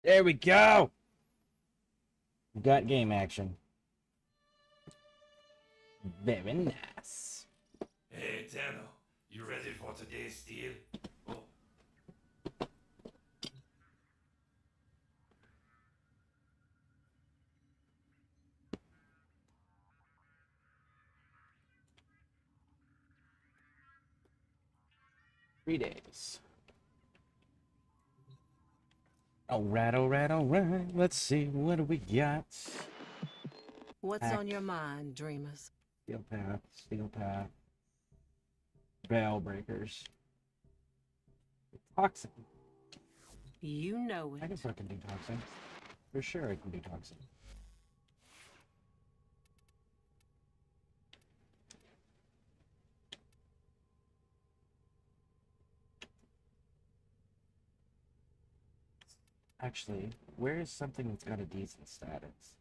There we go. We got game action. Very nice. Hey, Tano, you ready for today's deal? Oh, 3 days. Alright, alright, alright. Let's see, what do we got? What's Pack. on your mind, dreamers? Steel path. Veil breakers. Toxin. You know I it. can fucking do toxin. For sure I can do toxin. Actually, where is something that's got a decent status?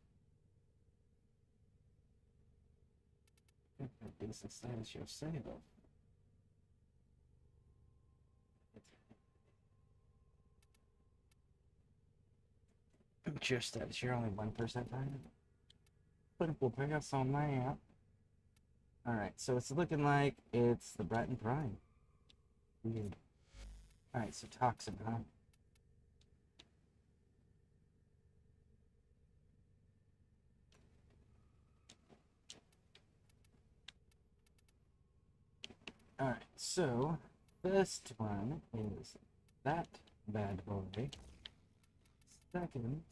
A decent status, you'll say, though. What's your status? You're only 1% higher. Plentiful pickups on that. Alright, so it's looking like it's the Breton Prime. Weird. Alright, so Toxin, huh? Alright, so first one is that bad boy. Second,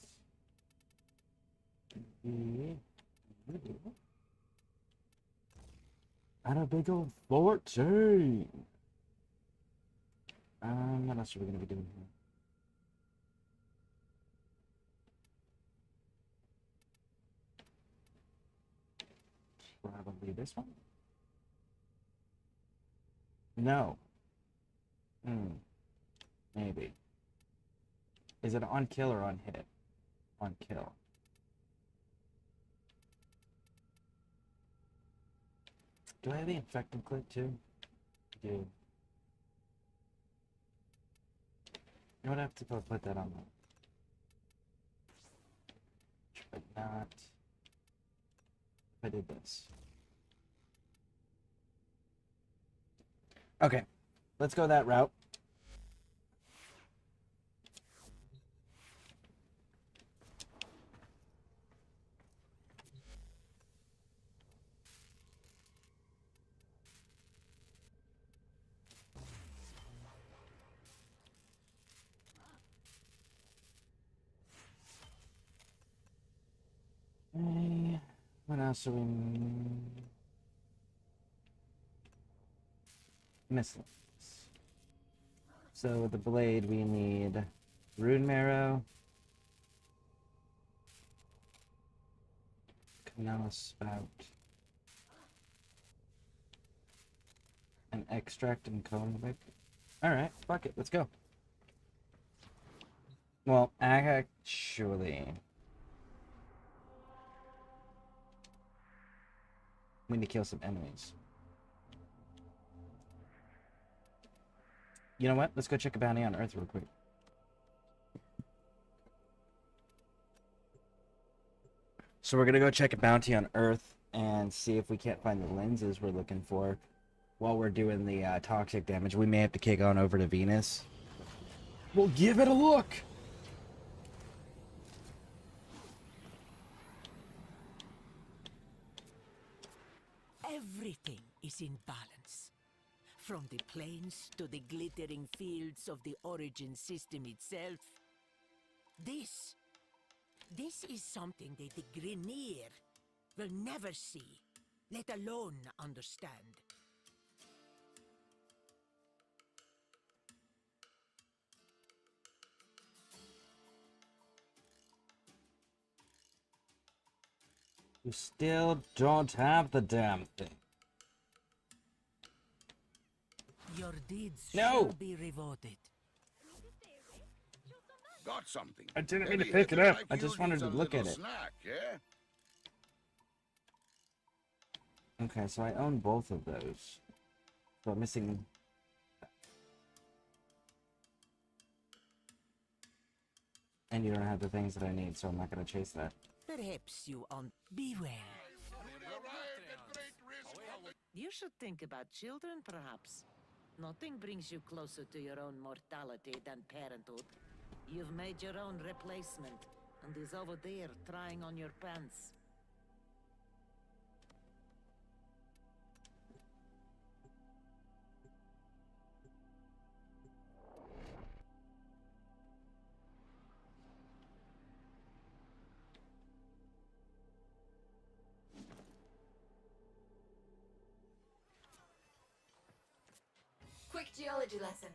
the and a big old 14. What else are we gonna be doing here? Probably this one. No. Maybe. Is it on kill or on hit? On kill. Do I have the infected clip too? I do. You know what, I have to go put that on the... But not... If I did this. Okay. Let's go that route. Okay. What else are we... Missiles. So with the blade we need Rune Marrow, Canal Spout, and Extract and Convict. Alright, fuck it, let's go. Well, actually... we need to kill some enemies. You know what? Let's go check a bounty on Earth real quick. So we're gonna go check a bounty on Earth and see if we can't find the lenses we're looking for while we're doing the toxic damage. We may have to kick on over to Venus. We'll give it a look! Everything is in balance. From the plains to the glittering fields of the origin system itself. This is something that the Grineer will never see, let alone understand. You still don't have the damn thing. Your deeds No! shall be rewarded. Got something. I didn't mean to Maybe pick it hippie up. like I you just wanted needs to a look at little it. Snack, yeah? Okay, so I own both of those. So I'm missing... And you don't have the things that I need, so I'm not gonna chase that. Perhaps you on. Beware. You should think about children, perhaps. Nothing brings you closer to your own mortality than parenthood. You've made your own replacement, and is over there trying on your pants. Quick geology lesson.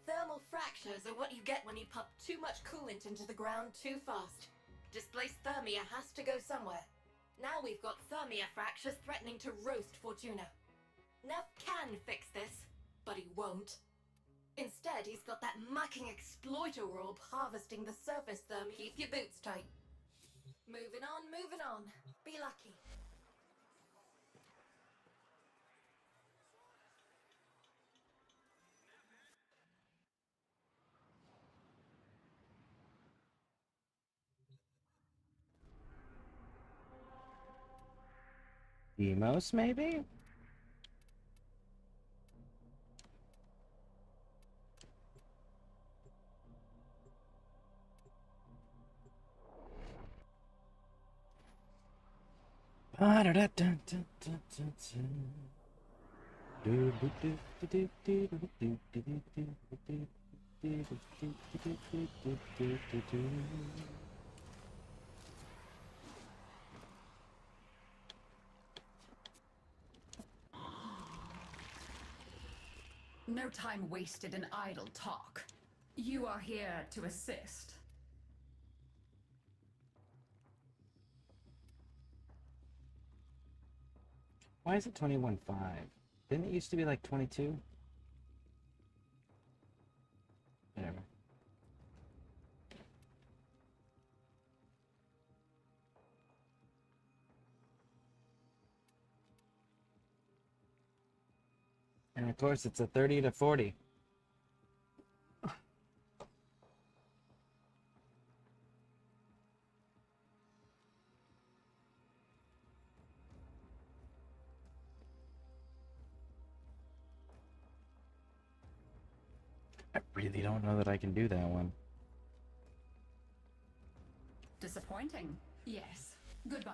Thermal fractures are what you get when you pump too much coolant into the ground too fast. Displaced thermia has to go somewhere. Now we've got thermia fractures threatening to roast Fortuna. Neff can fix this, but he won't. Instead, he's got that mucking exploiter orb harvesting the surface therm. Keep your boots tight. Moving on, moving on. Be lucky. Demos, maybe? No time wasted in idle talk. You are here to assist. Why is it 21.5? Didn't it used to be like 22? Whatever. And of course, it's a 30 to 40. I really don't know that I can do that one. Disappointing? Yes. Goodbye.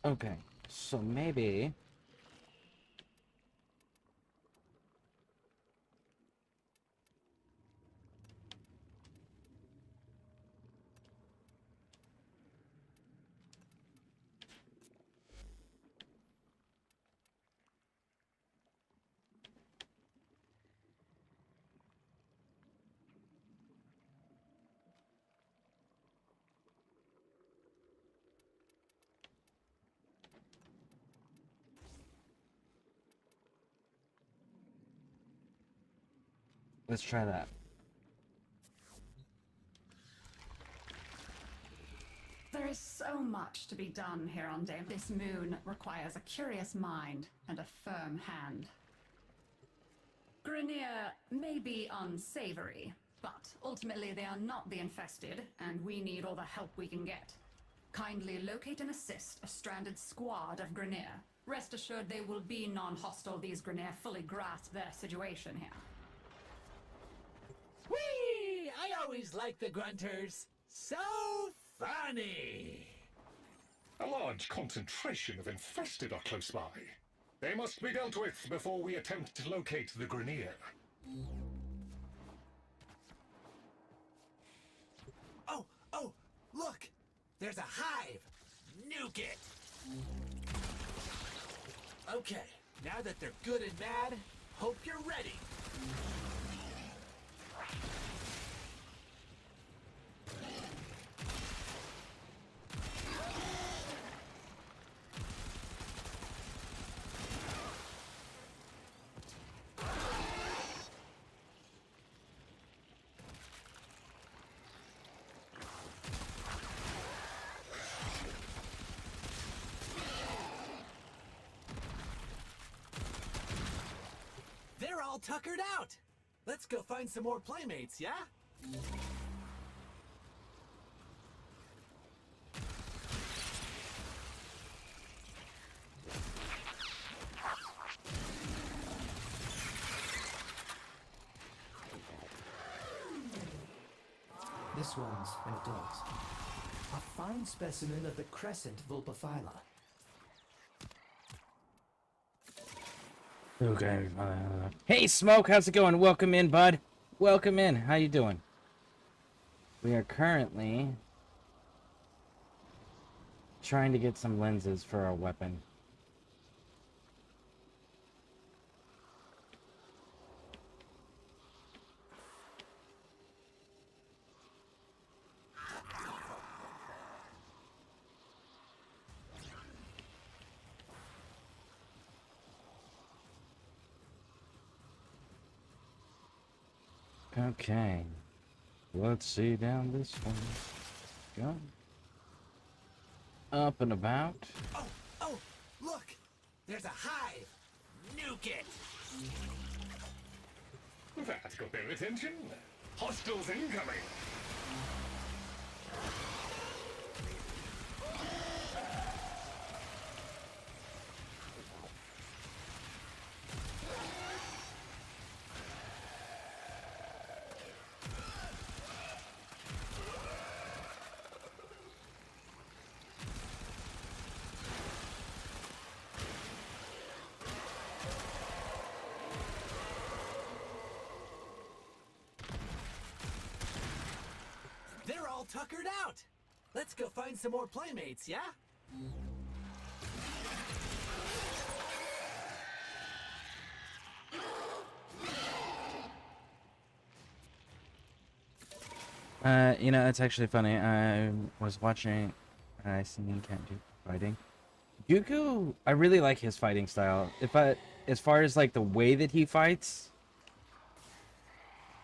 Okay, so maybe... Let's try that. There is so much to be done here on Dame. This moon requires a curious mind and a firm hand. Grineer may be unsavory, but ultimately they are not the infested, and we need all the help we can get. Kindly locate and assist a stranded squad of Grineer. Rest assured they will be non-hostile. These Grineer fully grasp their situation here. Whee! I always like the grunters. So funny! A large concentration of infested are close by. They must be dealt with before we attempt to locate the Grineer. Oh, look! There's a hive! Nuke it! Okay, now that they're good and mad, hope you're ready. They're all tuckered out. Let's go find some more playmates, yeah? This one's an adult. A fine specimen of the crescent vulpaphyla. Okay. Hey, Smoke, how's it going? Welcome in, bud. Welcome in. How you doing? We are currently trying to get some lenses for our weapon. Okay. Let's see down this one. Go. Up and about. Oh, look! There's a hive! Nuke it! That got their attention. Hostiles incoming. They're all tuckered out! Let's go find some more playmates, yeah? You know, it's actually funny. I was watching. I seen Can't do fighting. Dooku, I really like his fighting style. As far as like the way that he fights,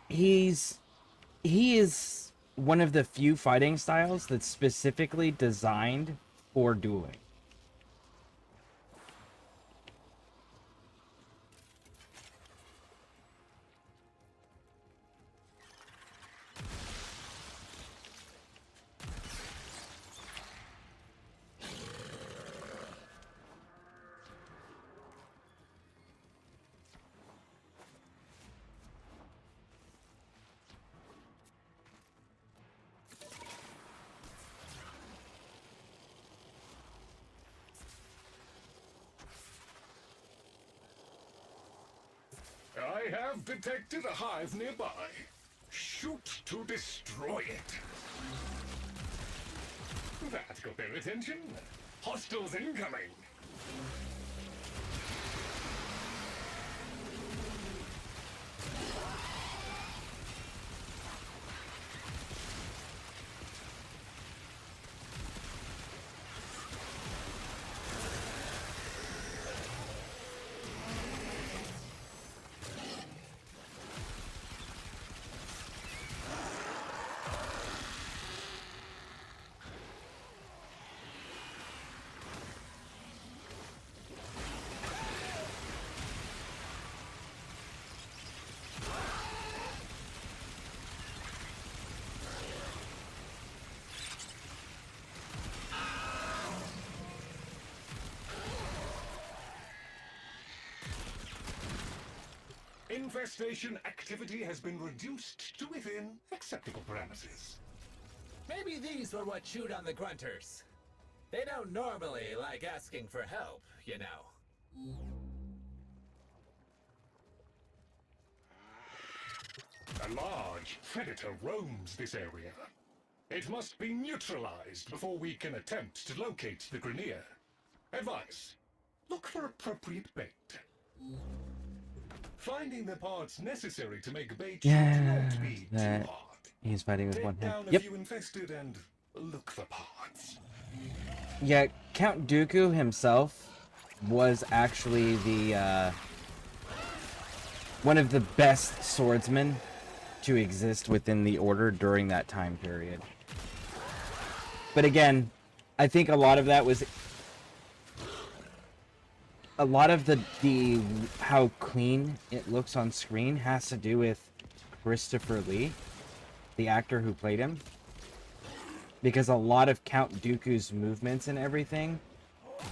he is one of the few fighting styles that's specifically designed for dueling. I have detected a hive nearby. Shoot to destroy it. That got their attention. Hostiles incoming. Infestation activity has been reduced to within acceptable parameters. Maybe these were what chewed on the grunters. They don't normally like asking for help, you know. A large predator roams this area. It must be neutralized before we can attempt to locate the Grenier. Advice: look for appropriate bait. Finding the parts necessary to make bait should not be too hard. He's fighting with one Take hand. down a Yep. few infested and look for parts. Yeah, Count Dooku himself was actually the one of the best swordsmen to exist within the Order during that time period. But again, I think a lot of that was a lot of the how clean it looks on screen has to do with Christopher Lee, the actor who played him, because a lot of Count Dooku's movements and everything,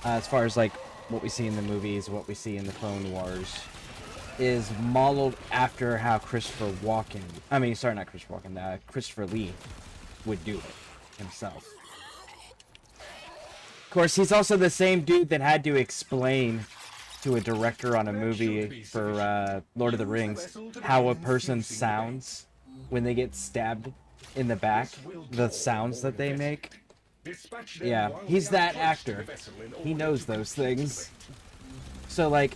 as far as like what we see in the movies, what we see in the Clone Wars, is modeled after how Christopher Lee would do it himself. Of course, he's also the same dude that had to explain to a director on a movie for Lord of the Rings how a person sounds when they get stabbed in the back, the sounds that they make. Yeah, he's that actor. He knows those things. So, like,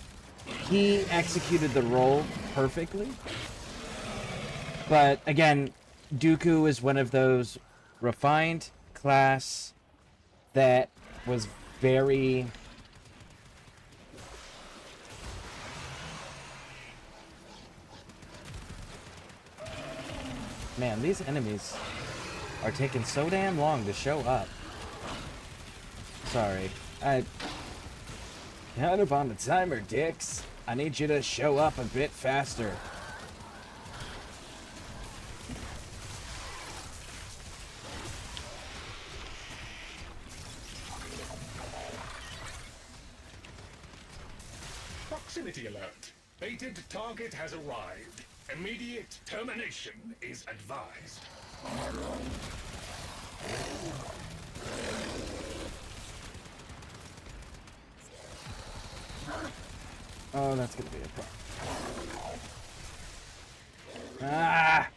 he executed the role perfectly. But, again, Dooku is one of those refined class that was very... Man, these enemies are taking so damn long to show up. Sorry. Count up on the timer, dicks. I need you to show up a bit faster. Proximity alert. Fated target has arrived. Immediate termination is advised. Oh, that's gonna be a problem. Ah!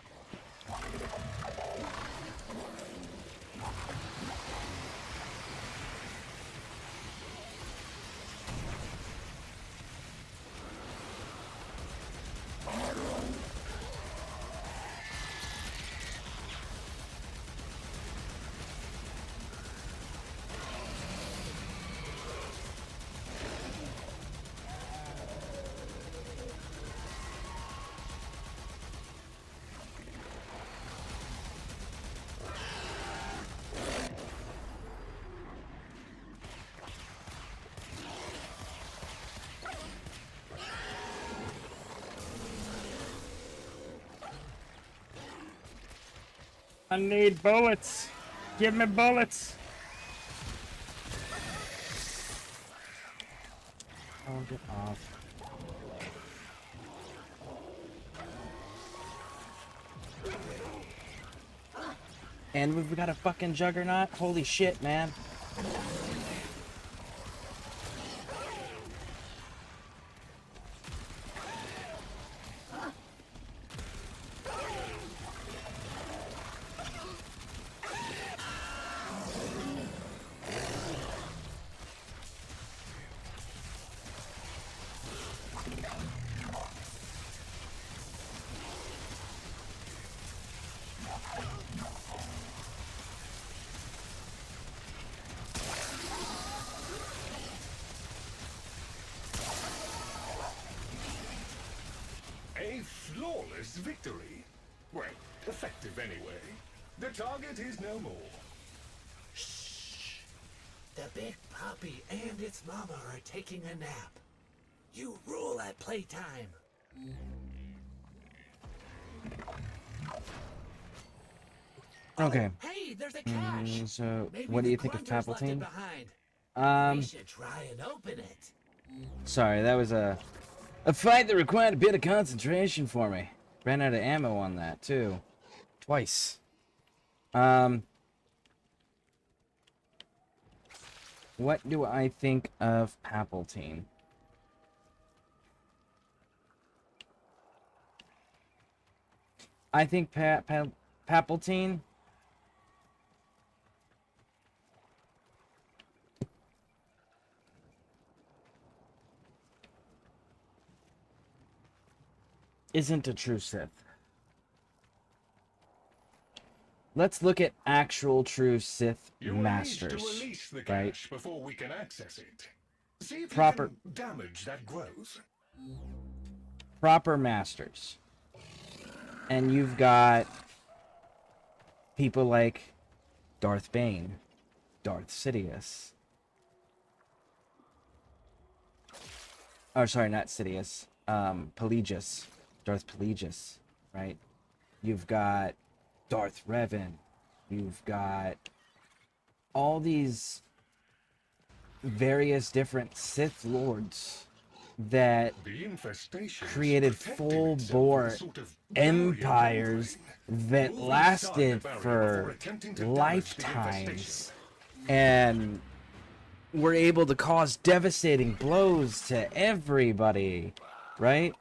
I need bullets. Give me bullets. Oh, get off. And we've got a fucking juggernaut? Holy shit, man. A flawless victory. Well, effective anyway. The target is no more. Shh. The big puppy and its mama are taking a nap. You rule at playtime. Okay. Oh, hey, there's a cache. So, Maybe what do the you think of Grunters left it Palpatine? behind. We should try and open it. Sorry, that was a fight that required a bit of concentration for me. Ran out of ammo on that, too. Twice. What do I think of Palpatine? I think Palpatine isn't a true Sith. Let's look at actual true Sith You will masters, need to release the right? cache before we can access it. See if Proper- you can damage that growth. Proper masters. And you've got people like Darth Bane, Darth Sidious. or sorry, not Sidious, Pelagius, Darth Pelagius, right? You've got Darth Revan. You've got all these various different Sith Lords that The infestation created full-bore empires that lasted for lifetimes and were able to cause devastating blows to everybody, right?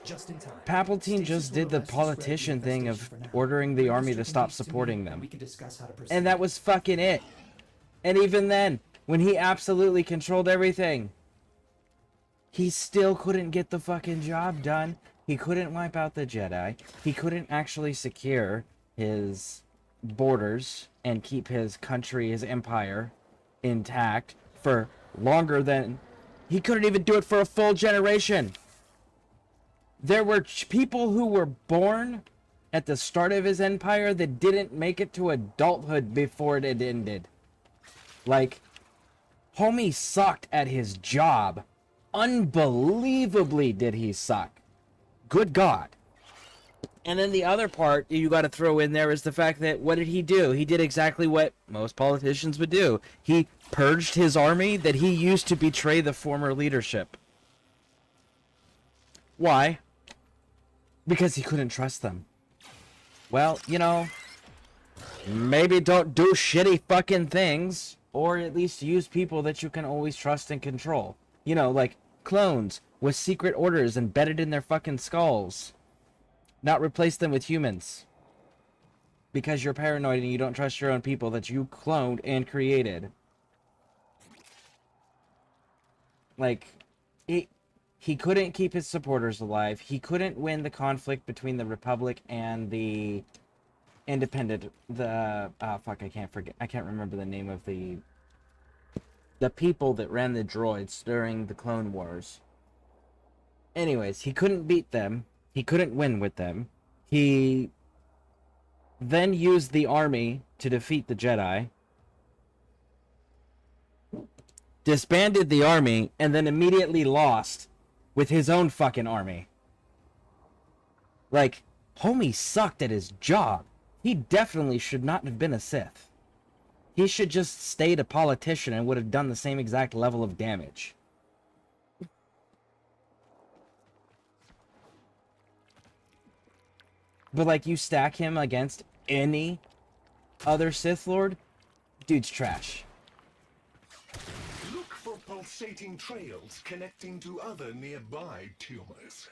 Just in time. Palpatine just did the politician thing of ordering the army to stop supporting them. And that was fucking it. And even then, when he absolutely controlled everything, he still couldn't get the fucking job done. He couldn't wipe out the Jedi. He couldn't actually secure his borders and keep his country, his empire, intact for longer than... He couldn't even do it for a full generation. There were people who were born at the start of his empire that didn't make it to adulthood before it had ended. Like, homie sucked at his job. Unbelievably did he suck. Good God. And then the other part you got to throw in there is the fact that what did he do? He did exactly what most politicians would do. He purged his army that he used to betray the former leadership. Why? Because he couldn't trust them. Well, you know, maybe don't do shitty fucking things, or at least use people that you can always trust and control. You know, like clones with secret orders embedded in their fucking skulls. Not replace them with humans. Because you're paranoid and you don't trust your own people that you cloned and created. Like, he couldn't keep his supporters alive. He couldn't win the conflict between the Republic and the Independent. Fuck, I can't remember the name of the people that ran the droids during the Clone Wars. Anyways, he couldn't beat them. He couldn't win with them. He then used the army to defeat the Jedi. Disbanded the army, and then immediately lost with his own fucking army. Like, homie sucked at his job. He definitely should not have been a Sith. He should just stayed a politician and would have done the same exact level of damage. But like, you stack him against any other Sith Lord, dude's trash. Look for pulsating trails connecting to other nearby tumors.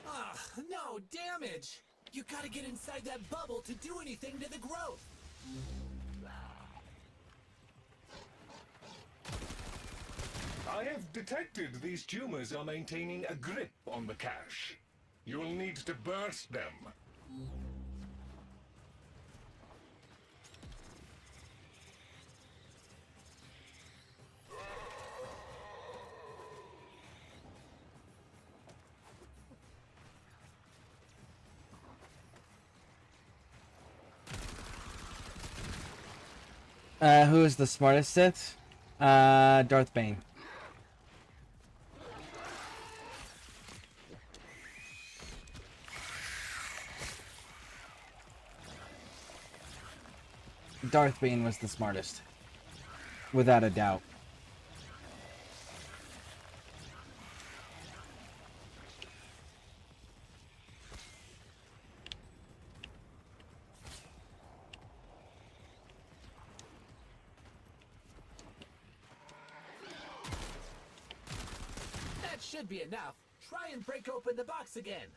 Ah, no, damage! You gotta get inside that bubble to do anything to the growth! I have detected these tumors are maintaining a grip on the cache. You'll need to burst them. Who is the smartest Sith? Darth Bane. Darth Bane was the smartest. Without a doubt. That should be enough. Try and break open the box again.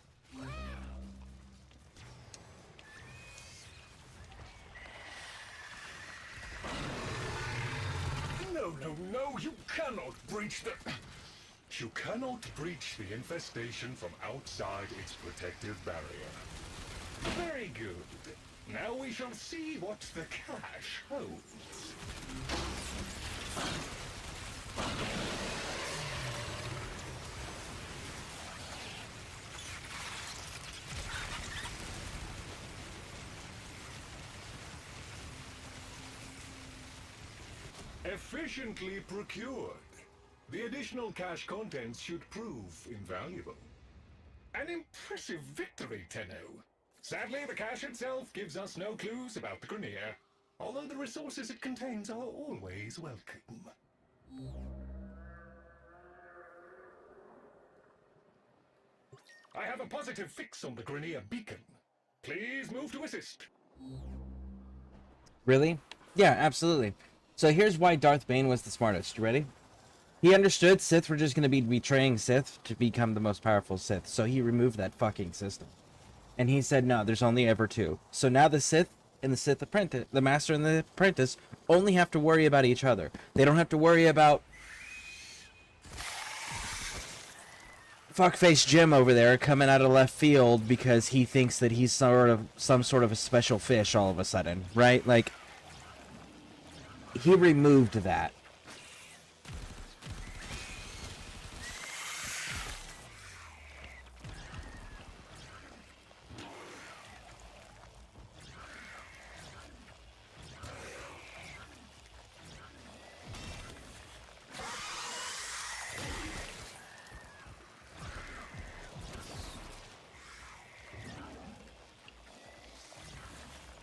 No, you cannot breach the... You cannot breach the infestation from outside its protective barrier. Very good. Now we shall see what the cache holds. Efficiently procured. The additional cache contents should prove invaluable. An impressive victory, Tenno. Sadly, the cache itself gives us no clues about the Grenier, although the resources it contains are always welcome. I have a positive fix on the Grenier beacon. Please move to assist. Really? Yeah, absolutely. So here's why Darth Bane was the smartest. You ready? He understood Sith were just going to be betraying Sith to become the most powerful Sith, so he removed that fucking system. And he said, no, there's only ever two. So now the Sith and the Sith apprentice, the Master and the Apprentice, only have to worry about each other. They don't have to worry about fuckface Jim over there coming out of left field because he thinks that he's some sort of a special fish all of a sudden, right? Like, he removed that.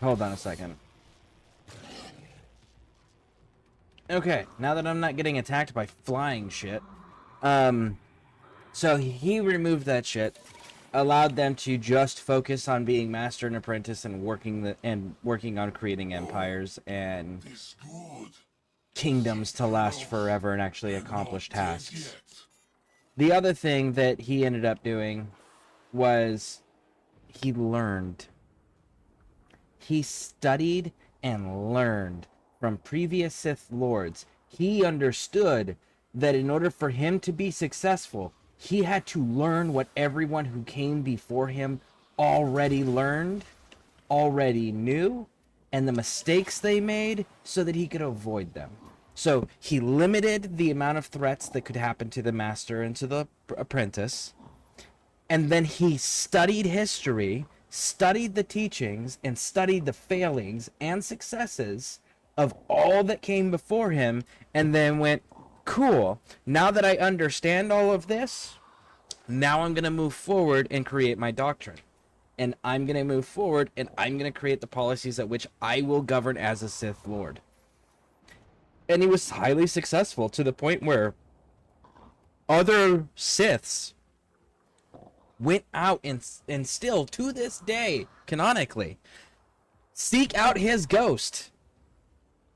Hold on a second. Okay, now that I'm not getting attacked by flying shit, so he removed that shit, allowed them to just focus on being master and apprentice and working on creating empires and kingdoms to last forever and actually accomplish tasks. The other thing that he ended up doing was he learned. He studied and learned from previous Sith Lords. He understood that in order for him to be successful, he had to learn what everyone who came before him already learned, already knew, and the mistakes they made so that he could avoid them. So he limited the amount of threats that could happen to the Master and to the Apprentice, and then he studied history, studied the teachings, and studied the failings and successes of all that came before him, and then went, cool, now that I understand all of this, now I'm going to move forward and create my doctrine. And I'm going to move forward, and I'm going to create the policies at which I will govern as a Sith Lord. And he was highly successful, to the point where other Siths went out and still, to this day, canonically, seek out his ghost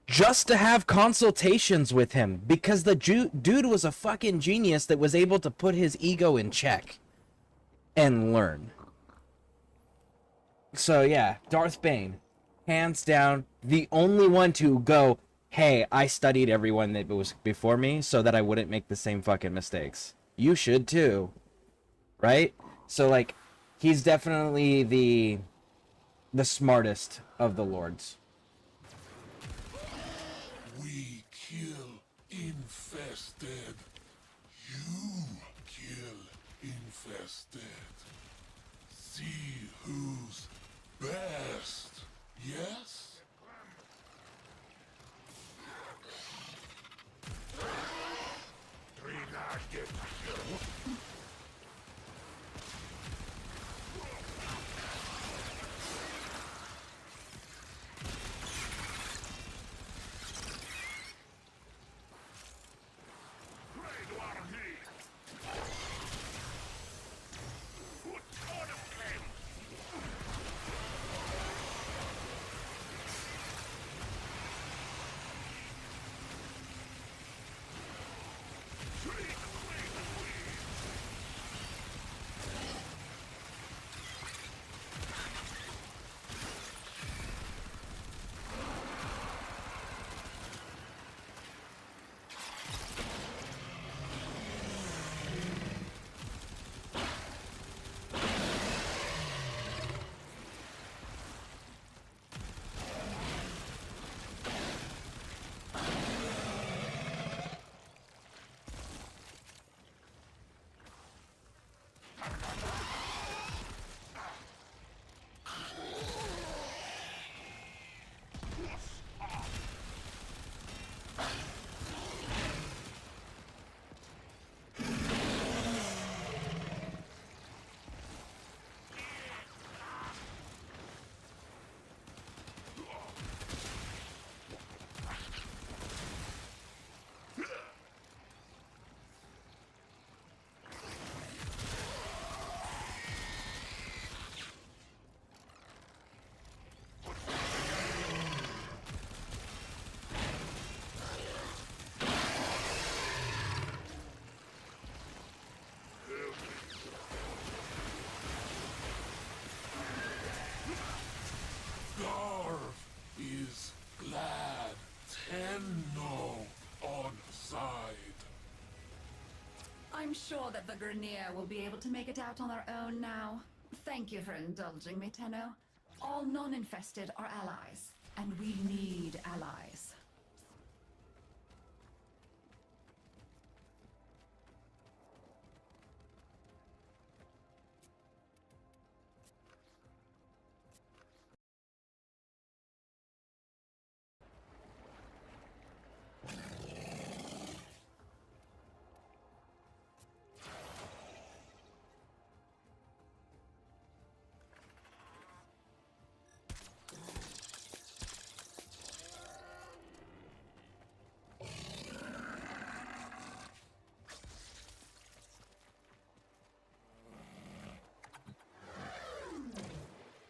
just to have consultations with him, because the dude was a fucking genius that was able to put his ego in check and learn. So yeah, Darth Bane, hands down, the only one to go, hey, I studied everyone that was before me so that I wouldn't make the same fucking mistakes. You should too, right? So, like, he's definitely the smartest of the lords. We kill infested. You kill infested. See who's best. Yes? sure that the Grenier will be able to make it out on their own now. Thank you for indulging me, Tenno. All non-infested are allies, and we need allies.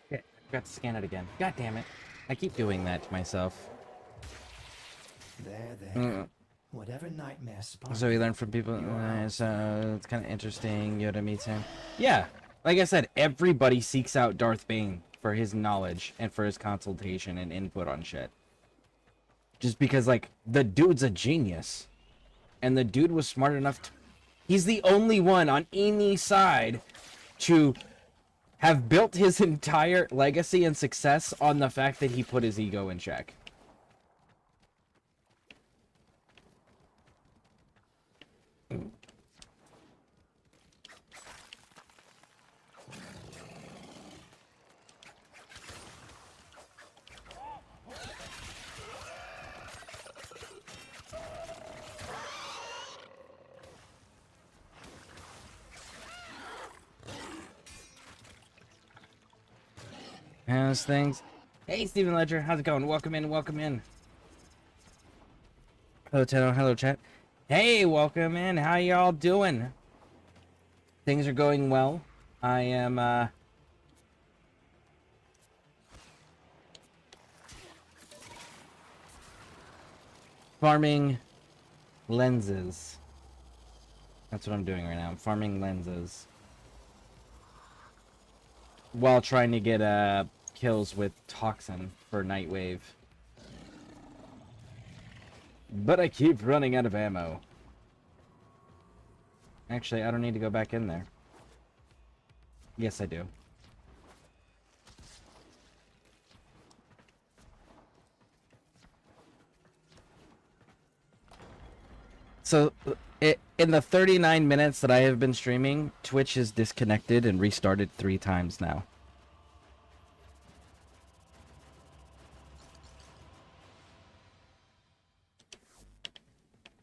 Okay, I forgot to scan it again. God damn it. I keep doing that to myself. There. Whatever nightmare spawned. So we learn from people. So it's kind of interesting. Yoda meets him. Yeah, like I said, everybody seeks out Darth Bane for his knowledge and for his consultation and input on shit. Just because, like, the dude's a genius, and the dude was smart enough to. He's the only one on any side to have built his entire legacy and success on the fact that he put his ego in check. How's things? Hey, Stephen Ledger, how's it going? Welcome in, welcome in. Hello, Tenno. Hello, chat. Hey, welcome in. How y'all doing? Things are going well. I am, farming lenses. That's what I'm doing right now. I'm farming lenses. While trying to get, kills with Toxin for Nightwave. But I keep running out of ammo. Actually, I don't need to go back in there. Yes, I do. So, in the 39 minutes that I have been streaming, Twitch is disconnected and restarted 3 times now.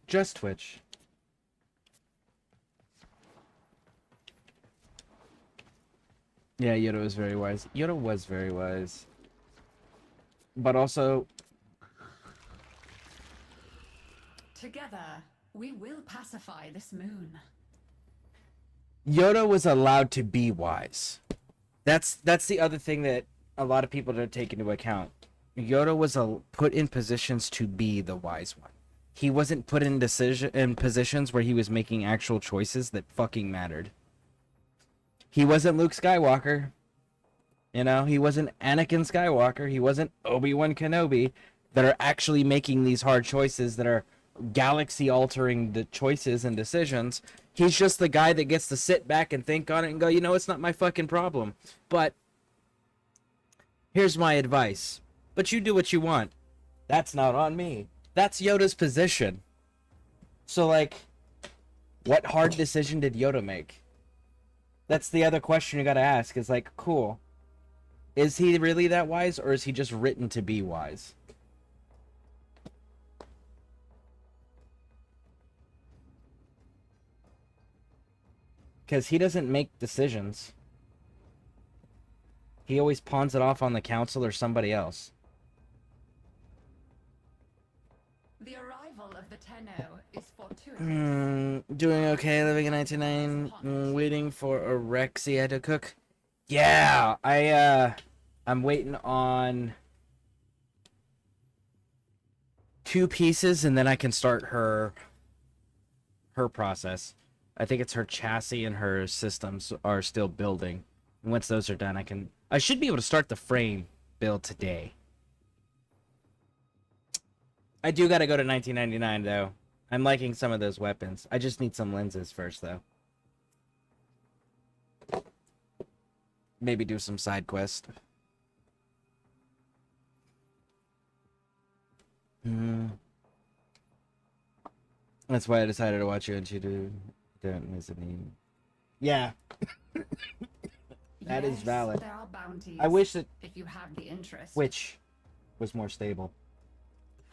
Just Twitch. Yeah, Yoda was very wise. Yoda was very wise. But also... Together, we will pacify this moon. Yoda was allowed to be wise. That's the other thing that a lot of people don't take into account. Yoda was put in positions to be the wise one. He wasn't put in positions where he was making actual choices that fucking mattered. He wasn't Luke Skywalker. You know, he wasn't Anakin Skywalker. He wasn't Obi-Wan Kenobi that are actually making these hard choices that are galaxy-altering the choices and decisions. He's just the guy that gets to sit back and think on it and go, you know, it's not my fucking problem. But here's my advice. But you do what you want. That's not on me. That's Yoda's position. So, like, what hard decision did Yoda make? That's the other question you gotta ask, is like, cool. Is he really that wise, or is he just written to be wise? Because he doesn't make decisions. He always pawns it off on the council or somebody else. The arrival of the Tenno is fortuitous. Doing okay, living in 99, waiting for a Rexia to cook. Yeah, I'm waiting on 2 pieces, and then I can start her process. I think it's her chassis and her systems are still building. And once those are done, I should be able to start the frame build today. I do gotta go to 1999 though. I'm liking some of those weapons. I just need some lenses first though. maybe do some side quest. That's why I decided to watch you and you don't miss any. Yeah. That is Yes, valid. There are bounties. I wish that if you have the interest. Witch was more stable.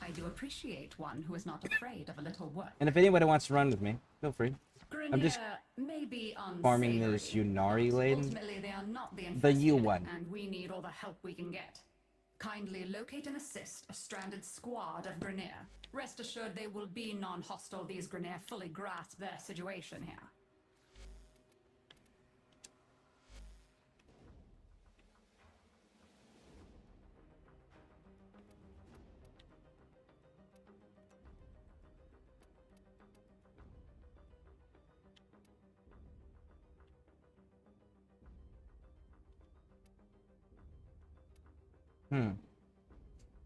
I do appreciate one who is not afraid of a little work. And if anybody wants to run with me, feel free. I'm just Grineer may be farming unsavory, this Yunari but lane. Ultimately, they are not the The infested, U one. and we need all the help we can get. Kindly locate and assist a stranded squad of Grineer. Rest assured they will be non-hostile. These Grineer fully grasp their situation here.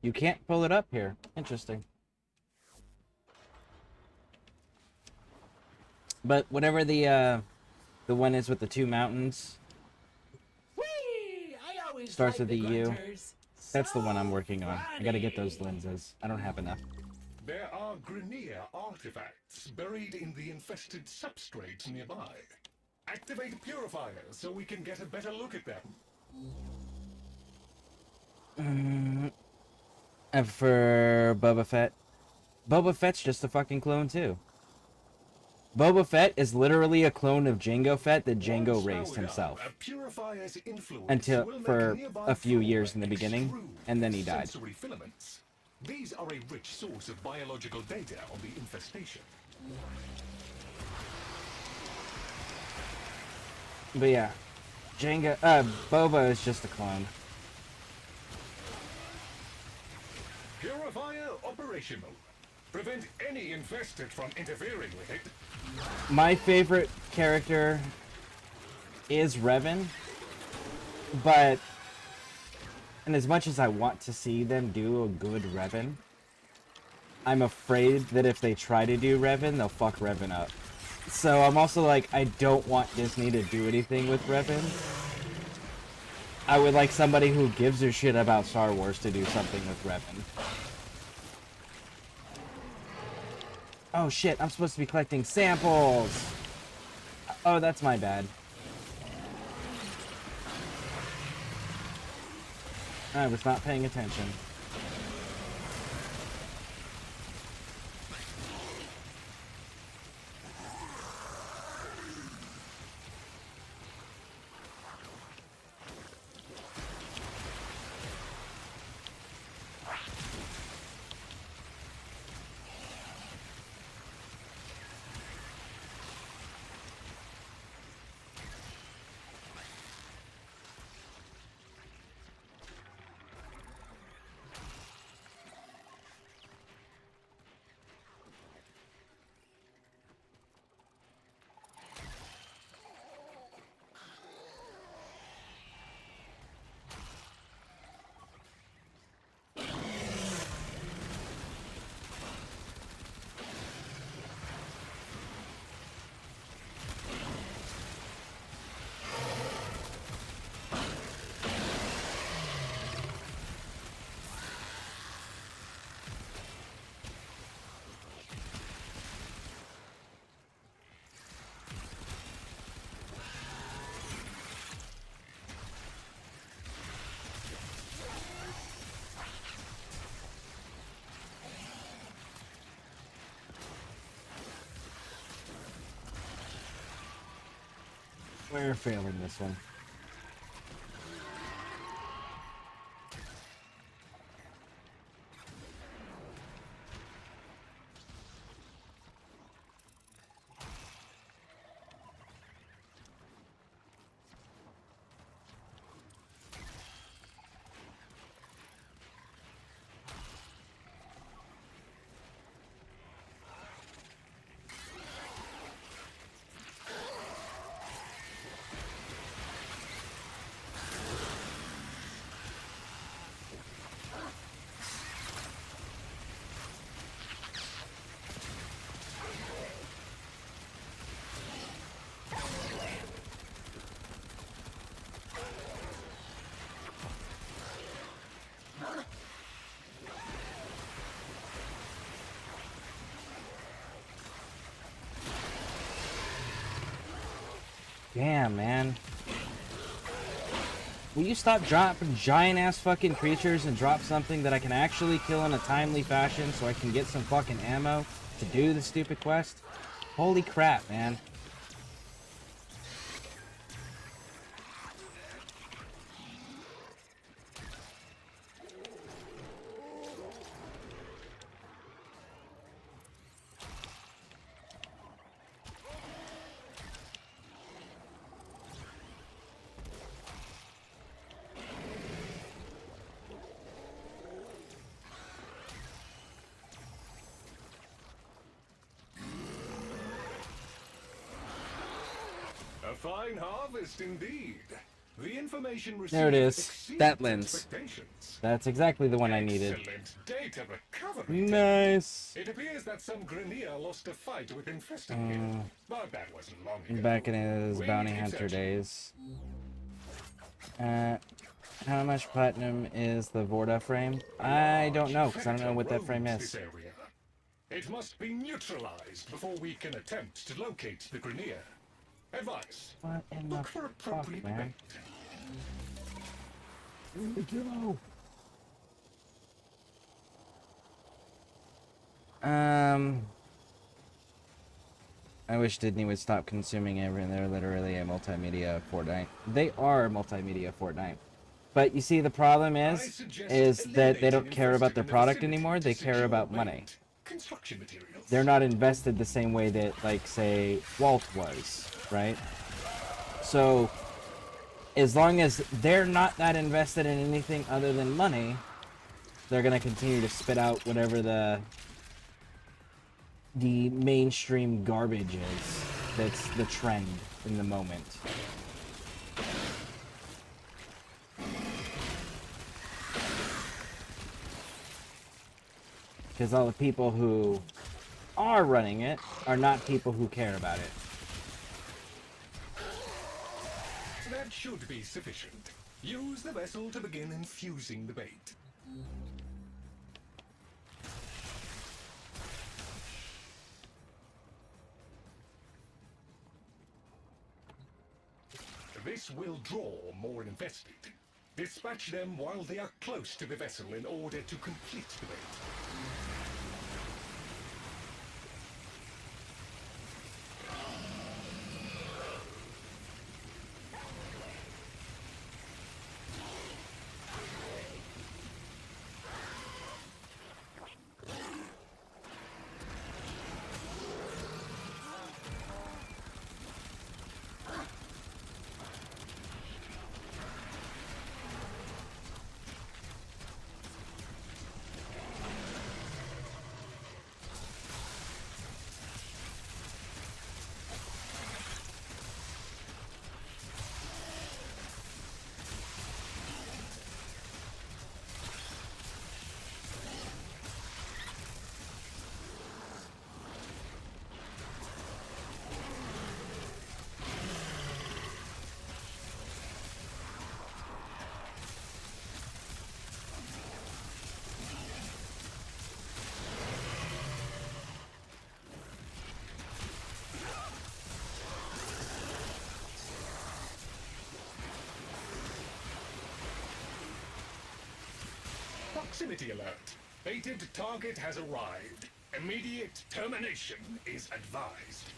You can't pull it up here. Interesting. But whatever the one is with the two mountains Whee! I always starts like with the U. grunters. That's the one I'm So working on. I gotta get those funny. lenses. I don't have enough. There are Grineer artifacts buried in the infested substrates nearby. Activate purifiers so we can get a better look at them. And for Boba Fett. Boba Fett's just a fucking clone too. Boba Fett is literally a clone of Jango Fett that Jango Once raised powered himself. up, a purifier's influence Until will make for nearby a few flora years in the beginning, extrude and then he died. sensory filaments. These are a rich source of biological data on the infestation. But yeah, Boba is just a clone. Purifier operational. Prevent any infested from interfering with it. My favorite character is Revan, but and as much as I want to see them do a good Revan, I'm afraid that if they try to do Revan, they'll fuck Revan up. So I'm also like, I don't want Disney to do anything with Revan. I would like somebody who gives a shit about Star Wars to do something with Revan. Oh shit, I'm supposed to be collecting samples! Oh, that's my bad. I was not paying attention. We're failing this one. Damn, man. Will you stop dropping giant-ass fucking creatures and drop something that I can actually kill in a timely fashion so I can get some fucking ammo to do the stupid quest? Holy crap, man. A fine harvest indeed. The information received There it is. exceeds That lens. expectations. That's exactly the one I needed. Excellent data recovery. Nice. It appears that some Grenier lost a fight with infested here, but that wasn't long ago. Back in his We bounty keep hunter searching. days. How much platinum is the Warframe? I don't know, because I don't know what that frame Roams is. this area. It must be neutralized before we can attempt to locate the Grenier. Advice: What in the look for fuck, appropriate man? bait. Here we go. I wish Disney would stop consuming everything. They're literally a multimedia Fortnite. They are a multimedia Fortnite. But you see, the problem is that they don't care about their product anymore. They care about money. Construction materials. They're not invested the same way that, like, say, Walt was, right? So, as long as they're not that invested in anything other than money, they're gonna continue to spit out whatever the mainstream garbage is that's the trend in the moment. Because all the people who are running it are not people who care about it. That should be sufficient. Use the vessel to begin infusing the bait. This will draw more infested. Dispatch them while they are close to the vessel in order to complete the bait. Proximity alert. Baited target has arrived. Immediate termination is advised.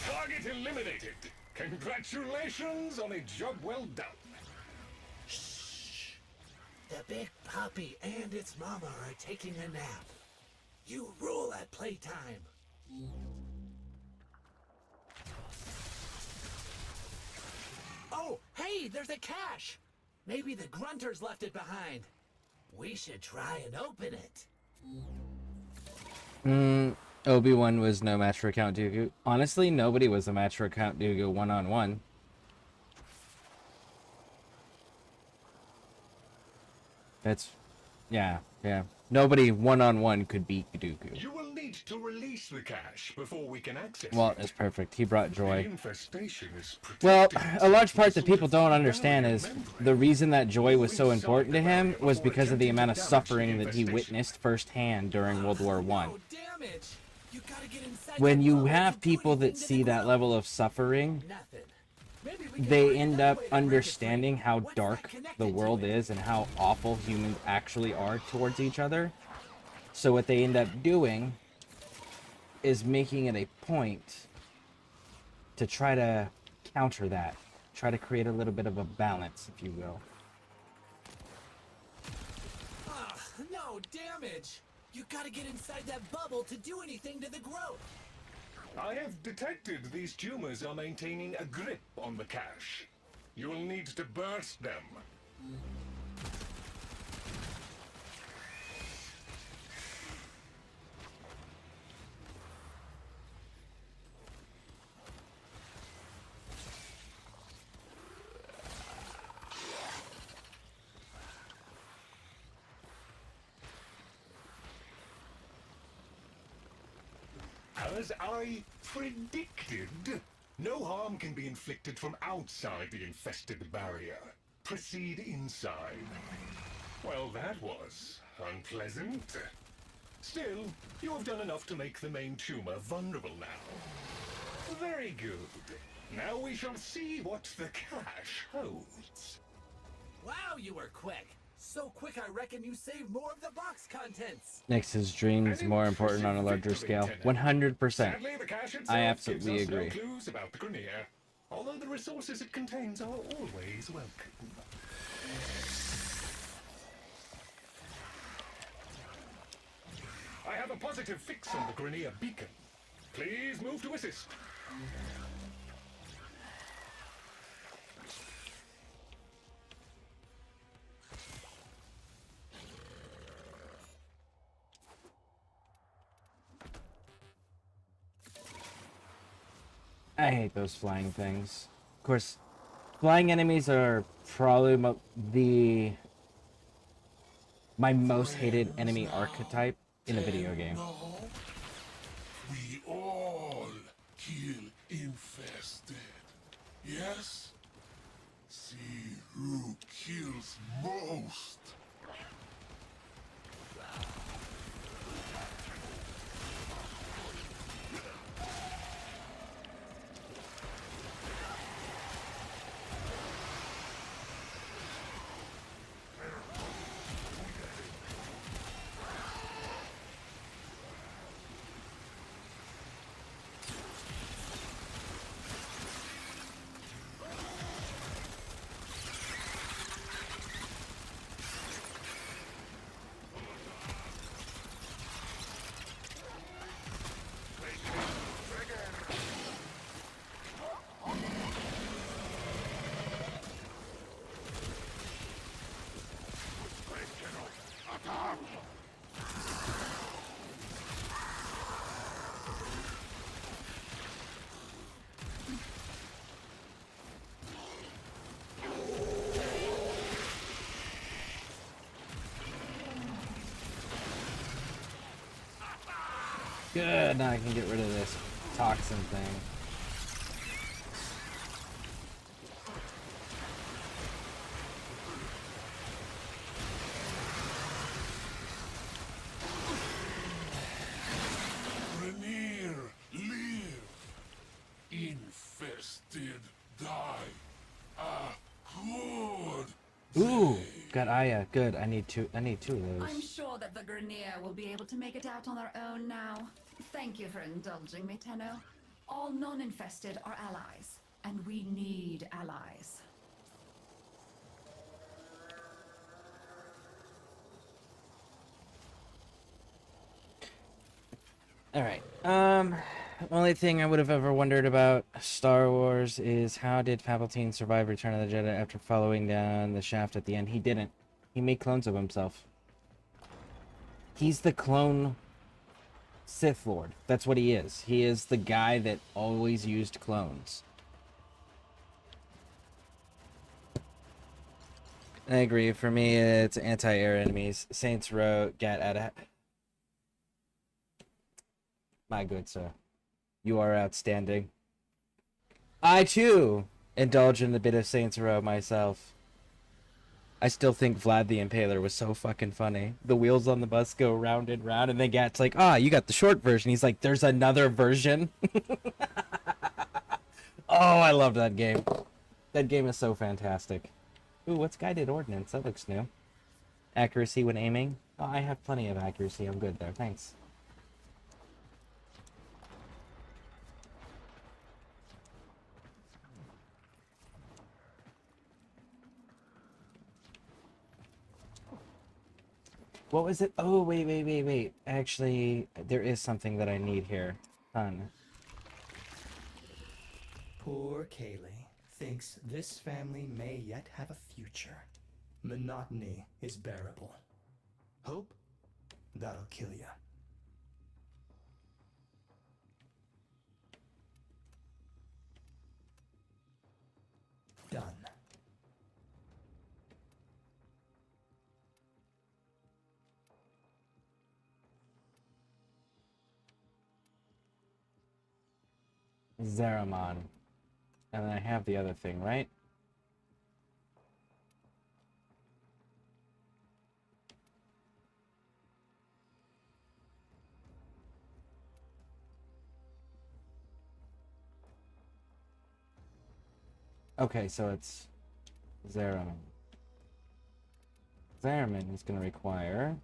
Target eliminated. Congratulations on a job well done. Shh. The big puppy and its mama are taking a nap. You rule at playtime. Oh, hey, there's a cache. Maybe the grunters left it behind. We should try and open it. Obi-Wan was no match for Count Dooku. Honestly, nobody was a match for Count Dooku one-on-one. It's, yeah. Nobody one-on-one could beat Dooku. You will need to release the cache before we can access Well, it. it's perfect. He brought The joy. infestation is Well, protected a large part with that sort people of don't understand barrier is membrane. the reason that joy was so Move inside important the to him barrier was before because of the attempting amount of to damage suffering the that he infestation. witnessed firsthand during World War One. No damage. You gotta get inside When that you bubble have to do people that anything to the see that growth. level of suffering, Nothing. Maybe we can they find end another up way to break it understanding free. how What's that dark connected the to world it? is and how awful humans actually are towards each other. So what they end up doing is making it a point to try to counter that. Try to create a little bit of a balance, if you will. Ah, no damage. You gotta get inside that bubble to do anything to the growth. I have detected these tumors are maintaining a grip on the cache. You will need to burst them. As I predicted, no harm can be inflicted from outside the infested barrier. Proceed inside. Well, that was unpleasant. Still, you have done enough to make the main tumor vulnerable now. Very good. Now we shall see what the cache holds. Wow, you were quick. So quick I reckon you saved more of the box contents. Makes his dreams more important on a larger scale. 100%. Sadly, the cache itself I absolutely gives us agree. no clues about the Grenier, although the resources it contains are always welcome. I have a positive fix on the Grenier beacon. Please move to assist. I hate those flying things. Of course, flying enemies are probably my most hated enemy archetype in a video game. No, we all kill infested. Yes? See who kills most. Good, now I can get rid of this toxin thing. Grenier, live. Infested, die. Ah, good. Ooh, got Aya. Good. I need two of I'm those. sure that the Grenier will be able to make it out on their own now. Thank you for indulging me, Tenno. All non-infested are allies, and we need allies. Alright. Only thing I would have ever wondered about Star Wars is how did Palpatine survive Return of the Jedi after following down the shaft at the end? He didn't. He made clones of himself. He's the clone Sith Lord. That's what he is. He is the guy that always used clones. I agree. For me, it's anti-air enemies. Saints Row, get out of... My good sir. You are outstanding. I, too, indulge in a bit of Saints Row myself. I still think Vlad the Impaler was so fucking funny. The wheels on the bus go round and round, and then Gat's like, ah, you got the short version. He's like, there's another version. Oh, I love that game. That game is so fantastic. Ooh, what's guided ordnance? That looks new. Accuracy when aiming. Oh, I have plenty of accuracy. I'm good there. Thanks. What was it? Oh, wait. Actually, there is something that I need here. Fun. Poor Kaylee thinks this family may yet have a future. Monotony is bearable. Hope? That'll kill ya. Done. Zeramon. And then I have the other thing, right? Okay, so it's Zeraman. Zeraman is going to require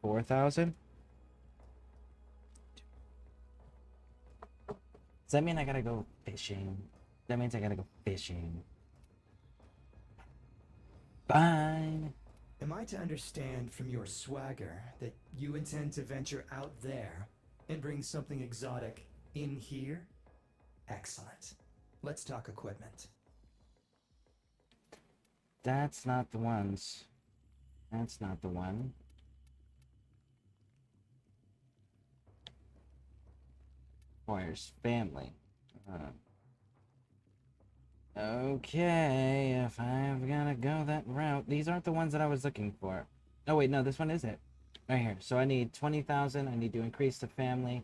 4,000. Does that mean I gotta go fishing? That means I gotta go fishing. Fine. Am I to understand from your swagger that you intend to venture out there and bring something exotic in here? Excellent. Let's talk equipment. That's not the ones. That's not the one. Requires family. Okay, if I've gotta go that route. These aren't the ones that I was looking for. Oh wait, no, this one is it. Right here. So I need 20,000. I need to increase the family.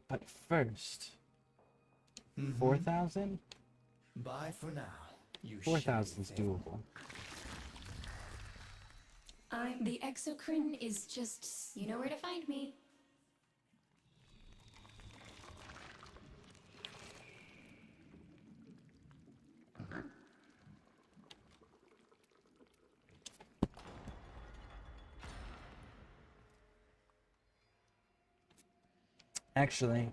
But first, 4,000? Bye for now. You 4,000 is doable. The exocrine is just... You know where to find me. Actually,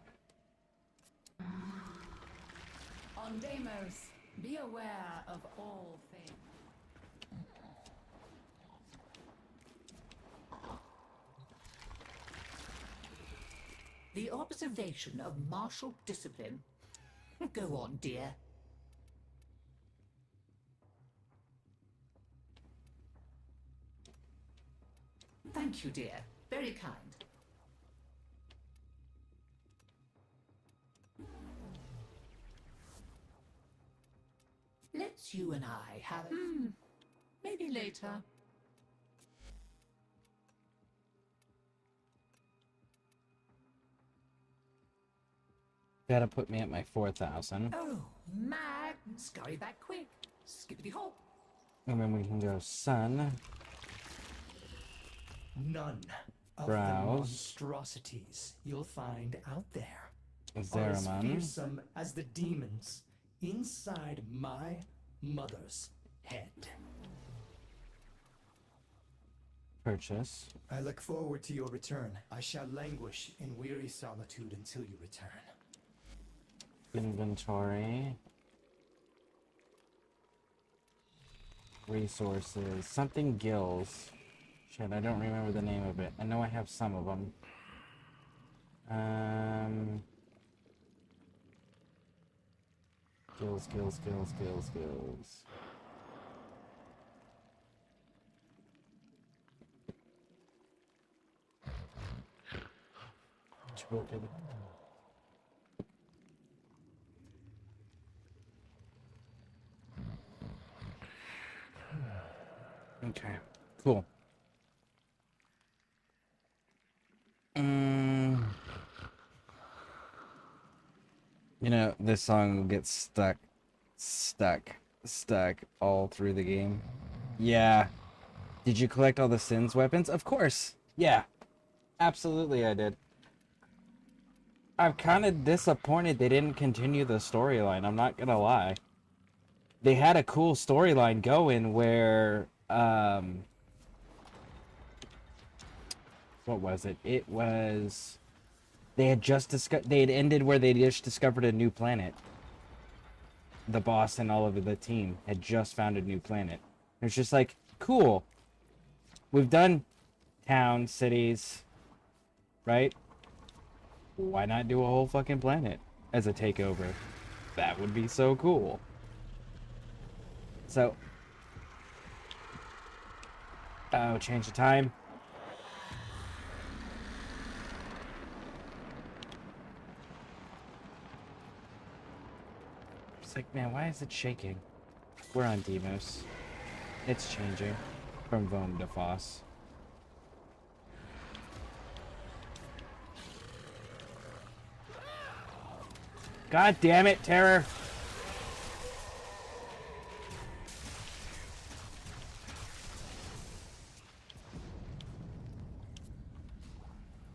On Deimos, be aware of all things. The observation of martial discipline. Go on, dear. Thank you, dear. Very kind. Let's you and I have maybe later. gotta put me at my 4,000. Oh, mad. Scurry back quick. Skippity hop. And then we can go sun. None of the Browse. monstrosities you'll find out there are as Zeraman. fearsome as the demons inside my mother's head. Purchase. I look forward to your return. I shall languish in weary solitude until you return. Inventory. Resources. Something gills. Shit, I don't remember the name of it. I know I have some of them. Gills. much broken. Okay, cool. You know, this song gets stuck all through the game. Yeah. Did you collect all the Sin's weapons? Of course. Yeah. Absolutely I did. I'm kind of disappointed they didn't continue the storyline, I'm not gonna lie. They had a cool storyline going where, what was it? It was... They had ended where they just discovered a new planet. The boss and all of the team had just found a new planet. It's just like, cool. We've done towns, cities, right? Why not do a whole fucking planet as a takeover? That would be so cool. So, oh, change the time. It's like, man, why is it shaking? We're on Demos. It's changing from Vohm to Foss. God damn it, Terror!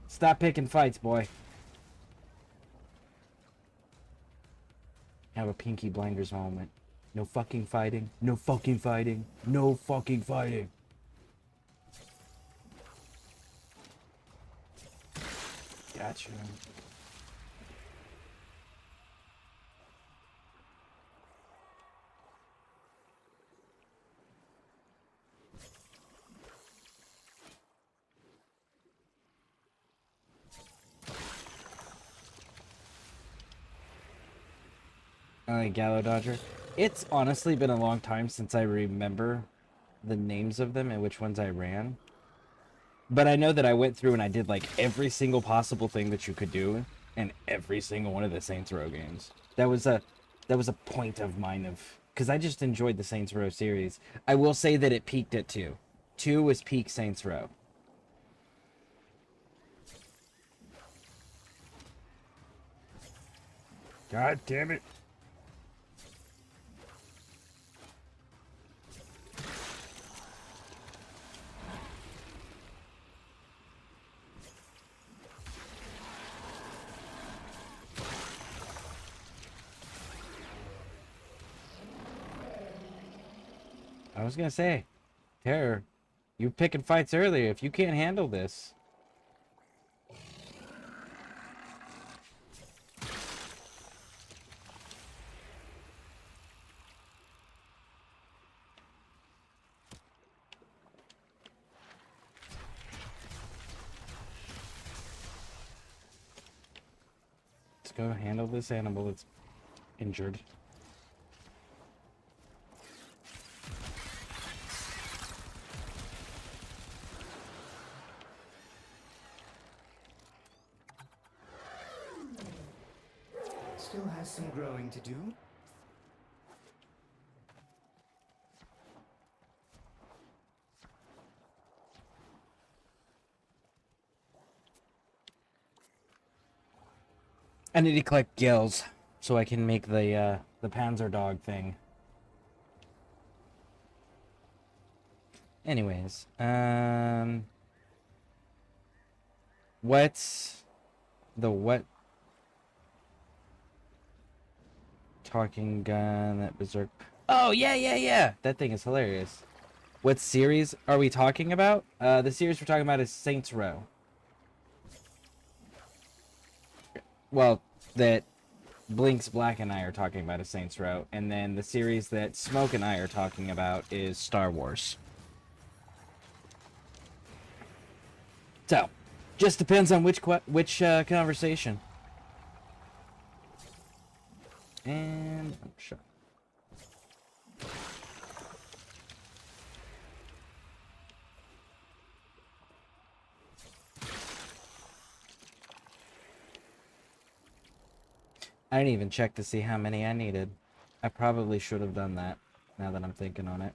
Stop picking fights, boy. Have a Pinky Blinders moment. No fucking fighting. No fucking fighting. No fucking fighting. Gotcha. Gallo Dodger. It's honestly been a long time since I remember the names of them and which ones I ran. But I know that I went through and I did like every single possible thing that you could do in every single one of the Saints Row games. That was a point of mine of, because I just enjoyed the Saints Row series. I will say that it peaked at 2. 2 was peak Saints Row. God damn it. I was gonna say, Terror, you picking fights earlier. If you can't handle this. Let's go handle this animal that's injured. Still has some growing to do. I need to collect gills so I can make the Panzer dog thing. Anyways, what's the what talking gun that berserk? Oh yeah. That thing is hilarious. What series are we talking about? The series we're talking about is Saints Row. Well, that Blinks Black and I are talking about is Saints Row, and then the series that Smoke and I are talking about is Star Wars. So, just depends on which conversation. And shut. I didn't even check to see how many I needed. I probably should have done that, now that I'm thinking on it.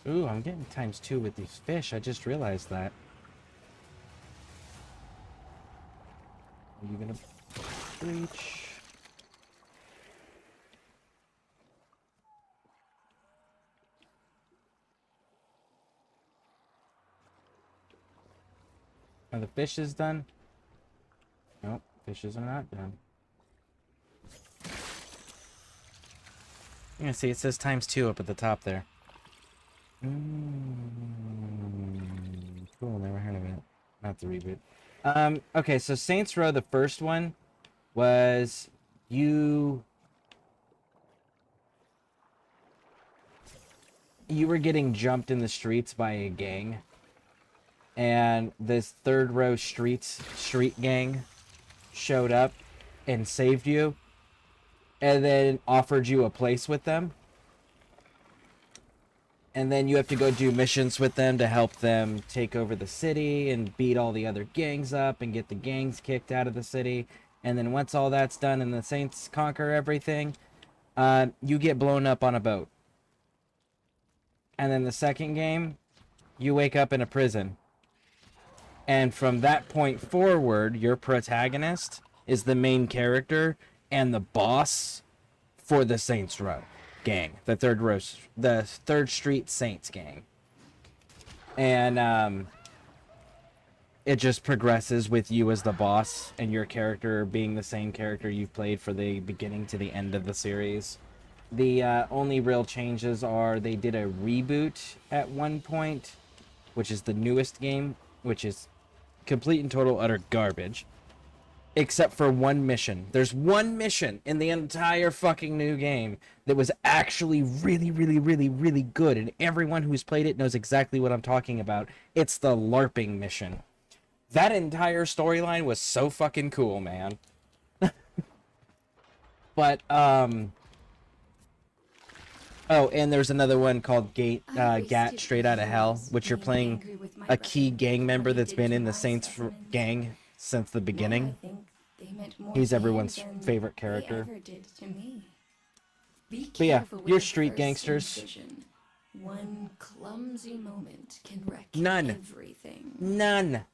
Ooh, I'm getting ×2 with these fish. I just realized that. Are you gonna breach? Are the fishes done? Nope, fishes are not done. You can see it says ×2 up at the top there. Cool, never heard of it. Not the reboot. Okay, so Saints Row, the first one, was you were getting jumped in the streets by a gang. And this third row street gang showed up and saved you. And then offered you a place with them. And then you have to go do missions with them to help them take over the city and beat all the other gangs up and get the gangs kicked out of the city. And then once all that's done and the Saints conquer everything, you get blown up on a boat. And then the second game, you wake up in a prison. And from that point forward, your protagonist is the main character and the boss for the Saints Row gang, the Third Street Saints gang. And it just progresses with you as the boss and your character being the same character you've played for the beginning to the end of the series. The only real changes are they did a reboot at one point, which is the newest game, which is complete and total utter garbage. Except for one mission. There's one mission in the entire fucking new game that was actually really, really, really, really good. And everyone who's played it knows exactly what I'm talking about. It's the LARPing mission. That entire storyline was so fucking cool, man. But, oh, and there's another one called GAT Straight Outta Hell, which you're playing a key gang member that's been in the Saints gang since the beginning. He's everyone's favorite character. But yeah, you're street gangsters. One clumsy moment can wreck None. everything. None.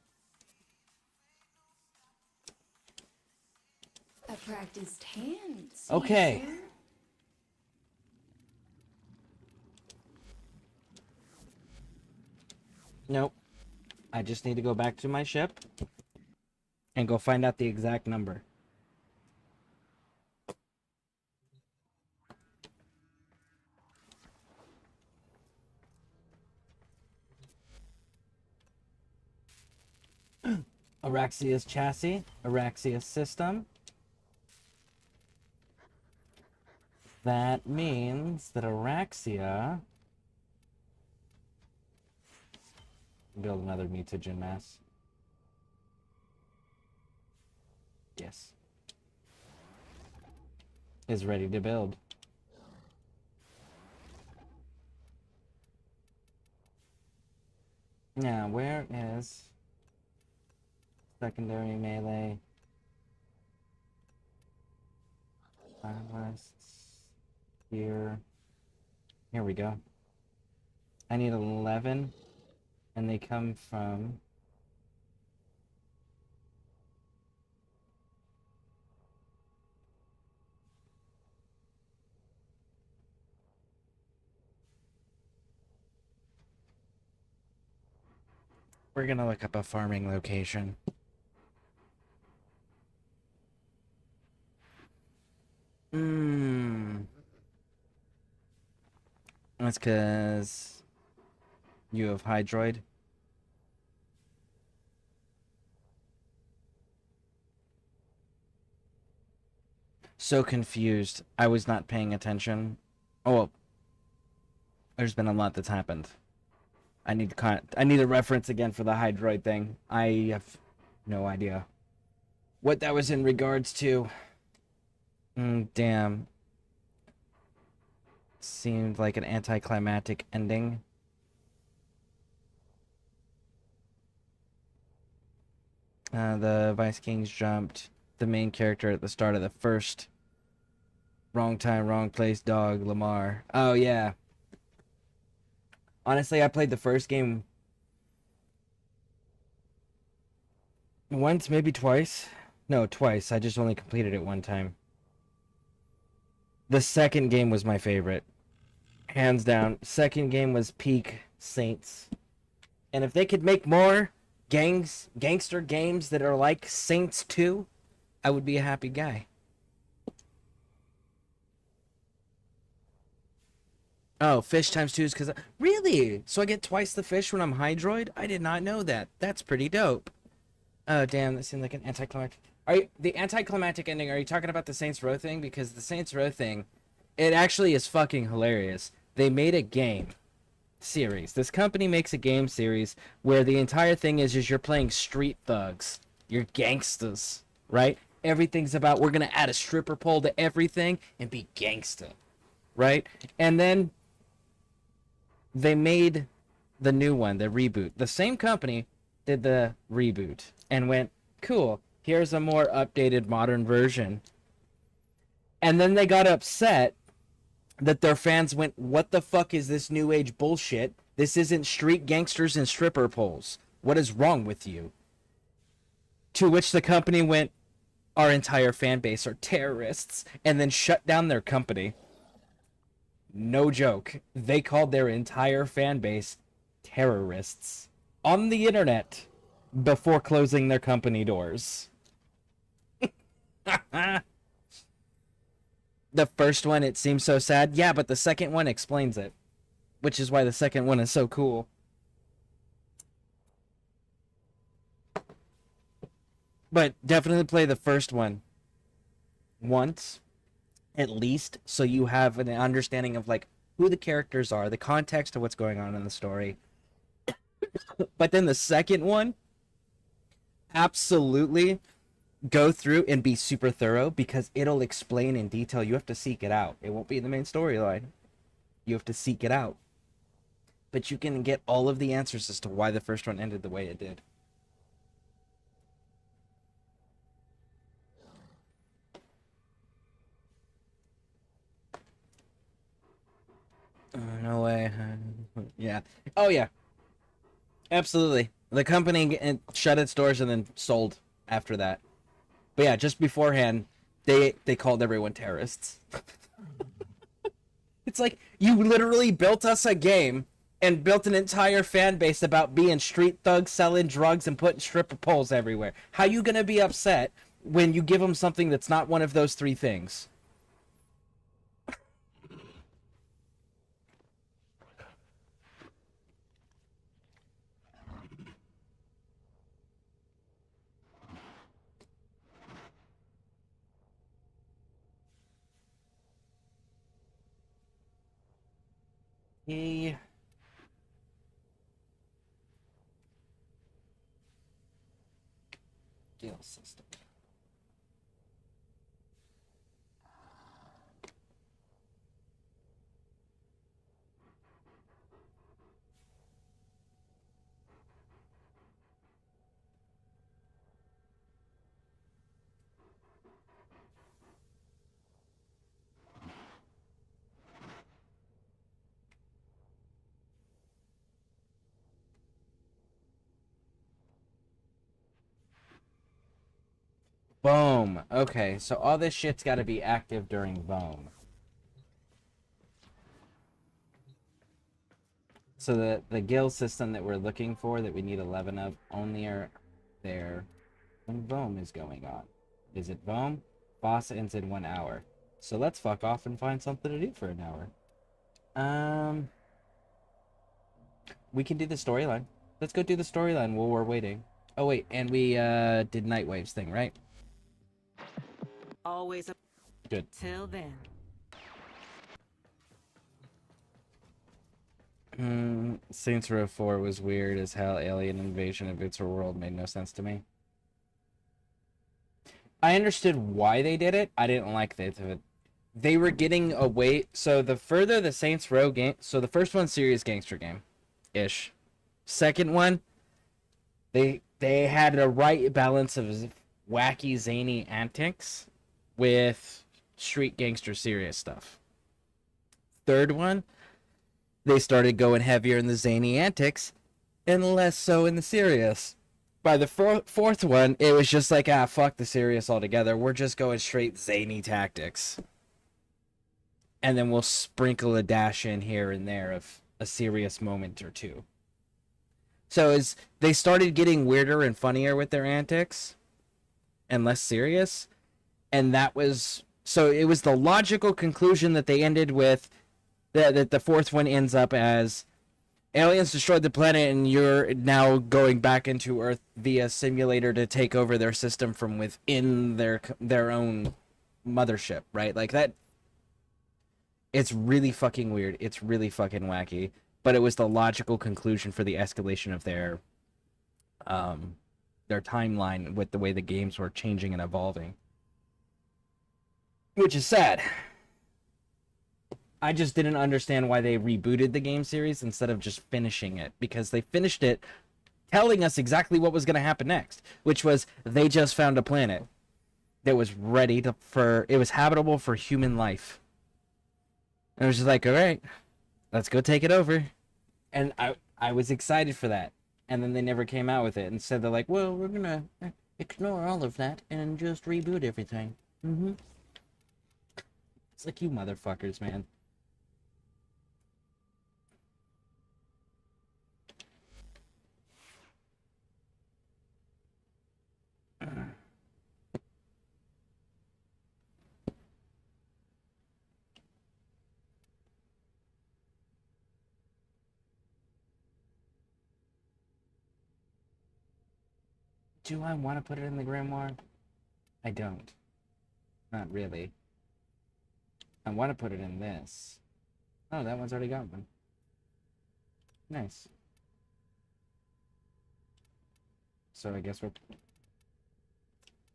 A practiced hand. Okay. Caesar. Nope. I just need to go back to my ship and go find out the exact number. Araxia's chassis, Araxia's system. That means that Araxia build another mutagen mass. Yes. Is ready to build. Now, where is secondary melee? Finalists. Here. Here we go. I need 11, and they come from... We're gonna look up a farming location. That's because you have Hydroid. So confused. I was not paying attention. Oh, well, there's been a lot that's happened. I need a reference again for the Hydroid thing. I have no idea what that was in regards to. Damn. Seemed like an anticlimactic ending. The Vice Kings jumped the main character at the start of the first wrong time, wrong place dog, Lamar. Oh, yeah. Honestly, I played the first game once, maybe twice. No, twice. I just only completed it one time. The second game was my favorite. Hands down. Second game was peak Saints. And if they could make more gangster games that are like Saints 2, I would be a happy guy. Oh, fish times 2 is because... Really? So I get twice the fish when I'm Hydroid? I did not know that. That's pretty dope. Oh, damn, that seemed like an anticlimactic... the anticlimactic ending, are you talking about the Saints Row thing? Because the Saints Row thing, it actually is fucking hilarious. They made a game series. This company makes a game series where the entire thing is you're playing street thugs. You're gangsters, right? Everything's about, we're going to add a stripper pole to everything and be gangsta, right? And then they made the new one, the reboot. The same company did the reboot and went, cool, here's a more updated modern version. And then they got upset that their fans went, what the fuck is this new age bullshit? This isn't street gangsters and stripper poles. What is wrong with you? To which the company went, our entire fan base are terrorists, and then shut down their company. No joke. They called their entire fan base terrorists on the internet before closing their company doors. The first one, it seems so sad. Yeah, but the second one explains it, which is why the second one is so cool. But definitely play the first one once, at least, so you have an understanding of, like, who the characters are, the context of what's going on in the story. But then the second one, absolutely go through and be super thorough, because it'll explain in detail. You have to seek it out. It won't be in the main storyline. You have to seek it out. But you can get all of the answers as to why the first one ended the way it did. No way. Yeah. Oh, yeah. Absolutely. The company shut its doors and then sold after that. But yeah, just beforehand, they called everyone terrorists. It's like, you literally built us a game and built an entire fan base about being street thugs, selling drugs, and putting stripper poles everywhere. How you gonna be upset when you give them something that's not one of those three things? Yay. Deal system. Boom. Okay, so all this shit's got to be active during Boom. So the guild system that we're looking for, that we need 11 of, only are there when Boom is going on. Is it Boom? Boss ends in 1 hour. So let's fuck off and find something to do for an hour. We can do the storyline. Let's go do the storyline while we're waiting. Oh wait, and we did Nightwave's thing, right? Always a... Good. Till then. Saints Row 4 was weird as hell. Alien invasion of Virtual World made no sense to me. I understood why they did it. I didn't like it. They were getting away. So the further the Saints Row game. So the first one's serious gangster game, ish. Second one, they had a right balance of wacky zany antics with street gangster serious stuff. Third one, they started going heavier in the zany antics and less so in the serious. By the fourth one, it was just like, fuck the serious altogether. We're just going straight zany tactics. And then we'll sprinkle a dash in here and there of a serious moment or two. So as they started getting weirder and funnier with their antics and less serious, and that was... So it was the logical conclusion that they ended with, that the fourth one ends up as... Aliens destroyed the planet, and you're now going back into Earth via simulator to take over their system from within their own mothership, right? Like that. It's really fucking weird. It's really fucking wacky. But it was the logical conclusion for the escalation of their timeline with the way the games were changing and evolving, which is sad. I just didn't understand why they rebooted the game series instead of just finishing it, because they finished it telling us exactly what was going to happen next, which was they just found a planet that was ready it was habitable for human life. And it was just like, all right, let's go take it over. And I was excited for that. And then they never came out with it. Instead, they're like, well, we're going to ignore all of that and just reboot everything. It's like, you motherfuckers, man. Do I want to put it in the grimoire? I don't. Not really. I want to put it in this. Oh, that one's already got one. Nice. So I guess we're...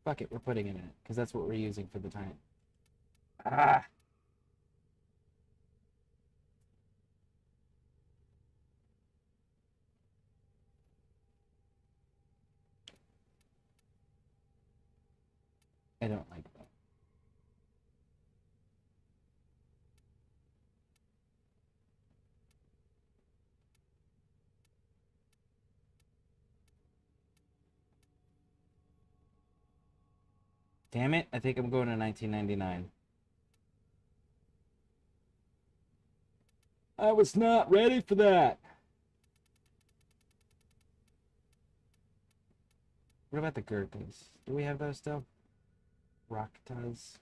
Fuck it, we're putting it in it, because that's what we're using for the time. Ah! I don't like that. Damn it, I think I'm going to 1999. I was not ready for that. What about the Gurkhas? Do we have those still? Raktas.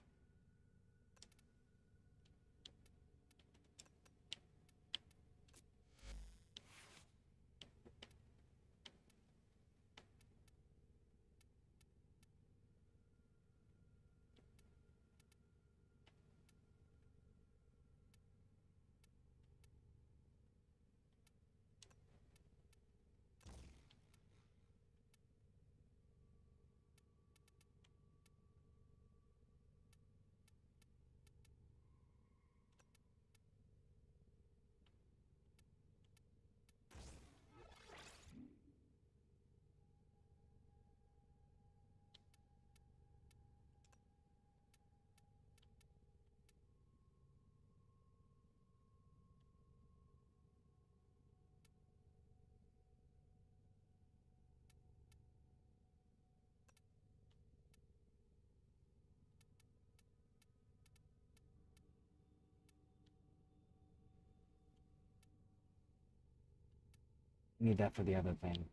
Need that for the other thing.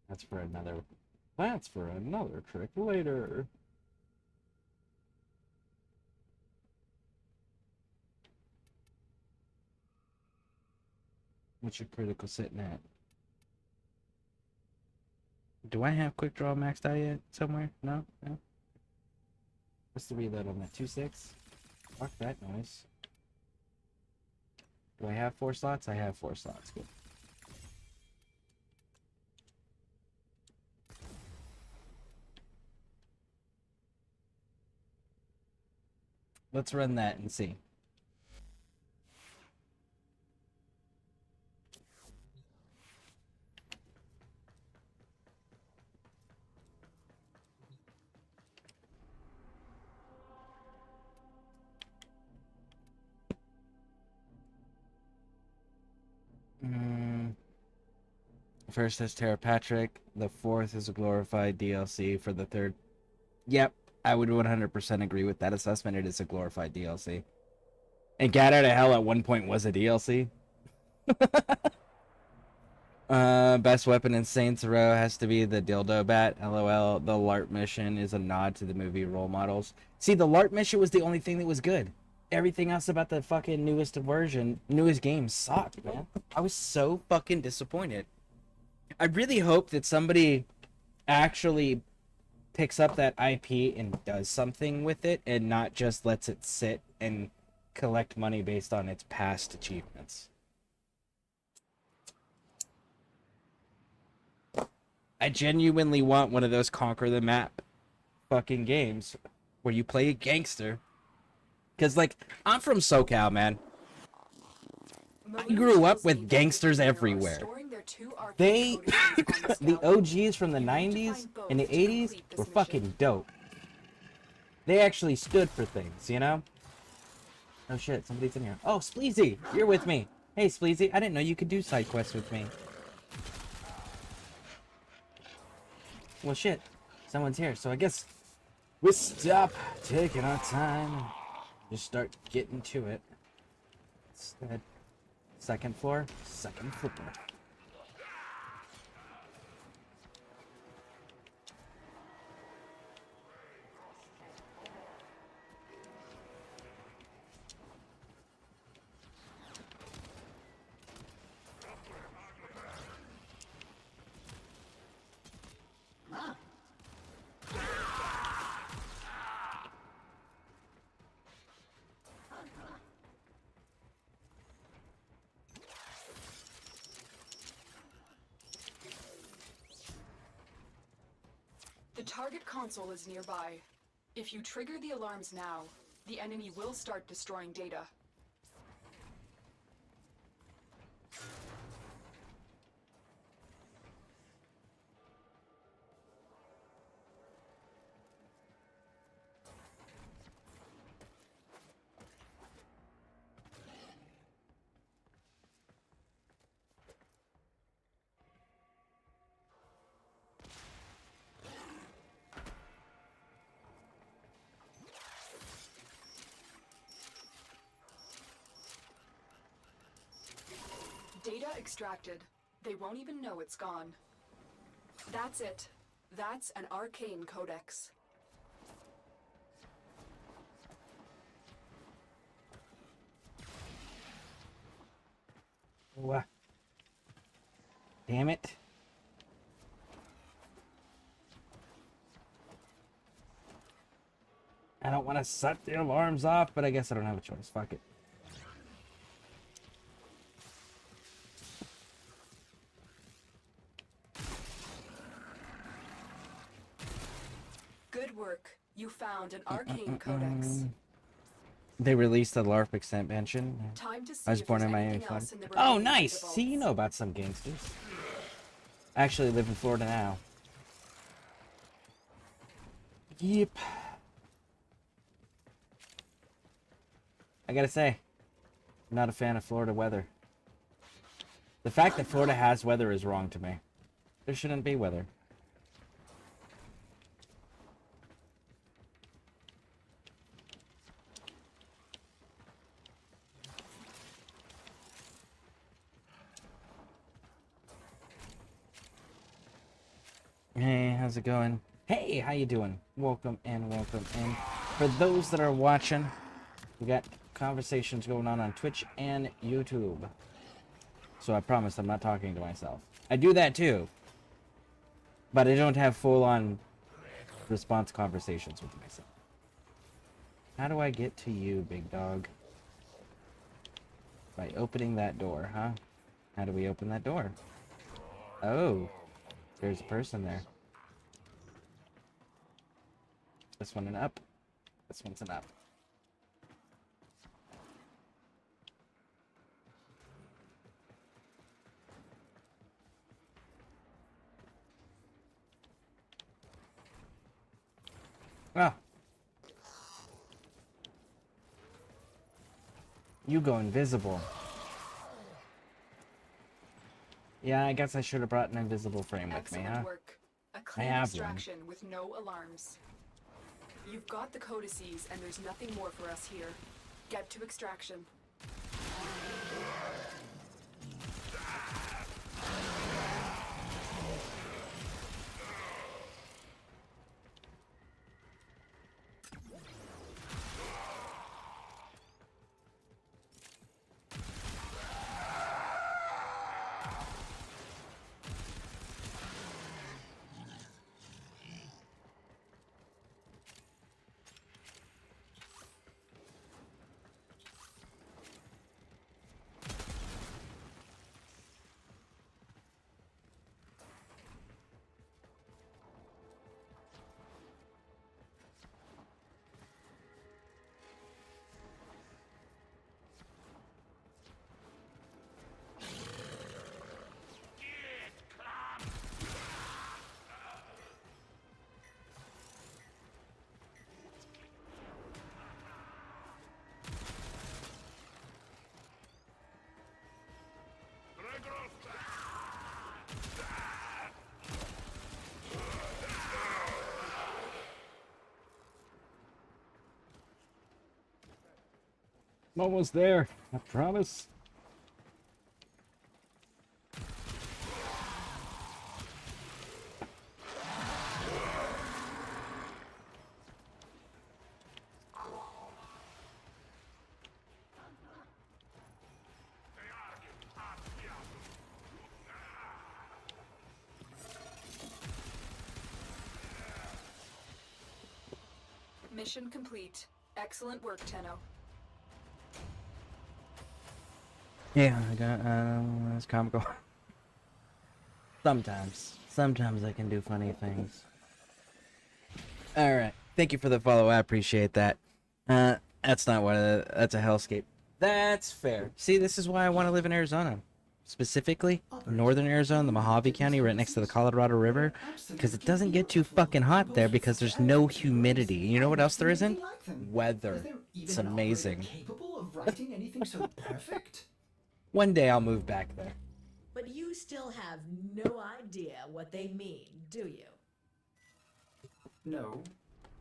That's for another... That's for another trick later. What's your critical sitting at? Do I have quick draw maxed out yet somewhere? No? No? What's the reload on that? 2.6? Fuck that noise. Do I have 4 slots? I have 4 slots. Good. Let's run that and see. First is Tara Patrick. The fourth is a glorified DLC for the third. Yep, I would 100% agree with that assessment. It is a glorified DLC. And Gat Out of Hell at one point was a DLC. Best weapon in Saints Row has to be the dildo bat. LOL. The LARP mission is a nod to the movie role models. See, the LARP mission was the only thing that was good. Everything else about the fucking newest game sucked, man. I was so fucking disappointed. I really hope that somebody actually picks up that IP and does something with it and not just lets it sit and collect money based on its past achievements. I genuinely want one of those conquer the map fucking games where you play a gangster. Because, like, I'm from SoCal, man. I grew up with gangsters everywhere. They, the OGs from the 90s and the 80s were fucking dope. They actually stood for things, you know? Oh shit, somebody's in here. Oh, Spleezy, you're with me. Hey, Spleezy, I didn't know you could do side quests with me. Well, shit, someone's here, so I guess we stop taking our time and just start getting to it. Instead, second floor, second floor. The target console is nearby. If you trigger the alarms now, the enemy will start destroying data. Data extracted. They won't even know it's gone. That's it. That's an arcane codex. What? Damn it. I don't want to set the alarms off, but I guess I don't have a choice. Fuck it. Good work. You found an arcane codex. They released the LARP expansion. Time to see I was if born there's in Miami, anything Florida. else in the Oh, remaining nice! data See, you vaults. know about some gangsters. I actually live in Florida now. Yep. I gotta say, I'm not a fan of Florida weather. The fact that Florida has weather is wrong to me. There shouldn't be weather. Hey, how's it going? Hey, how you doing? Welcome in, welcome in. For those that are watching, we got conversations going on Twitch and YouTube. So I promise I'm not talking to myself. I do that too. But I don't have full-on response conversations with myself. How do I get to you, big dog? By opening that door, huh? How do we open that door? Oh. There's a person there. This one an up. This one's an up. Oh. You go invisible. Yeah, I guess I should have brought an invisible frame with me, Excellent huh? work. A clean have one. extraction with no alarms. You've got the codices, and there's nothing more for us here. Get to extraction. I'm almost there, I promise. Mission complete. Excellent work, Tenno. Yeah, I got, it's comical. Sometimes I can do funny things. Alright, thank you for the follow, I appreciate that. That's not that's a hellscape. That's fair. See, this is why I want to live in Arizona. Specifically, northern Arizona, the Mojave County, right next to the Colorado River. Because it doesn't get too fucking hot there because there's no humidity. You know what else there isn't? Weather. It's amazing. Capable of writing anything so perfect? One day I'll move back there. But you still have no idea what they mean, do you? No,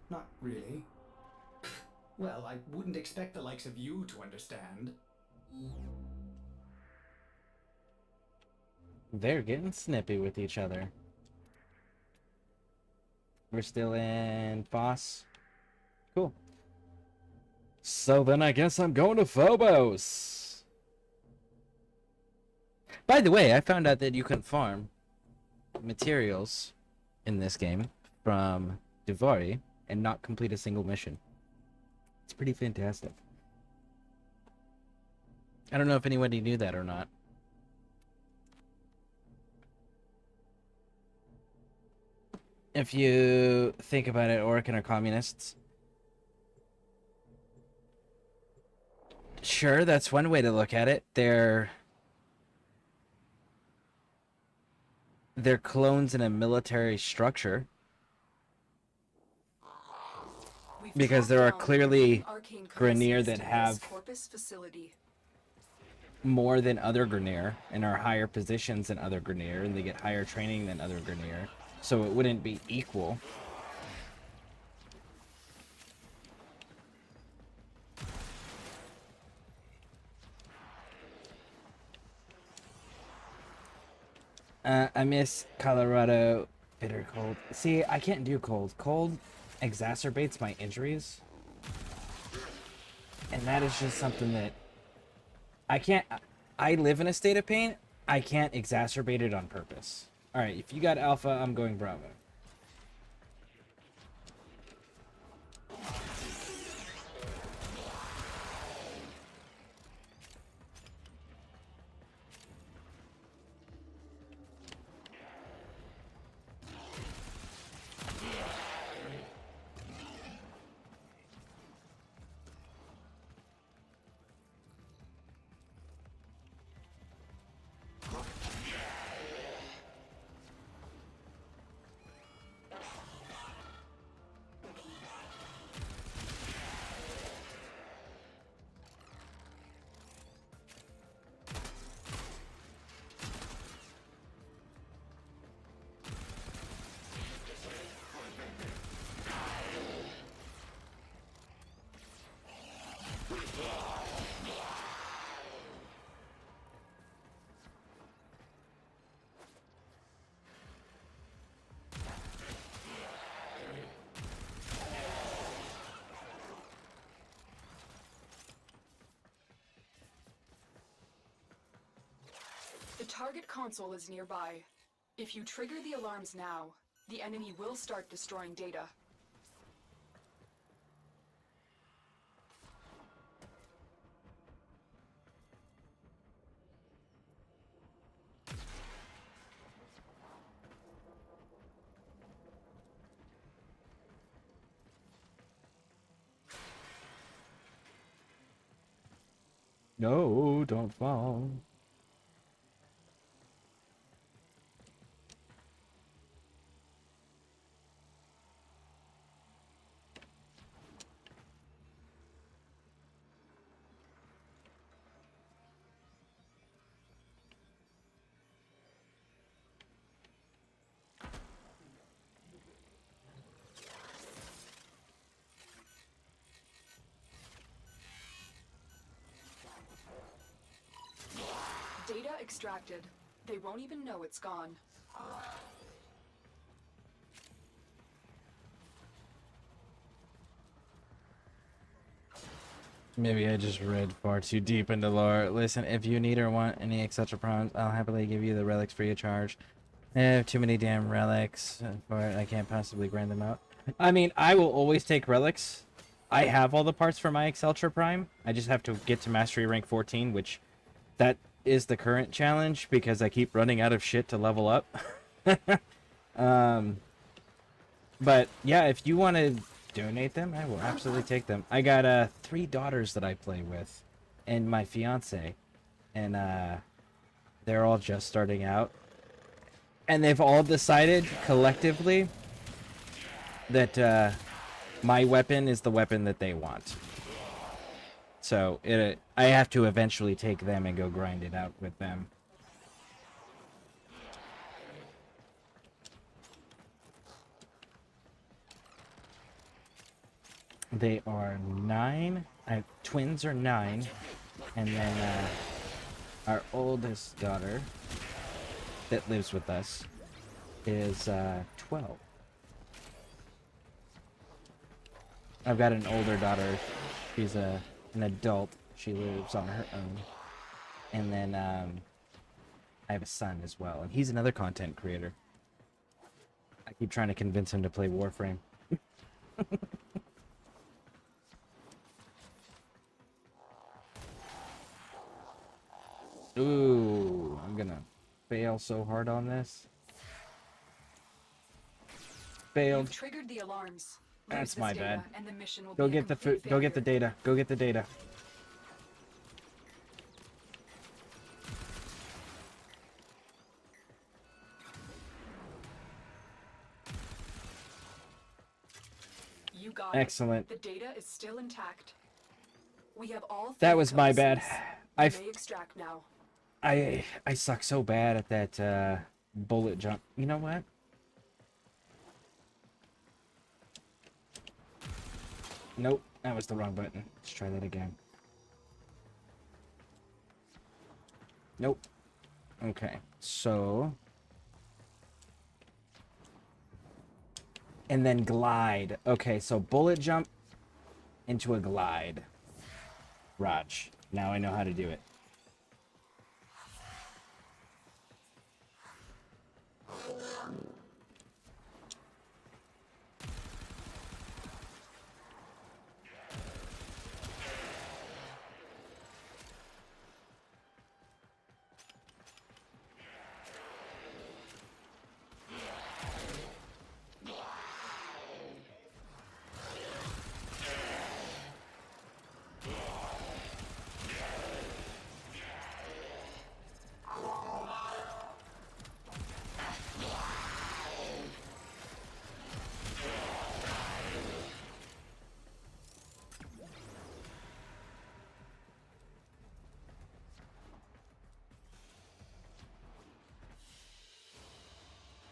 not really. Well, I wouldn't expect the likes of you to understand. They're getting snippy with each other. We're still in Foss. Cool. So then I guess I'm going to Phobos. By the way, I found out that you can farm materials in this game from Duvari and not complete a single mission. It's pretty fantastic. I don't know if anybody knew that or not. If you think about it, Orokin are communists. Sure, that's one way to look at it. They're clones in a military structure. Because there are clearly Grineer that have more than other Grineer and are higher positions than other Grineer, and they get higher training than other Grineer. So it wouldn't be equal. I miss Colorado bitter cold. See, I can't do cold. Cold exacerbates my injuries. And that is just something that I can't. I live in a state of pain. I can't exacerbate it on purpose. Alright, if you got Alpha, I'm going Bravo. target console is nearby. If you trigger the alarms now, the enemy will start destroying data. No, don't fall. Data extracted. They won't even know it's gone. Maybe I just read far too deep into lore. Listen, if you need or want any etc. problems, I'll happily give you the relics free of charge. I have too many damn relics for it. I can't possibly grind them out. I mean, I will always take relics. I have all the parts for my Exceltra Prime. I just have to get to Mastery Rank 14, which that is the current challenge because I keep running out of shit to level up. But yeah, if you want to donate them, I will absolutely take them. I got 3 daughters that I play with and my fiance, and they're all just starting out, and they've all decided collectively that my weapon is the weapon that they want. So I have to eventually take them and go grind it out with them. They are 9. Twins are 9, and then our oldest daughter that lives with us is 12. I've got an older daughter. She's an adult. She lives on her own. And then I have a son as well, and he's another content creator. I keep trying to convince him to play Warframe. Ooh, I'm gonna fail so hard on this. Failed. You've triggered the alarms. That's Use my this data, bad. and the mission will Go be a get the complete food. Go get the failure. data. Go get the data. You got Excellent. it. The data is still intact. We have all. That was my bad. I may extract now. I suck so bad at that bullet jump. You know what? Nope, that was the wrong button. Let's try that again. Nope. Okay, so... and then glide. Okay, so bullet jump into a glide. Raj. Now I know how to do it.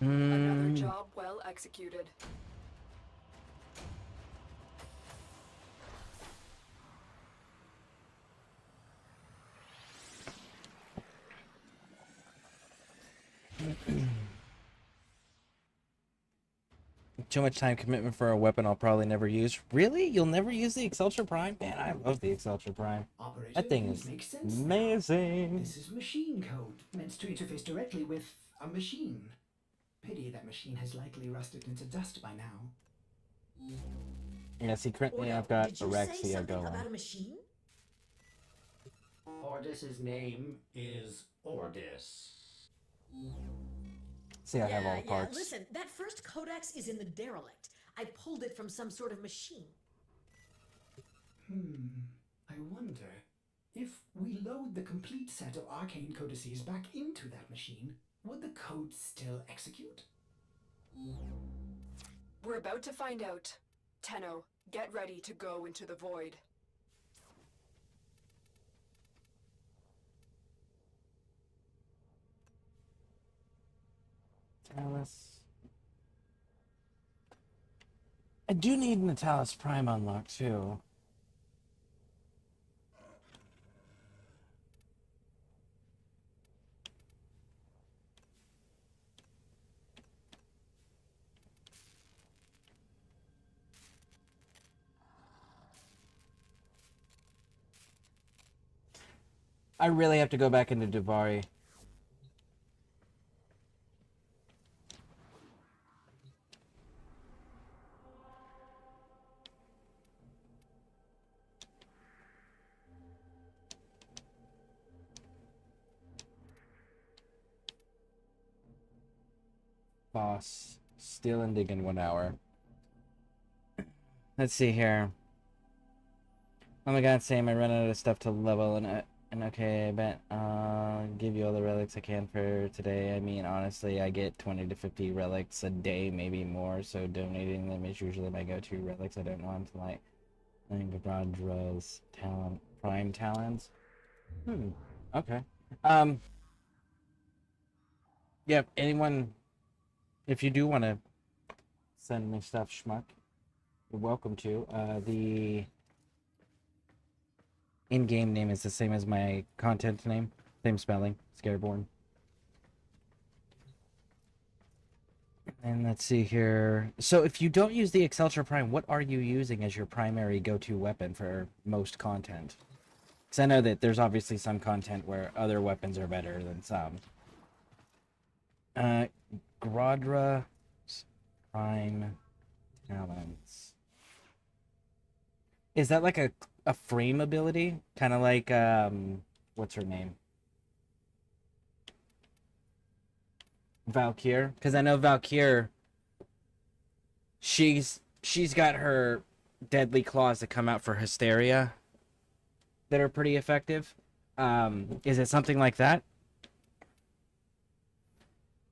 Another job well executed. too much time commitment for a weapon I'll probably never use. Really? You'll never use the Excelsior Prime? Man, I love the Excelsior Prime. Operator, That thing these is make sense now. amazing. This is machine code, meant to interface directly with a machine. Pity that machine has likely rusted into dust by now. Yeah, see, currently Ordo, I've got did you say Orexia something going. about a machine? Ordis's name is Ordis. See, I have all the parts. Listen, that first codex is in the derelict. I pulled it from some sort of machine. I wonder if we load the complete set of arcane codices back into that machine, would the code still execute? We're about to find out. Tenno, get ready to go into the void. Natalis. I do need Natalis Prime unlocked too. I really have to go back into Duvari. Boss. Steal and dig in 1 hour. Let's see here. Oh my god, Sam, I ran out of stuff to level and okay, I bet I'll give you all the relics I can for today. I mean, honestly, I get 20 to 50 relics a day, maybe more, so donating them is usually my go-to relics. I don't want to, like, Gabradra's talent, prime talents. Okay. Yeah, anyone, if you do want to send me stuff, schmuck, you're welcome to. The in-game name is the same as my content name. Same spelling. Scareborne. And let's see here. So if you don't use the Excelsior Prime, what are you using as your primary go-to weapon for most content? Because I know that there's obviously some content where other weapons are better than some. Grodra Prime Talents. Is that like a frame ability? Kind of like, what's her name? Valkyr? Because I know Valkyr, she's got her deadly claws that come out for Hysteria that are pretty effective. Is it something like that?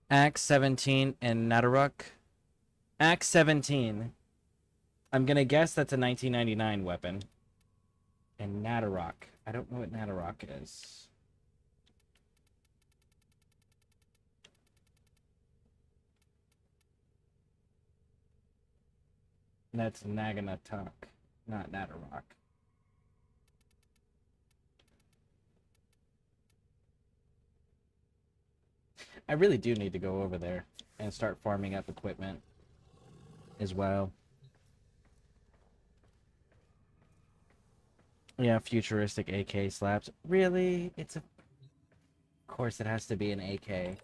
Axe 17 and Nadaruk. Axe 17. I'm gonna guess that's a 1999 weapon. And Nadaruk. I don't know what Nadaruk is. That's Naganatuk, not Nadaruk. I really do need to go over there and start farming up equipment as well. Yeah, futuristic AK slaps. Really? It's a... Of course it has to be an AK.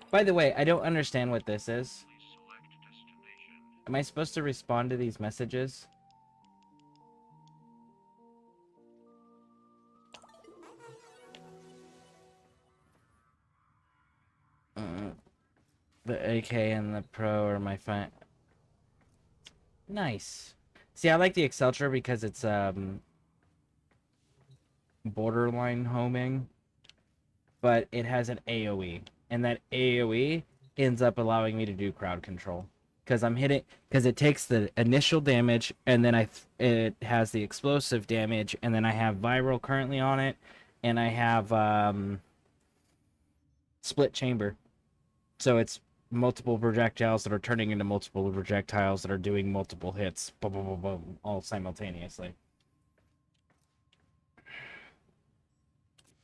By the way, I don't understand what this is. Am I supposed to respond to these messages? The AK and the Pro are my fine. Nice. See, I like the Excelsior because it's borderline homing, but it has an AoE, and that AoE ends up allowing me to do crowd control because I'm hitting, because it takes the initial damage and then it has the explosive damage, and then I have viral currently on it, and I have split chamber, so it's multiple projectiles that are turning into multiple projectiles that are doing multiple hits, boom, boom, boom, boom, all simultaneously.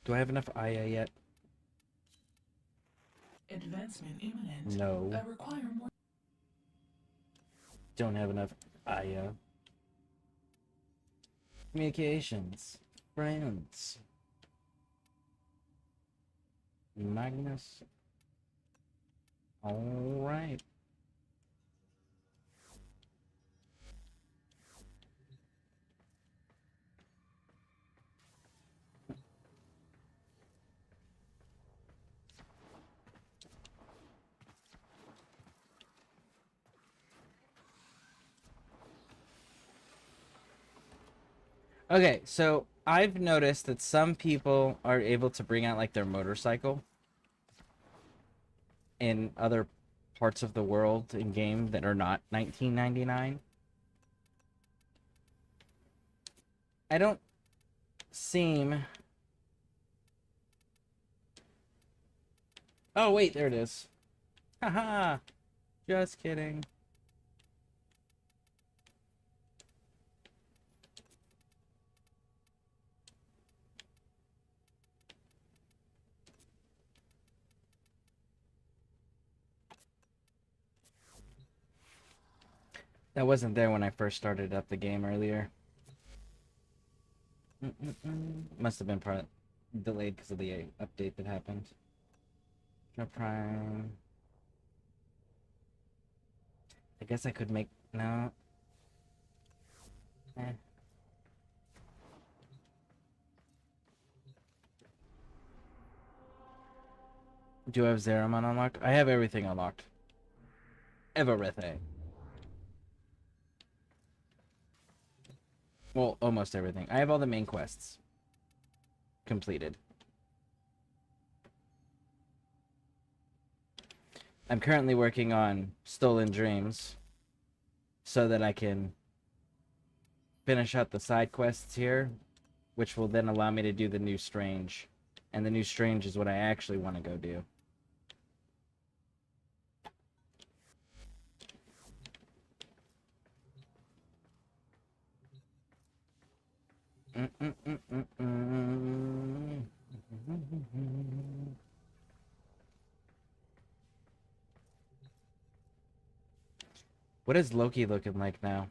Do I have enough Aya yet? Advancement imminent. No. I require more. Don't have enough IO. Communications. Friends. Magnus. Alright. Okay, so I've noticed that some people are able to bring out like their motorcycle in other parts of the world in game that are not 1999. I don't seem... Oh, wait, there it is. Haha! Just kidding. That wasn't there when I first started up the game earlier. Must have been delayed because of the update that happened. No Prime. I guess I could make... No. Eh. Do I have Zeramon unlocked? I have everything unlocked. Everything. Well, almost everything. I have all the main quests completed. I'm currently working on Stolen Dreams so that I can finish out the side quests here, which will then allow me to do the New Strange. And the New Strange is what I actually want to go do. What is Loki looking like now?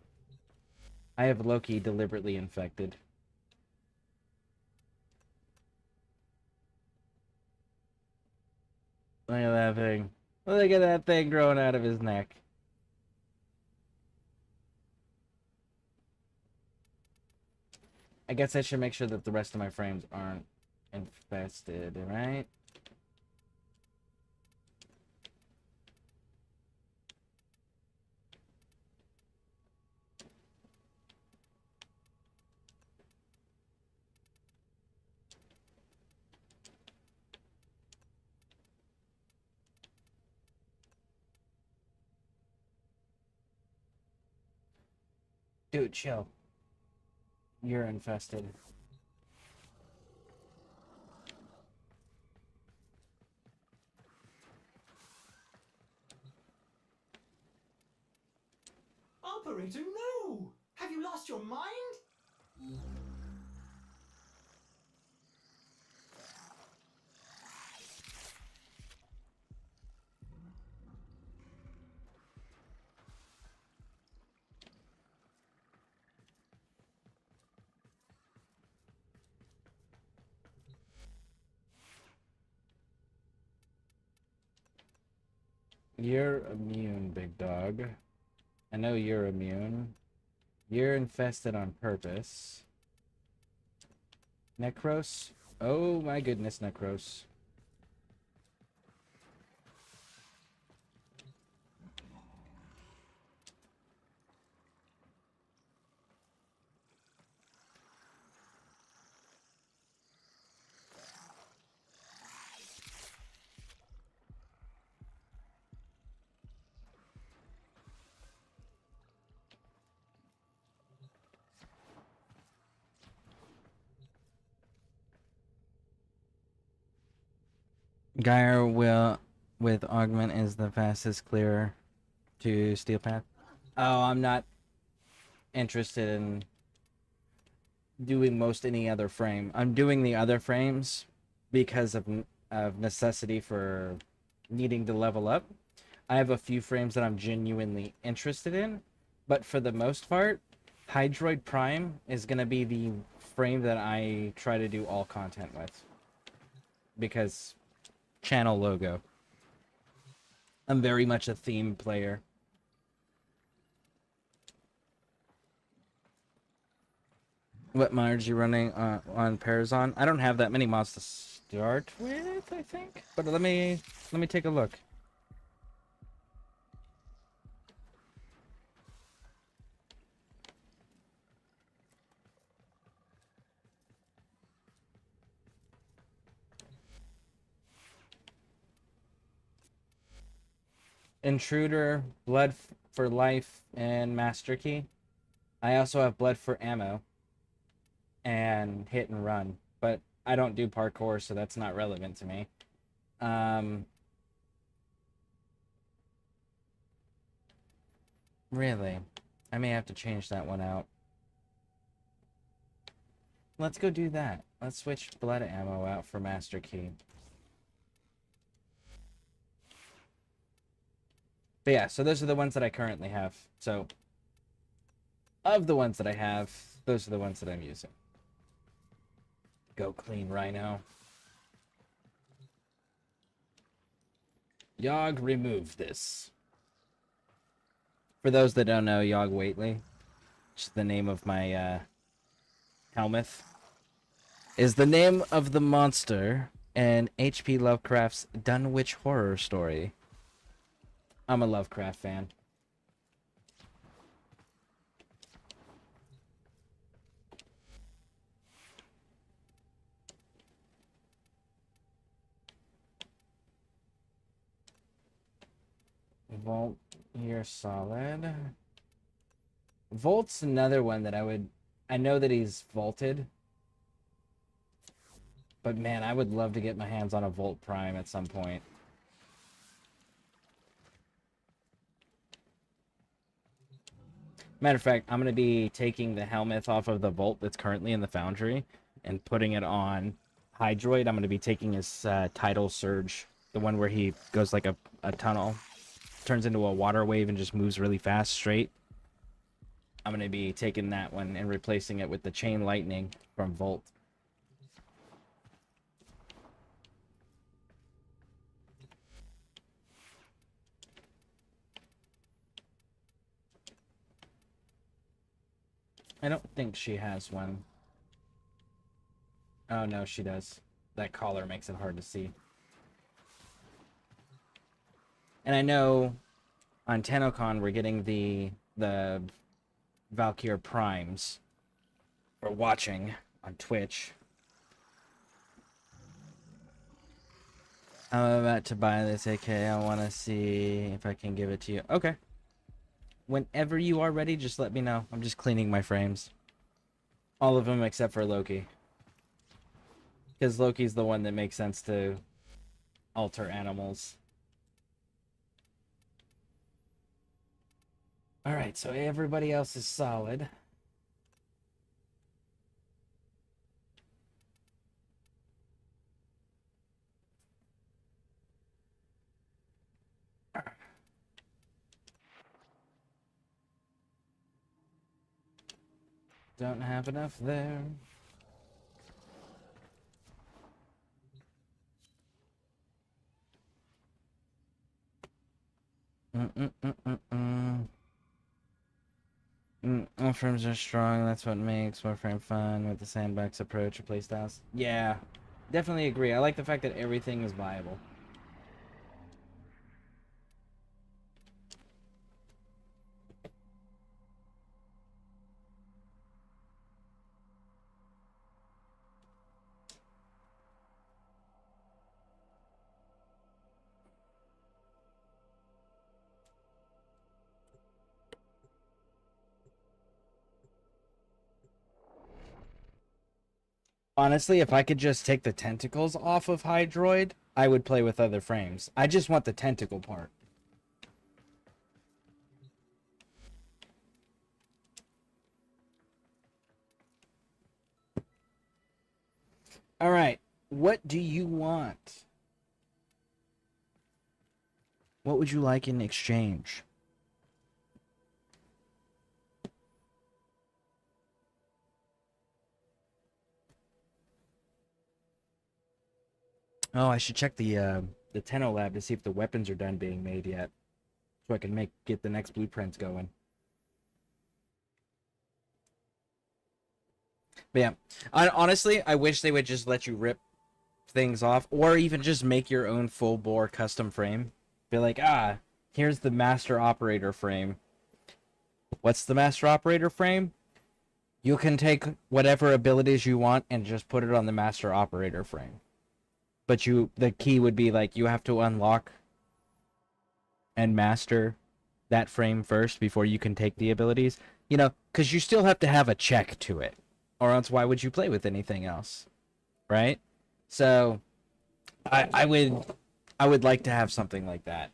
I have Loki deliberately infected. Look at that thing. Look at that thing growing out of his neck. I guess I should make sure that the rest of my frames aren't infested, right? Dude, chill. You're infested. Operator, no! Have you lost your mind? You're immune, big dog. I know you're immune. You're infested on purpose. Necros? Oh my goodness, Necros. Gyre will with augment is the fastest clear to steel path. Oh, I'm not interested in doing most any other frame. I'm doing the other frames because of necessity for needing to level up. I have a few frames that I'm genuinely interested in, but for the most part, Hydroid Prime is going to be the frame that I try to do all content with. Because channel logo. I'm very much a theme player. What mods you running on Parazon? I don't have that many mods to start with, I think. But let me take a look. Intruder, Blood for Life, and Master Key. I also have Blood for Ammo and Hit and Run, but I don't do parkour, so that's not relevant to me. Really? I may have to change that one out. Let's go do that. Let's switch Blood Ammo out for Master Key. But yeah, so those are the ones that I currently have. So, of the ones that I have, those are the ones that I'm using. Go clean, Rhino. Yogg, remove this. For those that don't know, Yogg Waitley, which is the name of my helmet, is the name of the monster in H.P. Lovecraft's Dunwich horror story. I'm a Lovecraft fan. Vault here, solid. Volt's another one that I know that he's vaulted. But man, I would love to get my hands on a Volt Prime at some point. Matter of fact, I'm going to be taking the helmet off of the Volt that's currently in the Foundry and putting it on Hydroid. I'm going to be taking his Tidal Surge, the one where he goes like a tunnel, turns into a water wave and just moves really fast straight. I'm going to be taking that one and replacing it with the Chain Lightning from Volt. I don't think she has one. Oh, no, she does. That collar makes it hard to see. And I know on TennoCon we're getting the Valkyr Primes for watching on Twitch. I'm about to buy this AK. I want to see if I can give it to you. Okay. Whenever you are ready, just let me know. I'm just cleaning my frames. All of them except for Loki. Because Loki's the one that makes sense to alter animals. Alright, so everybody else is solid. Don't have enough there. Warframes are strong. That's what makes Warframe fun with the sandbox approach of playstyles. Yeah, definitely agree. I like the fact that everything is viable. Honestly, if I could just take the tentacles off of Hydroid, I would play with other frames. I just want the tentacle part. All right, what do you want? What would you like in exchange? Oh, I should check the Tenno lab to see if the weapons are done being made yet, so I can get the next blueprints going. But yeah, honestly, I wish they would just let you rip things off, or even just make your own full bore custom frame. Be like, here's the master operator frame. What's the master operator frame? You can take whatever abilities you want and just put it on the master operator frame. But the key would be like you have to unlock and master that frame first before you can take the abilities. You know, because you still have to have a check to it, or else why would you play with anything else, right? So, I would like to have something like that.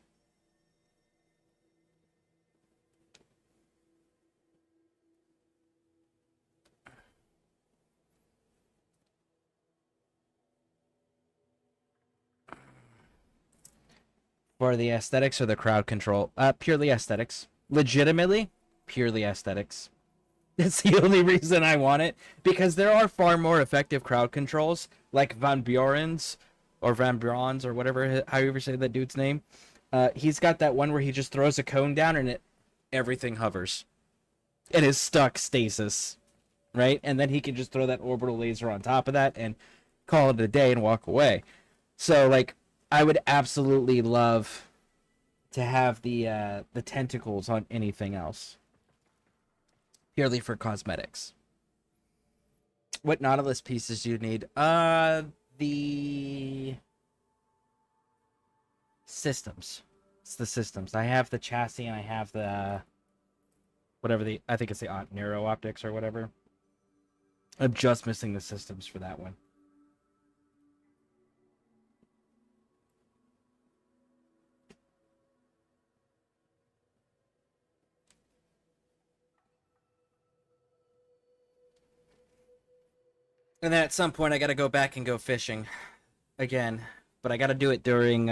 For the aesthetics or the crowd control? Purely aesthetics. Legitimately, purely aesthetics. It's the only reason I want it, because there are far more effective crowd controls, like Van Buren's, or Van Buren's, or whatever, however you say that dude's name. He's got that one where he just throws a cone down and everything hovers. It is stuck stasis, right? And then he can just throw that orbital laser on top of that and call it a day and walk away. So, like, I would absolutely love to have the tentacles on anything else. Purely for cosmetics. What Nautilus pieces do you need? The systems. It's the systems. I have the chassis and I have the I think it's the Neuro Optics or whatever. I'm just missing the systems for that one. And then at some point I gotta go back and go fishing again. But I gotta do it during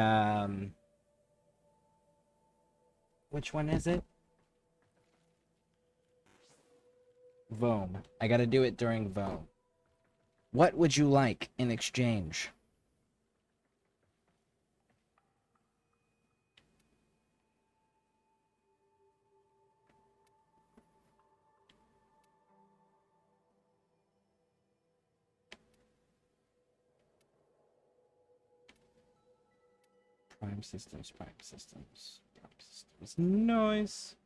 which one is it? Voam. I gotta do it during Voam. What would you like in exchange? Prime systems, prime systems, prime systems. Nice.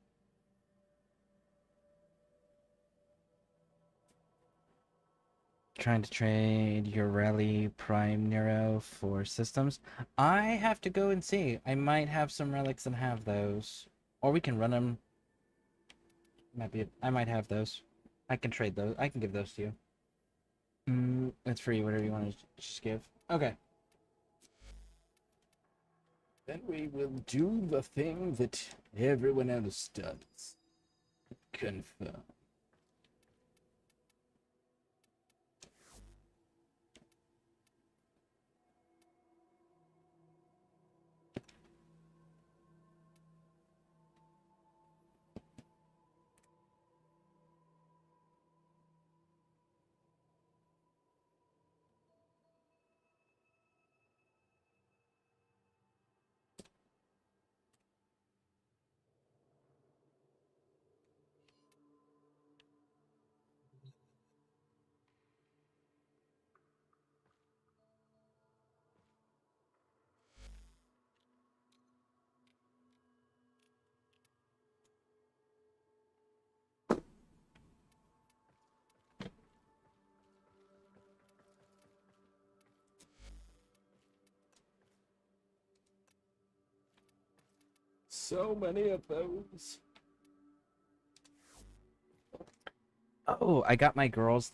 Trying to trade your Rally Prime Nero for systems. I have to go and see. I might have some relics and have those. Or we can run them. I might have those. I can trade those. I can give those to you. That's free, whatever you want to just give. Okay. Then we will do the thing that everyone else does. Confirm. So many of those. Oh, I got my girls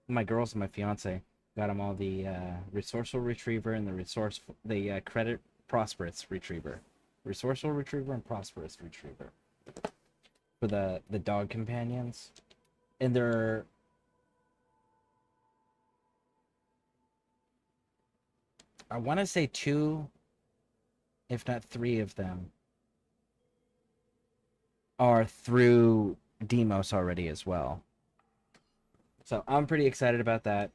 my girls and my fiance got them all the resourceful retriever and the credit prosperous retriever, resourceful retriever and prosperous retriever for the dog companions, and they're I want to say two if not 3 of them, are through Demos already as well. So I'm pretty excited about that.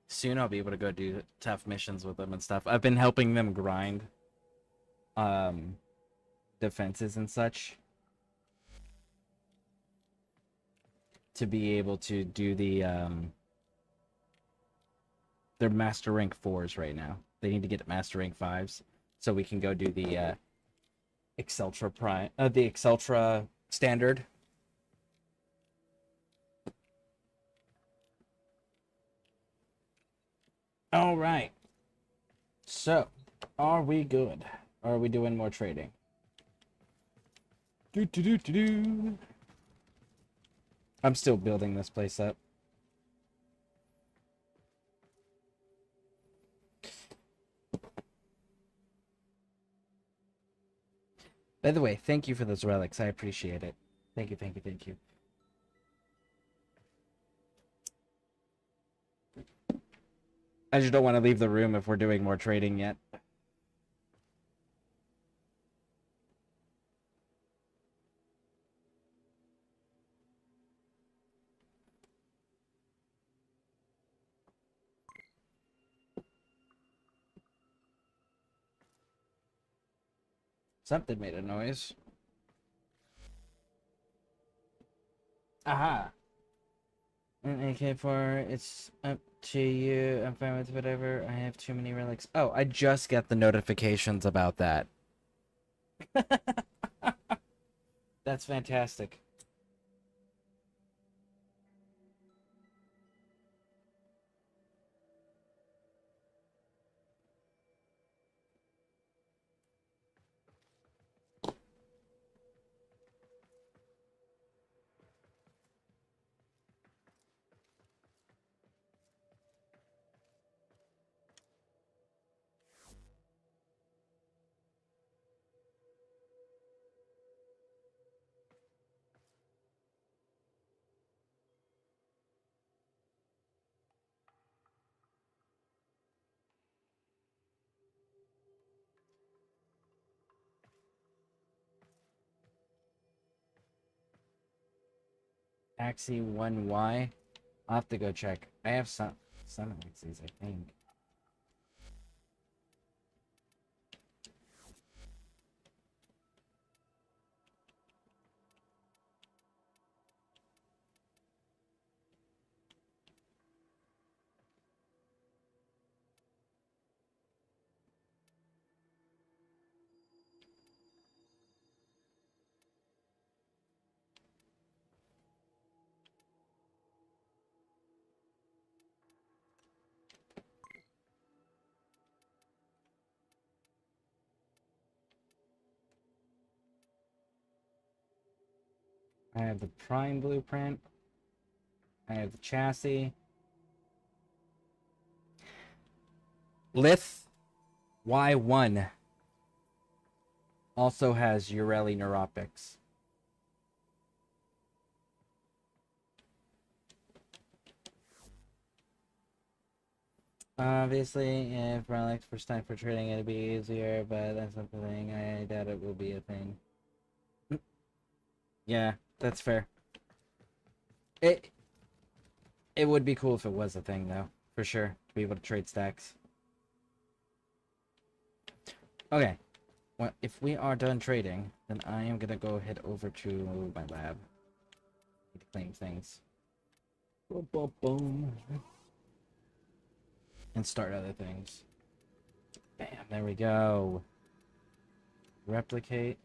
Soon I'll be able to go do tough missions with them and stuff. I've been helping them grind defenses and such to be able to do the they're master rank 4s right now. They need to get master rank 5s so we can go do the Exceltra Prime, the Exceltra standard. All right. So, are we good? Or are we doing more trading? I'm still building this place up. By the way, thank you for those relics. I appreciate it. Thank you, thank you, thank you. I just don't want to leave the room if we're doing more trading yet. Something made a noise. Aha. An AK-4, it's up to you. I'm fine with whatever. I have too many relics. Oh, I just got the notifications about that. That's fantastic. Axie 1Y. I'll have to go check. I have some Axies, I think. I have the Prime blueprint. I have the chassis. Lith Y1 also has Ureli Neuropics. Obviously, if relics were time for trading, it'd be easier, but that's not the thing. I doubt it will be a thing. Yeah, that's fair. It would be cool if it was a thing, though, for sure, to be able to trade stacks. Okay, well, if we are done trading, then I am gonna go head over to my lab. Need to claim things. Boom, boom, boom. And start other things. Bam, there we go. Replicate.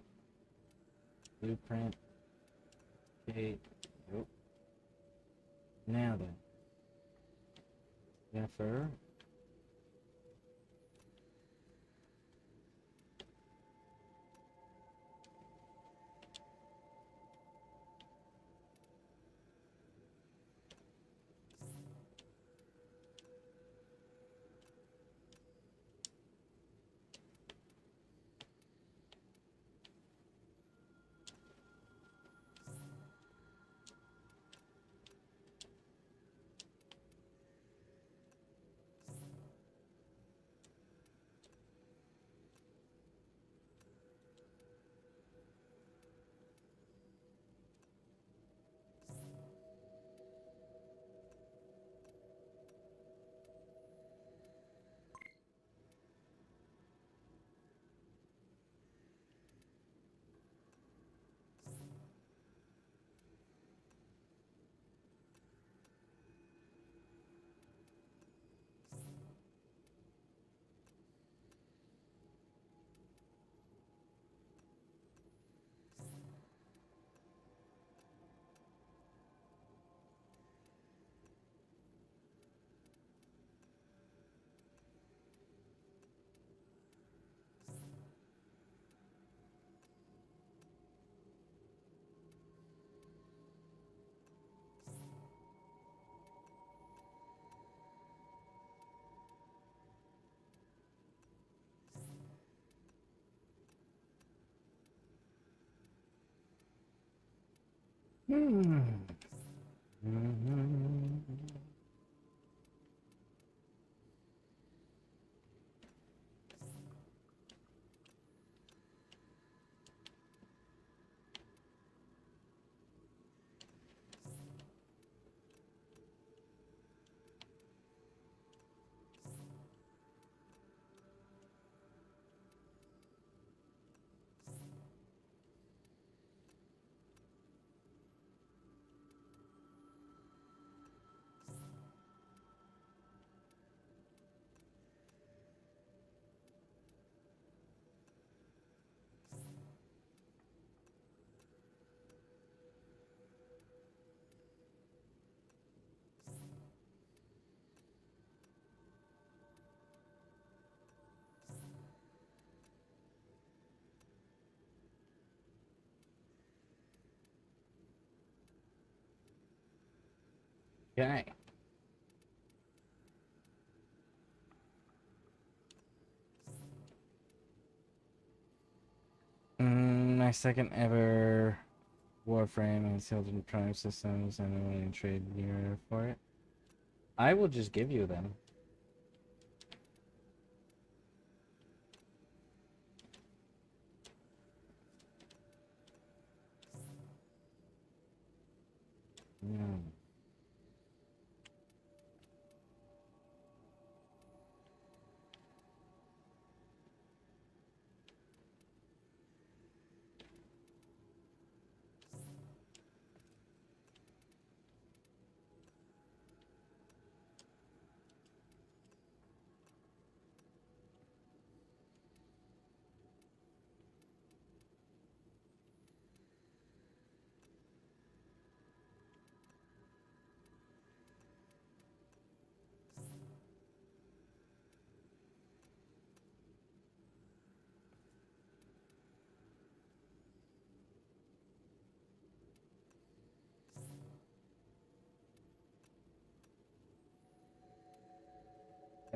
Blueprint. Okay. Nope. Now then. Jennifer. Okay. My second ever Warframe and Children Prime systems, and I'm willing to trade near for it. I will just give you them.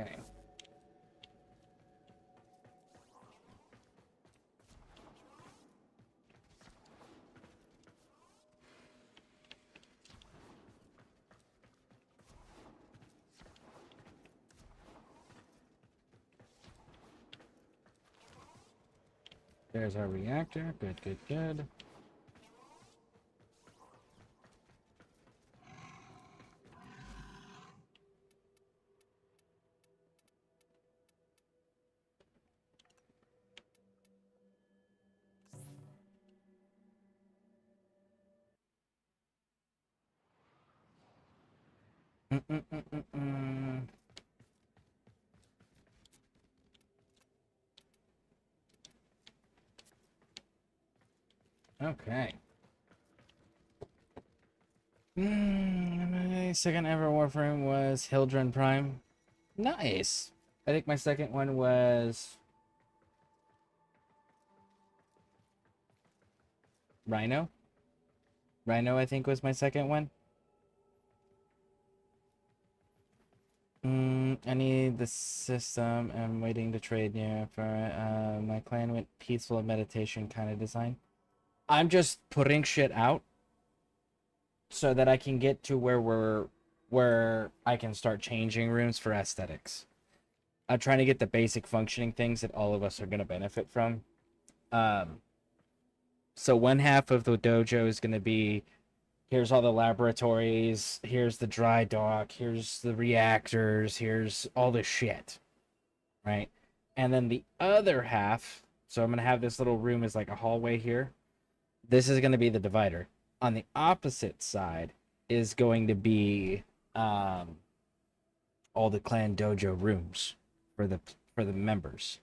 Okay. There's our reactor. Good, good, good. Okay. My second ever Warframe was Hildren Prime. Nice. I think my second one was Rhino. Rhino, I think, was my second one. I need the system. I'm waiting to trade near for it. My clan went peaceful meditation kind of design. I'm just putting shit out so that I can get to where I can start changing rooms for aesthetics. I'm trying to get the basic functioning things that all of us are going to benefit from. So one half of the dojo is going to be, here's all the laboratories, here's the dry dock, here's the reactors, here's all the shit, right? And then the other half, so I'm going to have this little room as like a hallway here. This is going to be the divider. On the opposite side is going to be all the clan dojo rooms for the members.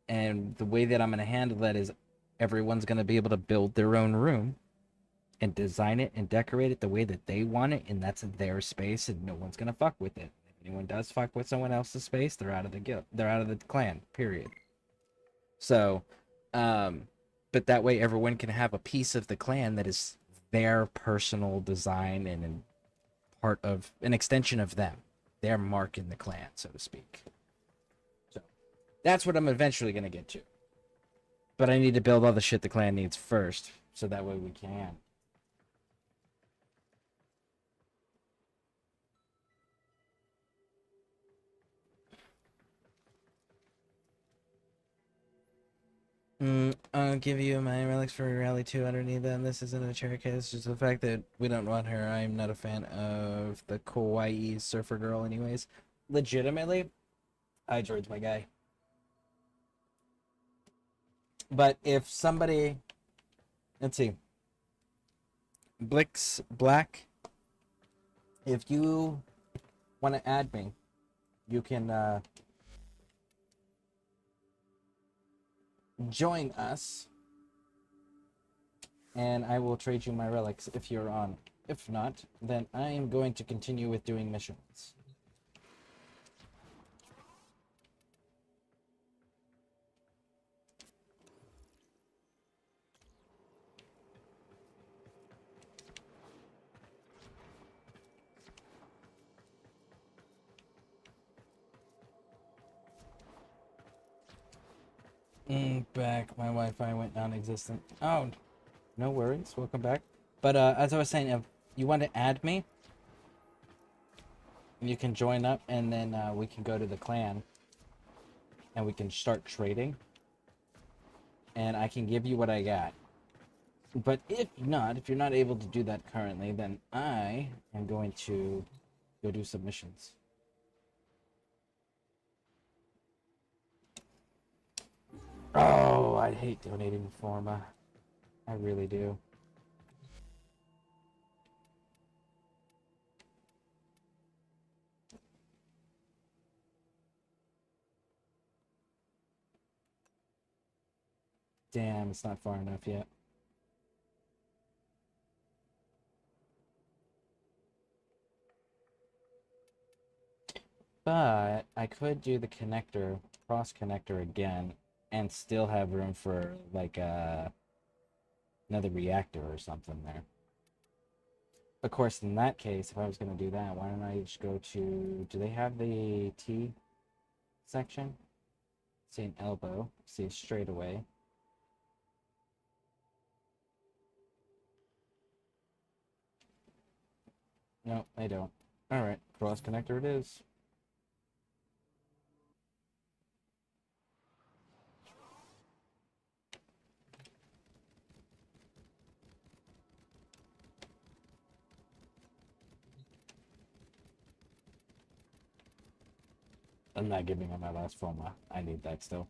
And the way that I'm going to handle that is everyone's going to be able to build their own room and design it and decorate it the way that they want it, and that's their space, and no one's going to fuck with it. If anyone does fuck with someone else's space, they're out of the guild. They're out of the clan, period. So, but that way everyone can have a piece of the clan that is their personal design and part of an extension of them, their mark in the clan, so to speak. So that's what I'm eventually going to get to. But I need to build all the shit the clan needs first, so that way we can. I'll give you my relics for Rally 2 underneath them. This isn't a chair case, just the fact that we don't want her. I'm not a fan of the kawaii surfer girl anyways. Legitimately, George, my guy. But if somebody... Let's see. Blix Black, if you want to add me, you can join us, and I will trade you my relics if you're on. If not, then I am going to continue with doing missions. Back. My Wi-Fi went non-existent. Oh, no worries. Welcome back. But as I was saying, if you want to add me, you can join up, and then we can go to the clan, and we can start trading. And I can give you what I got. But if you're not able to do that currently, then I am going to go do submissions. Oh, I hate donating Forma. I really do. Damn, it's not far enough yet. But I could do the connector, cross connector again, and still have room for like another reactor or something there. Of course, in that case, if I was going to do that, why don't I just go to... Do they have the T section? See an elbow. See a straightaway. No, they don't. Alright, cross connector it is. I'm not giving him my last Forma. I need that still.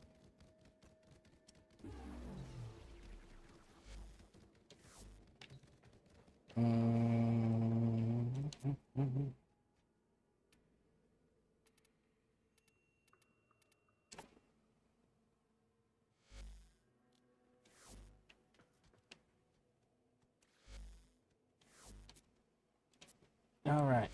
All right.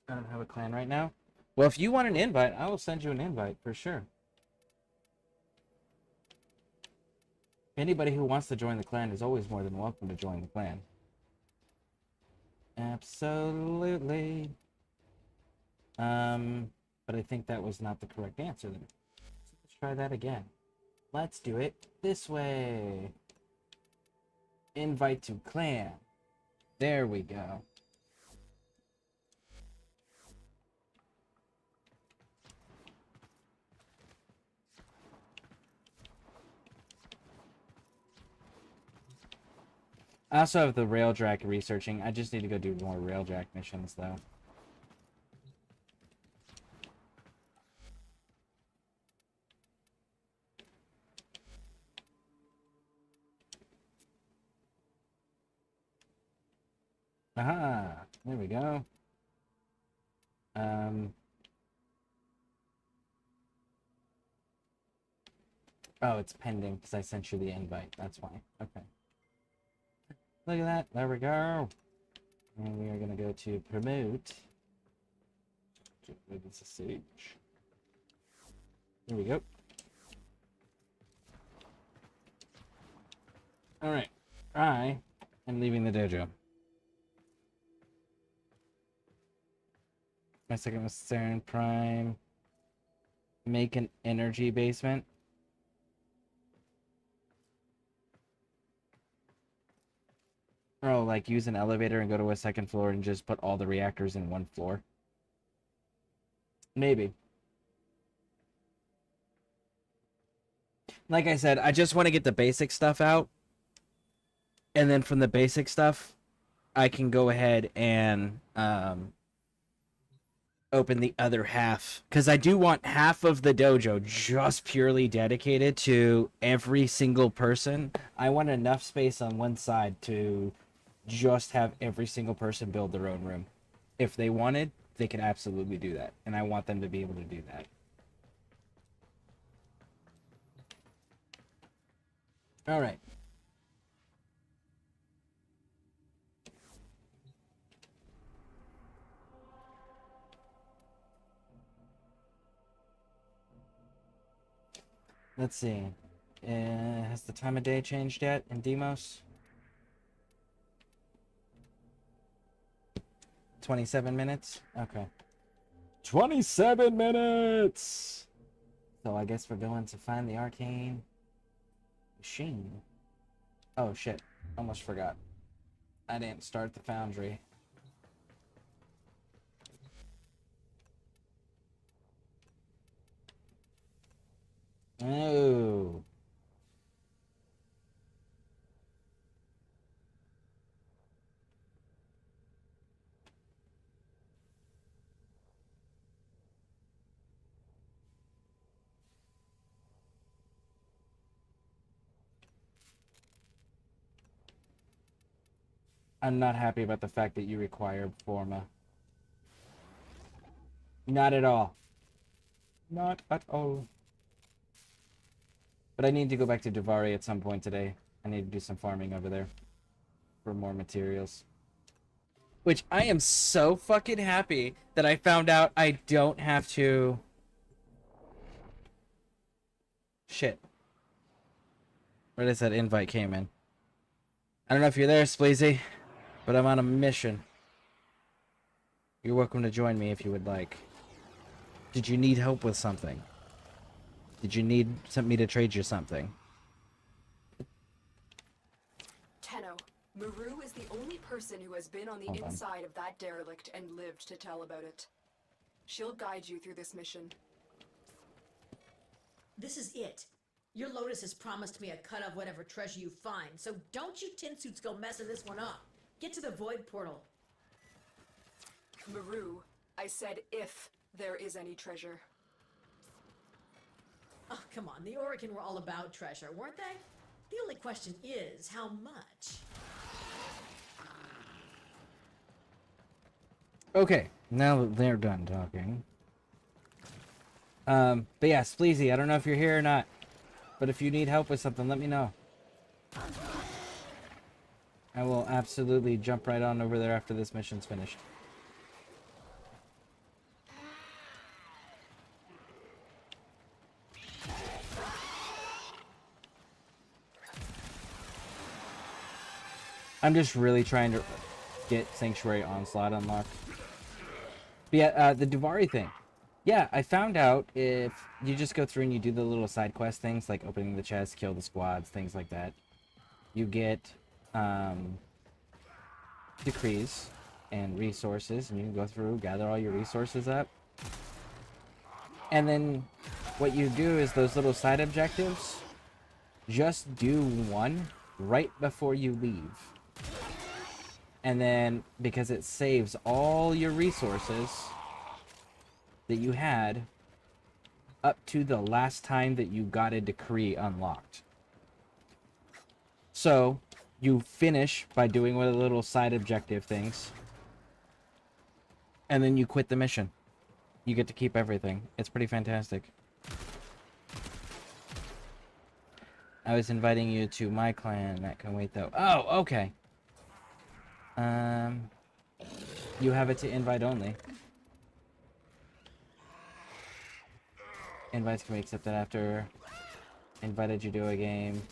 I don't have a clan right now. Well, if you want an invite, I will send you an invite for sure. Anybody who wants to join the clan is always more than welcome to join the clan. Absolutely. But I think that was not the correct answer then. So let's try that again. Let's do it this way. Invite to clan. There we go. I also have the Railjack researching. I just need to go do more Railjack missions, though. Aha! There we go. Oh, it's pending because I sent you the invite. That's why. Okay. Look at that. There we go. And we are going to go to promote. It's a sage. There we go. Alright. I am leaving the dojo. My second was Saren Prime. Make an energy basement. Oh, like use an elevator and go to a second floor and just put all the reactors in one floor. Maybe. Like I said, I just want to get the basic stuff out. And then from the basic stuff, I can go ahead and open the other half. Because I do want half of the dojo just purely dedicated to every single person. I want enough space on one side to just have every single person build their own room. If they wanted, they could absolutely do that. And I want them to be able to do that. All right. Let's see. Has the time of day changed yet in Demos? 27 minutes? Okay. 27 minutes! So I guess we're going to find the arcane machine. Oh shit. Almost forgot. I didn't start the foundry. Oh. I'm not happy about the fact that you require Forma. Not at all. Not at all. But I need to go back to Duvari at some point today. I need to do some farming over there for more materials. Which I am so fucking happy that I found out I don't have to... Shit. Where does that invite came in? I don't know if you're there, Spleezy, but I'm on a mission. You're welcome to join me if you would like. Did you need help with something? Did you need me to trade you something? Tenno, Maru is the only person who has been on the inside of that derelict and lived to tell about it. She'll guide you through this mission. This is it. Your Lotus has promised me a cut of whatever treasure you find, so don't you tin suits go messing this one up. Get to the void portal. Maru, I said if there is any treasure. Oh, come on. The Oregon were all about treasure, weren't they? The only question is, how much? Okay, now that they're done talking. But yeah, Spleezy, I don't know if you're here or not. But if you need help with something, let me know. I will absolutely jump right on over there after this mission's finished. I'm just really trying to get Sanctuary Onslaught unlocked. But yeah, the Duvari thing. Yeah, I found out if you just go through and you do the little side quest things, like opening the chest, kill the squads, things like that, you get decrees and resources, and you can go through, gather all your resources up. And then what you do is those little side objectives, just do one right before you leave. And then, because it saves all your resources that you had up to the last time that you got a decree unlocked. So, you finish by doing one of the little side objective things. And then you quit the mission. You get to keep everything. It's pretty fantastic. I was inviting you to my clan. That can wait though. Oh, okay. You have it to invite only. Invites can be accepted after invited you to a game.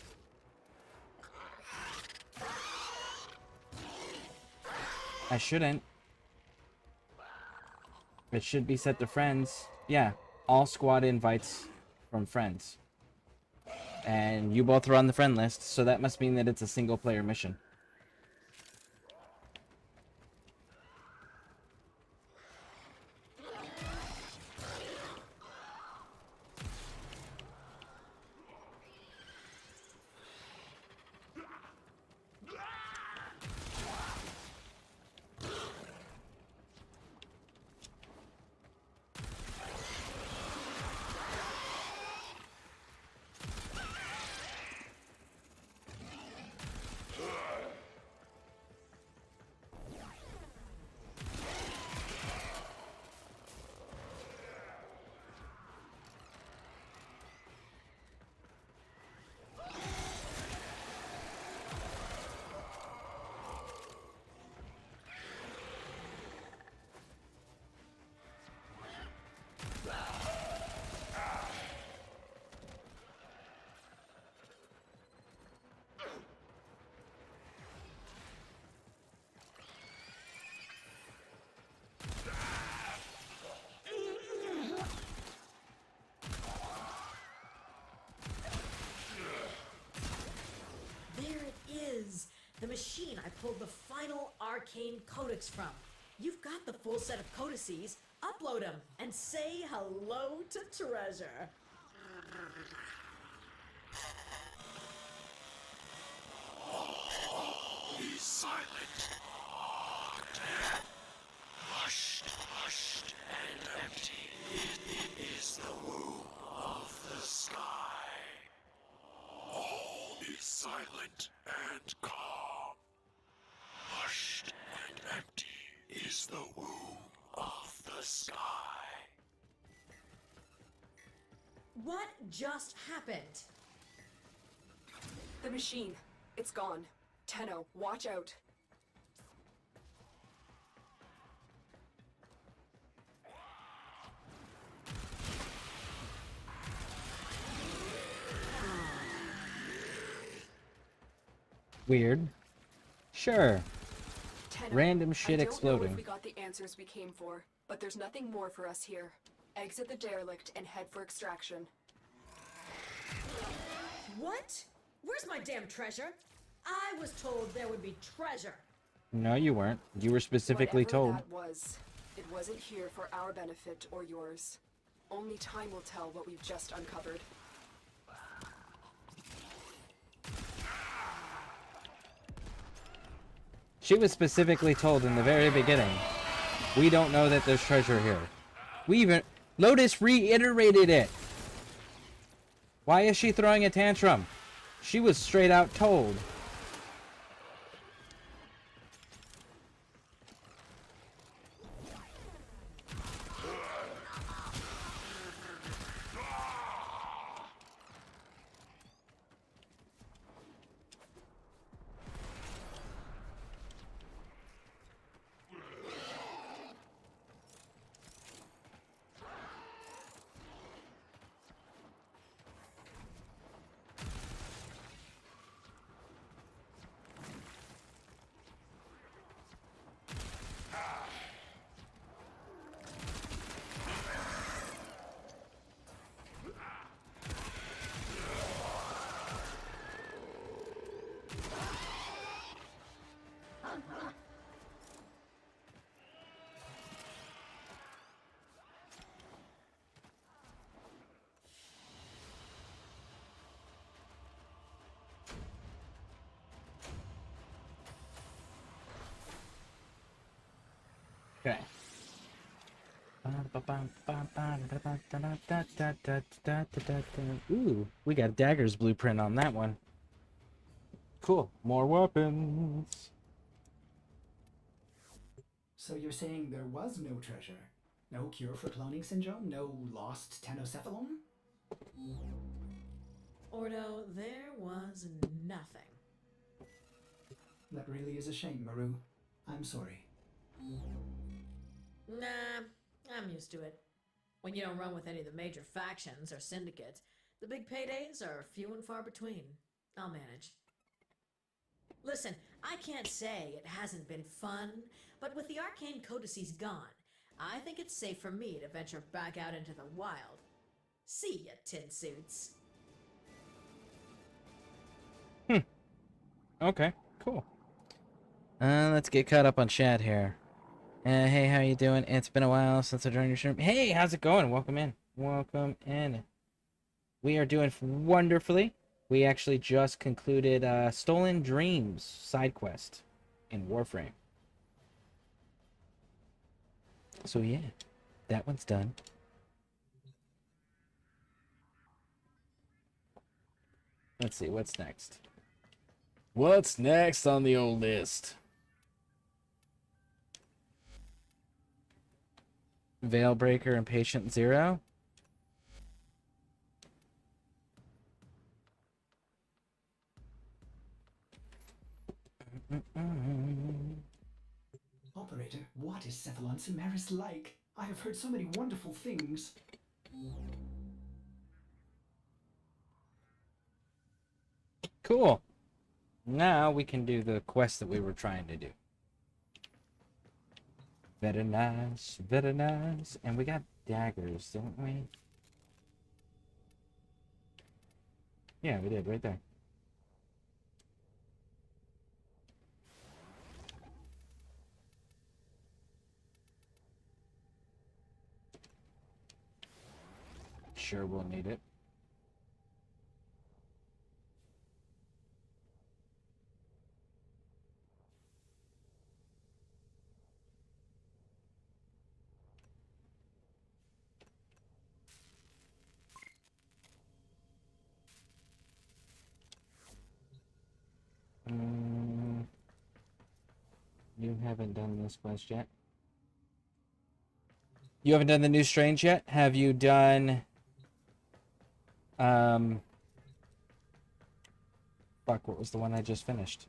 I shouldn't. It should be set to friends. Yeah, all squad invites from friends. And you both are on the friend list, so that must mean that it's a single player mission. The machine I pulled the final arcane codex from. You've got the full set of codices. Upload them and say hello to Treasure. Be silent. Hushed, hushed, and empty. It is the womb of the sky. All is silent and calm. Hushed and empty is the womb of the sky. What just happened? The machine. It's gone. Tenno, watch out. Weird. Sure. Tenno, Random shit I don't know exploding. if we got the answers we came for, but there's nothing more for us here. Exit the derelict and head for extraction. What? Where's my damn treasure? I was told there would be treasure. No, you weren't. You were specifically Whatever told. that was, it wasn't here for our benefit or yours. Only time will tell what we've just uncovered. She was specifically told in the very beginning, we don't know that there's treasure here. Lotus reiterated it. Why is she throwing a tantrum? She was straight out told. Okay. Ooh, we got Dagger's blueprint on that one. Cool. More weapons. So you're saying there was no treasure? No cure for cloning syndrome? No lost tenocephalon? Ordo, there was nothing. That really is a shame, Maru. I'm sorry. Nah, I'm used to it. When you don't run with any of the major factions or syndicates, the big paydays are few and far between. I'll manage. Listen, I can't say it hasn't been fun, but with the arcane codices gone, I think it's safe for me to venture back out into the wild. See ya, tin suits. Okay, cool. Let's get caught up on chat here. Hey, how you doing? It's been a while since I joined your stream. Hey, how's it going? Welcome in. Welcome in. We are doing wonderfully. We actually just concluded Stolen Dreams side quest in Warframe. So yeah, that one's done. Let's see, what's next? What's next on the old list? Veilbreaker and Patient Zero. Operator, what is Cephalon Cimeris like? I have heard so many wonderful things. Cool. Now we can do the quest that we were trying to do. Very nice, very nice. And we got daggers, didn't we? Yeah, we did, right there. sure we'll need it. You haven't done this quest yet. You haven't done the new Strange yet? Have you done... Fuck, what was the one I just finished?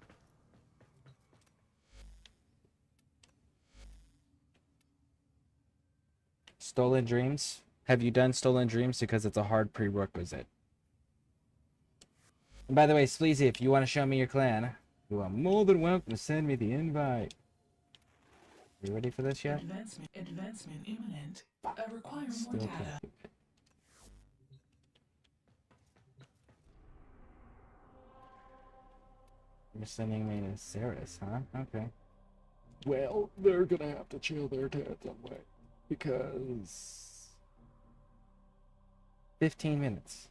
Stolen Dreams? Have you done Stolen Dreams? Because it's a hard prerequisite. And by the way, Sleazy, if you want to show me your clan, you are more than welcome to send me the invite. You ready for this yet? Advancement imminent. I require more Still data. can't do it. You're sending me to Ceres, huh? Okay. Well, they're gonna have to chill their tits away. Because... 15 minutes.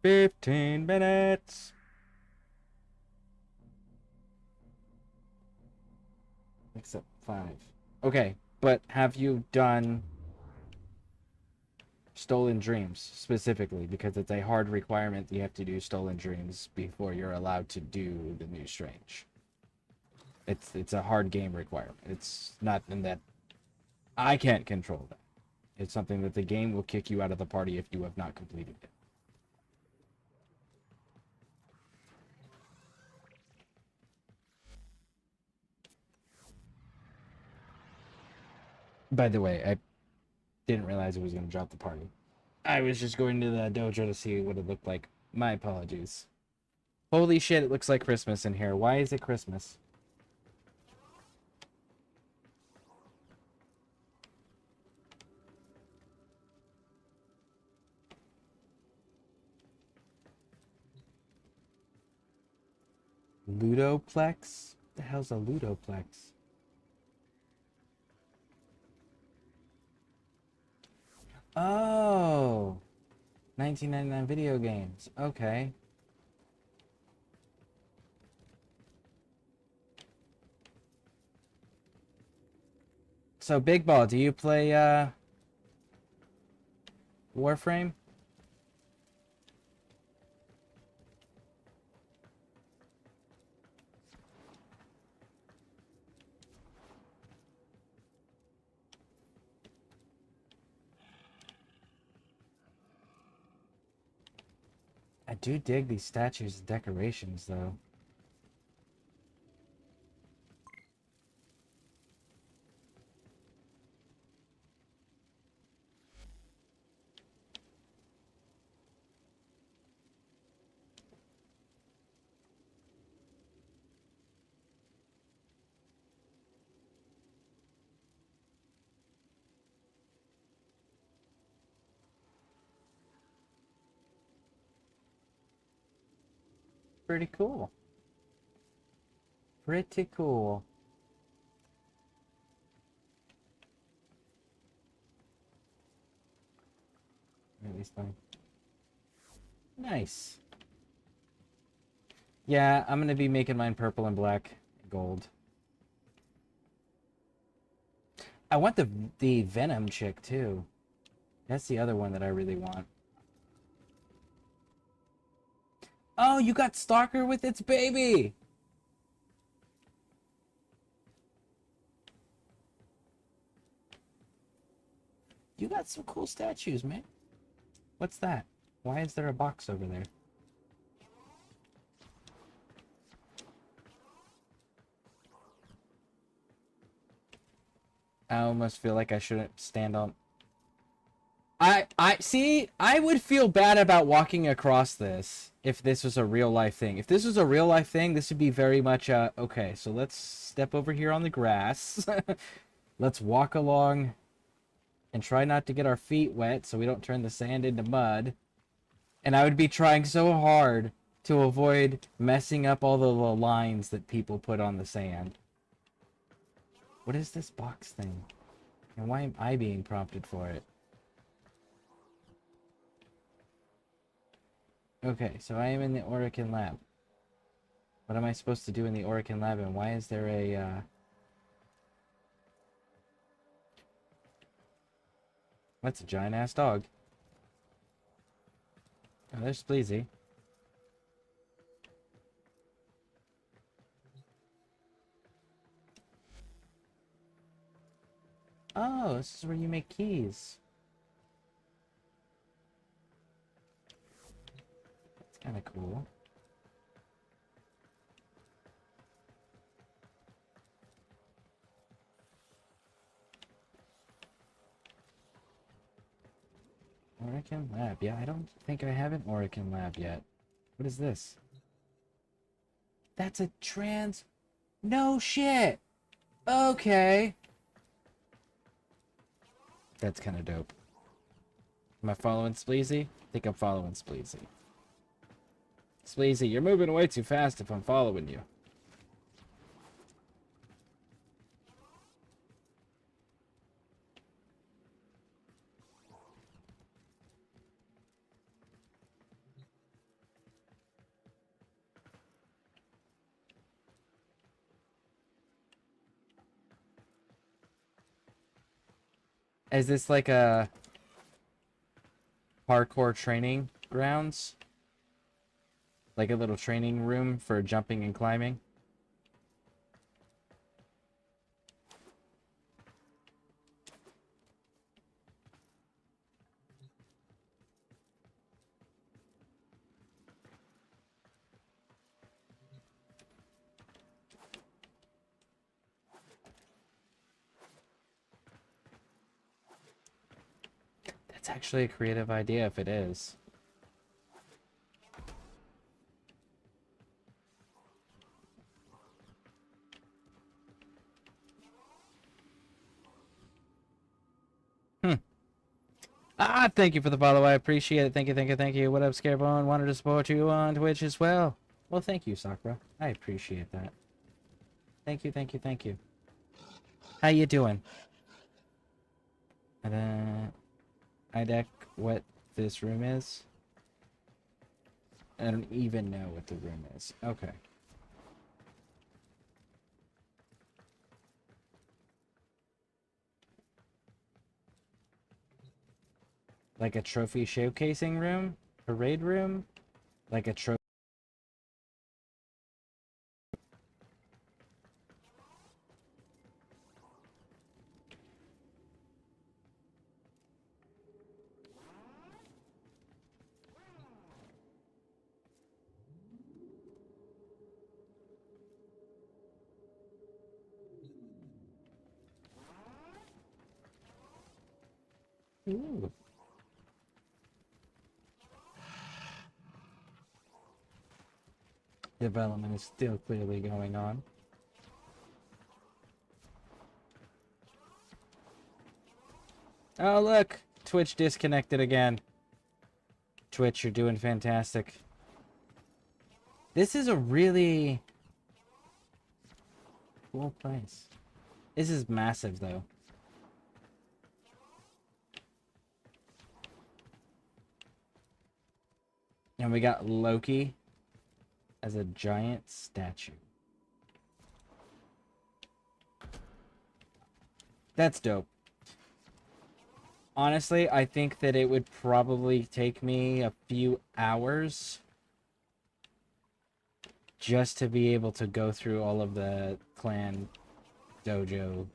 15 minutes! Except 5. Okay, but have you done Stolen Dreams specifically? Because it's a hard requirement that you have to do Stolen Dreams before you're allowed to do the new Strange. It's a hard game requirement. It's not in that I can't control that. It's something that the game will kick you out of the party if you have not completed it. By the way, I didn't realize it was going to drop the party. I was just going to the dojo to see what it looked like. My apologies. Holy shit, it looks like Christmas in here. Why is it Christmas? Ludoplex? What the hell's a Ludoplex? Oh, 1999 video games. Okay. So, Big Ball, do you play Warframe? I do dig these statues and decorations, though. Pretty cool. Pretty cool. At least fine. Nice. Yeah, I'm gonna be making mine purple and black, gold. I want the Venom chick too. That's the other one that I really want. Oh, you got Stalker with its baby! You got some cool statues, man. What's that? Why is there a box over there? I almost feel like I shouldn't stand on... See, I would feel bad about walking across this if this was a real life thing. If this was a real life thing, this would be very much okay, so let's step over here on the grass. Let's walk along and try not to get our feet wet so we don't turn the sand into mud. And I would be trying so hard to avoid messing up all the little lines that people put on the sand. What is this box thing? And why am I being prompted for it? Okay, so I am in the Orican lab. What am I supposed to do in the Orican lab, and why is there a, That's a giant-ass dog. Oh, there's Spleezy. Oh, this is where you make keys. That's kind of cool. Orican lab. Yeah, I don't think I have an Orican lab yet. What is this? That's a trans... No shit! Okay. That's kind of dope. Am I following Spleezy? I think I'm following Spleezy. Spleezy, you're moving way too fast if I'm following you. Is this like a parkour training grounds? Like a little training room for jumping and climbing? That's actually a creative idea if it is. Ah, thank you for the follow. I appreciate it. Thank you, thank you, thank you. What up, Scareborne? Wanted to support you on Twitch as well. Well, thank you, Sakura. I appreciate that. Thank you, thank you, thank you. How you doing? I deck what this room is? I don't even know what the room is. Okay. Like a trophy showcasing room? Parade room? Like a trophy... Ooh. Development is still clearly going on. Oh, look! Twitch disconnected again. Twitch, you're doing fantastic. This is a really cool place. This is massive, though. And we got Loki as a giant statue. That's dope. Honestly, I think that it would probably take me a few hours just to be able to go through all of the clan dojo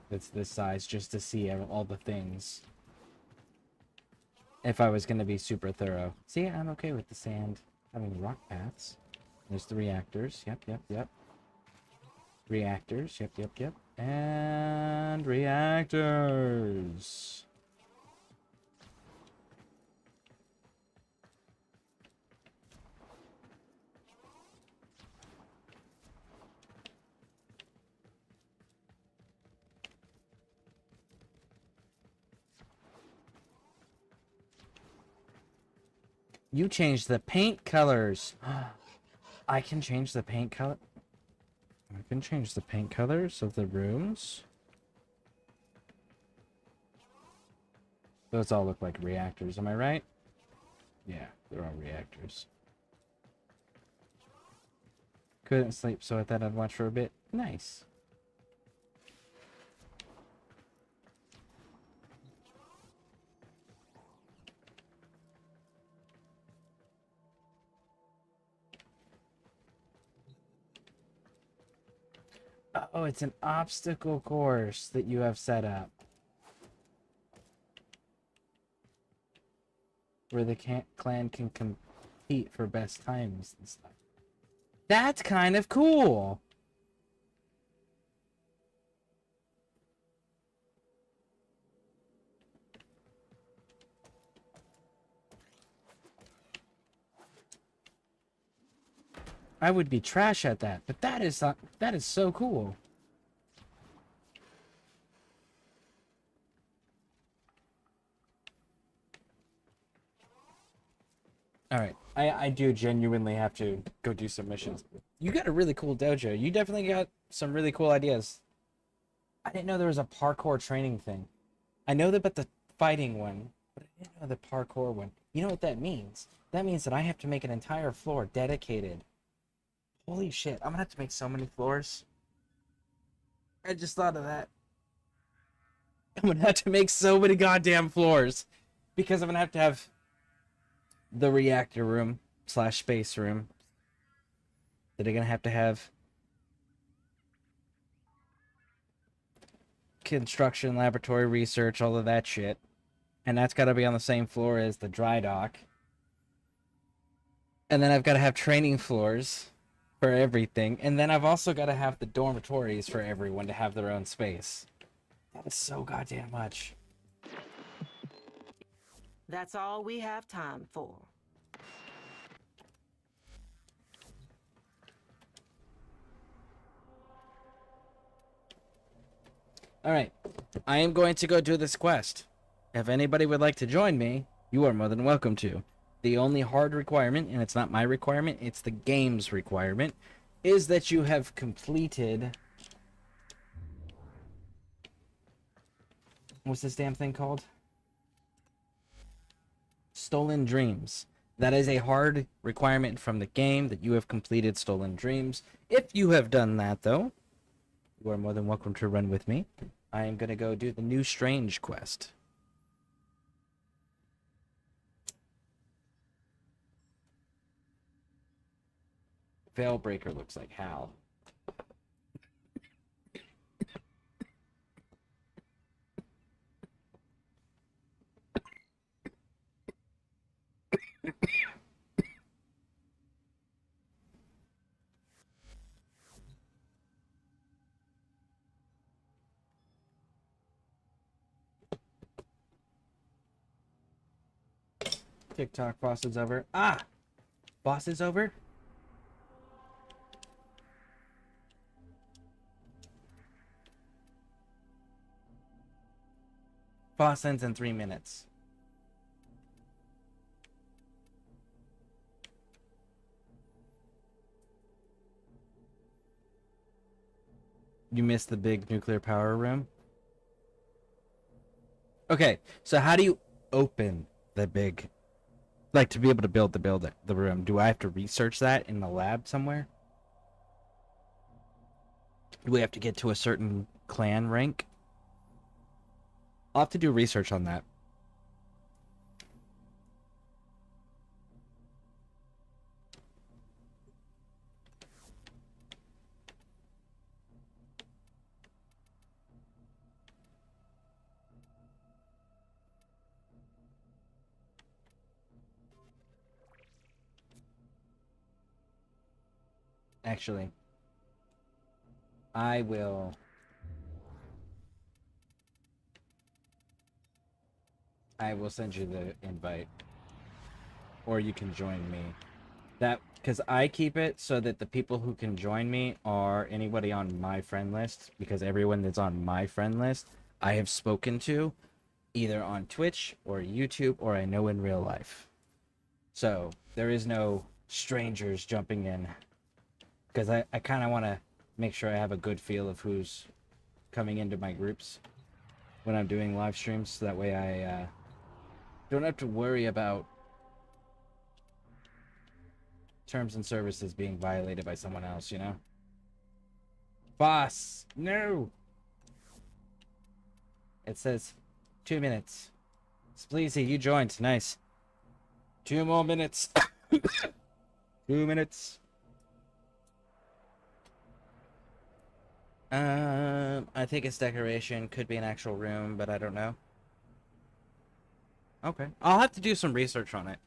that's this size just to see all the things. If I was going to be super thorough. See, I'm okay with the sand having rock paths. There's the reactors. Yep, yep, yep. Reactors. Yep, yep, yep. And reactors. You changed the paint colors. I can change the paint color. I can change the paint colors of the rooms. Those all look like reactors, am I right? Yeah, they're all reactors. Couldn't sleep, so I thought I'd watch for a bit. Nice. Oh, it's an obstacle course that you have set up. Where the clan can compete for best times and stuff. That's kind of cool. I would be trash at that, but that is so cool. Alright, I do genuinely have to go do some missions. You got a really cool dojo. You definitely got some really cool ideas. I didn't know there was a parkour training thing. I know about the fighting one, but I didn't know the parkour one. You know what that means? That means that I have to make an entire floor dedicated. Holy shit, I'm gonna have to make so many floors. I just thought of that. I'm gonna have to make so many goddamn floors. Because I'm gonna have to have the reactor room / space room that are gonna have to have construction, laboratory, research, all of that shit. And that's gotta be on the same floor as the dry dock. And then I've gotta have training floors for everything. And then I've also gotta have the dormitories for everyone to have their own space. That is so goddamn much. That's all we have time for. Alright, I am going to go do this quest. If anybody would like to join me, you are more than welcome to. The only hard requirement, and it's not my requirement, it's the game's requirement, is that you have completed... What's this damn thing called? Stolen Dreams. That is a hard requirement from the game that you have completed Stolen Dreams. If you have done that, though, you are more than welcome to run with me. I am going to go do the new Strange quest. Veilbreaker looks like Hal. TikTok boss is over. Ah! Boss is over? Boss ends in 3 minutes. You missed the big nuclear power room? Okay, so how do you open the big... Like, to be able to build the room, do I have to research that in the lab somewhere? Do we have to get to a certain clan rank? I'll have to do research on that. Actually, I will... send you the invite. Or you can join me. That, because I keep it so that the people who can join me are anybody on my friend list. Because everyone that's on my friend list, I have spoken to, either on Twitch or YouTube, or I know in real life. So, there is no strangers jumping in. Because I kind of want to make sure I have a good feel of who's coming into my groups when I'm doing live streams. So that way I don't have to worry about terms and services being violated by someone else, you know? Boss, no! It says 2 minutes. Spleezy, you joined. Nice. 2 more minutes. 2 minutes. I think it's decoration. Could be an actual room, but I don't know. Okay. I'll have to do some research on it.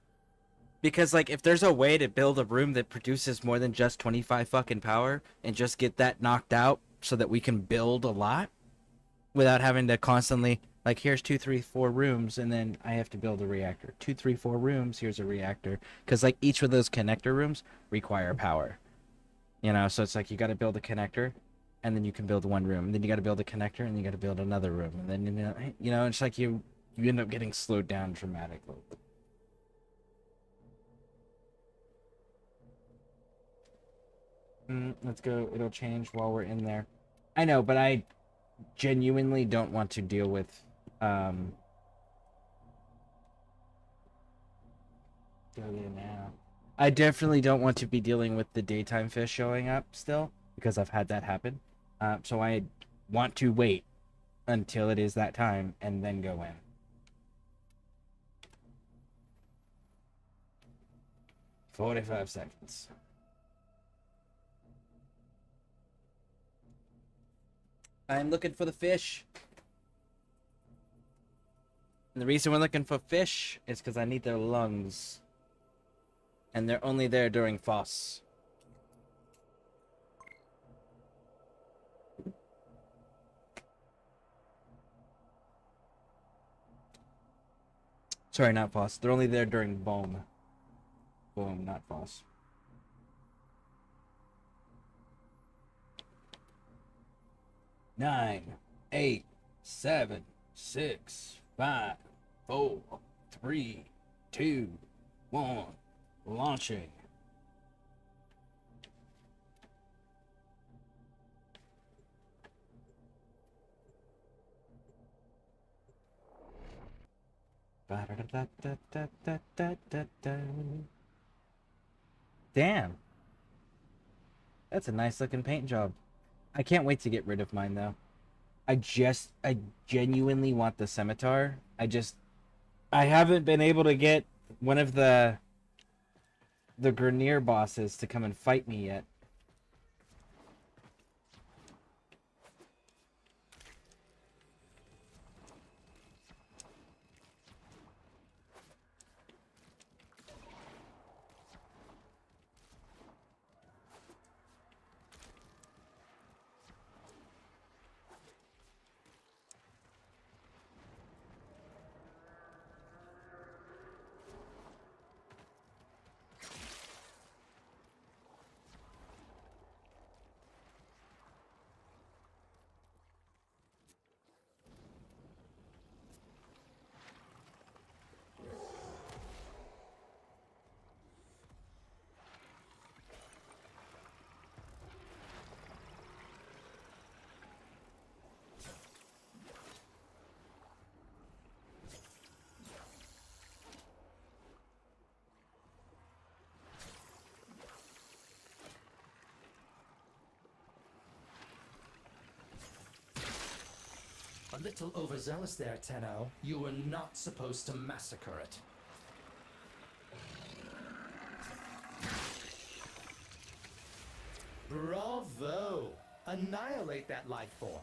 Because, like, if there's a way to build a room that produces more than just 25 fucking power and just get that knocked out so that we can build a lot without having to constantly, like, here's 2, 3, 4 rooms and then I have to build a reactor. 2, 3, 4 rooms, here's a reactor. Because, like, each of those connector rooms require power. You know, so it's like you got to build a connector and then you can build one room. And then you got to build a connector and then you got to build another room. And then, you know, it's like you end up getting slowed down dramatically. Let's go. It'll change while we're in there. I know, but I genuinely don't want to deal with, go there now. I definitely don't want to be dealing with the daytime fish showing up still, because I've had that happen. So I want to wait until it is that time and then go in. "45 seconds. I'm looking for the fish. And the reason we're looking for fish is because I need their lungs. And they're only there during FOSS. Sorry, not FOSS. They're only there during BOOM. BOOM, not FOSS. Nine, 8, 7, 6, 5, 4, 3, 2, 1. Launching. Damn. That's a nice looking paint job. I can't wait to get rid of mine though. I genuinely want the scimitar. I haven't been able to get one of the Grenier bosses to come and fight me yet. A little overzealous there, Tenno. You were not supposed to massacre it. Bravo! Annihilate that life form.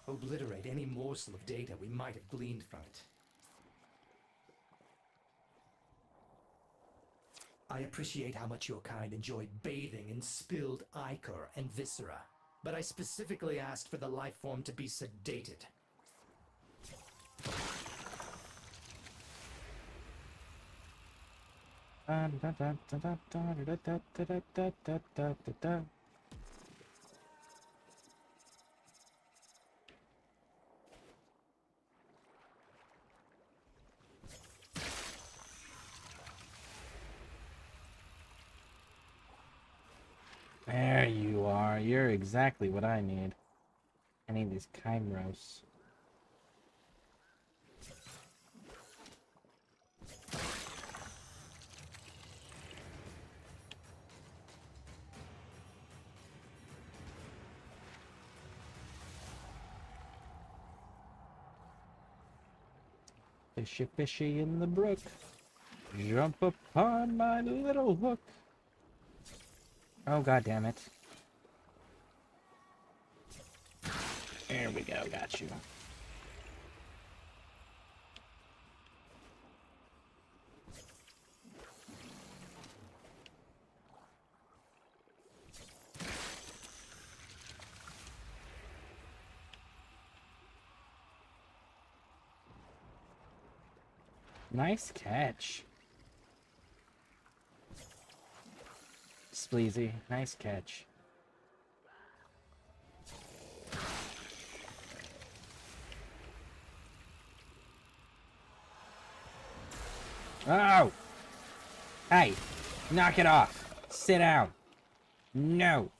Obliterate any morsel of data we might have gleaned from it. I appreciate how much your kind enjoyed bathing in spilled ichor and viscera, but I specifically asked for the life form to be sedated. There you are. You're exactly what I need. I need these chimeras. Fishy, fishy in the brook. Jump upon my little hook. Oh, god damn it. There we go, got you. Nice catch. Spleezy, nice catch. Oh! Hey! Knock it off! Sit down! No!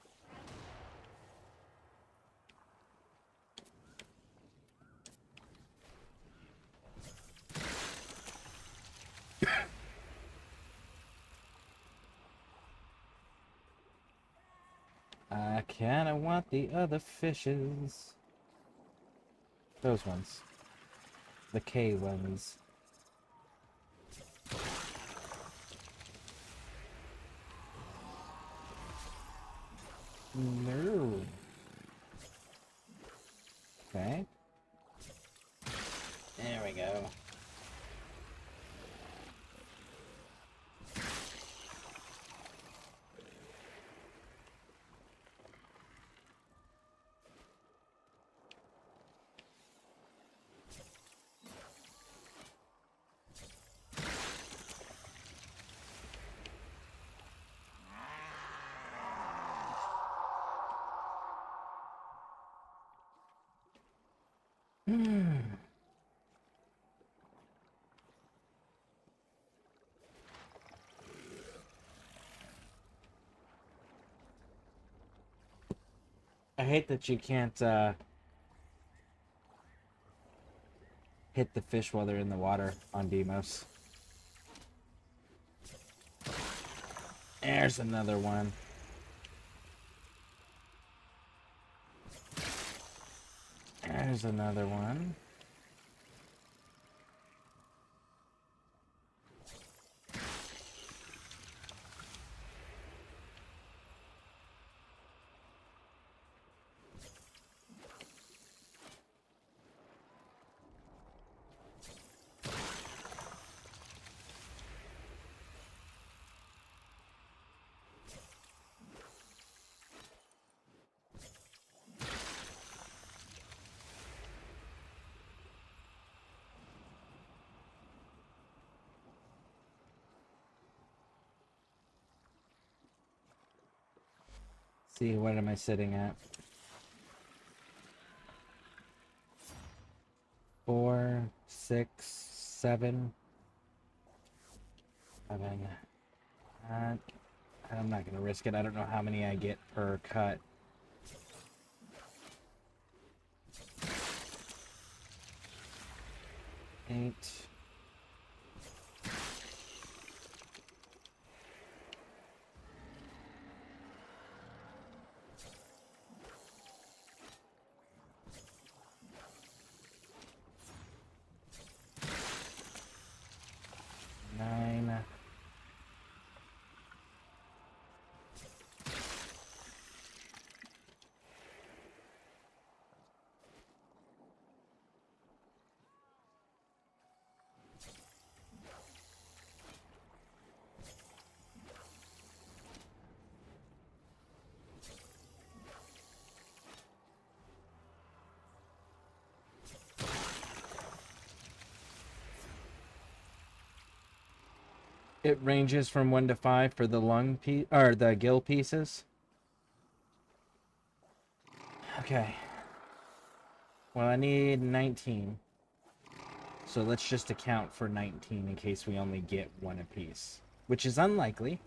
I kinda want the other fishes. Those ones. The K ones. No. Okay. There we go. I hate that you can't hit the fish while they're in the water on Demos. There's another one. There's another one. See, what am I sitting at? 4, 6, 7. I'm not gonna risk it. I don't know how many I get per cut. Eight. Nine. It ranges from 1 to 5 for the lung piece or the gill pieces. Okay. Well, I need 19. So let's just account for 19 in case we only get one apiece, which is unlikely.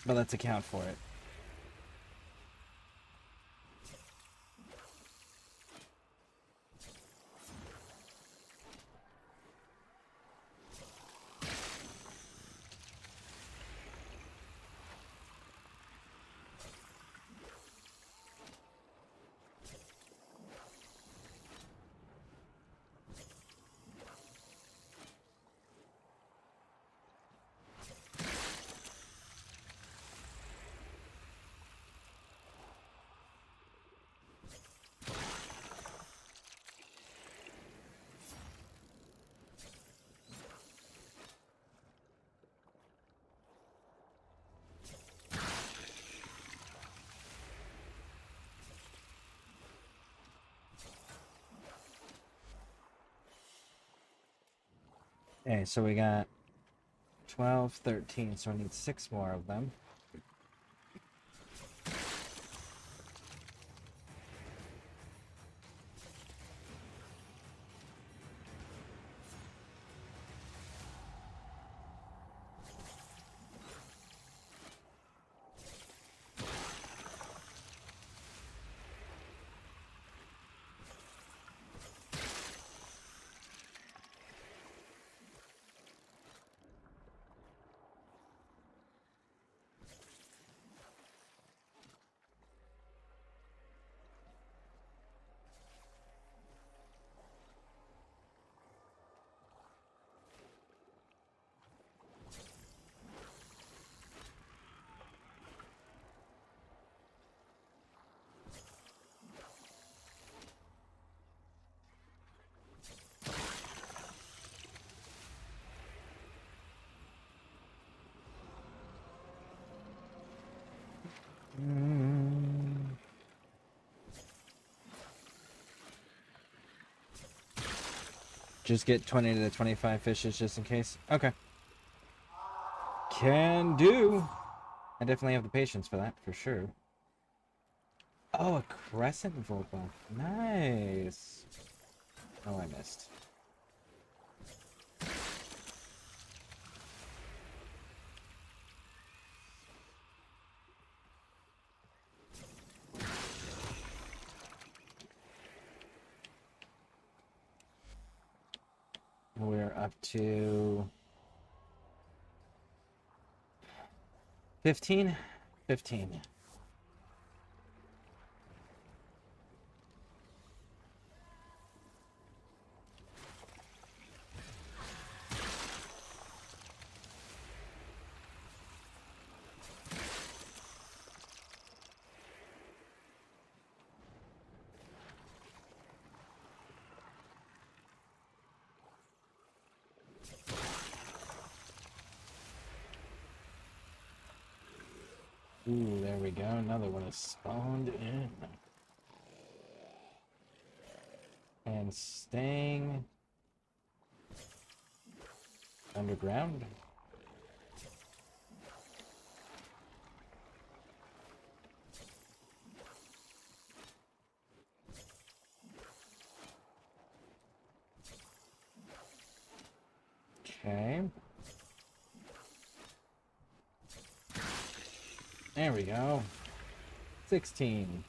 But let's account for it. Okay, so we got 12, 13, so I need 6 more of them. Just get 20 to 25 fishes just in case. Okay. Can do. I definitely have the patience for that, for sure. Oh, a crescent volpa. Nice. Oh, I missed. We're up to 15. 15. Ooh, there we go. Another one is spawned in. And staying underground. Okay. There we go. 16.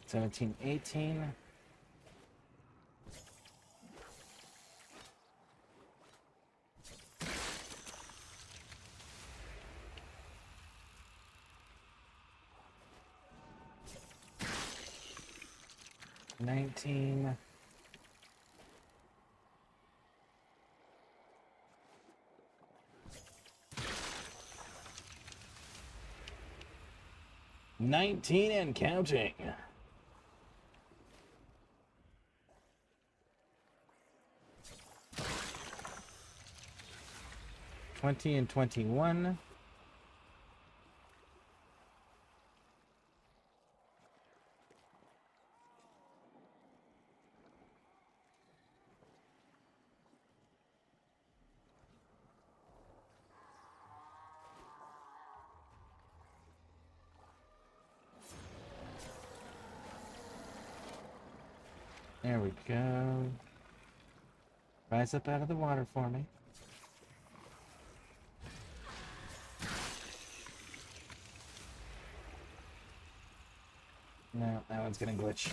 Seventeen, 18. Nineteen. 19 and counting. $20 and 21. There we go. Rise up out of the water for me. No, that one's gonna glitch.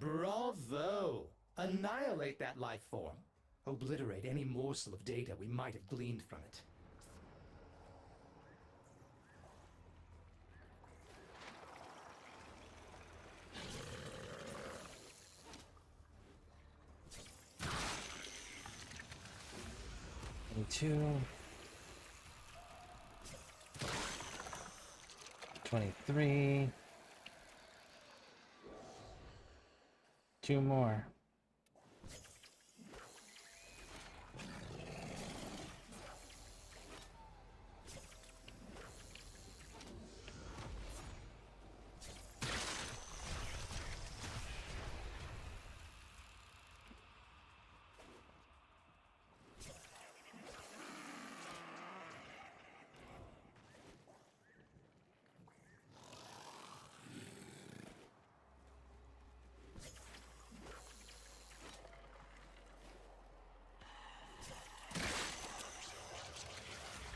Bravo! Annihilate that life form. Obliterate any morsel of data we might have gleaned from it. Two. 23. 2 more.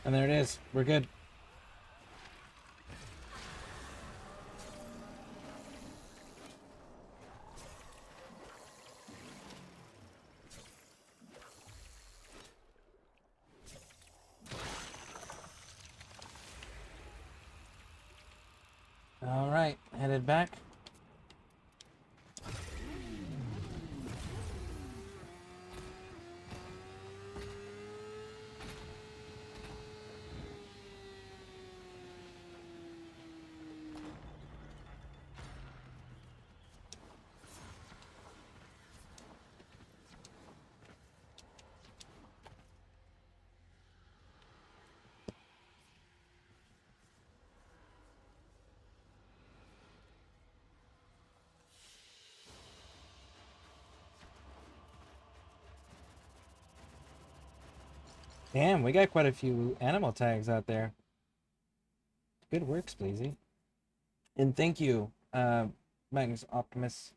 And there it is. We're good. All right, headed back. Damn, we got quite a few animal tags out there. Good work, Spleezy. And thank you, Magnus Optimus.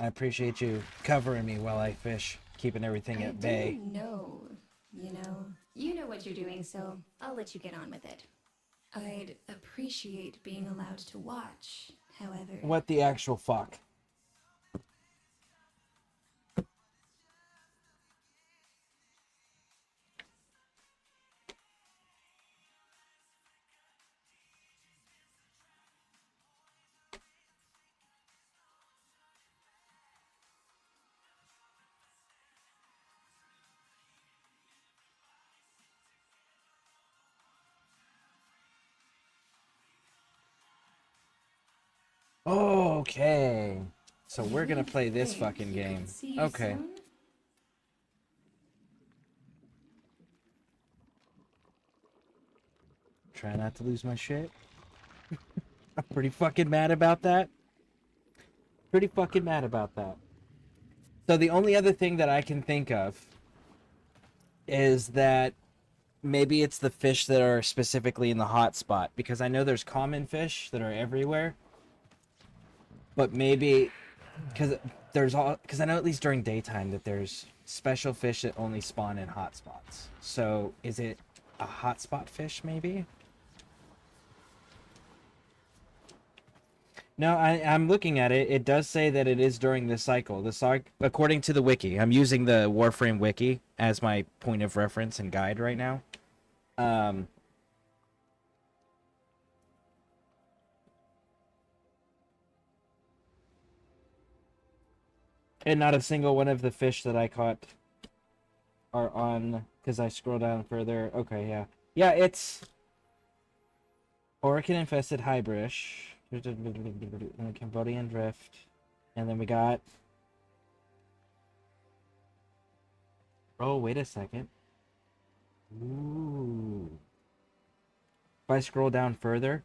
I appreciate you covering me while I fish, keeping everything at bay. No, you know what you're doing, so I'll let you get on with it. I'd appreciate being allowed to watch, however. What the actual fuck? Okay. So we're gonna play this fucking game. Okay. Try not to lose my shit. I'm pretty fucking mad about that. Pretty fucking mad about that. So the only other thing that I can think of is that maybe it's the fish that are specifically in the hot spot, because I know there's common fish that are everywhere. But maybe because I know at least during daytime that there's special fish that only spawn in hot spots. So is it a hotspot fish maybe? No, I'm looking at it. It does say that it is during this cycle. According to the wiki. I'm using the Warframe wiki as my point of reference and guide right now. And not a single one of the fish that I caught are on, because I scroll down further. Okay, yeah. Yeah, it's Orkin-infested Highbush, Cambodian Drift, and then we got... Oh, wait a second. Ooh. If I scroll down further...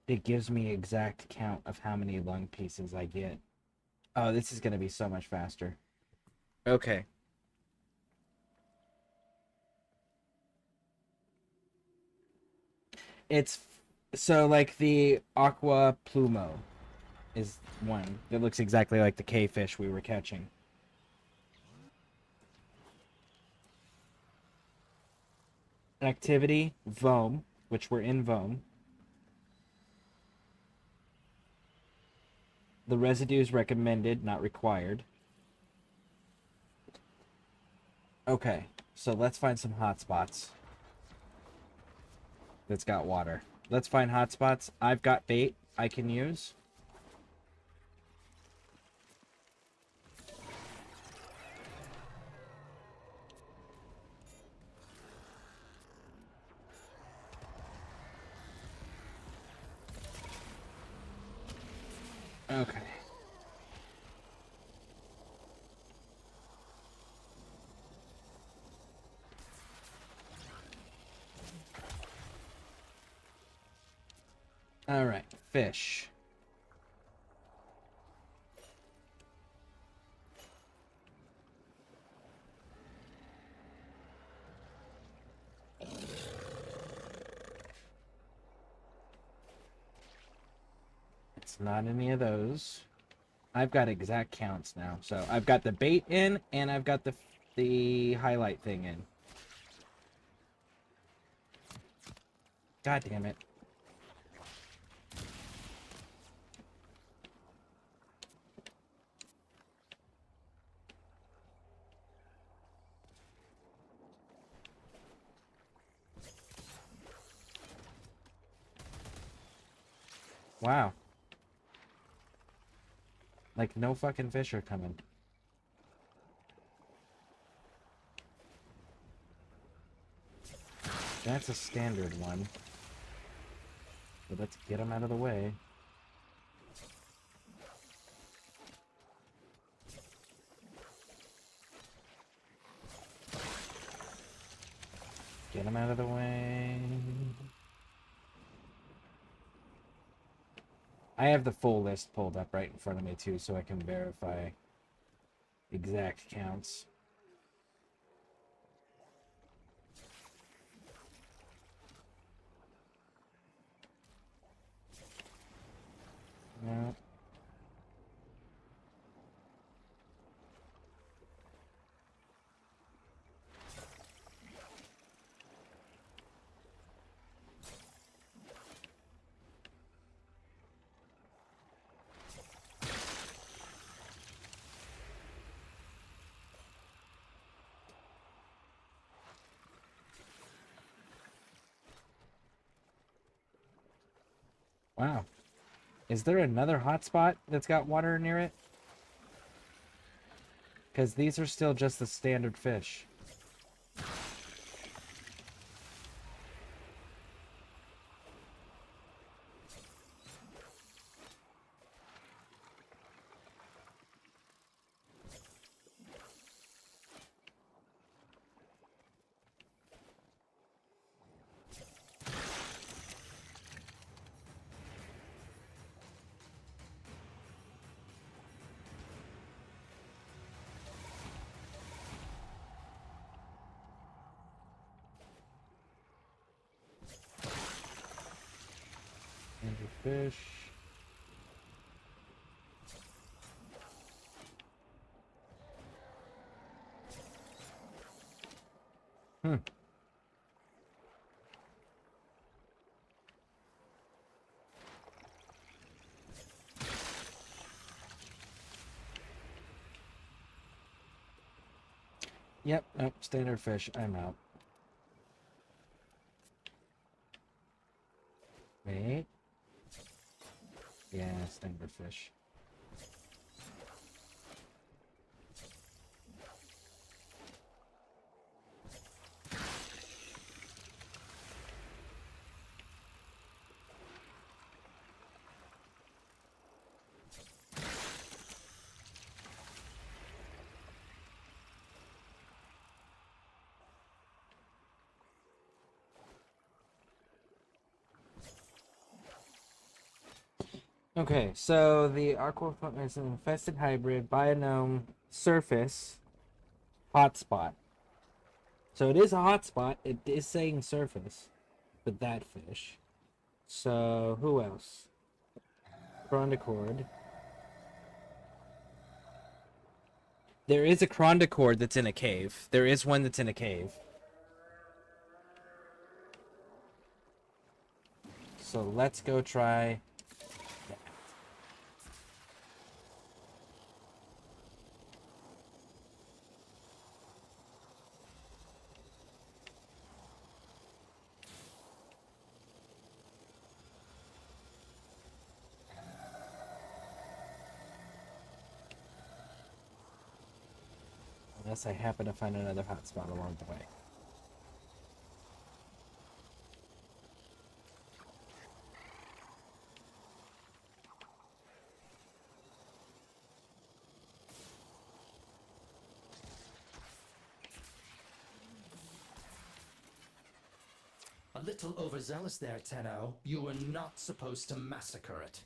It gives me exact count of how many lung pieces I get. Oh, this is going to be so much faster. Okay. It's... So, like, the Aqua Plumo is one. It looks exactly like the K-fish we were catching. activity, Voam, which we're in Voam. The residue is recommended, not required. Okay, so let's find some hotspots that's got water. Let's find hotspots. I've got bait I can use. Okay. All right, fish. It's not any of those. I've got exact counts now. So I've got the bait in, and I've got the highlight thing in. God damn it. Wow. Like, no fucking fish are coming. That's a standard one. But let's get them out of the way. Get them out of the way. I have the full list pulled up right in front of me too, so I can verify exact counts. No. Wow. Is there another hotspot that's got water near it? Because these are still just the standard fish. Fish. Hmm. Yep, nope, standard fish. I'm out. Wait. Yeah, standard fish. Okay, so the aquafauna is an infested hybrid biome surface hotspot. So it is a hotspot. It is saying surface for that fish. So who else? Chrondicord. There is a chrondicord that's in a cave. There is one that's in a cave. So let's go try that. Unless I happen to find another hotspot along the way. A little overzealous there, Tenno. You were not supposed to massacre it.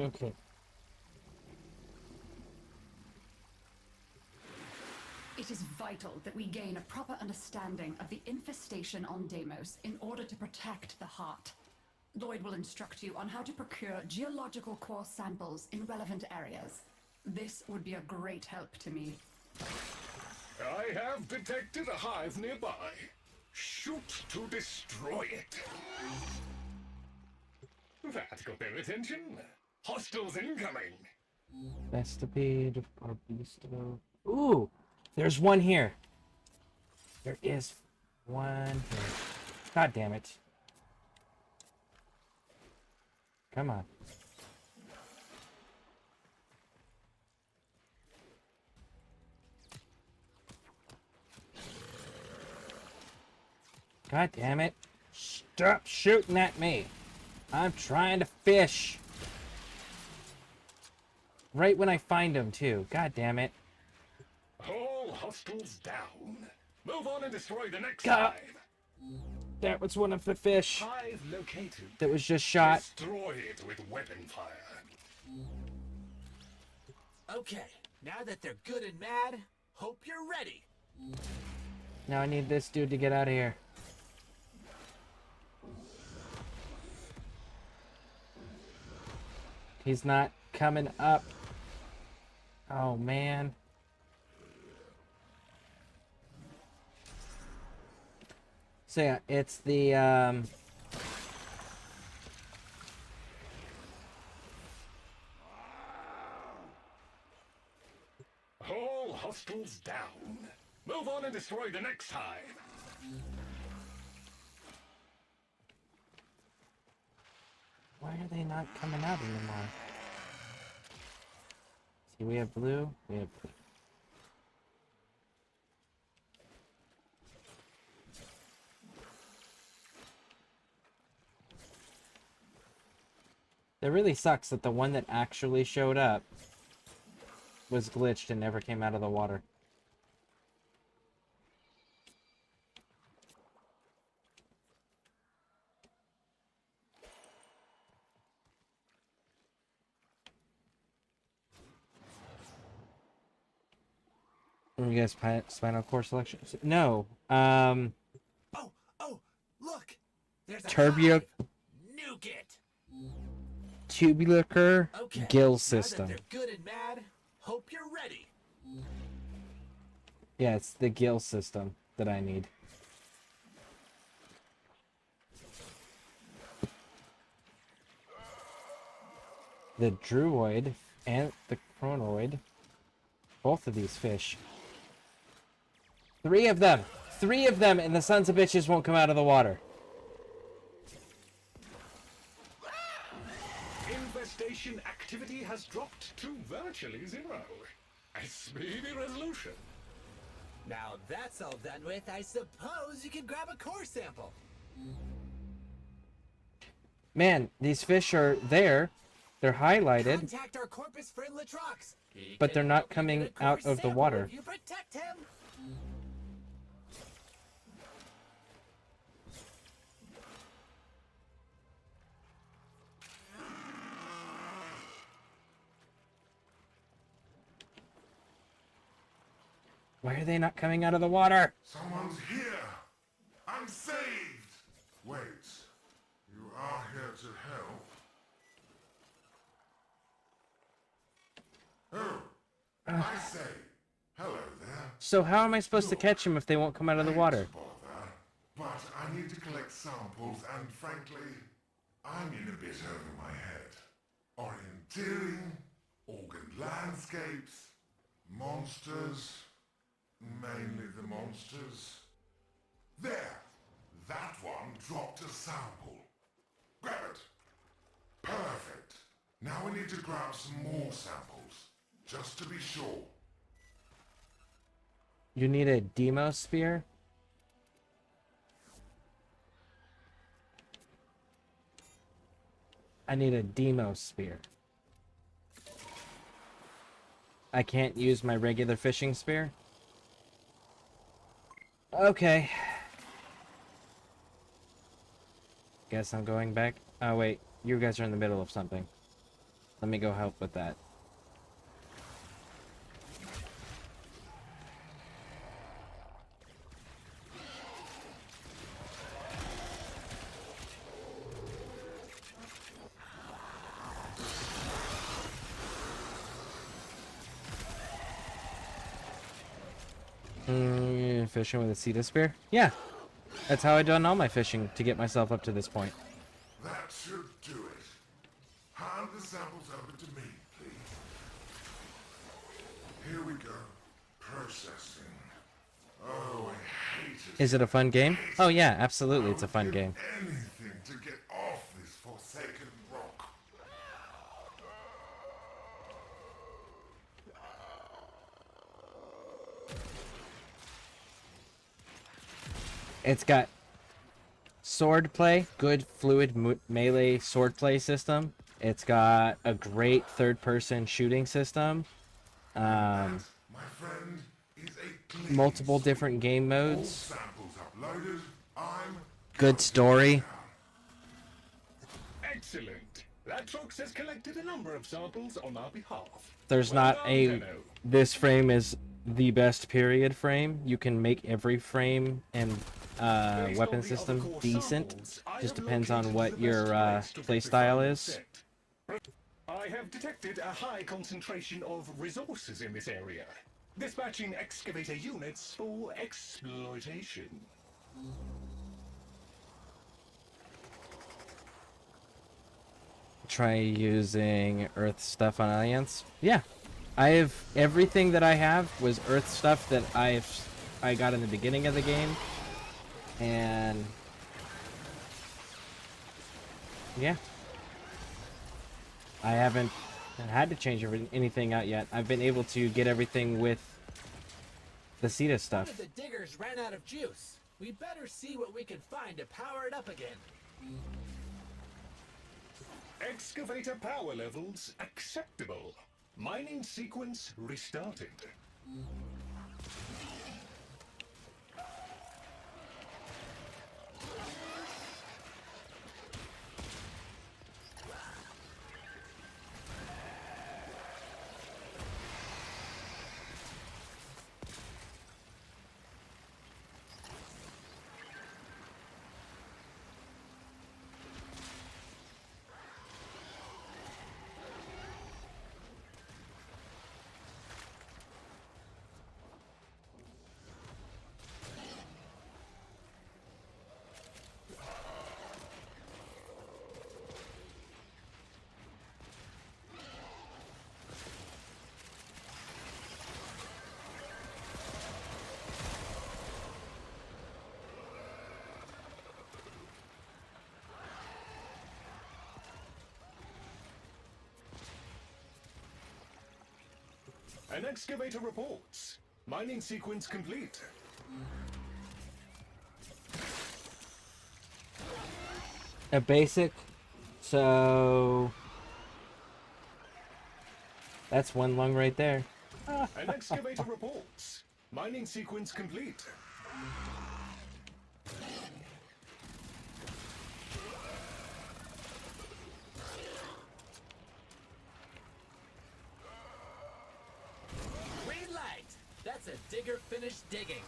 Okay. It is vital that we gain a proper understanding of the infestation on Deimos in order to protect the heart. Lloyd will instruct you on how to procure geological core samples in relevant areas. This would be a great help to me. I have detected a hive nearby. Shoot to destroy it. That got their attention. Hostiles incoming. Vestipede or Beasto. Ooh! There's one here. There is one here. God damn it. Come on. God damn it. Stop shooting at me. I'm trying to fish. Right when I find him, too. God damn it. All hostiles down. Move on and destroy the next God. hive. That was one of the fish Hive located. that was just shot. Destroy it with weapon fire. Okay, now that they're good and mad, hope you're ready. Now I need this dude to get out of here. He's not coming up. Oh, man. So yeah, it's the All hostiles down. Move on and destroy the next hive. why are they not coming out anymore? See, we have blue, we have blue. It really sucks that the one that actually showed up was glitched and never came out of the water. You guys spinal cord selection? No. Oh, look! There's a Turbio hive. Nuke it! tubular Okay, gill now system. that they're good and mad, hope you're ready. Yeah, it's the gill system that I need. the druoid and the chronoid. Both of these fish. 3 of them! 3 of them, and the sons of bitches won't come out of the water. Infestation activity has dropped to virtually 0. A speedy resolution. Now that's all done with, I suppose you can grab a core sample. Man, these fish are there. They're highlighted, Contact our Corpus friend Latrox. but they're not coming out of the water. You protect him. Why are they not coming out of the water? Someone's here! I'm saved! Wait, you are here to help? Oh, I say, hello there. So how am I supposed to catch them if they won't come out of the water? Bother, but I need to collect samples, and frankly, I'm in a bit over my head. Orienteering, organ landscapes, monsters, mainly the monsters. There! That one dropped a sample. Grab it. Perfect. Now we need to grab some more samples, just to be sure. You need a demo spear? I need a demo spear. I can't use my regular fishing spear? Okay. Guess I'm going back. Oh wait, you guys are in the middle of something. Let me go help with that. Fishing with a Ceta spear? Yeah. That's how I've done all my fishing to get myself up to this point. That should do it. Hand the samples over to me, please. Here we go. Processing. Oh, I hate it. Is it a fun game? Oh yeah, absolutely, it's a fun game. Anything to get off this forsaken rock. It's got sword play, good fluid melee sword play system. It's got a great third-person shooting system. My friend is a Multiple different game all modes. samples uploaded. I'm Good story. Excellent. Latrox has collected a number of samples on our behalf. There's Well not done, a... Tenno. This frame is the best period frame. You can make every frame and weapon system decent. Just depends on what your play style is. I have detected a high concentration of resources in this area. Dispatching excavator units for exploitation. Try using Earth stuff on Alliance. Yeah, everything that I have was Earth stuff that I got in the beginning of the game, and yeah, I haven't had to change anything out yet. I've been able to get everything with the Ceta One stuff. of the diggers ran out of juice. We better see what we can find to power it up again. Excavator power levels acceptable. Mining sequence restarted. An excavator reports. Mining sequence complete. A basic, so that's one lung right there. An excavator reports. Mining sequence complete. Green light! That's a digger finished digging.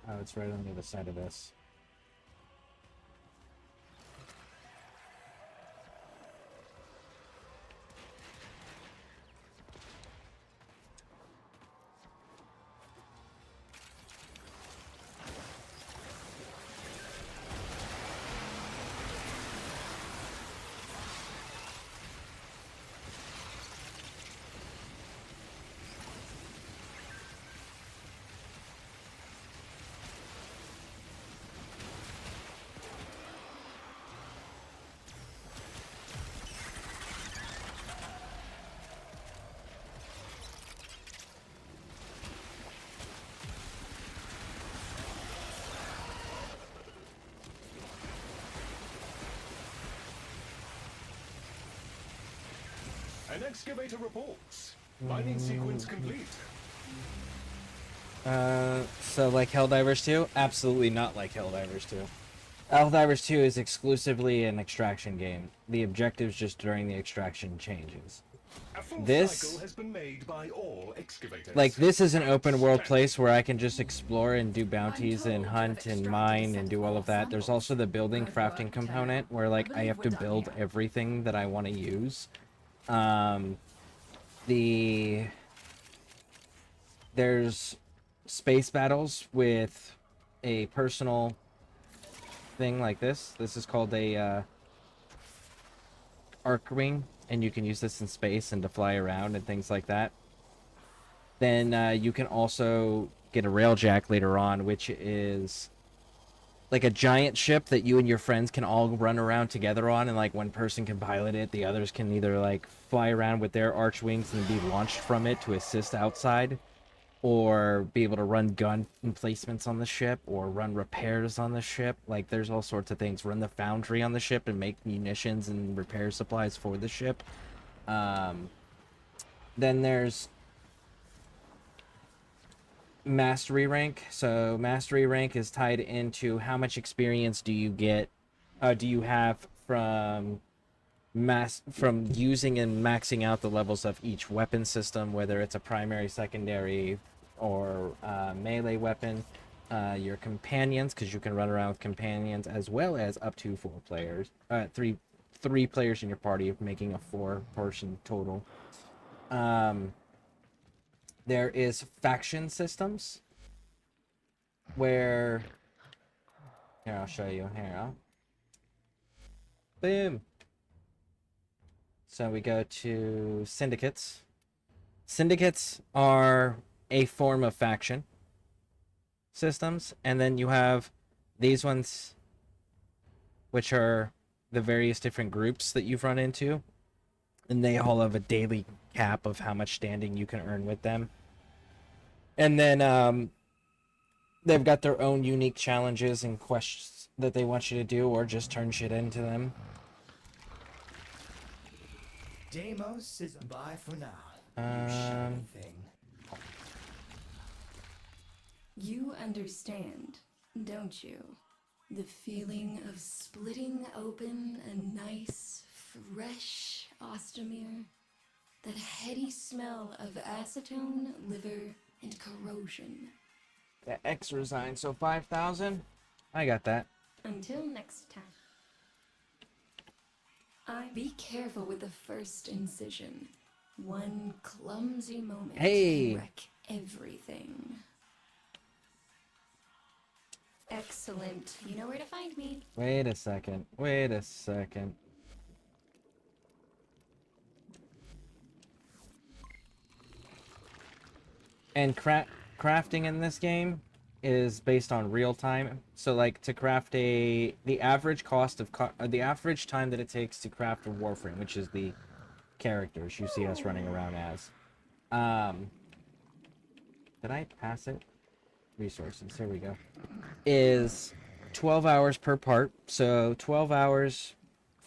Oh, it's right on the other side of this. An excavator reports. Mining sequence complete. So like Helldivers 2? Absolutely not like Helldivers 2. Helldivers 2 is exclusively an extraction game. The objectives just during the extraction changes. A full This, cycle has been made by all excavators. like, this is an open world place where I can just explore and do bounties and hunt and mine and do all of that. There's also the building crafting component where, like, I have to build everything that I want to use. There's space battles with a personal thing like this. This is called a arc wing, and you can use this in space and to fly around and things like that. Then you can also get a railjack later on, which is like a giant ship that you and your friends can all run around together on, and like one person can pilot it, the others can either like fly around with their arch wings and be launched from it to assist outside, or be able to run gun emplacements on the ship, or run repairs on the ship. Like, there's all sorts of things. Run the foundry on the ship and make munitions and repair supplies for the ship. Then there's mastery rank. So mastery rank is tied into how much experience do you get, do you have from using and maxing out the levels of each weapon system, whether it's a primary, secondary, or melee weapon. Your companions, because you can run around with companions, as well as up to 4 players, three players in your party, making a 4-person total. There is faction systems where, here, I'll show you. Here, boom. So we go to syndicates. Syndicates are a form of faction systems, and then you have these ones, which are the various different groups that you've run into, and they all have a daily cap of how much standing you can earn with them. And then they've got their own unique challenges and quests that they want you to do, or just turn shit into them. Deimos is bye for now. Thing. You understand, don't you? The feeling of splitting open a nice, fresh ostomer. That heady smell of acetone, liver, and corrosion. The X resign, so 5,000? I got that. Until next time. Be careful with the first incision. One clumsy moment can wreck everything. Excellent. You know where to find me. Wait a second. Wait a second. And crafting in this game is based on real time. So like to craft the average cost of the average time that it takes to craft a Warframe, which is the characters you see us running around as. Did I pass it? Resources, here we go. Is 12 hours per part. So 12 hours,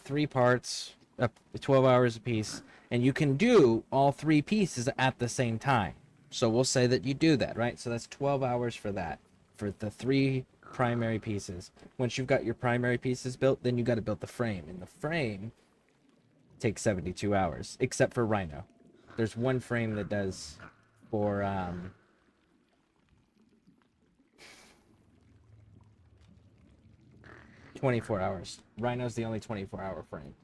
3 parts, 12 hours a piece, and you can do all 3 pieces at the same time. So we'll say that you do that, right? So that's 12 hours for that, for the 3 primary pieces. Once you've got your primary pieces built, then you got to build the frame, and the frame takes 72 hours, except for Rhino. There's one frame that does for 24 hours. Rhino's the only 24-hour frame.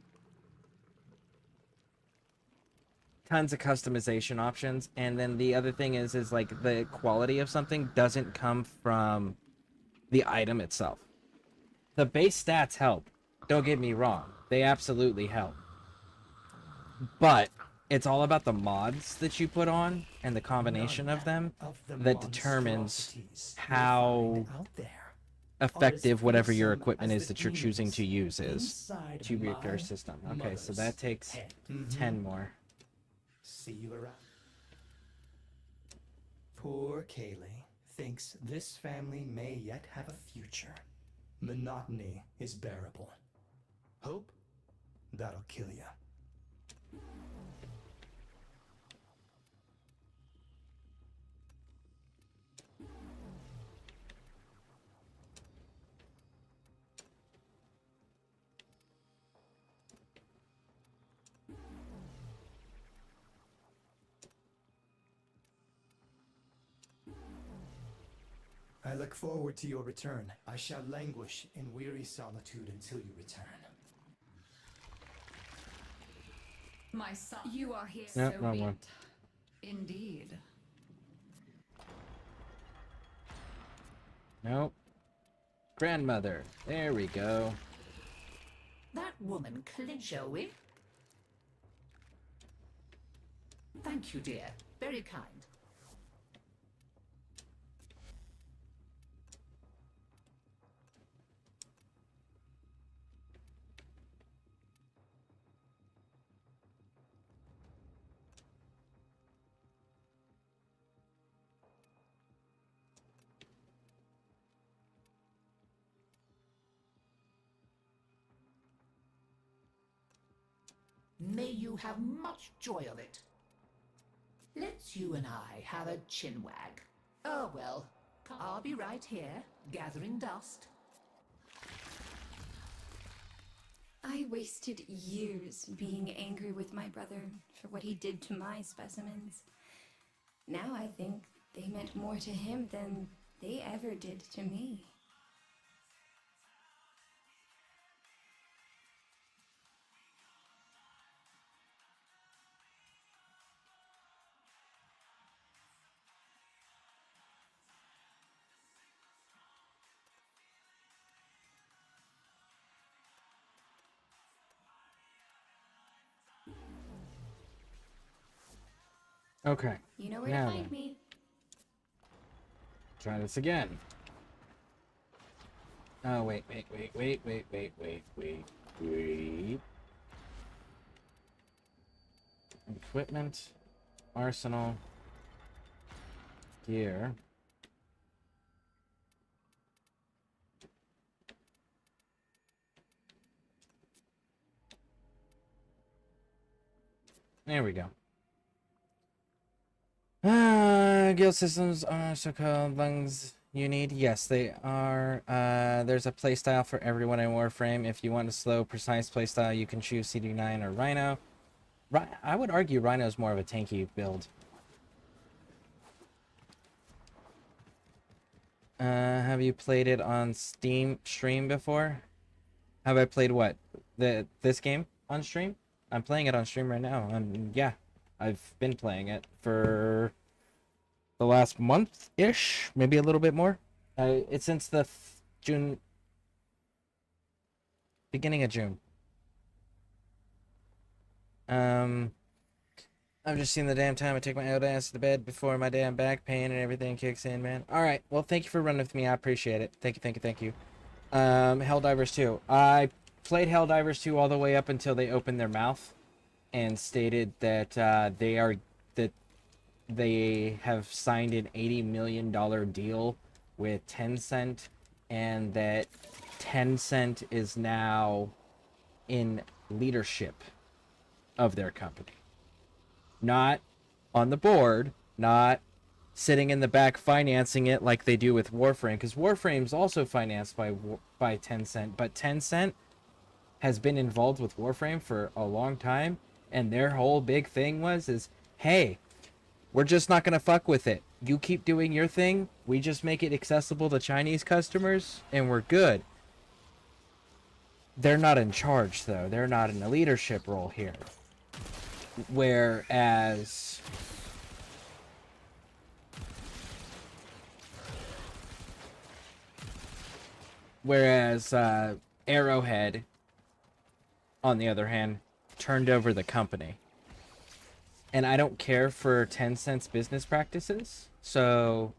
Tons of customization options, and then the other thing is like the quality of something doesn't come from the item itself. The base stats help. Don't get me wrong. They absolutely help. But it's all about the mods that you put on and the combination of them that determines how effective whatever your equipment is that you're choosing to use is to your system. Okay, so that takes 10 more. See you around. Poor Kaylee thinks this family may yet have a future. Monotony is bearable. Hope? That'll kill you. I look forward to your return. I shall languish in weary solitude until you return. My son, you are here. Nope, So wrong be one. it. Indeed. Nope. Grandmother. There we go. That woman shall we? Thank you, dear. Very kind. May you have much joy of it. Let's you and I have a chinwag. Oh well, I'll be right here, gathering dust. I wasted years being angry with my brother for what he did to my specimens. Now I think they meant more to him than they ever did to me. Okay. You know where now to find then. me. Try this again. Oh, wait. Equipment, arsenal, gear. There we go. Guild systems are so-called lungs you need. Yes, they are. There's a playstyle for everyone in Warframe. If you want a slow, precise playstyle, you can choose CD9 or Rhino. I would argue Rhino's more of a tanky build. Have you played it on stream before? Have I played what? This game on stream? I'm playing it on stream right now, and yeah, I've been playing it for the last month-ish, maybe a little bit more. It's since the beginning of June. I've just seen the damn time I take my old ass to bed before my damn back pain and everything kicks in, man. All right. Well, thank you for running with me. I appreciate it. Thank you, thank you, thank you. Helldivers 2. I played Helldivers 2 all the way up until they opened their mouth and stated that they have signed an $80 million deal with Tencent, and that Tencent is now in leadership of their company. Not on the board, not sitting in the back financing it like they do with Warframe, because Warframe's also financed by Tencent, but Tencent has been involved with Warframe for a long time, and their whole big thing is, hey, we're just not going to fuck with it. You keep doing your thing, we just make it accessible to Chinese customers, and we're good. They're not in charge, though. They're not in a leadership role here. Whereas Arrowhead, on the other hand, turned over the company. And I don't care for Tencent's business practices. So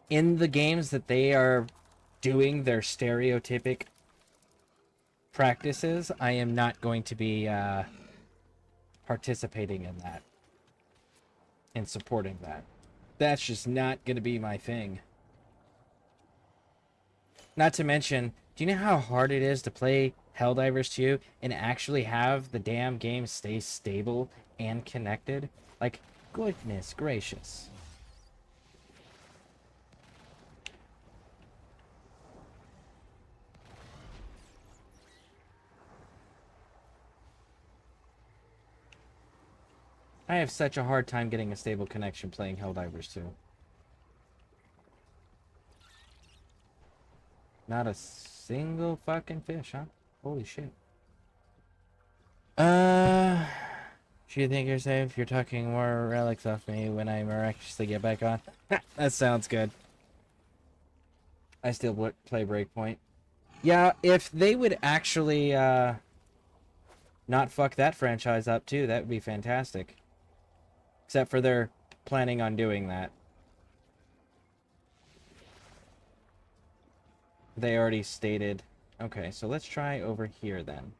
in the games that they are doing their stereotypic practices, I am not going to be participating in that and supporting that. That's just not going to be my thing. Not to mention, do you know how hard it is to play Helldivers 2 and actually have the damn game stay stable and connected? Like, goodness gracious. I have such a hard time getting a stable connection playing Helldivers 2. Not a single fucking fish, huh? Holy shit. Do you think you're safe? You're talking more relics off me when I miraculously get back on. That sounds good. I still play Breakpoint. Yeah, if they would actually not fuck that franchise up too, that would be fantastic. Except for they're planning on doing that. They already stated. Okay, so let's try over here then.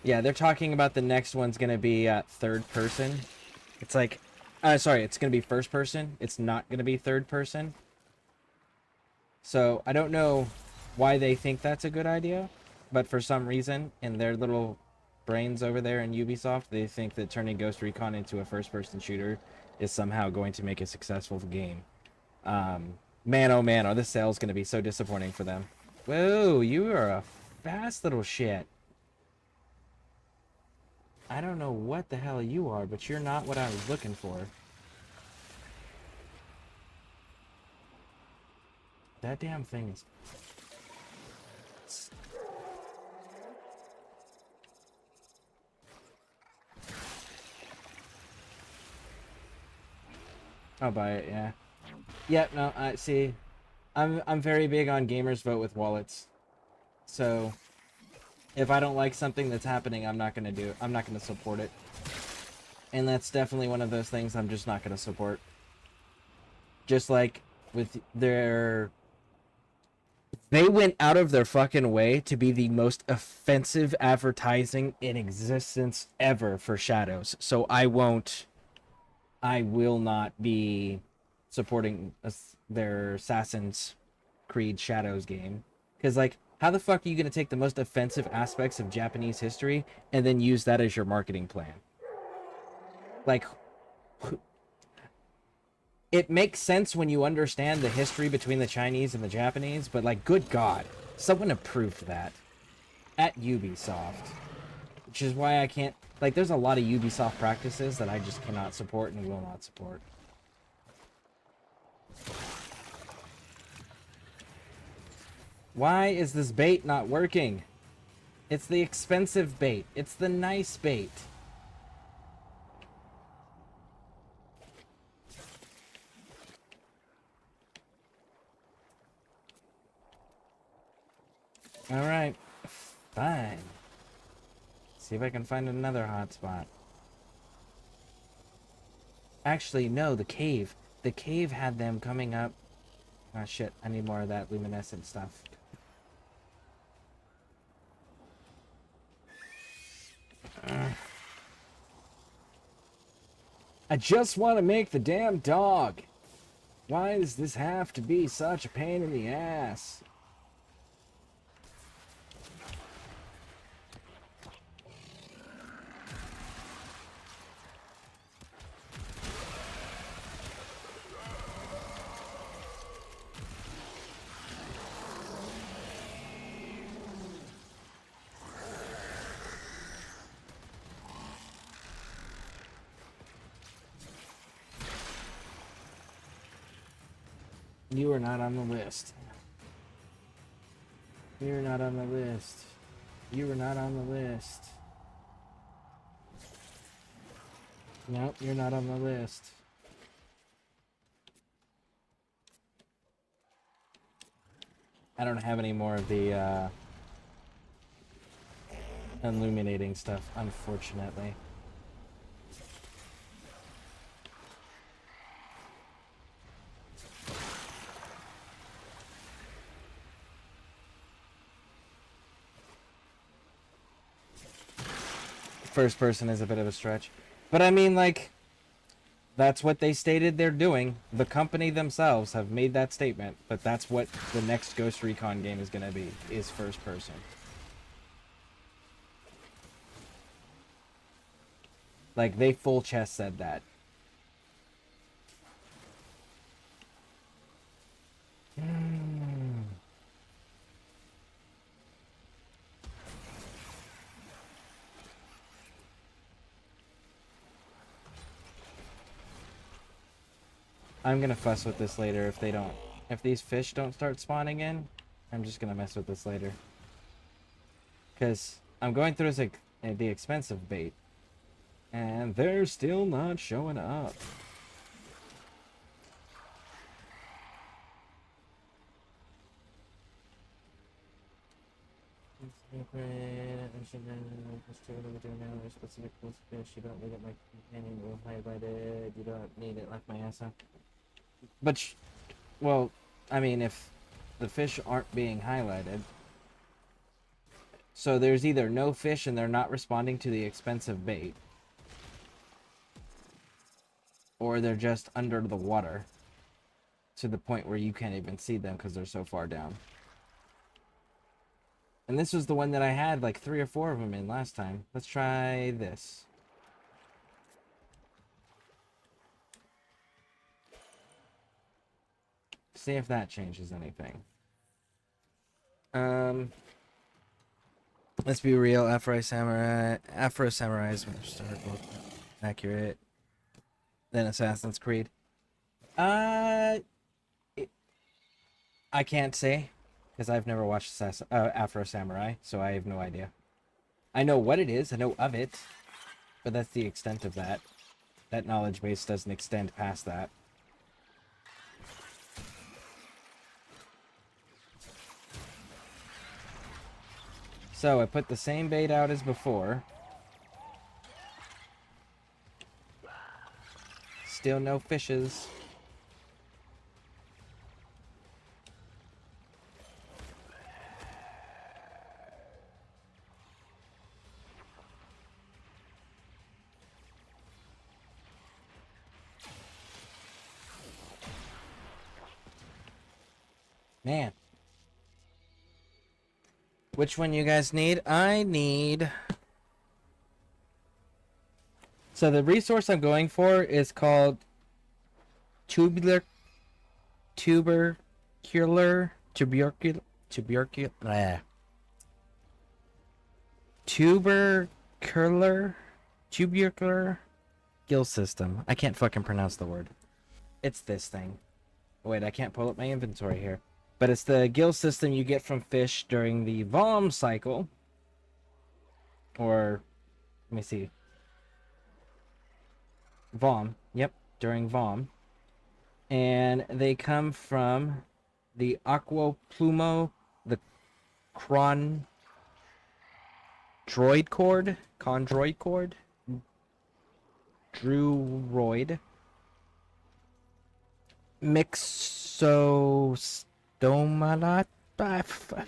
Yeah, they're talking about the next one's gonna be third person. It's like, sorry, it's gonna be first person. It's not gonna be third person. So I don't know why they think that's a good idea, but for some reason, in their little brains over there in Ubisoft, they think that turning Ghost Recon into a first-person shooter is somehow going to make a successful game. Man, oh man, this sale's gonna be so disappointing for them. Whoa, you are a fast little shit. I don't know what the hell you are, but you're not what I was looking for. That damn thing is... I'll buy it, yeah. Yep, no, see, I'm very big on gamers vote with wallets. So if I don't like something that's happening, I'm not gonna support it. And that's definitely one of those things I'm just not gonna support. Just like with their... They went out of their fucking way to be the most offensive advertising in existence ever for Shadows. So I will not be supporting their Assassin's Creed Shadows game. Because, like, how the fuck are you going to take the most offensive aspects of Japanese history and then use that as your marketing plan? Like, it makes sense when you understand the history between the Chinese and the Japanese, but, like, good God, someone approved that at Ubisoft. Which is why I can't... Like, there's a lot of Ubisoft practices that I just cannot support and will not support. Why is this bait not working? It's the expensive bait. It's the nice bait. Alright. Fine. See if I can find another hotspot. Actually, no, the cave. The cave had them coming up. Oh shit, I need more of that luminescent stuff. I just want to make the damn dog. Why does this have to be such a pain in the ass? You are not on the list. You're not on the list. You are not on the list. Nope, you're not on the list. I don't have any more of the illuminating stuff, unfortunately. First person is a bit of a stretch. But I mean, like, that's what they stated they're doing. The company themselves have made that statement, but that's what the next Ghost Recon game is going to be, is first person. Like, they full chest said that. I'm gonna fuss with this later if they don't. If these fish don't start spawning in, I'm just gonna mess with this later. Because I'm going through the expensive bait. And they're still not showing up. You don't need it, my companion will highlight it. You don't need it, like my ass up. But, well, I mean, if the fish aren't being highlighted, so there's either no fish and they're not responding to the expensive bait, or they're just under the water to the point where you can't even see them because they're so far down. And this was the one that I had like 3 or 4 of them in last time. Let's try this. See if that changes anything. Let's be real. Afro Samurai is more historical, accurate than Assassin's Creed. I can't say because I've never watched Afro Samurai, so I have no idea. I know what it is. I know of it, but that's the extent of that. That knowledge base doesn't extend past that. So I put the same bait out as before. Still no fishes. Man. Which one you guys need? I need... So the resource I'm going for is called tubercular tubercular gill system. I can't fucking pronounce the word. It's this thing. Wait, I can't pull up my inventory here. But it's the gill system you get from fish during the VOM cycle. Or, let me see. VOM. Yep, during VOM. And they come from the aqua plumo, the droid cord, chondroid cord, druroid, mixostomalot.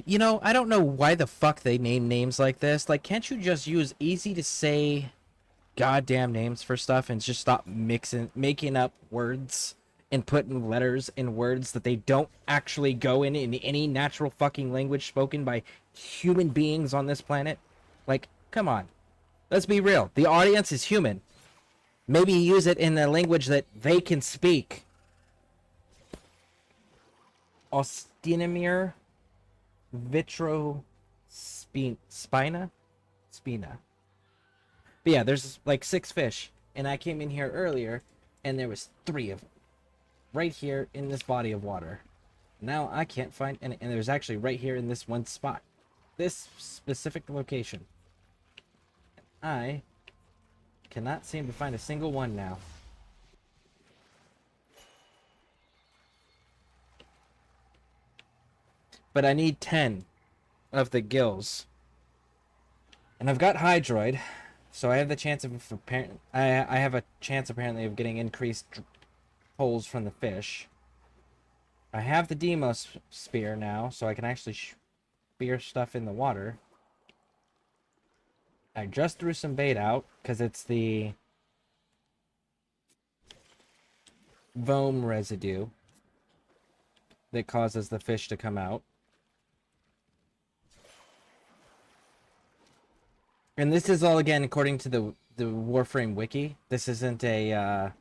You know, I don't know why the fuck they name names like this. Like, can't you just use easy to say goddamn names for stuff and just stop making up words and putting letters in words that they don't actually go in any natural fucking language spoken by human beings on this planet? Like, come on. Let's be real. The audience is human. Maybe use it in a language that they can speak. Ostinomere spina. But yeah, there's like 6 fish, and I came in here earlier, and there was 3 of them right here in this body of water. Now I can't find any, and there's actually right here in this one spot, this specific location. I cannot seem to find a single one now. But I need 10 of the gills. And I've got Hydroid, so I have the chance of I have a chance apparently of getting increased holes from the fish. I have the Demos spear now, so I can actually spear stuff in the water. I just threw some bait out because it's the foam residue that causes the fish to come out. And this is all, again, according to the Warframe wiki. This isn't a,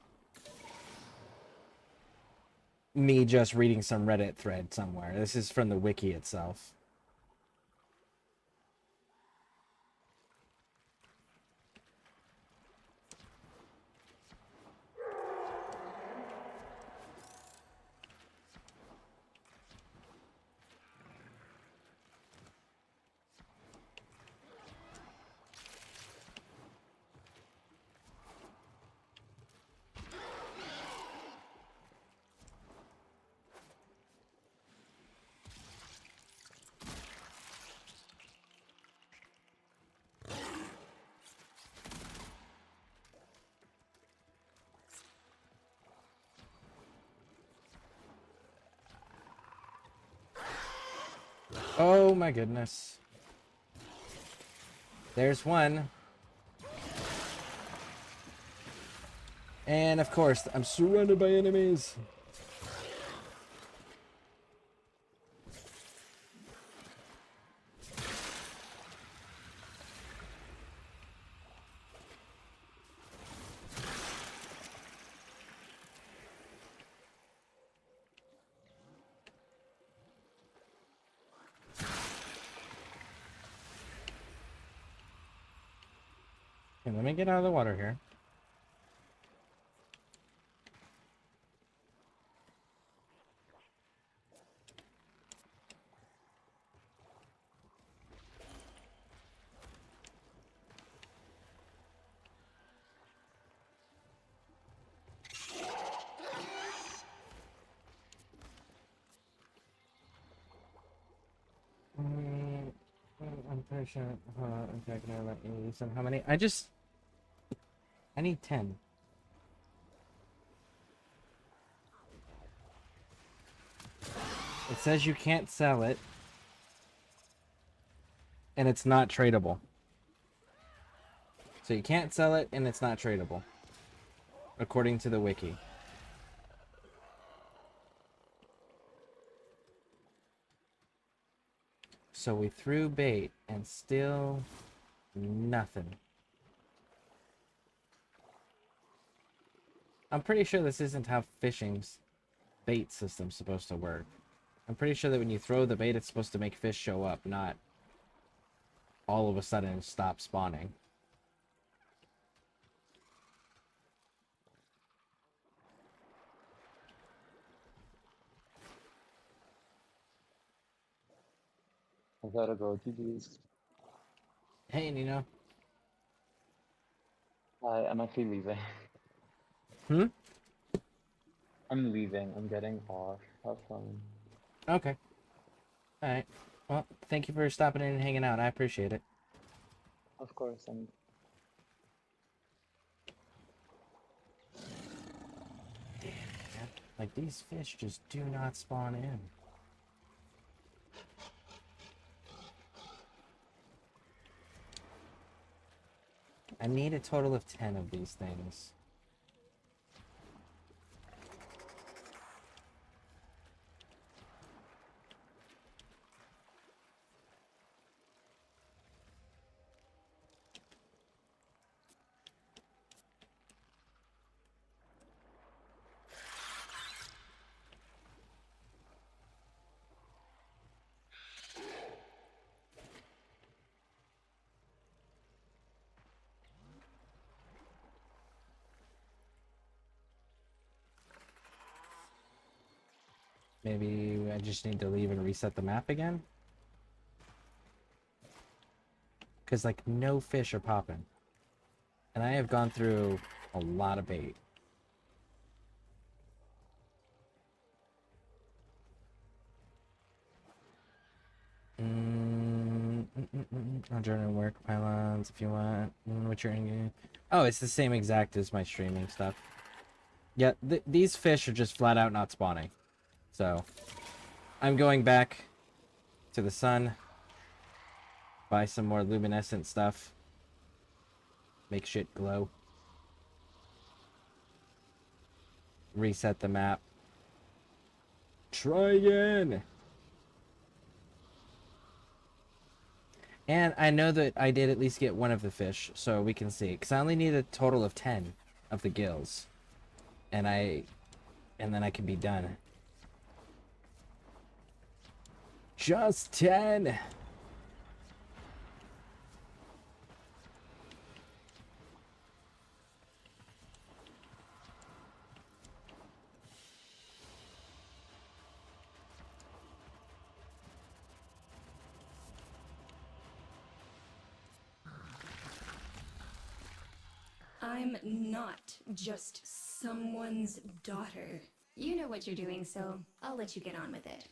me just reading some Reddit thread somewhere. This is from the wiki itself. Oh my goodness. There's one. And of course, I'm surrounded by enemies. Okay, let me get out of the water here. I'm pretty sure. I'm checking out. Let me use some. How many? I need 10. It says you can't sell it, and it's not tradable. So you can't sell it, and it's not tradable, according to the wiki. So we threw bait, and still nothing. I'm pretty sure this isn't how fishing's bait system's supposed to work. I'm pretty sure that when you throw the bait, it's supposed to make fish show up, not all of a sudden stop spawning. I gotta go. GG's. Hey, Nino. I'm actually leaving. Hmm? I'm leaving. I'm getting off. Have fun. Okay. Alright. Well, thank you for stopping in and hanging out. I appreciate it. Of course, and Damn, man. Like, these fish just do not spawn in. I need a total of 10 of these things. Maybe I just need to leave and reset the map again? Because, like, no fish are popping. And I have gone through a lot of bait. Journal work pylons if you want. What you're in. Oh, it's the same exact as my streaming stuff. Yeah, these fish are just flat out not spawning. So, I'm going back to the sun. Buy some more luminescent stuff. Make shit glow. Reset the map. Try again! And I know that I did at least get one of the fish, so we can see. Because I only need a total of 10 of the gills. And then I can be done. Just 10! I'm not just someone's daughter. You know what you're doing, so I'll let you get on with it.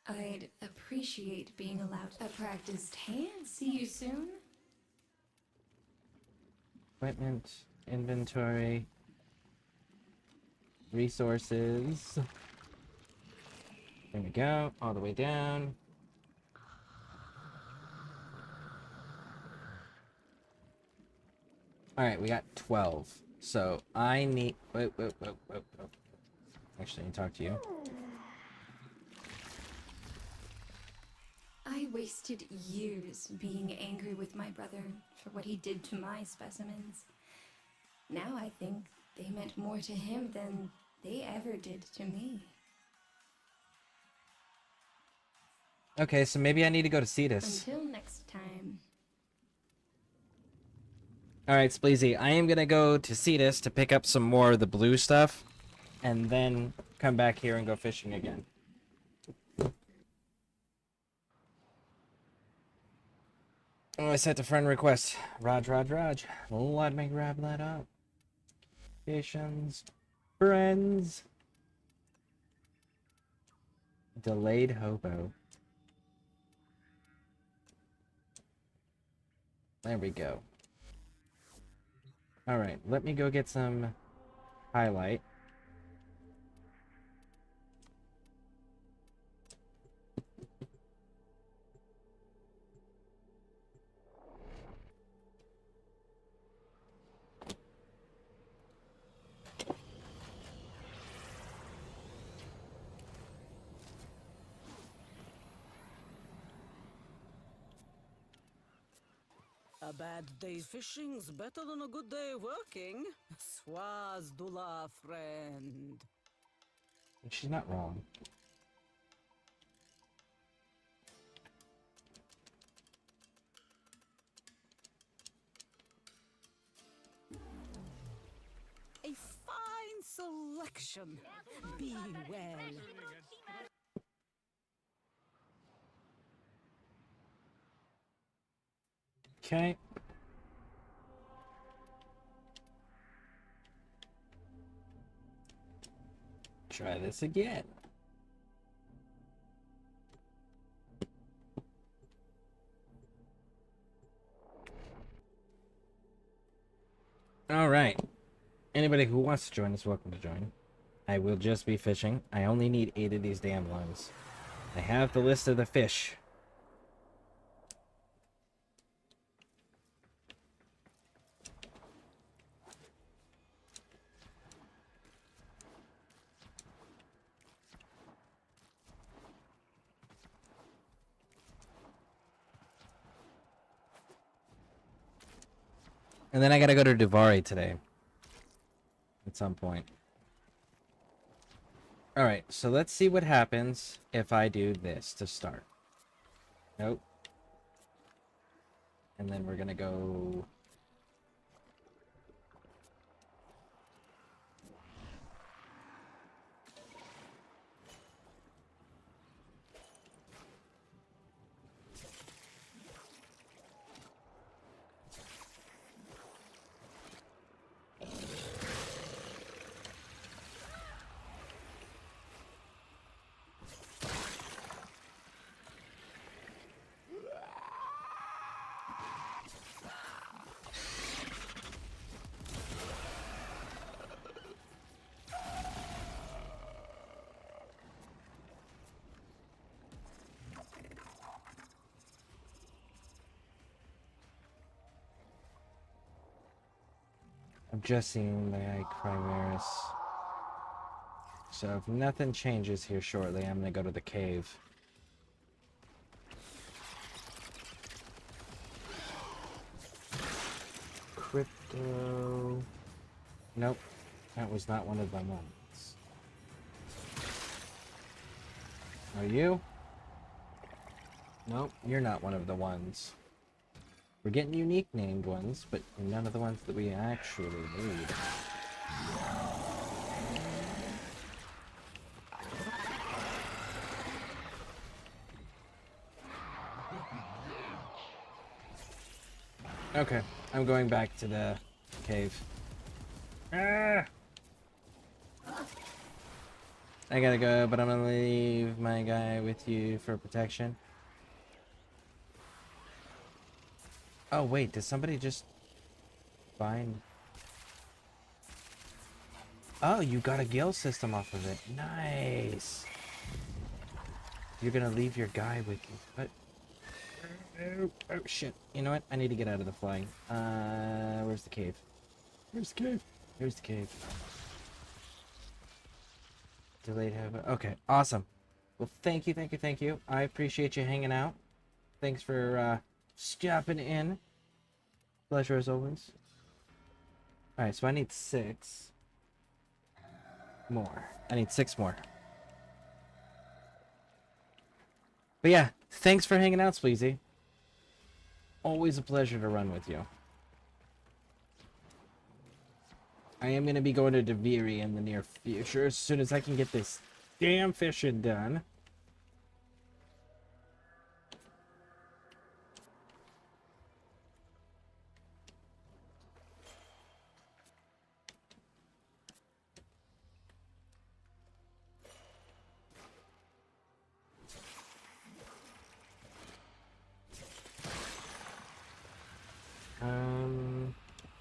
I'd appreciate being allowed a practiced hand. See you soon. Equipment, inventory, resources. There we go, all the way down. Alright, we got 12. So I need... Wait. Actually, I need to talk to you. I wasted years being angry with my brother for what he did to my specimens. Now I think they meant more to him than they ever did to me. Okay, so maybe I need to go to Cetus. Until next time. Alright, Spleezy, I am gonna go to Cetus to pick up some more of the blue stuff, and then come back here and go fishing again. Oh, I sent a friend request. Raj. Let me grab that up. Patience. Friends. Delayed hobo. There we go. Alright, let me go get some highlight. A bad day fishing's better than a good day working. Swazdula, friend. She's not wrong. A fine selection. Be well. Okay. Try this again. Alright. Anybody who wants to join is welcome to join. I will just be fishing. I only need 8 of these damn ones. I have the list of the fish. And then I gotta go to Duvari today. At some point. Alright, so let's see what happens if I do this to start. Nope. And then we're gonna go... I'm just seeing my Chimeras. So if nothing changes here shortly, I'm gonna go to the cave. Crypto... Nope. That was not one of the ones. Are you? Nope, you're not one of the ones. We're getting unique named ones, but none of the ones that we actually need. Okay, I'm going back to the cave. Ah! I gotta go, but I'm gonna leave my guy with you for protection. Oh wait, did somebody just find... Oh, you got a guild system off of it. Nice! You're gonna leave your guy with you. What? Oh shit. You know what? I need to get out of the flying. Where's the cave? Where's the cave? Here's the cave. Delayed have... Okay, awesome. Well, thank you, thank you, thank you. I appreciate you hanging out. Thanks for, stopping in. Pleasure as always. Alright, so I need 6 more. I need 6 more. But yeah, thanks for hanging out, Sleazy. Always a pleasure to run with you. I am going to be going to Deviri in the near future as soon as I can get this damn fishing done.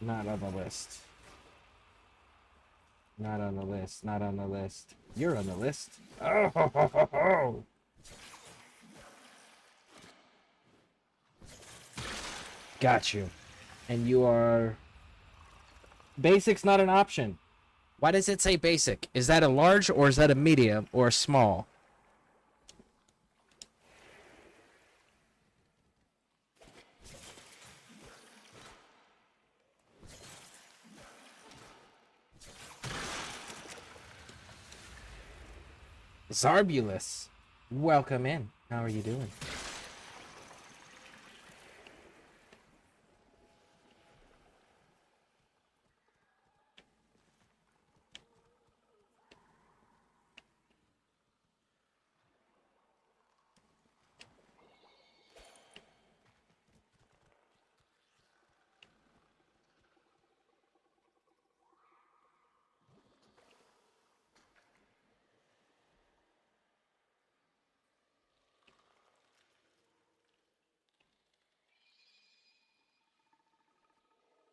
Not on the list. Not on the list. Not on the list. You're on the list. Oh, ho, ho, ho, ho. Got you. And you are... Basic's not an option. Why does it say basic? Is that a large or is that a medium or a small? Zarbulus, welcome in. How are you doing?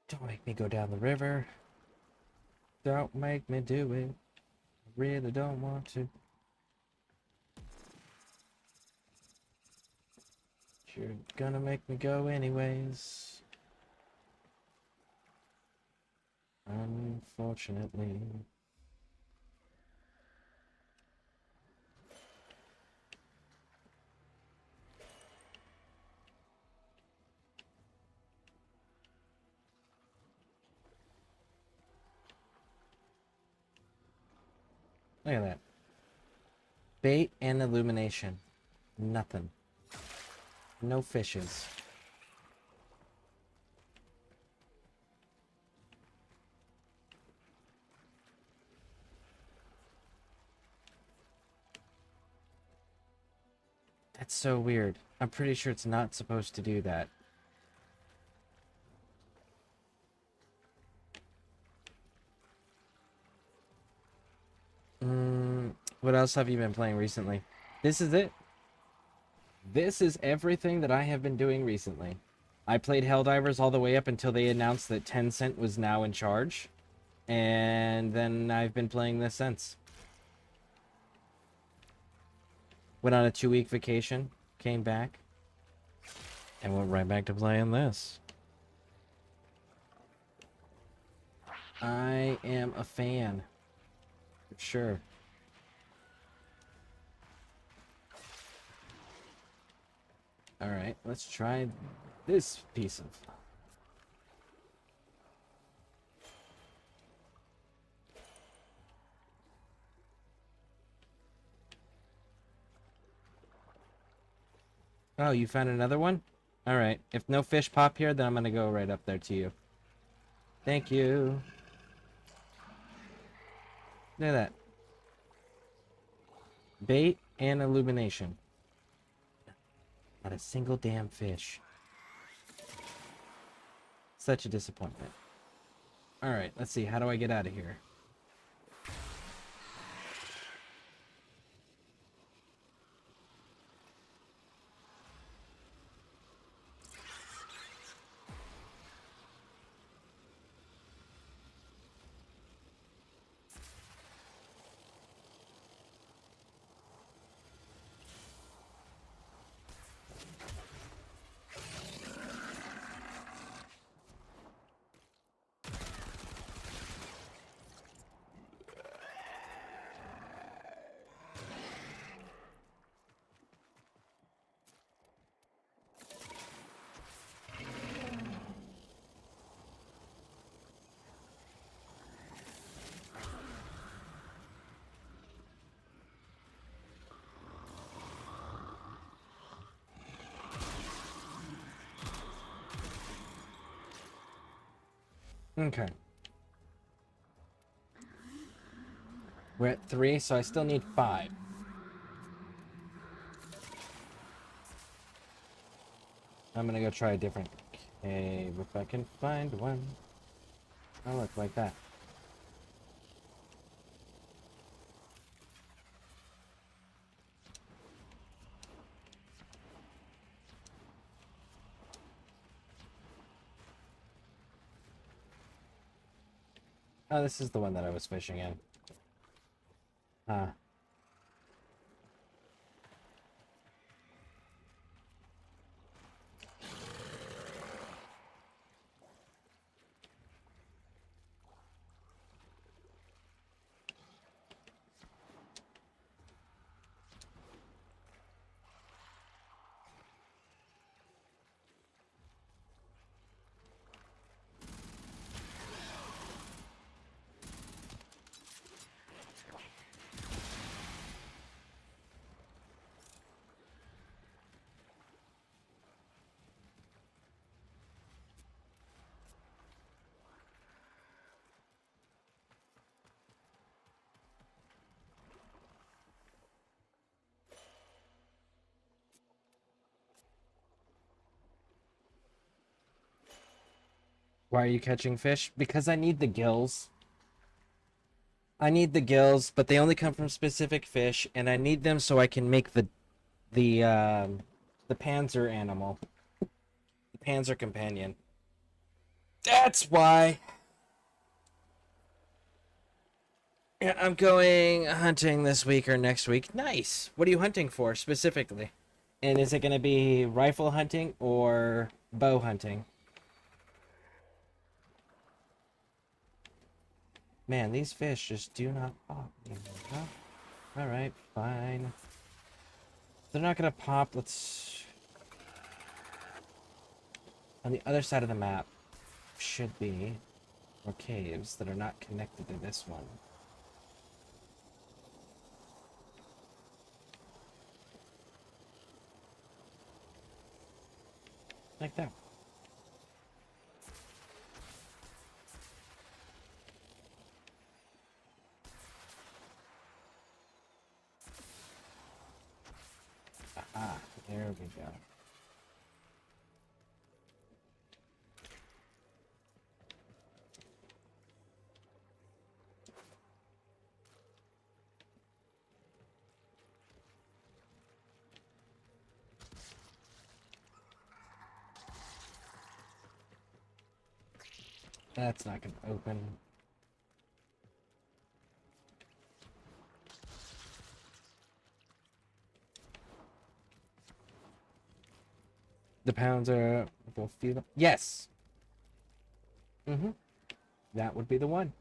Don't make me go down the river. Don't make me do it. I really don't want to. You're gonna make me go anyways. Unfortunately. Look at that. Bait and illumination. Nothing. No fishes. That's so weird. I'm pretty sure it's not supposed to do that. What else have you been playing recently? This is it. This is everything that I have been doing recently. I played Helldivers all the way up until they announced that Tencent was now in charge. And then I've been playing this since. Went on a 2-week vacation, came back, and went right back to playing this. I am a fan. For sure. Alright, let's try this piece of... Oh, you found another one? Alright, if no fish pop here, then I'm gonna go right up there to you. Thank you. Look at that. Bait and illumination. Not a single damn fish. Such a disappointment. Alright, let's see. How do I get out of here? Okay. We're at 3, so I still need 5. I'm gonna go try a different cave if I can find one. Oh, look, like that. Oh, this is the one that I was fishing in. Huh. Why are you catching fish? Because I need the gills. I need the gills, but they only come from specific fish, and I need them so I can make the panzer animal. The panzer companion. That's why. Yeah, I'm going hunting this week or next week. Nice. What are you hunting for specifically? And is it going to be rifle hunting or bow hunting? Man, these fish just do not pop. Huh? Alright, fine. They're not going to pop. Let's... On the other side of the map should be more caves that are not connected to this one. Like that. Aha, there we go. That's not going to open. The pounds are... We'll feel them. Yes! Mm-hmm. That would be the one.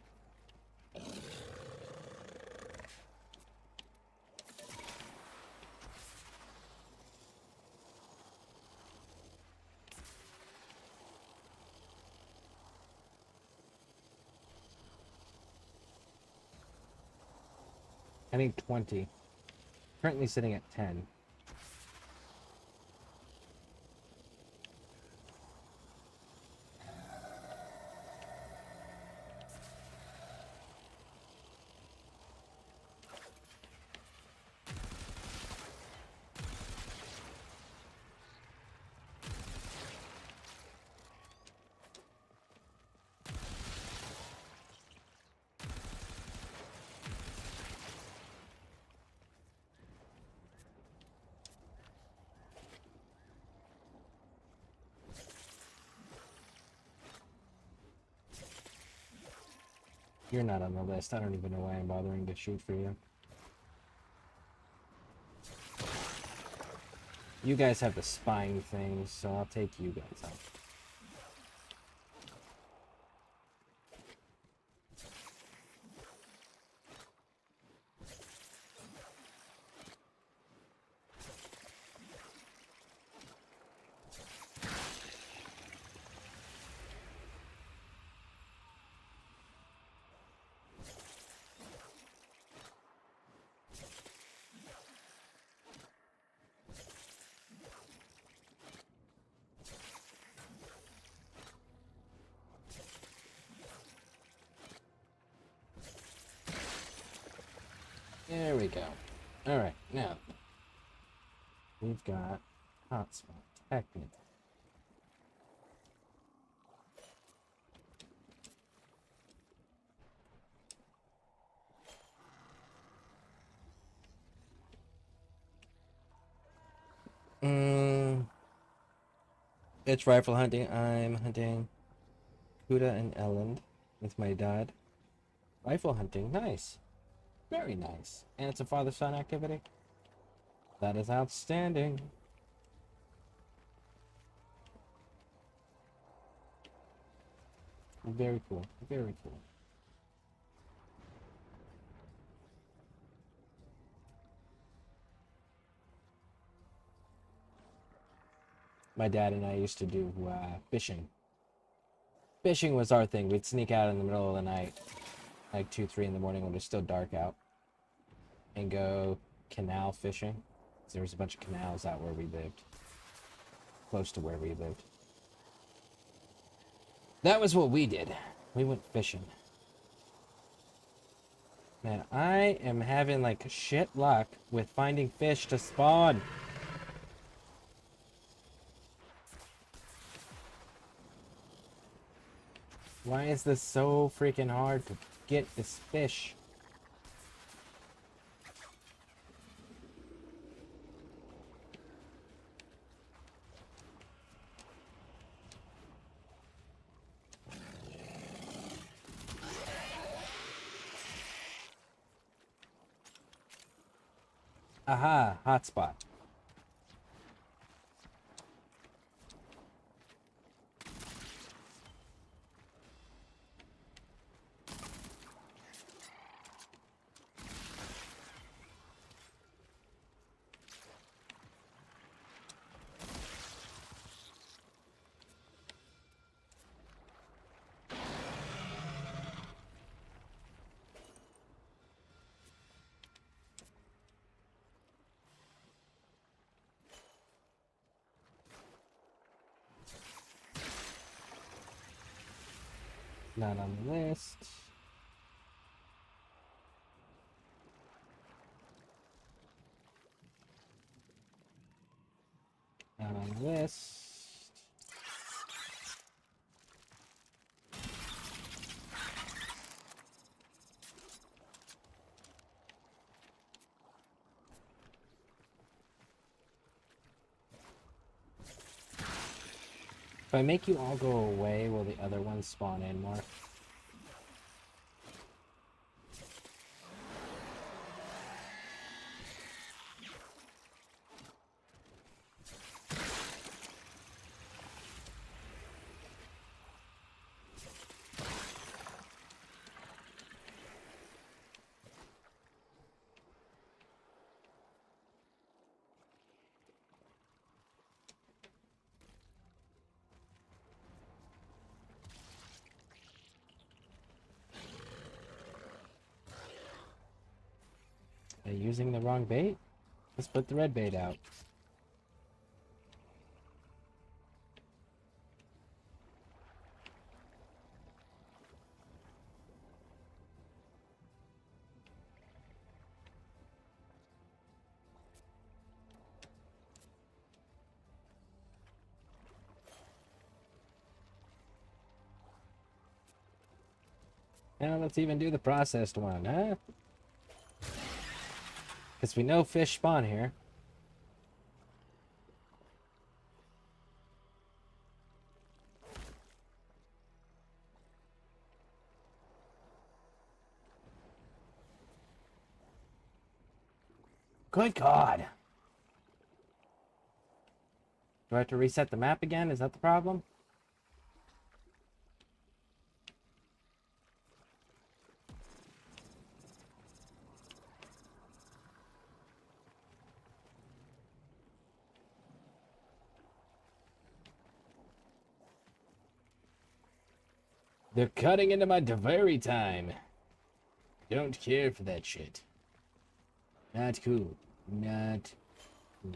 I need 20. Currently sitting at 10. You're not on the list. I don't even know why I'm bothering to shoot for you. You guys have the spine thing, so I'll take you guys out. There we go. Alright, now. We've got hotspot. Technical. It's rifle hunting. I'm hunting Kuda and Elland with my dad. Rifle hunting. Nice. Very nice. And it's a father-son activity. That is outstanding. Very cool. Very cool. My dad and I used to do fishing. Fishing was our thing. We'd sneak out in the middle of the night, like 2, 3 in the morning when it's still dark out, and go canal fishing. There was a bunch of canals out where we lived, close to where we lived. That was what we did. We went fishing. Man, I am having like shit luck with finding fish to spawn. Why is this so freaking hard to get this fish? Aha, hotspot. Not on the list. Not on the list. If I make you all go away, will the other ones spawn in more? Are you using the wrong bait? Let's put the red bait out. Now let's even do the processed one, huh? Because we know fish spawn here. Good God. Do I have to reset the map again? Is that the problem? They're cutting into my delivery time. Don't care for that shit. Not cool. Not cool.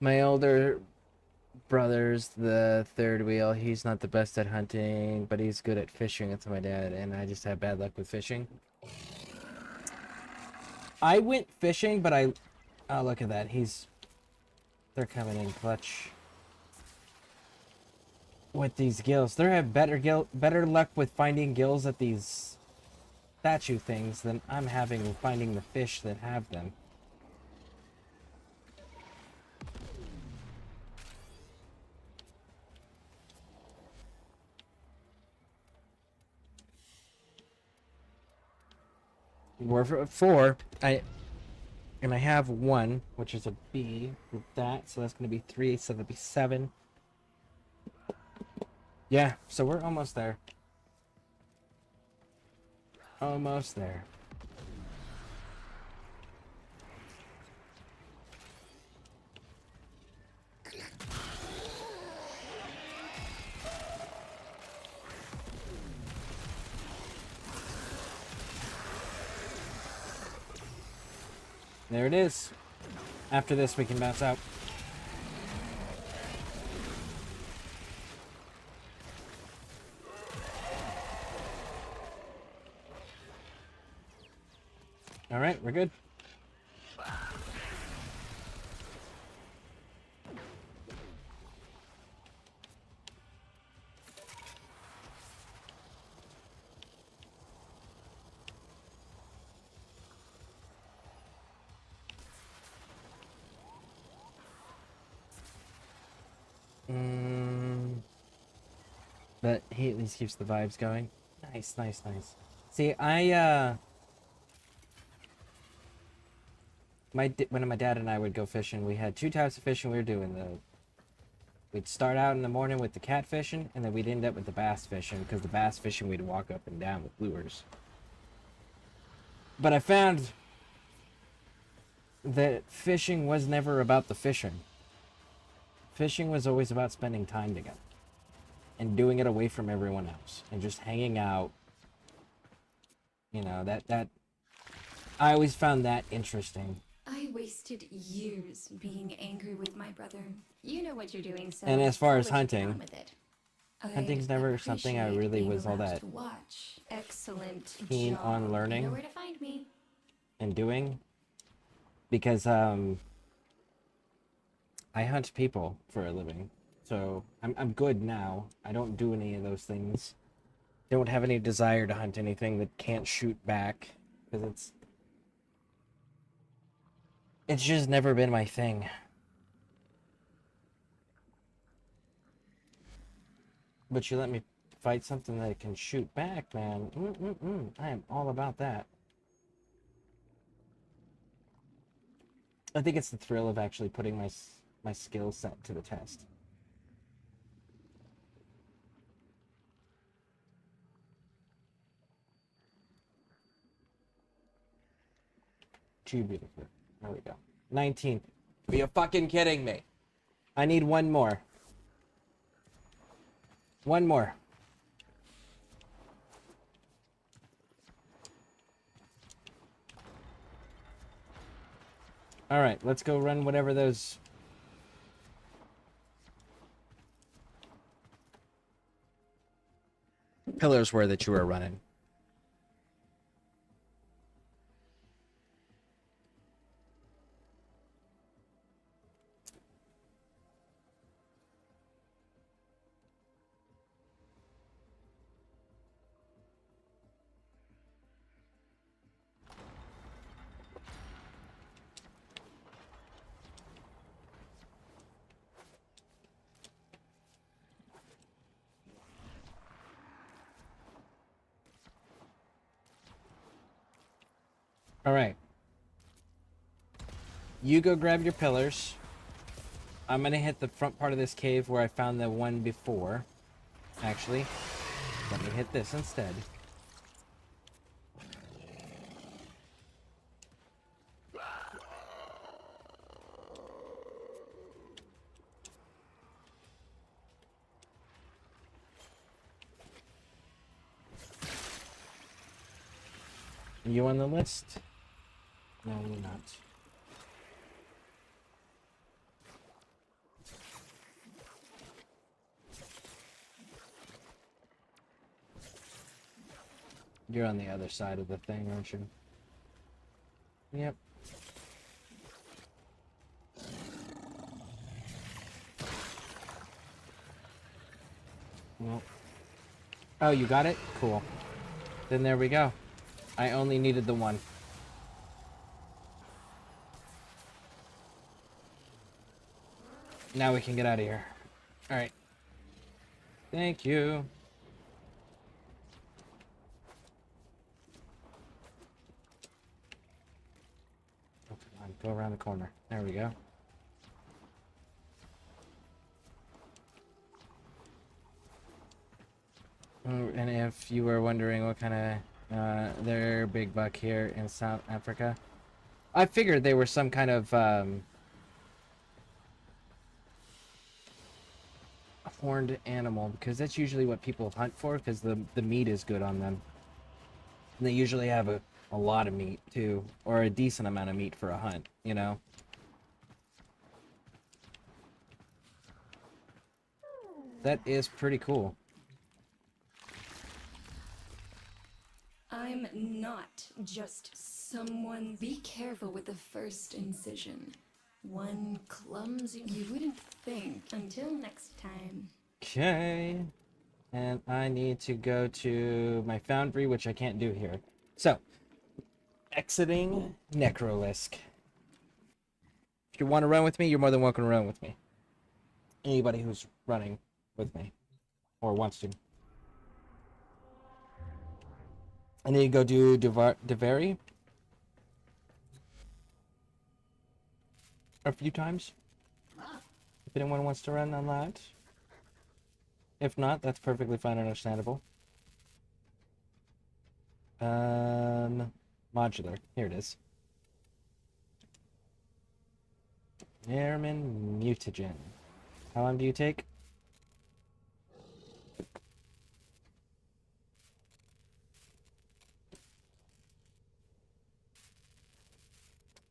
My older brother's the third wheel. He's not the best at hunting, but he's good at fishing. That's my dad, and I just have bad luck with fishing. I went fishing, but oh, look at that. They're coming in clutch with these gills. They have better luck with finding gills at these statue things than I'm having with finding the fish that have them. Warframe 4, I have one, which is a B with that, so that's going to be 3, so that'll be 7. Yeah, so we're almost there. Almost there. There it is. After this, we can bounce out. All right, we're good. But he at least keeps the vibes going. Nice, nice, nice. See, when my dad and I would go fishing, we had two types of fishing we were doing. We'd start out in the morning with the cat fishing, and then we'd end up with the bass fishing, because the bass fishing we'd walk up and down with lures. But I found that fishing was never about the fishing. Fishing was always about spending time together and doing it away from everyone else and just hanging out. You know, that I always found that interesting. I wasted years being angry with my brother. You know what you're doing, so And as far I'll as let you get on hunting, with it. hunting's I'd never something I appreciate really being was all allowed that to watch. Excellent keen job. on You know learning where to find me. and doing, because I hunt people for a living, so I'm good now. I don't do any of those things. Don't have any desire to hunt anything that can't shoot back, because it's just never been my thing. But you let me fight something that can shoot back, man. I am all about that. I think it's the thrill of actually putting my skill set to the test. Too beautiful. There we go. 19th. Are you fucking kidding me? I need one more. One more. Alright, let's go run whatever those... pillars were that you were running. Alright. You go grab your pillars. I'm gonna hit the front part of this cave where I found the one before. Actually, let me hit this instead. You on the list? No, you're not. You're on the other side of the thing, aren't you? Yep. Well. Oh, you got it? Cool. Then there we go. I only needed the one. Now we can get out of here. Alright. Thank you. Oh, come on, go around the corner. There we go. And if you were wondering what kind of their big buck here in South Africa, I figured they were some kind of horned animal, because that's usually what people hunt for, because the meat is good on them. And they usually have a lot of meat too, or a decent amount of meat for a hunt, you know? That is pretty cool. I'm not just someone. Be careful with the first incision. One clumsy. You wouldn't think. Until next time. Okay. And I need to go to my foundry, which I can't do here. So, exiting Necrolisk. If you want to run with me, you're more than welcome to run with me. Anybody who's running with me or wants to. I need to go do Devari a few times. If anyone wants to run on that. If not, that's perfectly fine and understandable. Modular. Here it is. Airman Mutagen. How long do you take?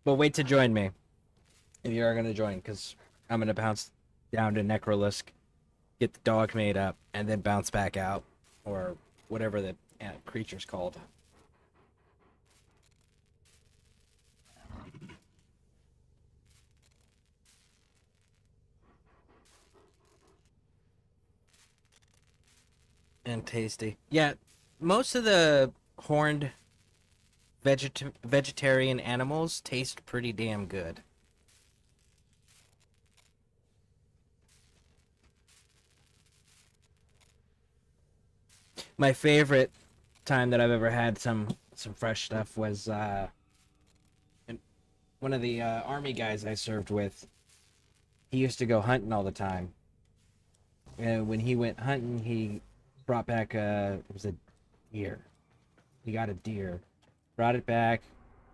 But wait to join me. If you are going to join, because I'm going to bounce down to Necrolisk, get the dog made up, and then bounce back out. Or whatever the creature's called. And tasty. Yeah, most of the horned vegetarian animals taste pretty damn good. My favorite time that I've ever had some fresh stuff was one of the army guys I served with. He used to go hunting all the time. And when he went hunting, he brought back it was a deer. He got a deer, brought it back,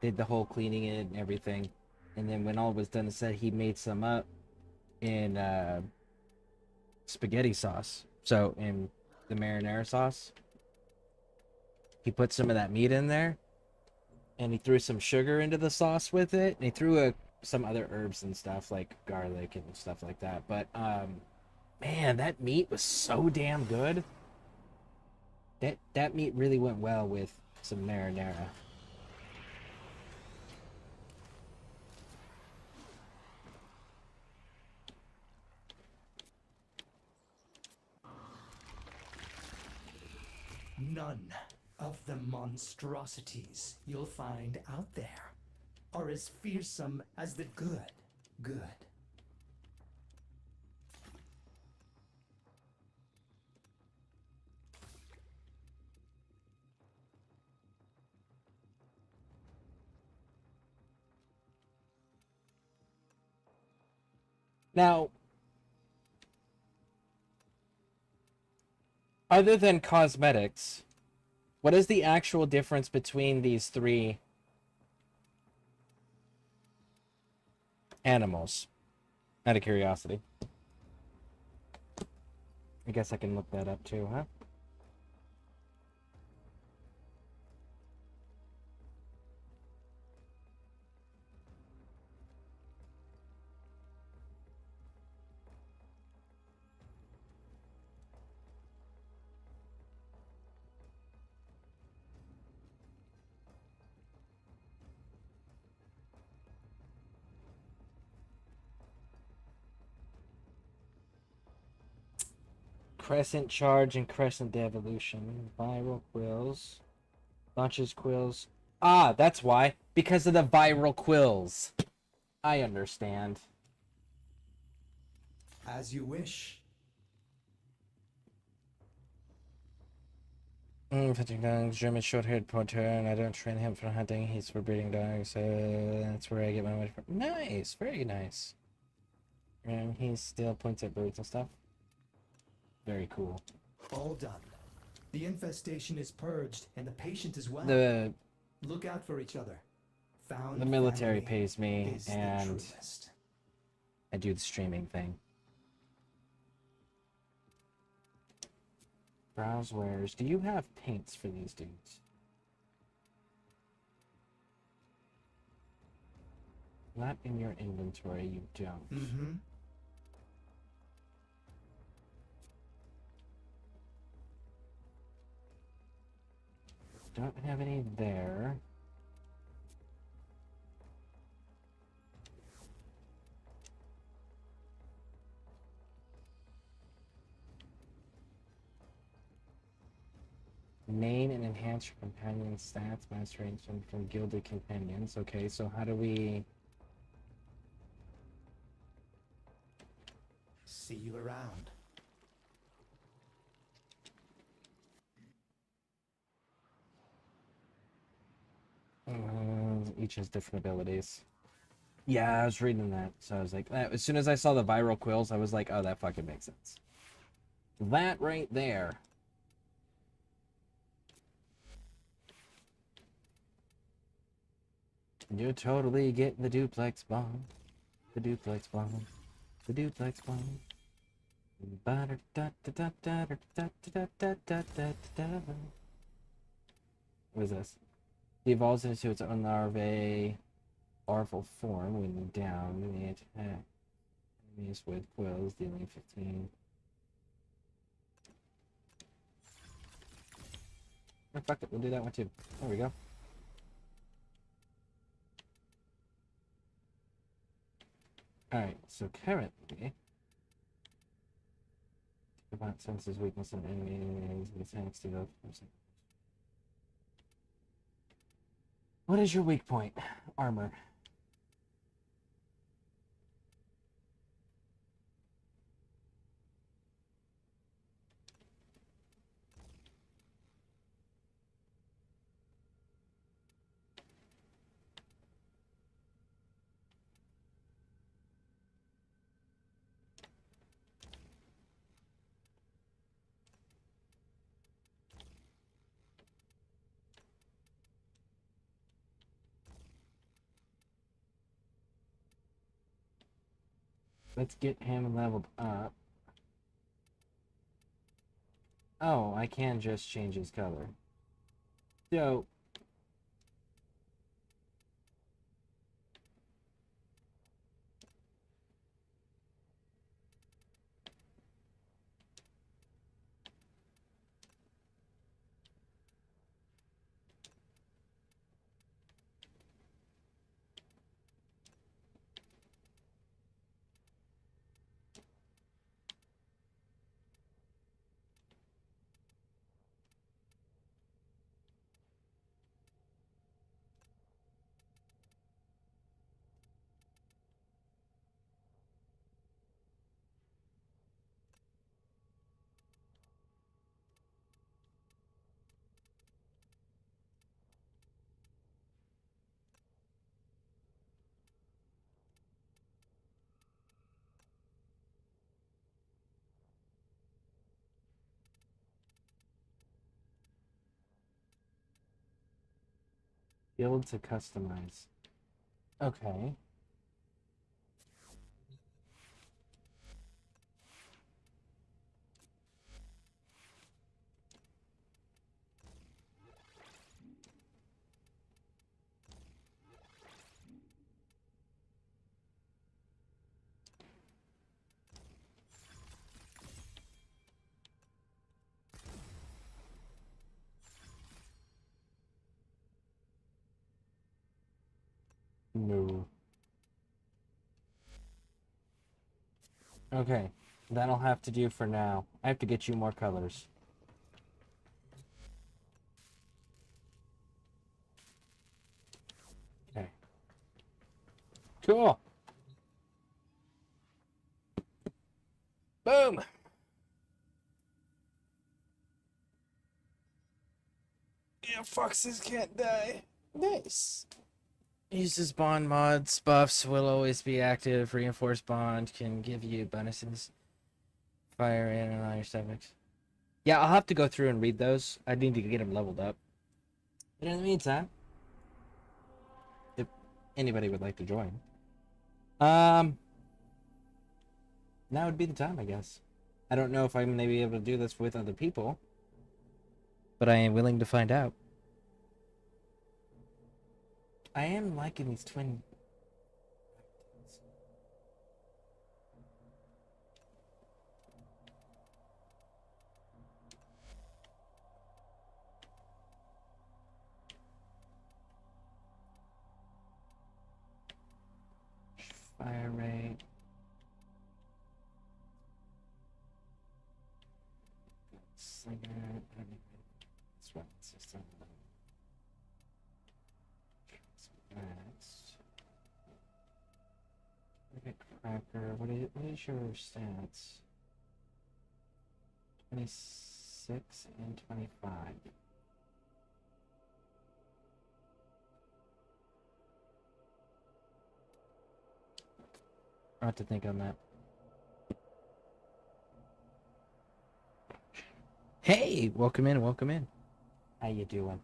did the whole cleaning it and everything, and then when all was done and said, he made some up in spaghetti sauce. So in the marinara sauce, he put some of that meat in there, and he threw some sugar into the sauce with it, and he threw some other herbs and stuff like garlic and stuff like that. But man, that meat was so damn good. That meat really went well with some marinara. None of the monstrosities you'll find out there are as fearsome as the good. Now, other than cosmetics, what is the actual difference between these three animals? Out of curiosity. I guess I can look that up too, huh? Crescent Charge and Crescent Devolution. Viral Quills. Launches Quills. Ah, that's why. Because of the viral quills. I understand. As you wish. Fetching dogs, German short-haired pointer, and I don't train him for hunting. He's for breeding dogs, so that's where I get my money from. Nice, very nice. And he still points at birds and stuff. Very cool. All done. The infestation is purged, and the patient as well. Look out for each other. Found the military family pays me, is the and truest. I do the streaming thing. Browse wares. Do you have paints for these dudes? Not in your inventory, you don't. Mm-hmm. Don't have any there. Name and enhance your companion stats, mastering from gilded companions. Okay, so how do we... See you around. each has different abilities. Yeah, I was reading that, so I was like, as soon as I saw the viral quills, I was like, oh, that fucking makes sense. That right there. You're totally getting the duplex bomb. The duplex bomb. The duplex bomb. What is this? He evolves into its own larvae larval form when down. They attack enemies with quills, dealing 15. Oh, fuck it, we'll do that one too. There we go. Alright, so currently, about senses weakness in enemies with attacks to go. What is your weak point? Armor. Let's get him leveled up. Oh, I can just change his color. So, build to customize. Okay. No. Okay, that'll have to do for now. I have to get you more colors. Okay. Cool. Boom. Yeah, foxes can't die. Nice. Uses bond mods. Buffs will always be active. Reinforced bond can give you bonuses. Fire in and on your stomachs. Yeah, I'll have to go through and read those. I need to get them leveled up. But in the meantime, if anybody would like to join, now would be the time, I guess. I don't know if I'm going to be able to do this with other people, but I am willing to find out. I am liking these twin. Fire rate. Slinger. That's right. System. Next. Cracker. What is your stats? 26 and 25. I'll have to think on that. Hey, welcome in, welcome in. How you doing?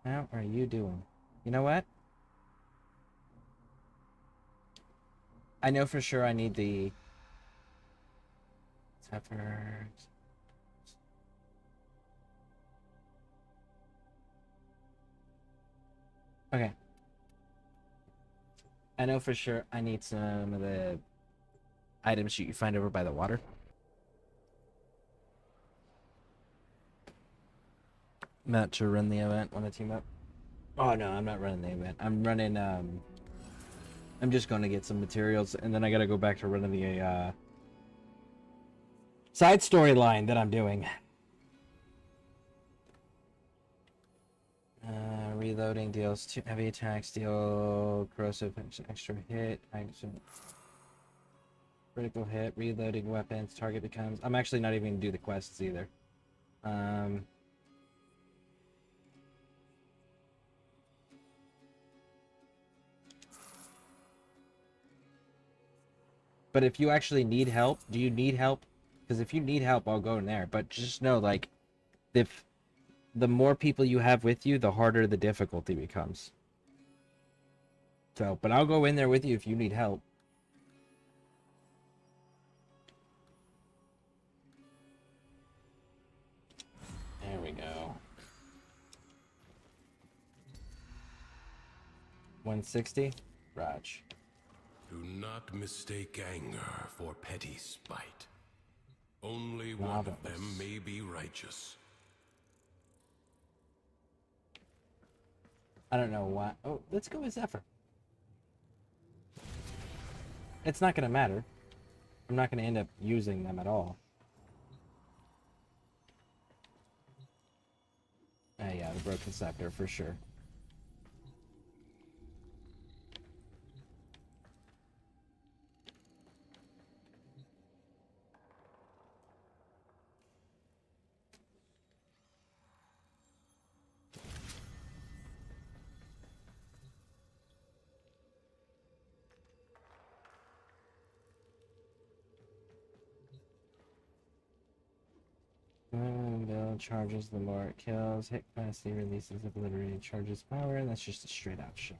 How are you doing? You know what? I know for sure I need the Zephyrs. Okay. I know for sure I need some of the items you find over by the water. Not to run the event when I team up. Oh no, I'm not running the event. I'm running I'm just gonna get some materials and then I gotta go back to running the side storyline that I'm doing. Reloading deals 2 heavy attacks, deal corrosive extra hit, critical hit, reloading weapons, target becomes. I'm actually not even gonna do the quests either. But if you actually need help, do you need help? Because if you need help, I'll go in there. But just know, like, if the more people you have with you, the harder the difficulty becomes. So, but I'll go in there with you if you need help. There we go. 160? Raj. Do not mistake anger for petty spite. Only one Marvelous. of them may be righteous. I don't know why. Oh, let's go with Zephyr. It's not going to matter. I'm not going to end up using them at all. Yeah, the Broken Scepter for sure. Build charges the more it kills. Hit capacity releases obliterated charges power, and that's just a straight out shot.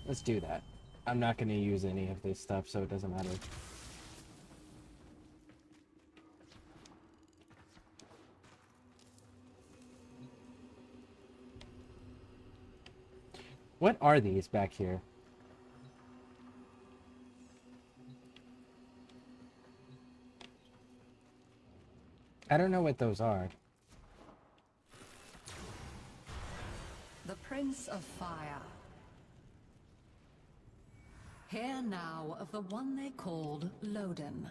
Let's do that. I'm not going to use any of this stuff, so it doesn't matter. What are these back here? I don't know what those are. The Prince of Fire. Hear now of the one they called Loden,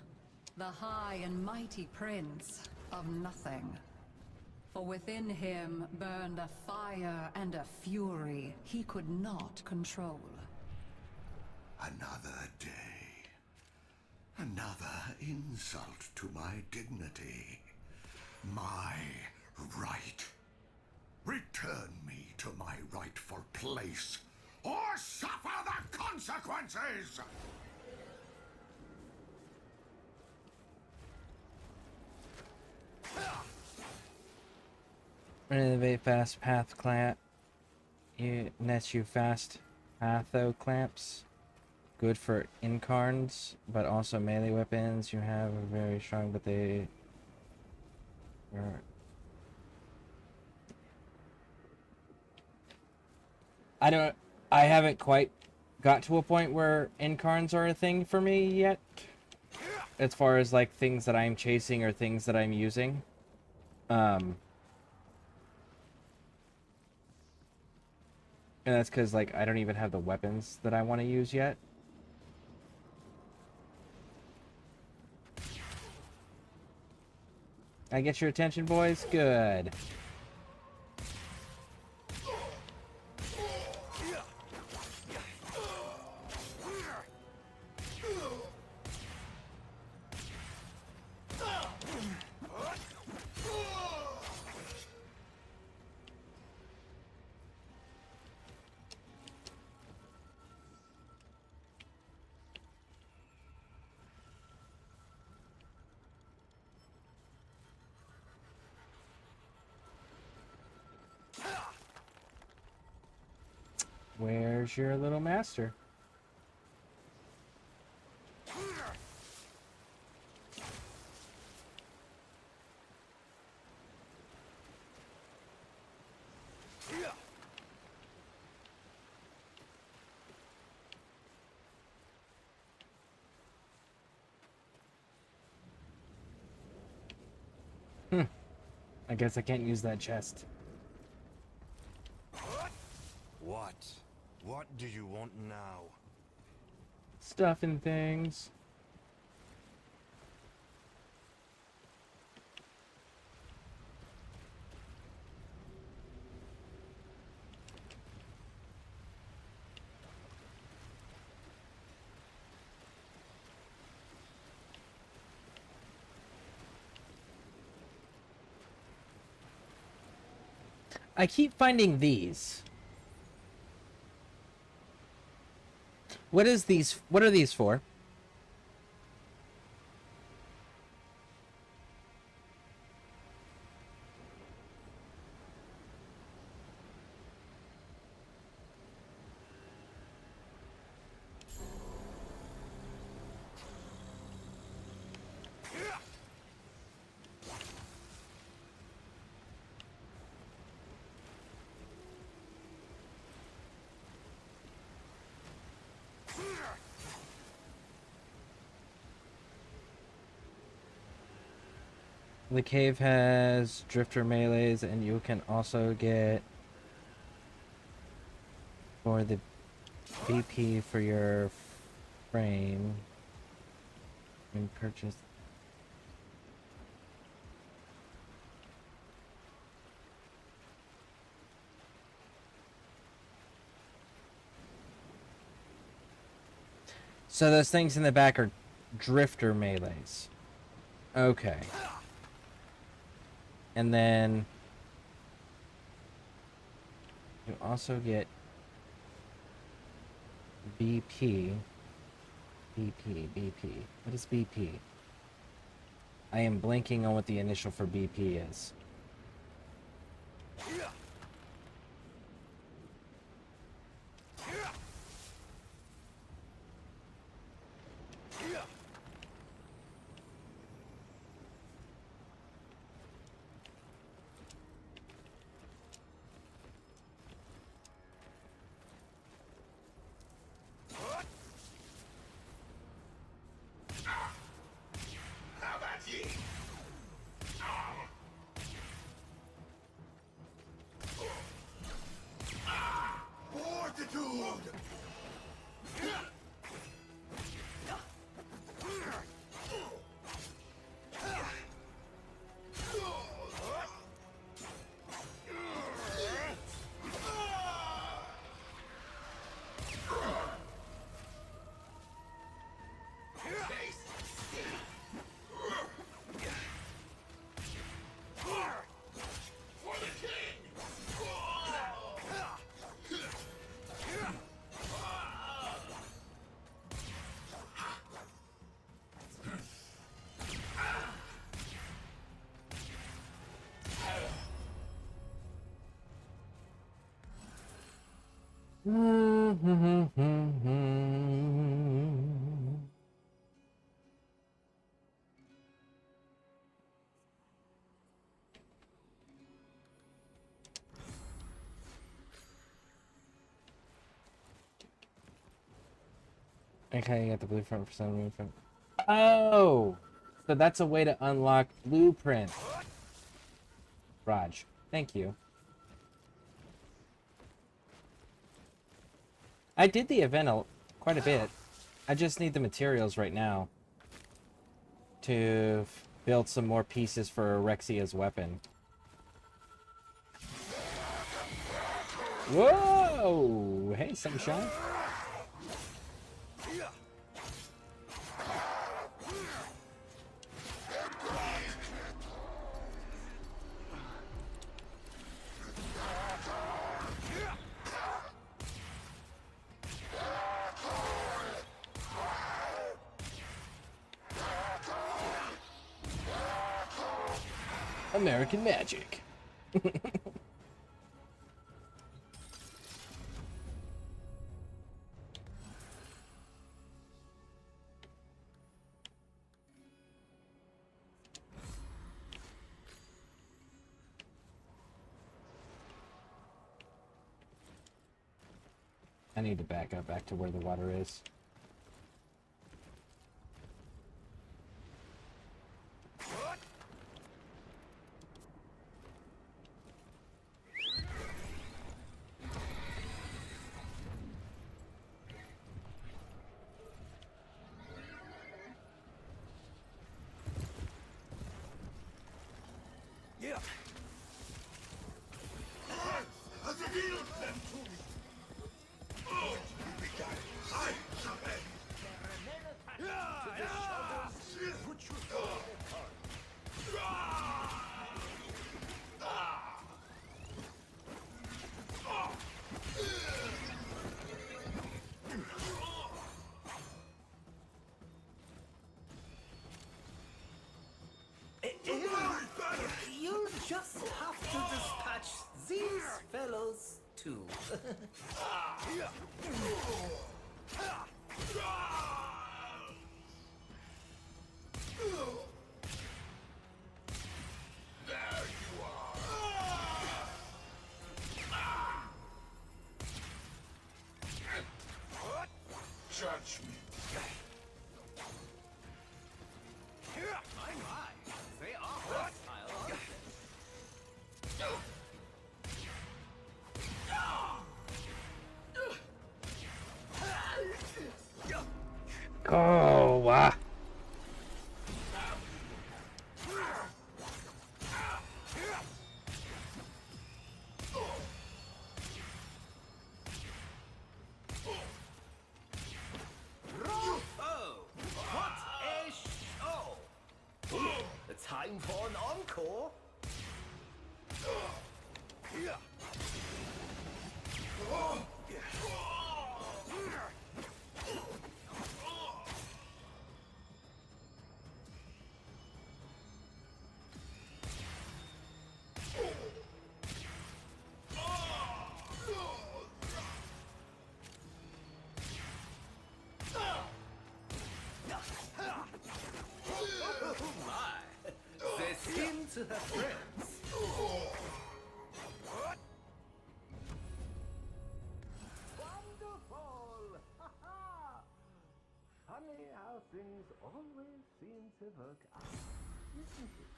the high and mighty prince of nothing. For within him burned a fire and a fury he could not control. Another day. Another insult to my dignity. My right. Return me to my rightful place, or suffer the consequences! Renovate fast path clamp. Nets you fast patho clamps. Good for incarns, but also melee weapons. You have a very strong, but they are. I haven't quite got to a point where incarns are a thing for me yet. As far as like things that I'm chasing or things that I'm using. And that's because like I don't even have the weapons that I want to use yet. I get your attention, boys? Good. Where's your little master? I guess I can't use that chest. What? What do you want now? Stuff and things. I keep finding these. What is these? What are these for? The cave has drifter melees, and you can also get for the BP for your frame and purchase. So those things in the back are drifter melees. Okay. And then you also get BP. BP. What is BP? I am blanking on what the initial for BP is. Okay, you got the blueprint for some movement. Oh! So that's a way to unlock blueprint. Raj, thank you. I did the event quite a bit. I just need the materials right now to build some more pieces for Rexia's weapon. Whoa! Hey, Sunshine. American magic. I need to back up back to where the water is. Yeah. You just have to dispatch these fellows too. Judgment. They are hostile. Oh, wow. Oh, what a show! Time for an encore. They seem to have friends. Wonderful! Funny how things always seem to work out, isn't it?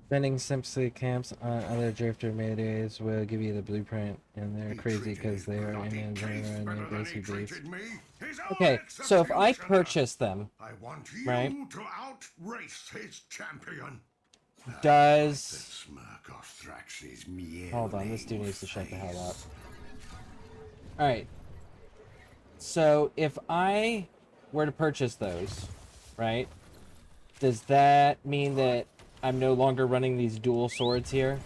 Spending simply camps on other drifter maydays will give you the blueprint, and they're crazy because they are in a general and aggressive base. Okay, so if I purchase them, I want right? you to outrace his champion. Does Smirk of Thrax's meow. hold on, this dude needs to shut the hell up. Alright. So if I were to purchase those, right? Does that mean that I'm no longer running these dual swords here?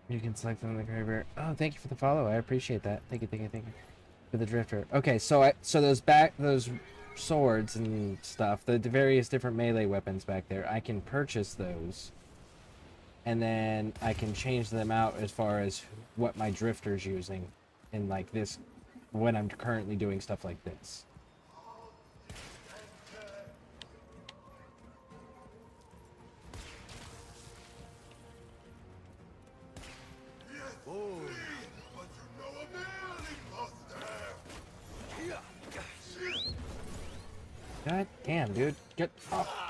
You can select them in the graveyard. Oh, thank you for the follow. I appreciate that. Thank you, thank you, thank you. For the drifter. Okay, so those swords and stuff, the various different melee weapons back there, I can purchase those. And then I can change them out as far as what my drifter's using in like this when I'm currently doing stuff like this. God damn, dude. Get off.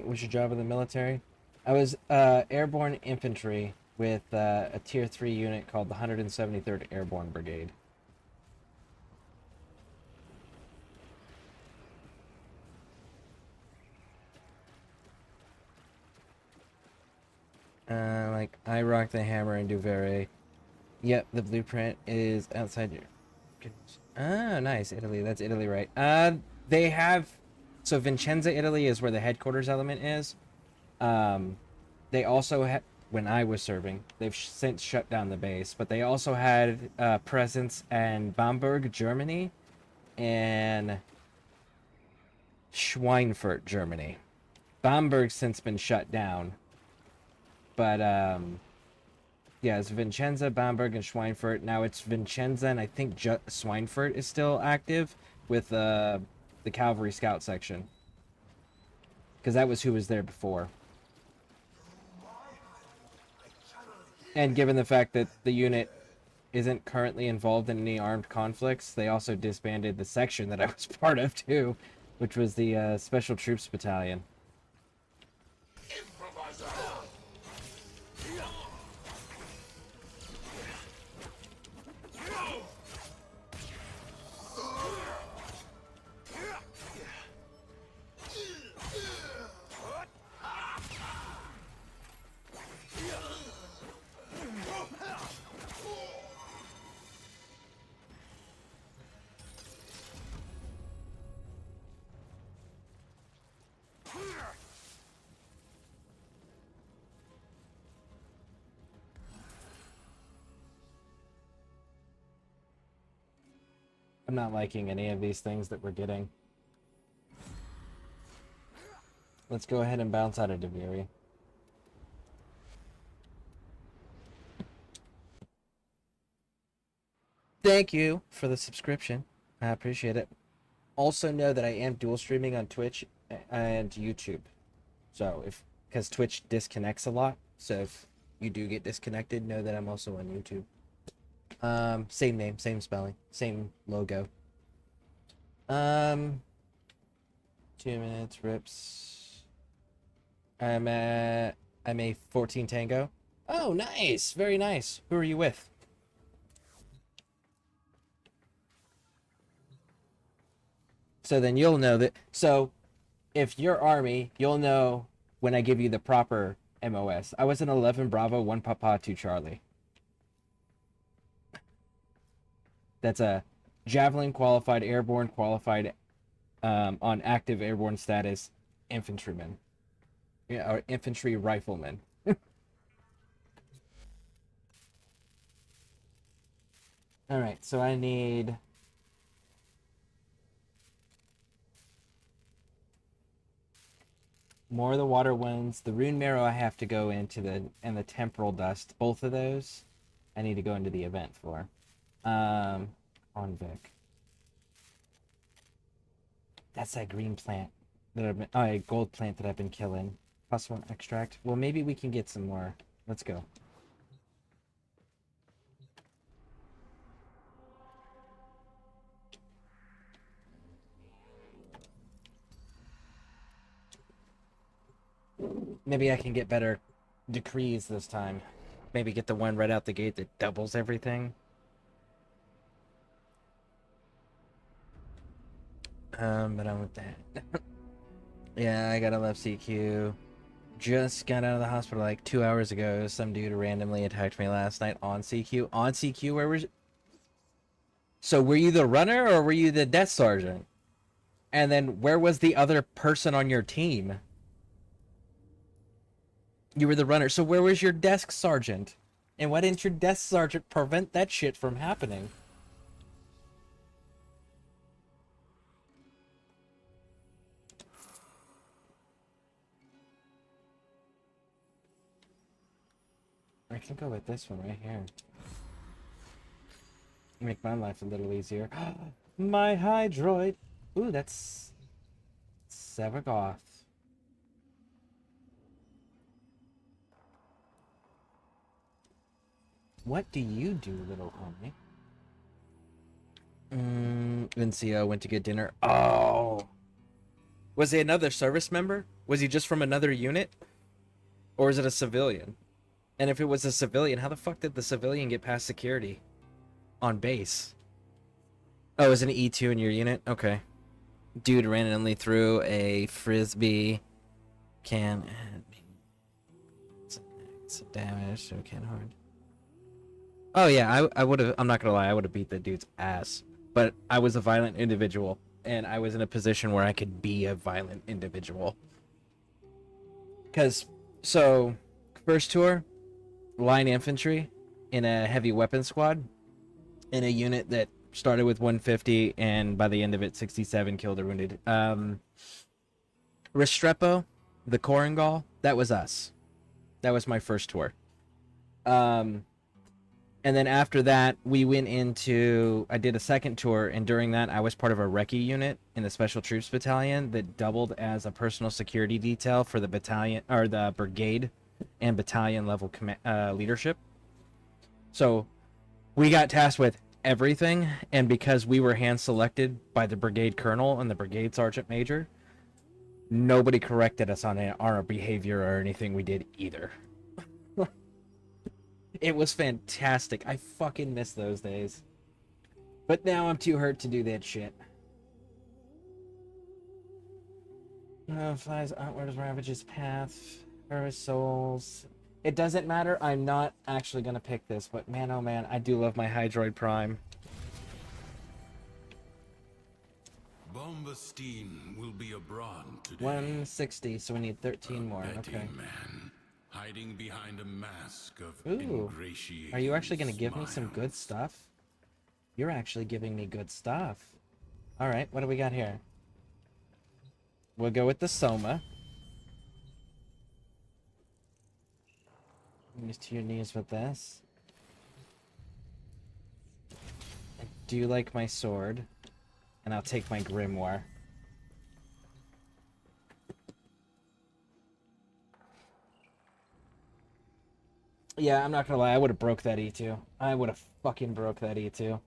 What's your job in the military? I was airborne infantry with a tier 3 unit called the 173rd Airborne Brigade. Like, I rock the hammer and Duvere. Yep, the blueprint is outside your... Ah, nice, Italy. That's Italy, right? They have... So Vincenza, Italy is where the headquarters element is. They also had... When I was serving, they've since shut down the base, but they also had presence in Bamberg, Germany, and Schweinfurt, Germany. Bamberg's since been shut down, but yeah, it's Vincenza, Bamberg, and Schweinfurt. Now it's Vincenza, and I think Schweinfurt is still active with the Cavalry Scout section, because that was who was there before. And given the fact that the unit isn't currently involved in any armed conflicts, they also disbanded the section that I was part of too, which was the Special Troops Battalion. I'm not liking any of these things that we're getting. Let's go ahead and bounce out of Deviri. Thank you for the subscription. I appreciate it. Also know that I am dual streaming on Twitch and YouTube. So because Twitch disconnects a lot, so if you do get disconnected, know that I'm also on YouTube. Same name, same spelling, same logo. 2 minutes, rips. I'm a 14 Tango. Oh, nice, very nice. Who are you with? So then you'll know that. So if you're Army, you'll know when I give you the proper MOS. I was an 11 Bravo, 1 Papa, 2 Charlie. That's a Javelin qualified, airborne qualified, on active airborne status infantryman. Yeah, or infantry rifleman. Alright, so I need... more of the water winds. The rune marrow I have to go into and the temporal dust. Both of those I need to go into the event for. On Vic. That's that green plant that I've been, a gold plant that I've been killing. +1 extract. Well, maybe we can get some more. Let's go. Maybe I can get better decrees this time. Maybe get the one right out the gate that doubles everything. But I'm with that. Yeah, I gotta love CQ. Just got out of the hospital like 2 hours ago. Some dude randomly attacked me last night on CQ. On CQ, where was... So were you the runner or were you the desk sergeant? And then where was the other person on your team? You were the runner. So where was your desk sergeant? And why didn't your desk sergeant prevent that shit from happening? I can go with this one right here. Make my life a little easier. My Hydroid. Ooh, that's Sevagoth. What do you do, little homie? Vincio went to get dinner. Oh! Was he another service member? Was he just from another unit? Or is it a civilian? And if it was a civilian, how the fuck did the civilian get past security? On base. Oh, it was an E2 in your unit? Okay. Dude randomly threw a frisbee can at me. It's damage, so it can't hard. Oh yeah, I would have, I'm not gonna lie, I would have beat that dude's ass. But I was a violent individual, and I was in a position where I could be a violent individual. Because, so, first tour, line infantry in a heavy weapon squad, in a unit that started with 150, and by the end of it, 67 killed or wounded. Restrepo, the Korangal, that was us. That was my first tour. And then after that, we went into... I did a second tour, and during that, I was part of a recce unit in the Special Troops Battalion that doubled as a personal security detail for the battalion, or the brigade and battalion level leadership. So we got tasked with everything, and because we were hand-selected by the brigade colonel and the brigade sergeant major, nobody corrected us on our behavior or anything we did either. It was fantastic. I fucking miss those days. But now I'm too hurt to do that shit. Flies outwards, ravages path, Earth souls. It doesn't matter. I'm not actually gonna pick this, but man, oh man, I do love my Hydroid Prime. Bombastine will be abroad today. 160, so we need 13 more. Betty Okay. man, hiding behind a mask of Ooh. ingratiating Are you actually gonna give me smiles. some good stuff? You're actually giving me good stuff. Alright, what do we got here? We'll go with the Soma. Knees to your knees with this. I do like my sword. And I'll take my grimoire. Yeah, I'm not gonna lie, I would have broke that E2. I would have fucking broke that E2.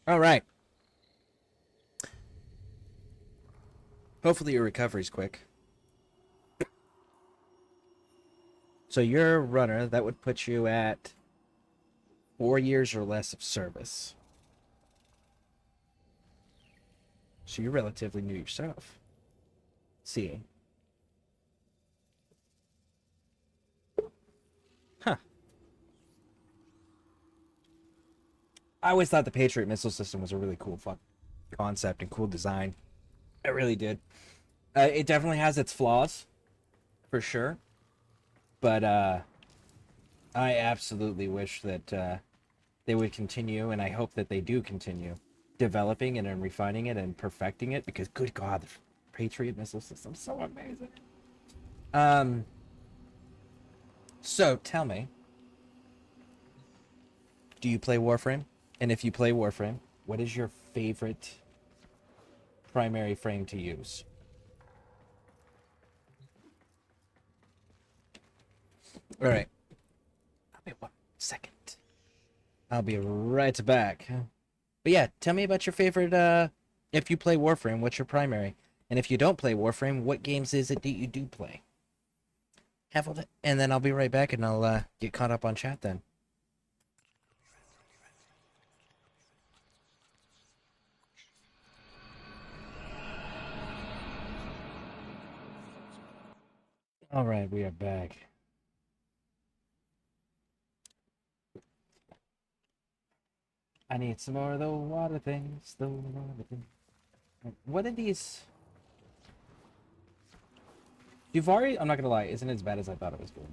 All right. Hopefully your recovery's quick. So you're a runner. That would put you at 4 years or less of service. So you're relatively new yourself. See. Huh. I always thought the Patriot missile system was a really cool concept and cool design. I really did. It definitely has its flaws, for sure. But I absolutely wish that they would continue, and I hope that they do continue developing it and refining it and perfecting it, because good God, the Patriot missile system is so amazing. So tell me, do you play Warframe? And if you play Warframe, what is your favorite primary frame to use? All right. Give me 1 second. I'll be right back. But yeah, tell me about your favorite, if you play Warframe, what's your primary? And if you don't play Warframe, what games is it that you do play? Have all that, and then I'll be right back and I'll get caught up on chat then. Alright, we are back. I need some more of the water things, the water things. What are these? Duvari, I'm not gonna lie, isn't as bad as I thought it was going.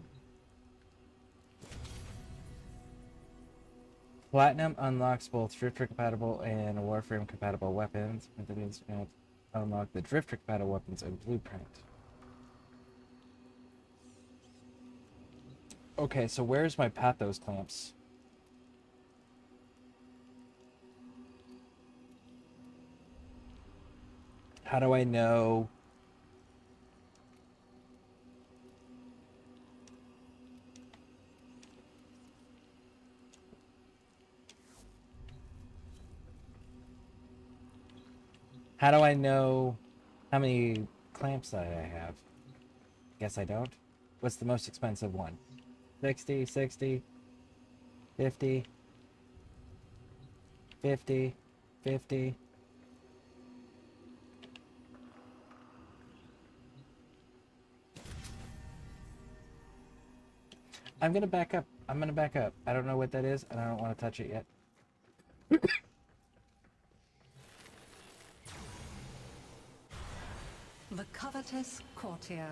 Platinum unlocks both Drifter compatible and Warframe compatible weapons. And unlock the Drifter compatible weapons and Blueprint. Okay, so where's my Pathos clamps? How do I know? How do I know how many clamps that I have? Guess I don't. What's the most expensive one? 60, 60, 50, 50, 50. I'm gonna back up. I'm gonna back up. I don't know what that is, and I don't want to touch it yet. The covetous courtier.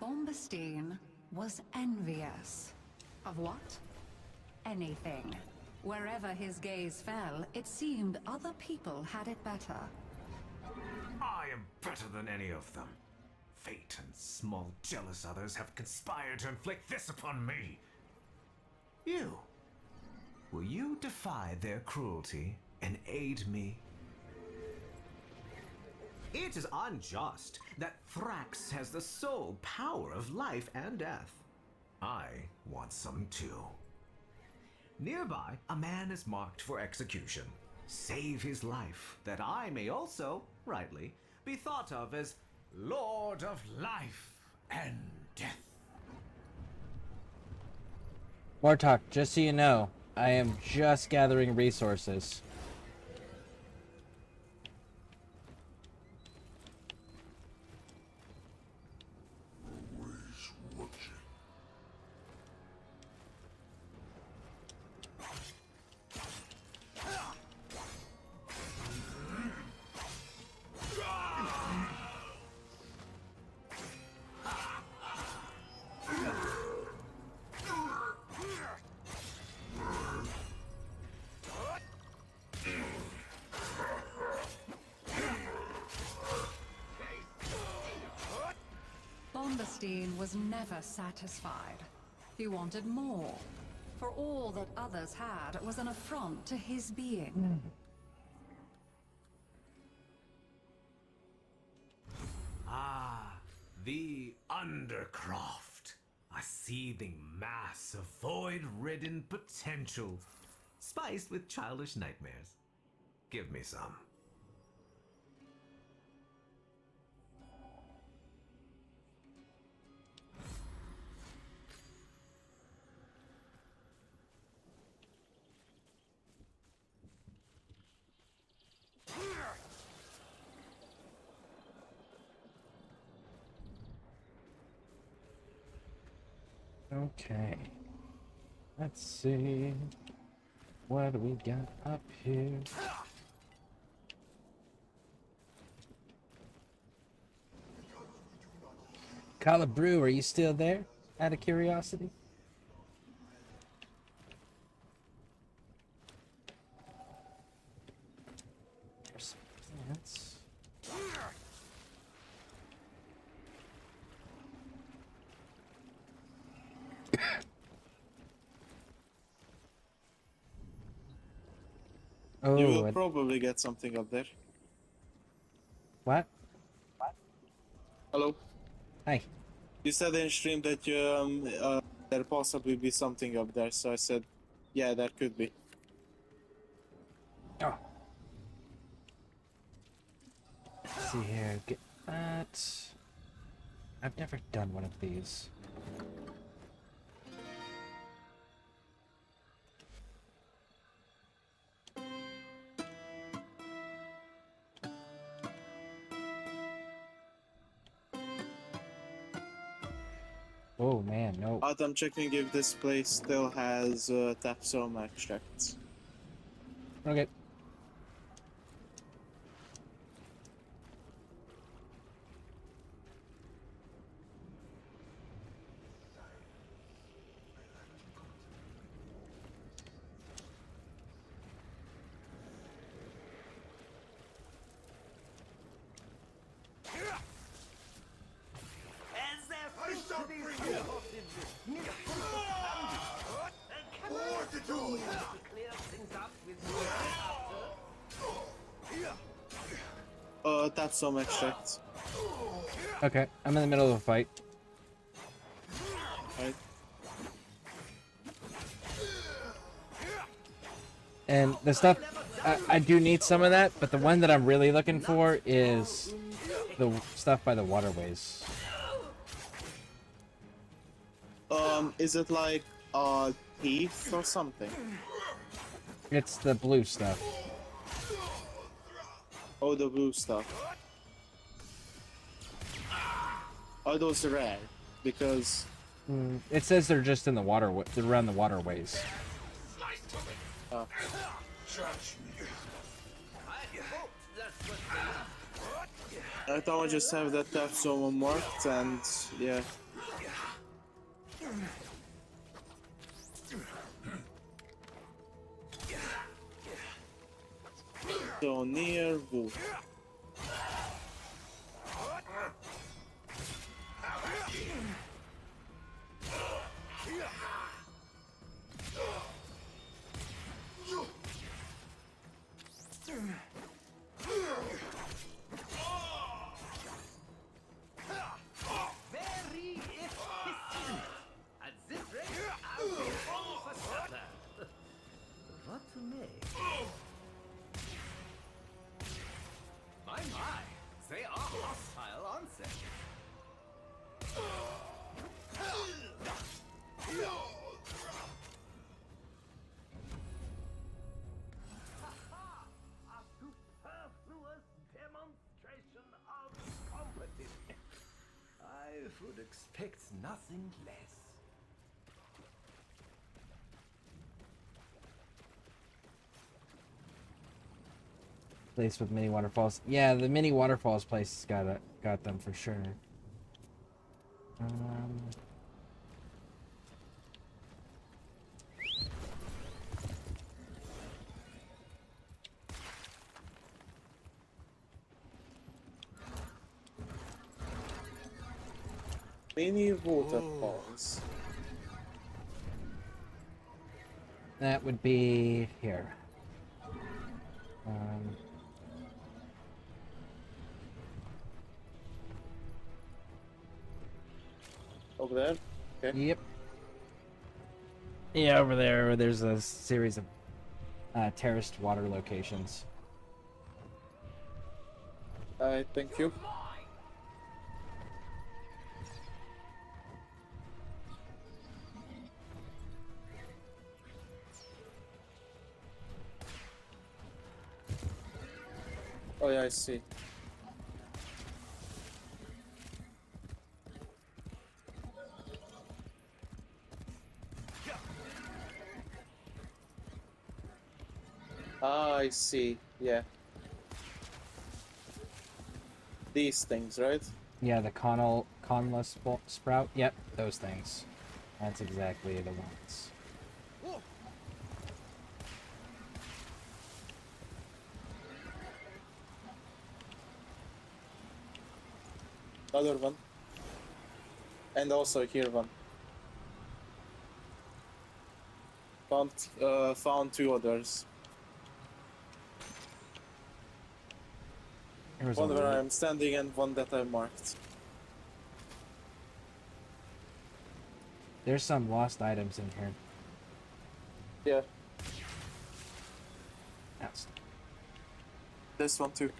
Bombastine was envious. Of what? Anything. Wherever his gaze fell, it seemed other people had it better. I am better than any of them. Fate and small jealous others have conspired to inflict this upon me. You. Will you defy their cruelty and aid me? It is unjust that Thrax has the sole power of life and death. I want some too. Nearby, a man is marked for execution. Save his life, that I may also, rightly, be thought of as Lord of Life and Death. Wartalk, just so you know, I am just gathering resources. Bombastine was never satisfied. He wanted more. For all that others had was an affront to his being. Ah, the Undercroft. A seething mass of void-ridden potential, spiced with childish nightmares. Give me some. Okay. Let's see. What do we got up here? Calabrew, are you still there? Out of curiosity? There's some plants. Oh, you will probably get something up there. What? Hello. Hi. You said in stream that you there possibly be something up there, so I said, yeah, there could be. Oh. Let's see here. Get that. I've never done one of these. Oh man, no. I'm checking if this place still has Tapsome extracts. Okay. Tapsome extracts. Okay, I'm in the middle of a fight. Right. And the stuff, I do need some of that, but the one that I'm really looking for is the stuff by the waterways. Is it like teeth or something? It's the blue stuff. Oh, the blue stuff. Are those rare? Because It says they're just in the water, they're around the waterways. I thought I just have that Tapsome marked, and yeah. So near Wolf. Very efficient. At this rate, I'll be all for supper. What to make? My, they are hostile onset. Demonstration of competition. I would expect nothing less. Place with mini waterfalls. Yeah, the mini waterfalls place got them for sure. Mini waterfalls. That would be here. Over there? Okay. Yep. Yeah, over there, there's a series of terraced water locations. Thank you. Oh yeah, I see. Ah, I see. Yeah. These things, right? Yeah, the conla sprout. Yep, those things. That's exactly the ones. Another one. And also here one. Found two others. One where I'm standing and one that I marked. There's some lost items in here. Yeah, That's this one too.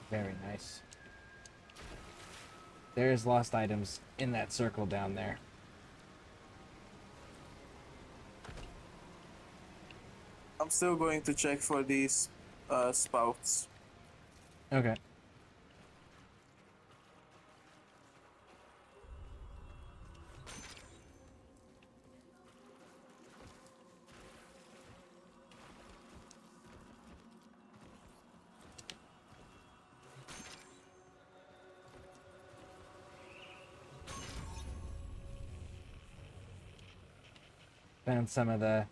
very nice. There's lost items in that circle down there. I'm still going to check for these spouts. Okay. Found some of the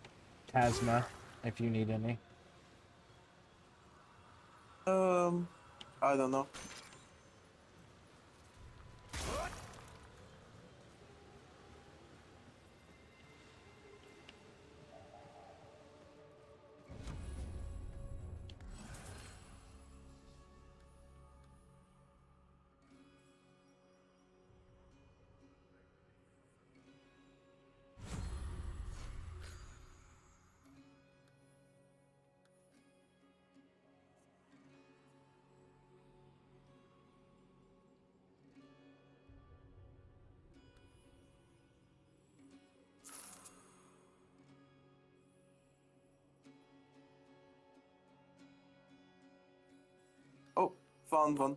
Tasma, if you need any. I don't know. Oh, found one.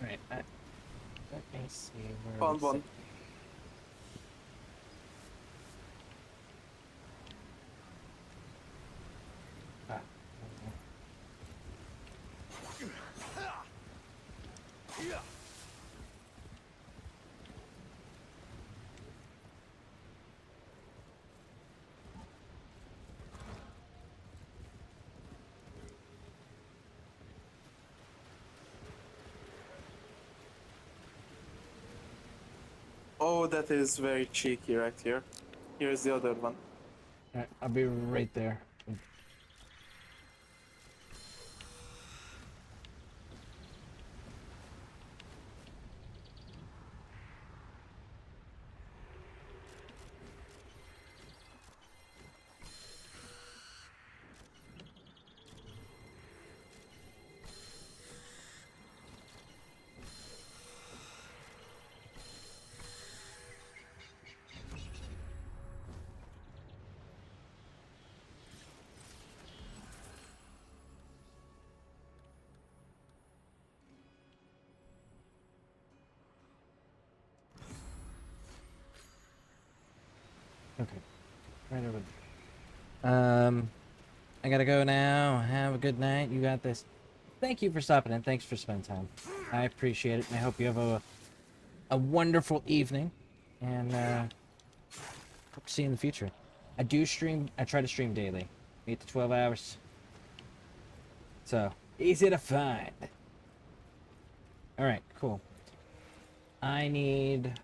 Alright, let me see where Found it's one. Ah, Oh, that is very cheeky right here. Here's the other one. alright, I'll be right there. Okay. Right over there. I gotta go now. Have a good night. You got this. Thank you for stopping in. Thanks for spending time. I appreciate it, and I hope you have a wonderful evening. And hope to see you in the future. I do stream. I try to stream daily, 8 to 12 hours. So easy to find. All right, cool. I need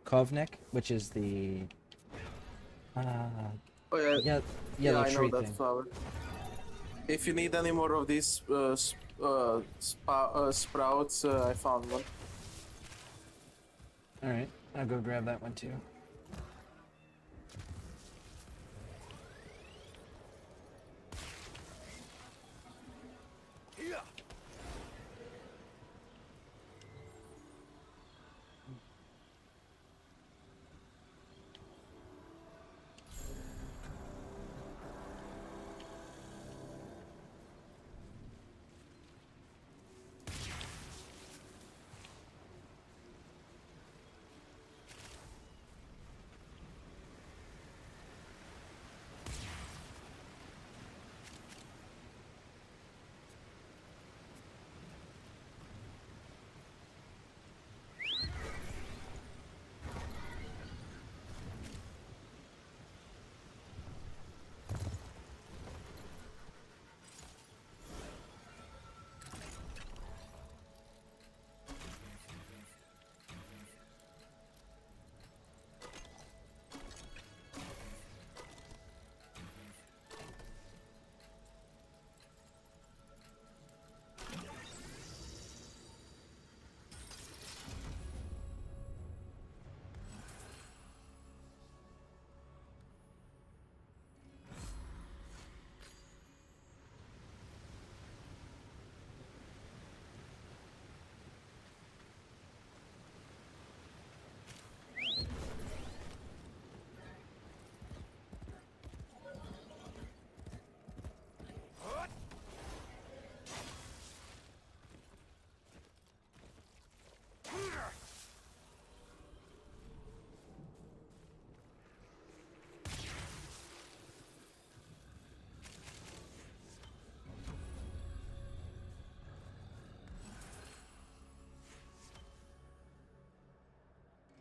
Kovnik, which is the Oh yeah, yeah, yeah, yellow I know tree that thing. flower. If you need any more of these sprouts, I found one. All right, I'll go grab that one too.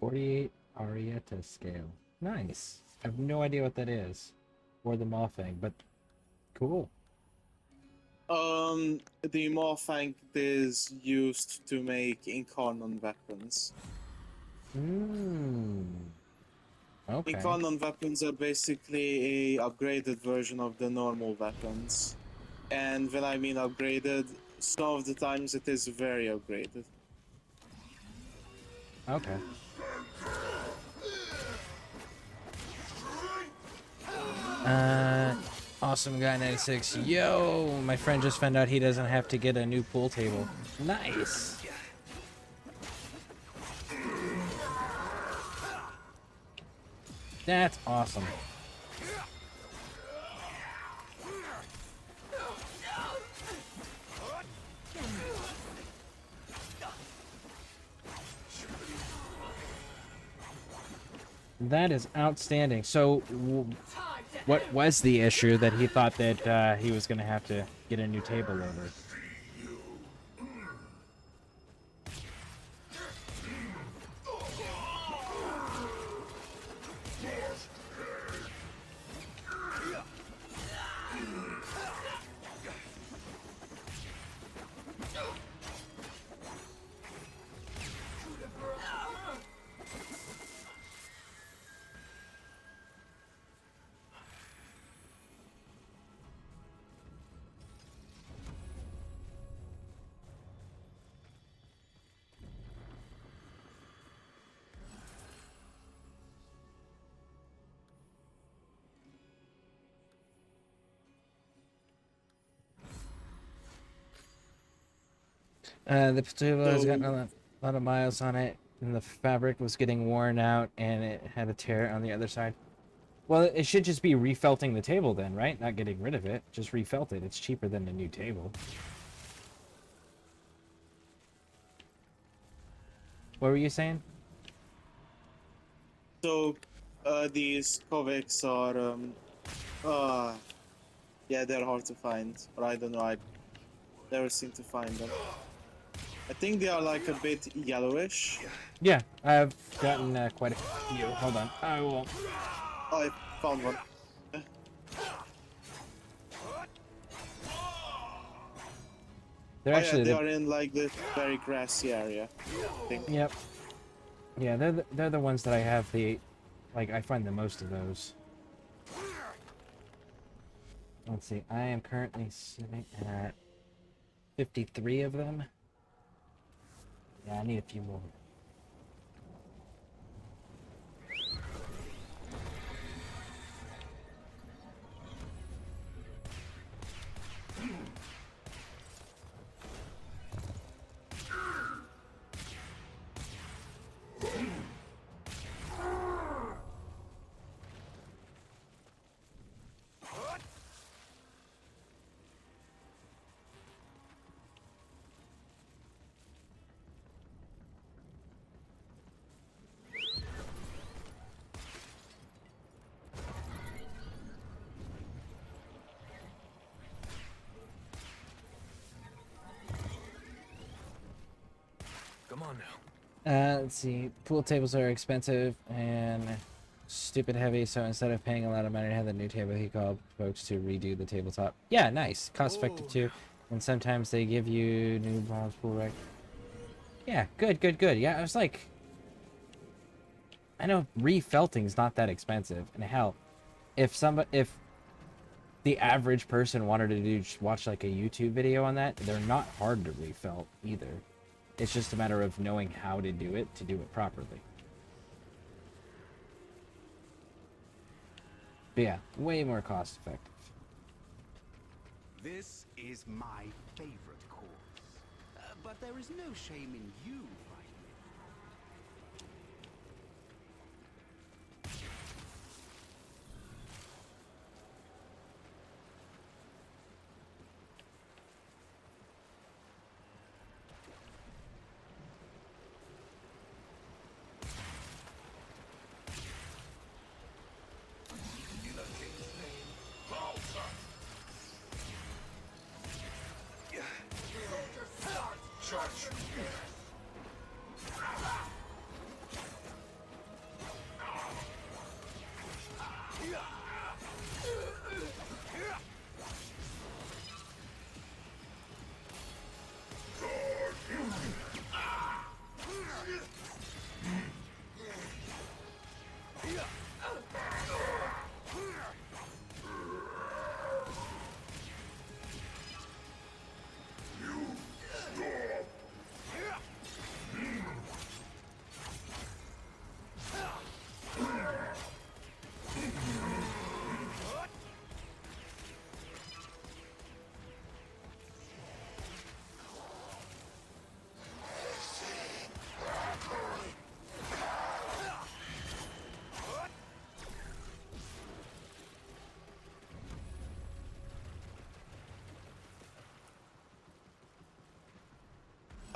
$48 Arietta scale. Nice. I have no idea what that is, or the Maw thing, but cool. The Morphank is used to make Incarnon weapons. Okay. Incarnon weapons are basically a upgraded version of the normal weapons. And when I mean upgraded, some of the times it is very upgraded. Okay. Awesome guy 96. Yo, my friend just found out he doesn't have to get a new pool table. Nice. That's awesome. That is outstanding. So, what was the issue that he thought that he was going to have to get a new table over? The potato has gotten a lot of miles on it, and the fabric was getting worn out, and it had a tear on the other side. Well, it should just be refelting the table then, right? Not getting rid of it. Just refelt it. It's cheaper than a new table. What were you saying? So, these Kovics are, yeah, they're hard to find. Or I don't know, I never seem to find them. I think they are like a bit yellowish. Yeah, I've gotten quite a few. Hold on, I will. Oh, I found one. They're Oh actually yeah, they are in like the very grassy area, I think. Yep. Yeah, they're the ones that I have like I find the most of those. Let's see. I am currently sitting at 53 of them. Yeah, I need a few more. Come on now. Let's see. Pool tables are expensive and stupid heavy, so instead of paying a lot of money to have the new table, he called folks to redo the tabletop. Yeah, nice. Cost effective too. And sometimes they give you new bronze pool rack. Yeah, good, good, good. Yeah, I was like, I know refelting's not that expensive, and hell, if the average person wanted to just watch like a YouTube video on that, they're not hard to refelt either. It's just a matter of knowing how to do it properly. But yeah, way more cost effective. This is my favorite course. But there is no shame in you fighting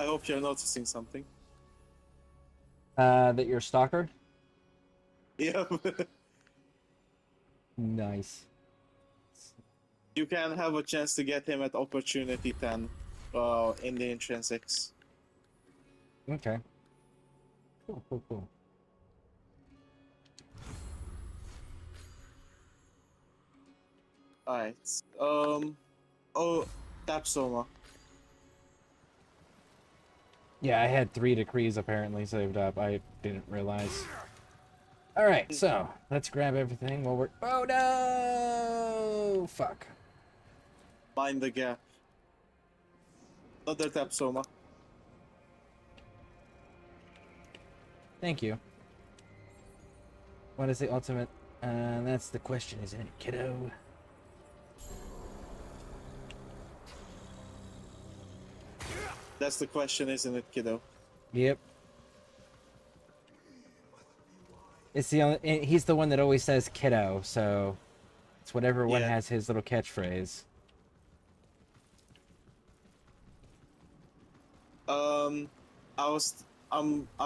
I hope you're noticing something. That you're a stalker? Yeah. Nice. You can have a chance to get him at opportunity 10 in the intrinsics. Okay. Cool, cool, cool. Alright. Oh, Tapsoma. Yeah, I had 3 decrees apparently saved up. I didn't realize. Alright, so let's grab everything while we're... Oh no! Fuck. Mind the gap. Another Tapsoma. Thank you. What is the ultimate? That's the question, isn't it, kiddo? That's the question, isn't it, kiddo? Yep. It's the only... He's the one that always says kiddo, so... It's whatever one has his little catchphrase. I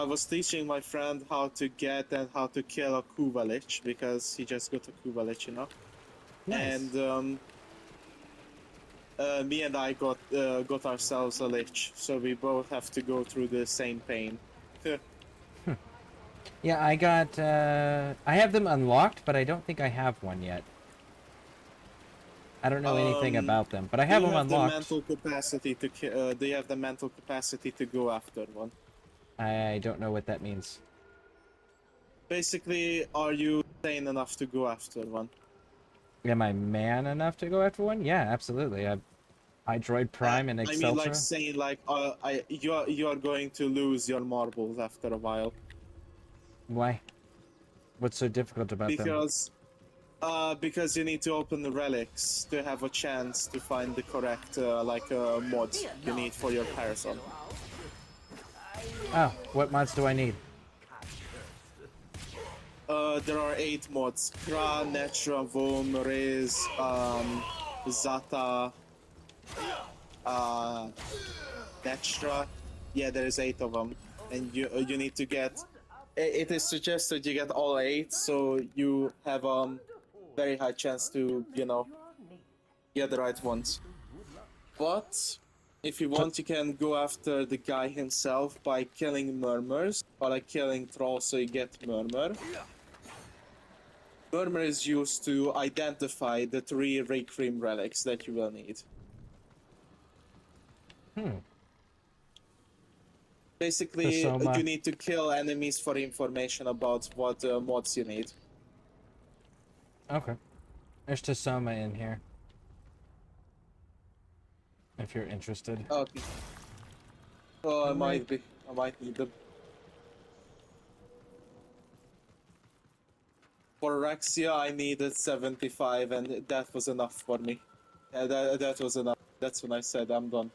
was teaching my friend how to get and how to kill a Kuva Lich, because he just got a Kuva Lich, you know? Nice. And me and I got ourselves a Lich, so we both have to go through the same pain. Yeah, I got... I have them unlocked, but I don't think I have one yet. I don't know anything about them, but I have do them you have the unlocked. mental capacity to do you have the mental capacity to go after one? I don't know what that means. Basically, are you sane enough to go after one? Am I man enough to go after one? Yeah, absolutely. I droid Prime and I mean, like Exceltra. saying like, you are going to lose your marbles after a while. Why? What's so difficult about them? Because you need to open the relics to have a chance to find the correct mods you need for your Parasol. Oh, what mods do I need? There are 8 mods: Kra, Netra, Vom, Riz, Zata, Netra. Yeah, there's 8 of them, and you need to get. It is suggested you get all 8, so you have very high chance to get the right ones. But if you want, you can go after the guy himself by killing murmurs or like killing trolls, so you get murmur. Murmur is used to identify the 3 Warframe relics that you will need. Basically, Persona. you need to kill enemies for information about what mods you need. Okay. There's Tasoma in here. If you're interested. Okay. Oh, I might be. I might need them. For Rexia, I needed 75, and that was enough for me. Yeah, that was enough. That's when I said I'm done.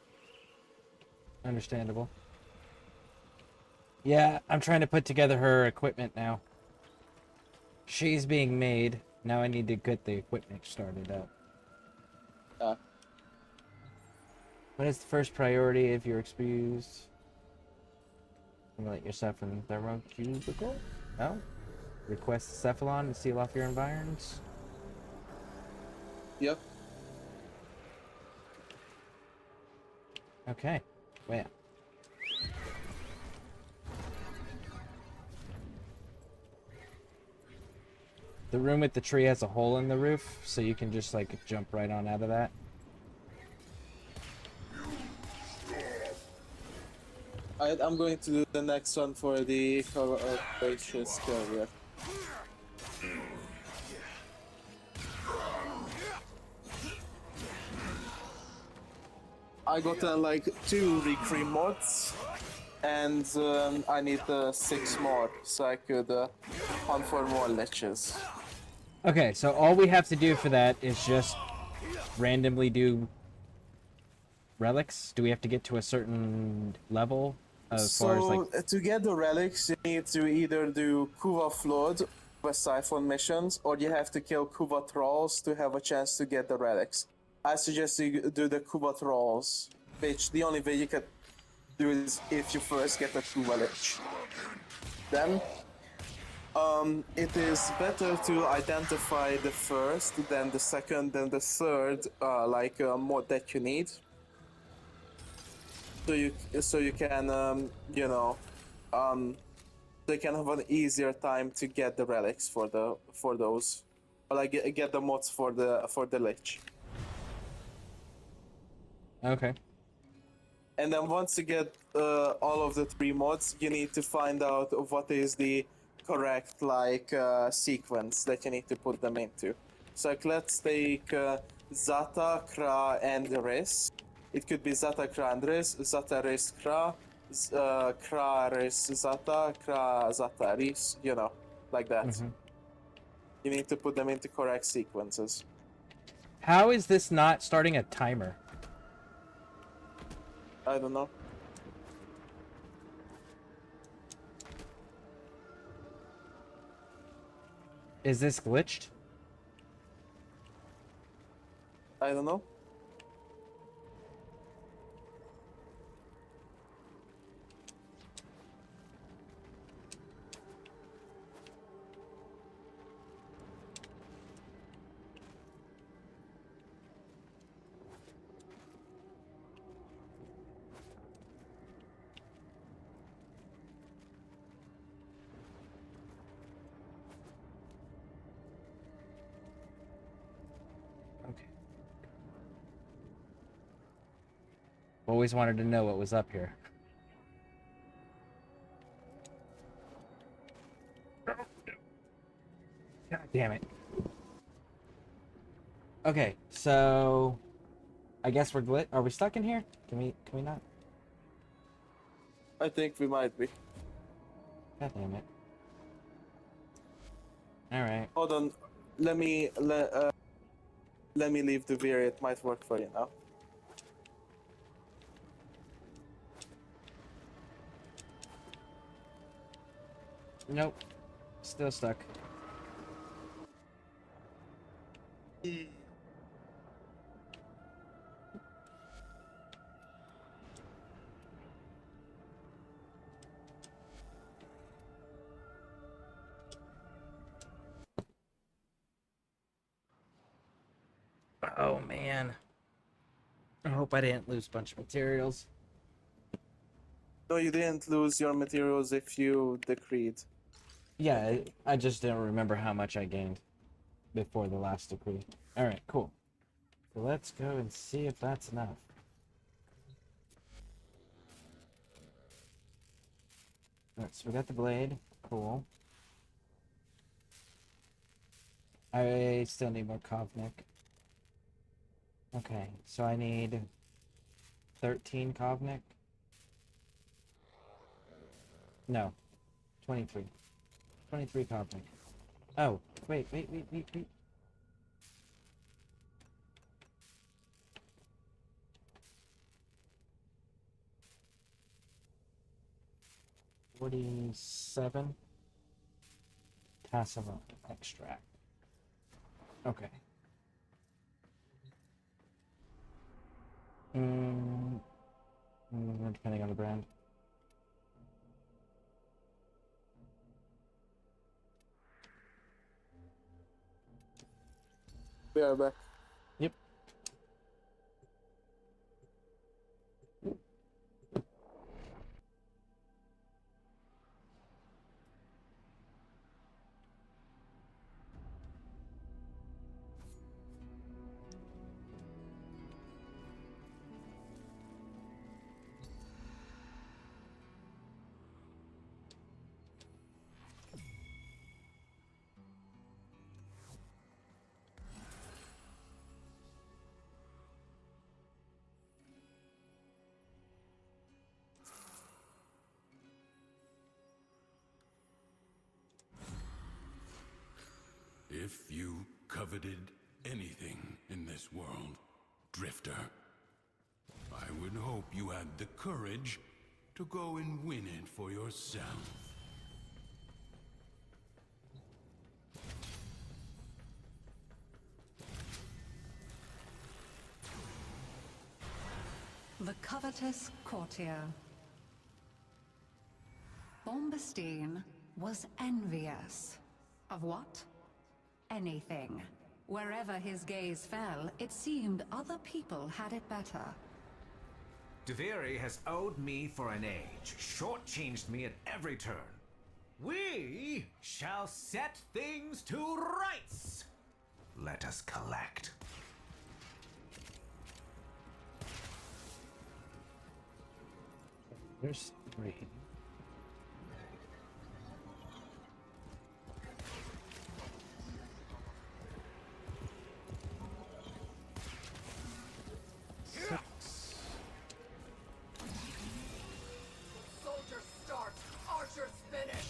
Understandable. Yeah, I'm trying to put together her equipment now. She's being made. Now I need to get the equipment started up. What is the first priority if you're excused? Simulate yourself in the thermo cubicle? No? Request Cephalon to seal off your environs? Yep. Okay. Well. The room with the tree has a hole in the roof, so you can just like jump right on out of that. I'm going to do the next one for the courageous carrier. I got like 2 Warframe mods, and I need 6 more, so I could hunt for more liches. Okay, so all we have to do for that is just randomly do relics. Do we have to get to a certain level as far as like... To get the relics, you need to either do Kuva Flood with Siphon missions, or you have to kill Kuva Trolls to have a chance to get the relics. I suggest you do the Kuva Trolls, which the only way you can do is if you first get a Kuva Lich. Then, it is better to identify the first, then the second, then the third, mod that you need. So you can, so you can have an easier time to get the relics for those, or like get the mods for the Lich. Okay. And then once you get all of the 3 mods, you need to find out what is the correct sequence that you need to put them into. So let's take Zata, Kra, and Riz. It could be Zata, Kra, and Riz, Zata, Riz, Kra, Kra, Riz, Zata, Kra, Zata, Riz, like that. Mm-hmm. You need to put them into correct sequences. How is this not starting a timer? I don't know. Is this glitched? I don't know. Always wanted to know what was up here. God damn it. Okay, so I guess we're glit. Are we stuck in here? Can we not? I think we might be. God damn it. All right. Hold on. Let me leave the veer. It might work for you now. Nope. Still stuck. Oh man. I hope I didn't lose a bunch of materials. No, you didn't lose your materials if you decreed. Yeah, I just didn't remember how much I gained before the last decree. Alright, cool. So let's go and see if that's enough. Alright, so we got the blade. Cool. I still need more Kovnik. Okay, so I need 13 Kovnik. No, 23. 23 Kovnik. Oh, wait. $47 Tassava extract. Okay. Depending on the brand. We are back. Yep. If you coveted anything in this world, Drifter, I would hope you had the courage to go and win it for yourself. The covetous courtier. Bombastine was envious. Of what? Anything. Wherever his gaze fell, it seemed other people had it better. Deviri has owed me for an age, shortchanged me at every turn. We shall set things to rights. Let us collect. There's 3. Soldiers start, archers finish.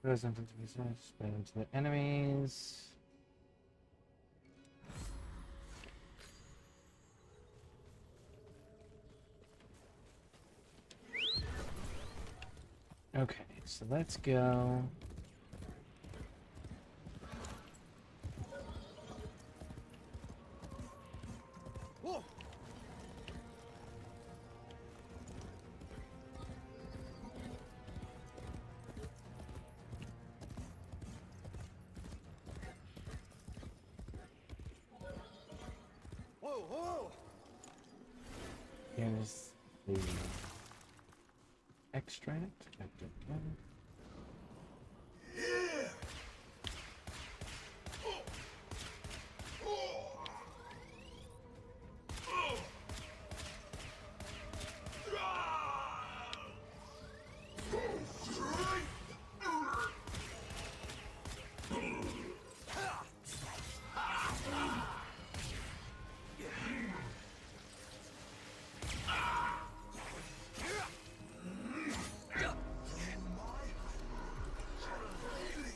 Goes into the business, spin into the enemies. Okay, so let's go. Whoa. Whoa, whoa. Here's the extract.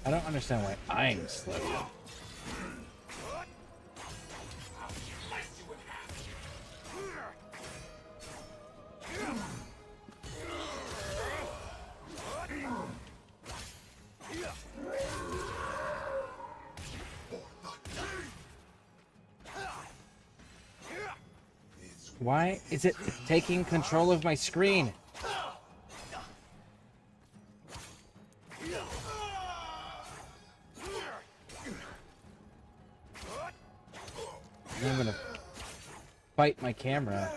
I don't understand why I'm slow. Why is it taking control of my screen? I'm gonna fight my camera.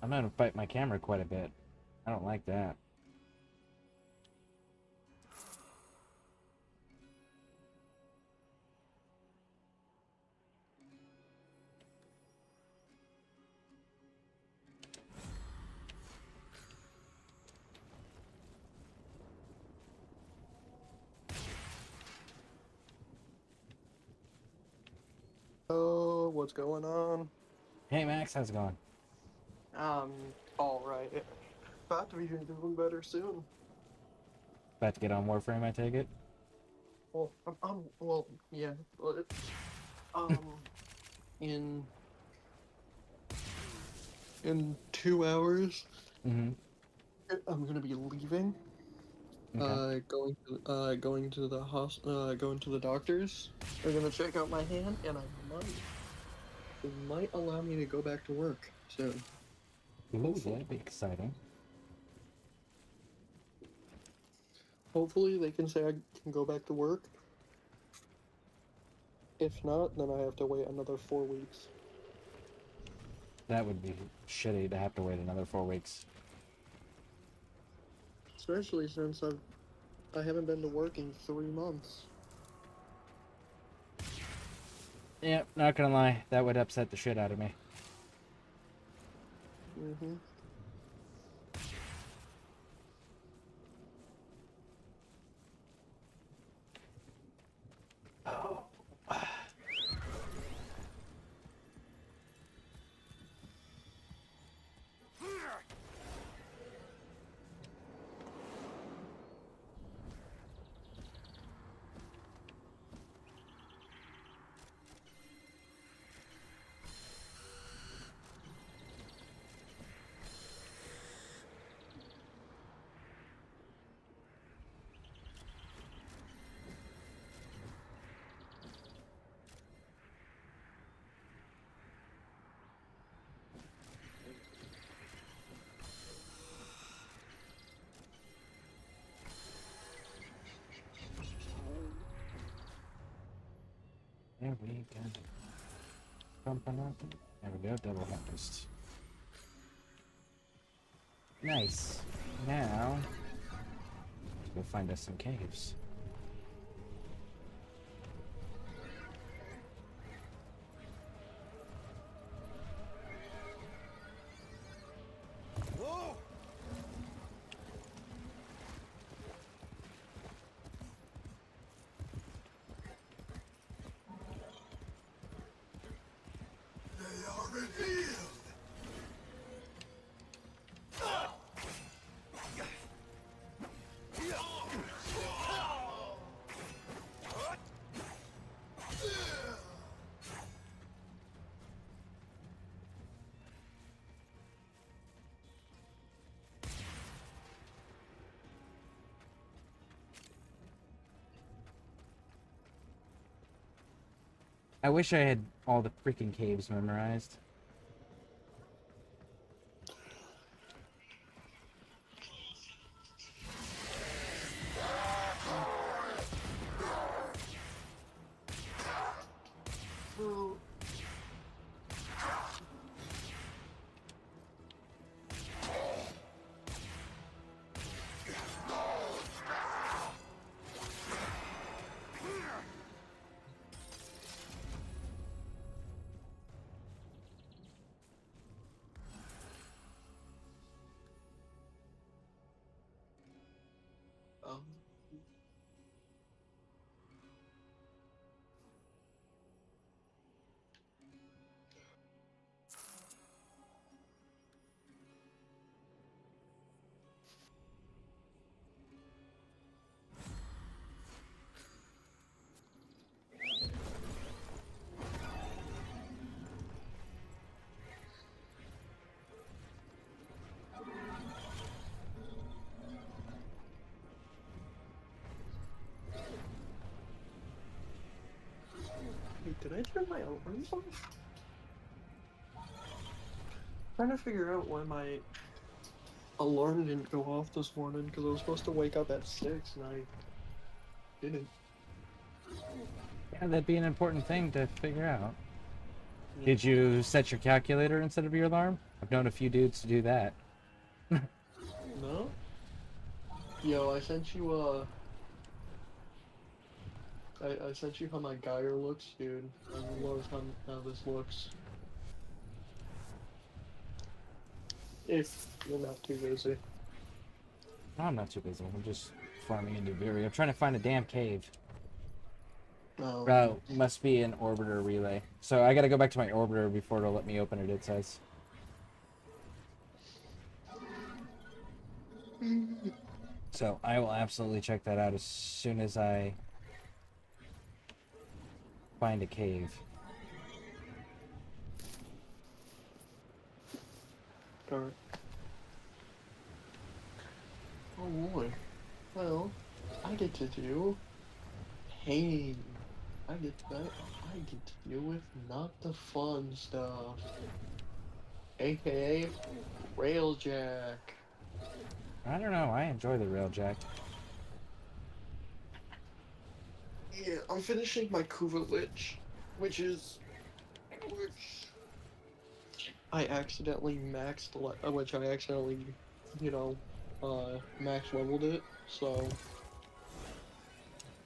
I'm gonna fight my camera quite a bit. I don't like that. Oh, what's going on? Hey Max, how's it going? Alright. About to be doing better soon. About to get on Warframe, I take it? Well, well, yeah, but, in 2 hours, Mm-hmm. I'm gonna be leaving. Okay. Going to going to the doctors. They're gonna check out my hand, and they might allow me to go back to work soon. Ooh, that'd be exciting. Hopefully they can say I can go back to work. If not, then I have to wait another 4 weeks. That would be shitty to have to wait another 4 weeks. Especially since I haven't been to work in 3 months. Yep, not gonna lie, that would upset the shit out of me. Mm-hmm. There we go. There we go, double harvest. Nice. Now, let's go find us some caves. Whoa! They are revealed. I wish I had all the freaking caves memorized. Um, Wait, did I turn my alarms off? Trying to figure out why my alarm didn't go off this morning because I was supposed to wake up at 6 and I didn't. Yeah, that'd be an important thing to figure out. Yeah. Did you set your calculator instead of your alarm? I've known a few dudes to do that. No? Yo, I sent you, I sent you how my Geyer looks, dude. I love how this looks. If you're not too busy. No, I'm not too busy. I'm just farming into Viri. I'm trying to find a damn cave. Oh, must be an orbiter relay. So I gotta go back to my orbiter before it'll let me open it, it says. So I will absolutely check that out as soon as I find a cave. Alright. Oh boy. Well, I get to do pain. I get to deal with not the fun stuff. AKA Railjack. I don't know, I enjoy the Railjack. Yeah, I'm finishing my Kuva Lich, which I accidentally max leveled it, so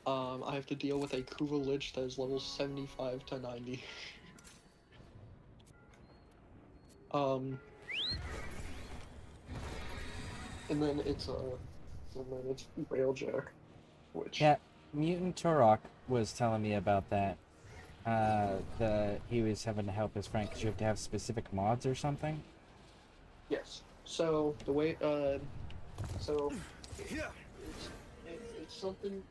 I have to deal with a Kuva Lich that is level 75 to 90. And then it's Railjack, which Yeah, Mutant Turok was telling me about that. He was having to help his friend because you have to have specific mods or something. yes. So the way so it's something.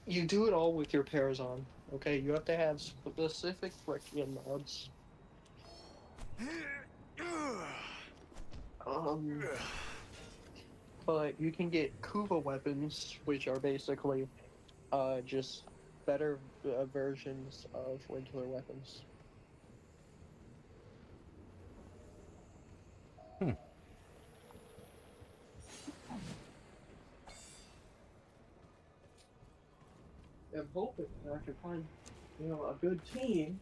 You do it all with your Parazon. Okay, you have to have specific freaking mods. But you can get Kuva weapons, which are basically just better versions of regular weapons. I'm hoping I can find you know, a good team.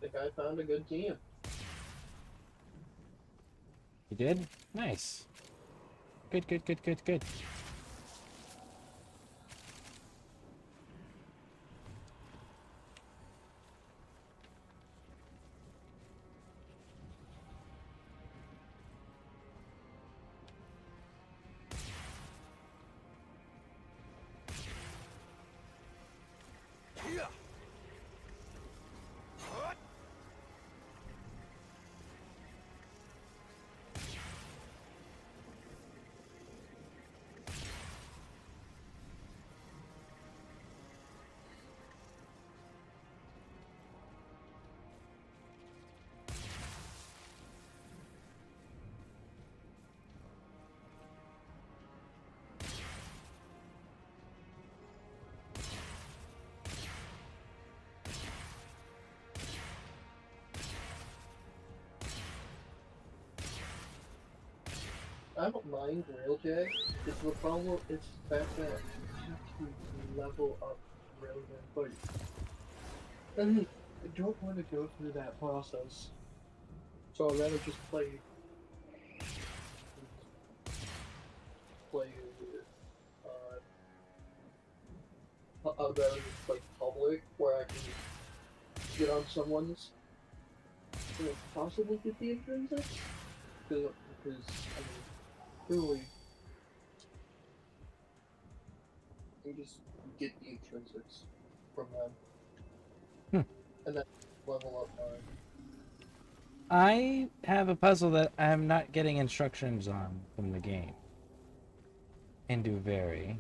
I think I found a good team. You did? Nice. Good, good, good, good, good. I don't mind Railjack. It's the problem. It's the fact that you have to level up Railjack, but I don't want to go through that process. So I'd rather just play I'd rather just play public, where I can get on someone's and possibly get the intrinsics. Because I mean, truly, you just get the intrinsics from them, and then level up mine. I have a puzzle that I'm not getting instructions on from the game. And do vary.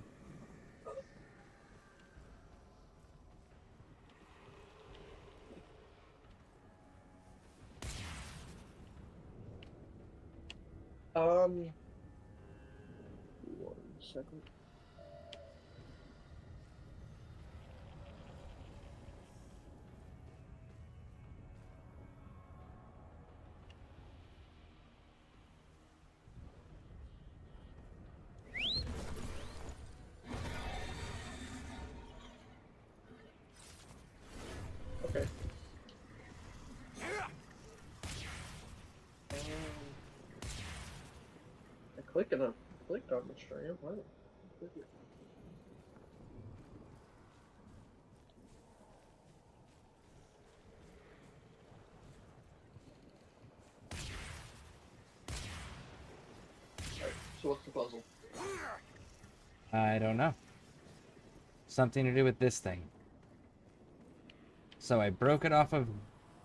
One second. Okay. I clicked on the stream. What? Alright, so what's the puzzle? I don't know. Something to do with this thing. So I broke it off of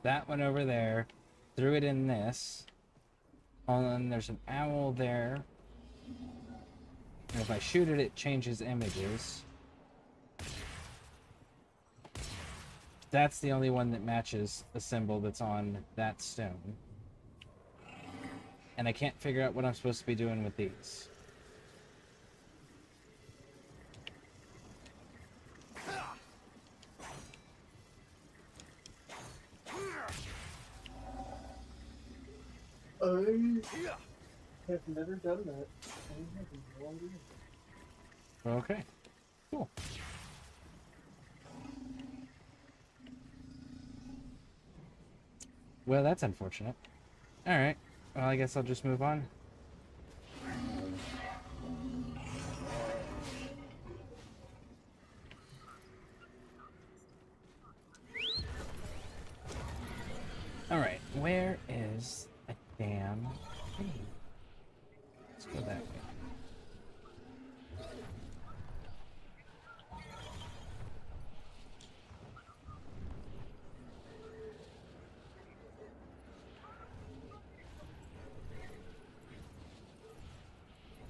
that one over there, threw it in this. Oh, and there's an owl there. And if I shoot it, it changes images. That's the only one that matches the symbol that's on that stone. And I can't figure out what I'm supposed to be doing with these. I have never done that. I have no idea. Okay. Cool. Well, that's unfortunate. Alright. Well, I guess I'll just move on. Alright, where is a damn thing? Let's go that way.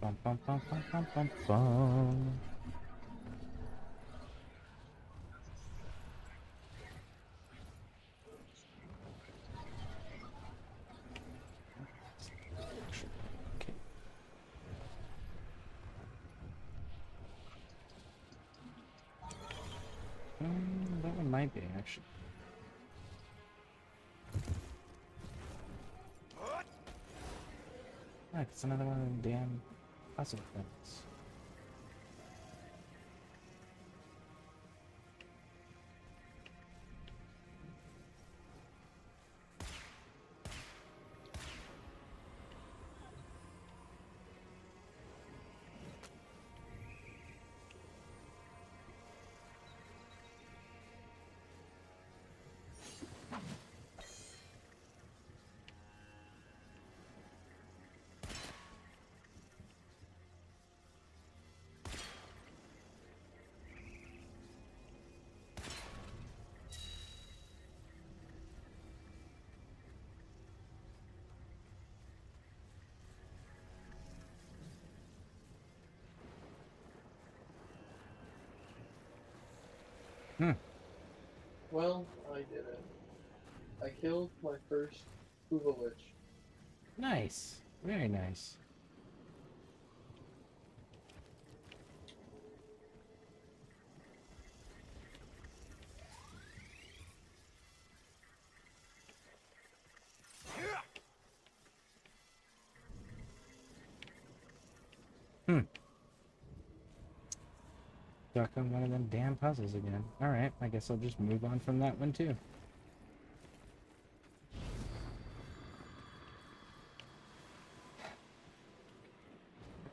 Bum, bum, bum, bum, bum, bum, bum. Okay. That one might be actually. Ah, it's another one of them damn puzzle things. Well, I did it. I killed my first Uva Witch. Nice. Very nice. Stuck on one of them damn puzzles again. Alright, I guess I'll just move on from that one too.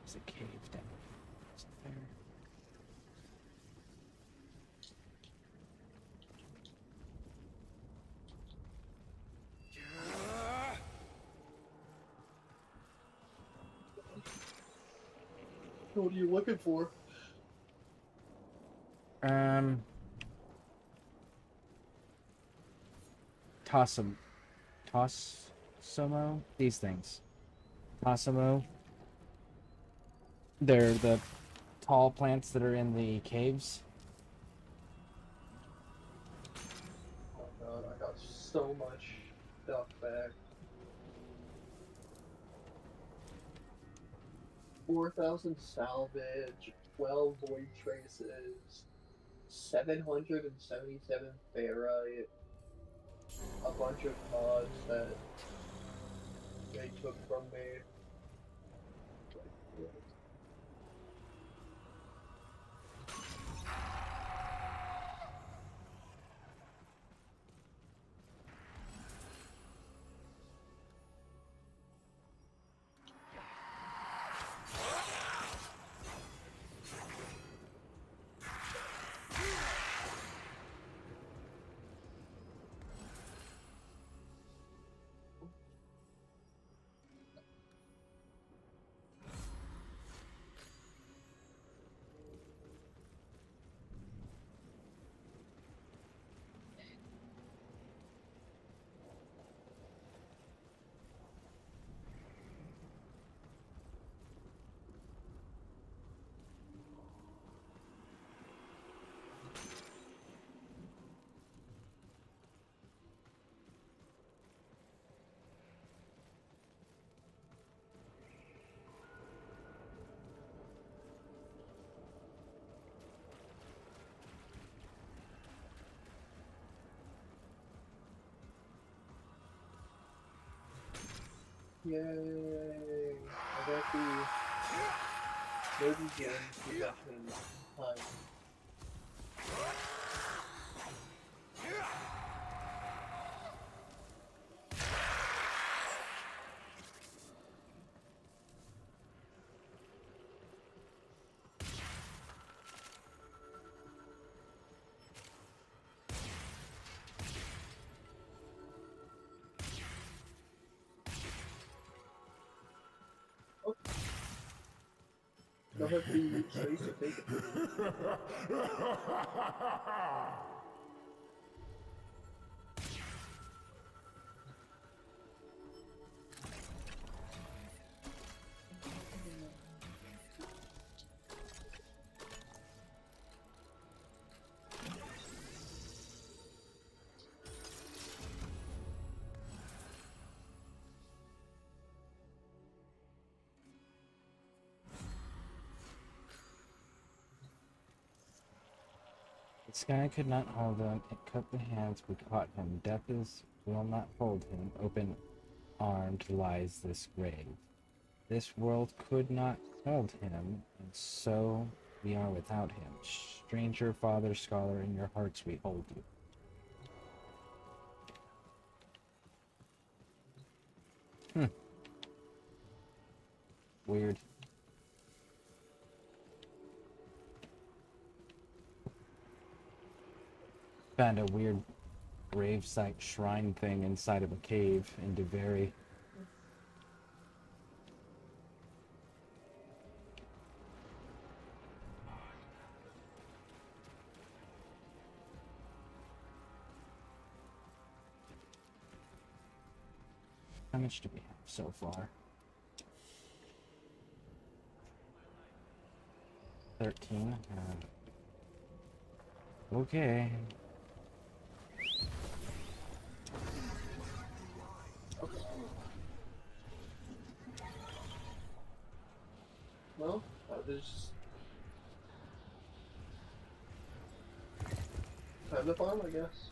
There's a cave down there. What are you looking for? Tossomo? These things. Tossomo. They're the tall plants that are in the caves. Oh god, I got so much stuff back. 4,000 salvage, 12 void traces, 777 ferrite, a bunch of mods that they took from me. Yay! I got the Dirty Gems possession time. Don't have the space to take it. The sky could not hold him. It cut the hands we caught him. Death will not hold him. Open armed lies this grave. This world could not hold him, and so we are without him. Stranger, father, scholar, in your hearts we hold you. Weird. Found a weird gravesite shrine thing inside of a cave in Deveri. How much do we have so far? 13. Okay. Well, there's time to farm, I guess.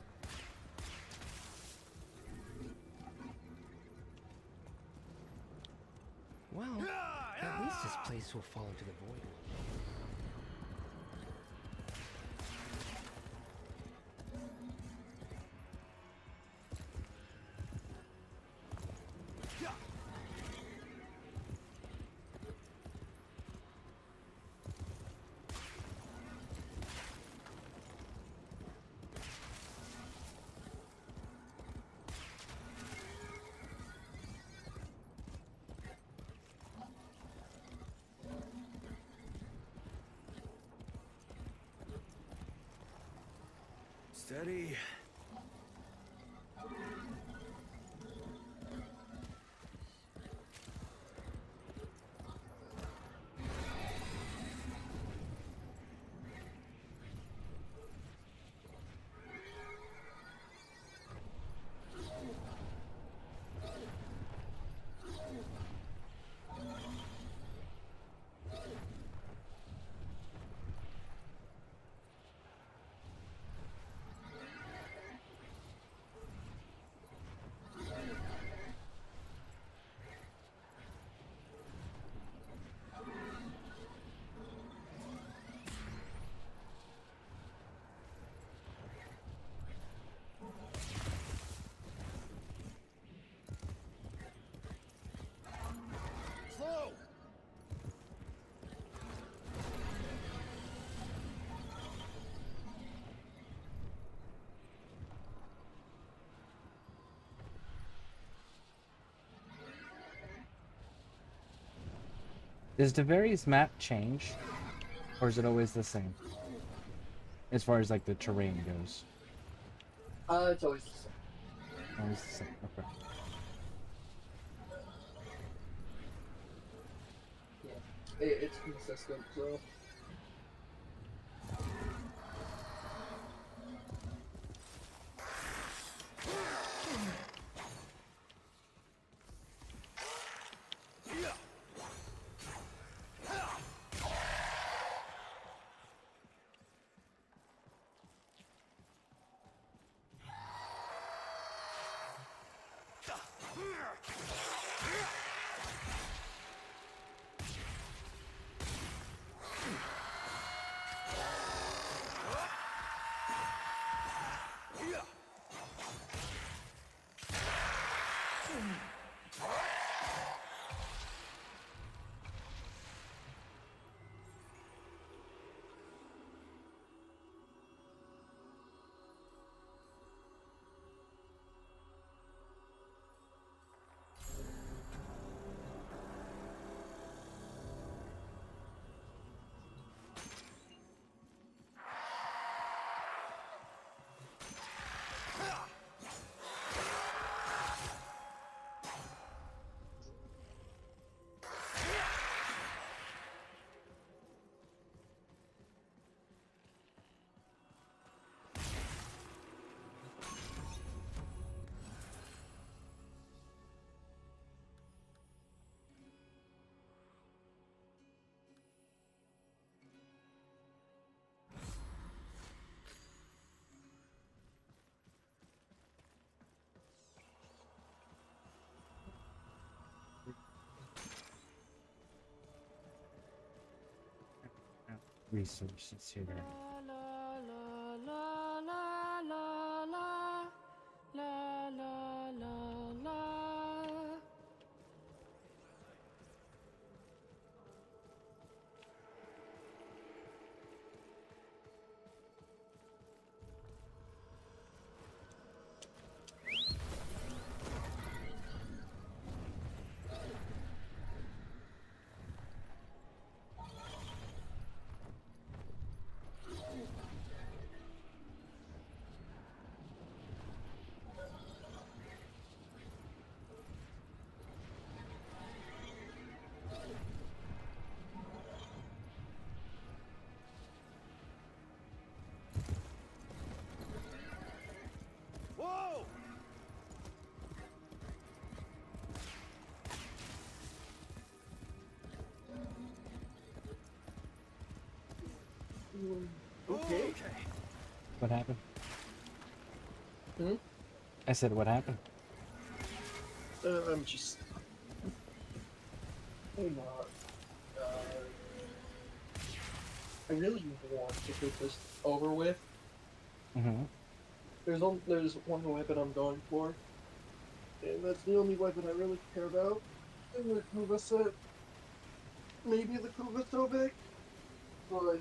Well, at least this place will fall into the void. Steady. Slow. Does Deveri's map change? Or is it always the same? As far as like the terrain goes. It's always the same. Always the same, okay. Yeah, it's consistent, so. resources here. Whoa! Okay. What happened? Hmm? I said, what happened? I'm just... I'm not. I really want to get this over with. Mm-hmm. There's one weapon I'm going for, and that's the only weapon I really care about. And the Kuva set, maybe the Kuva Sobek, but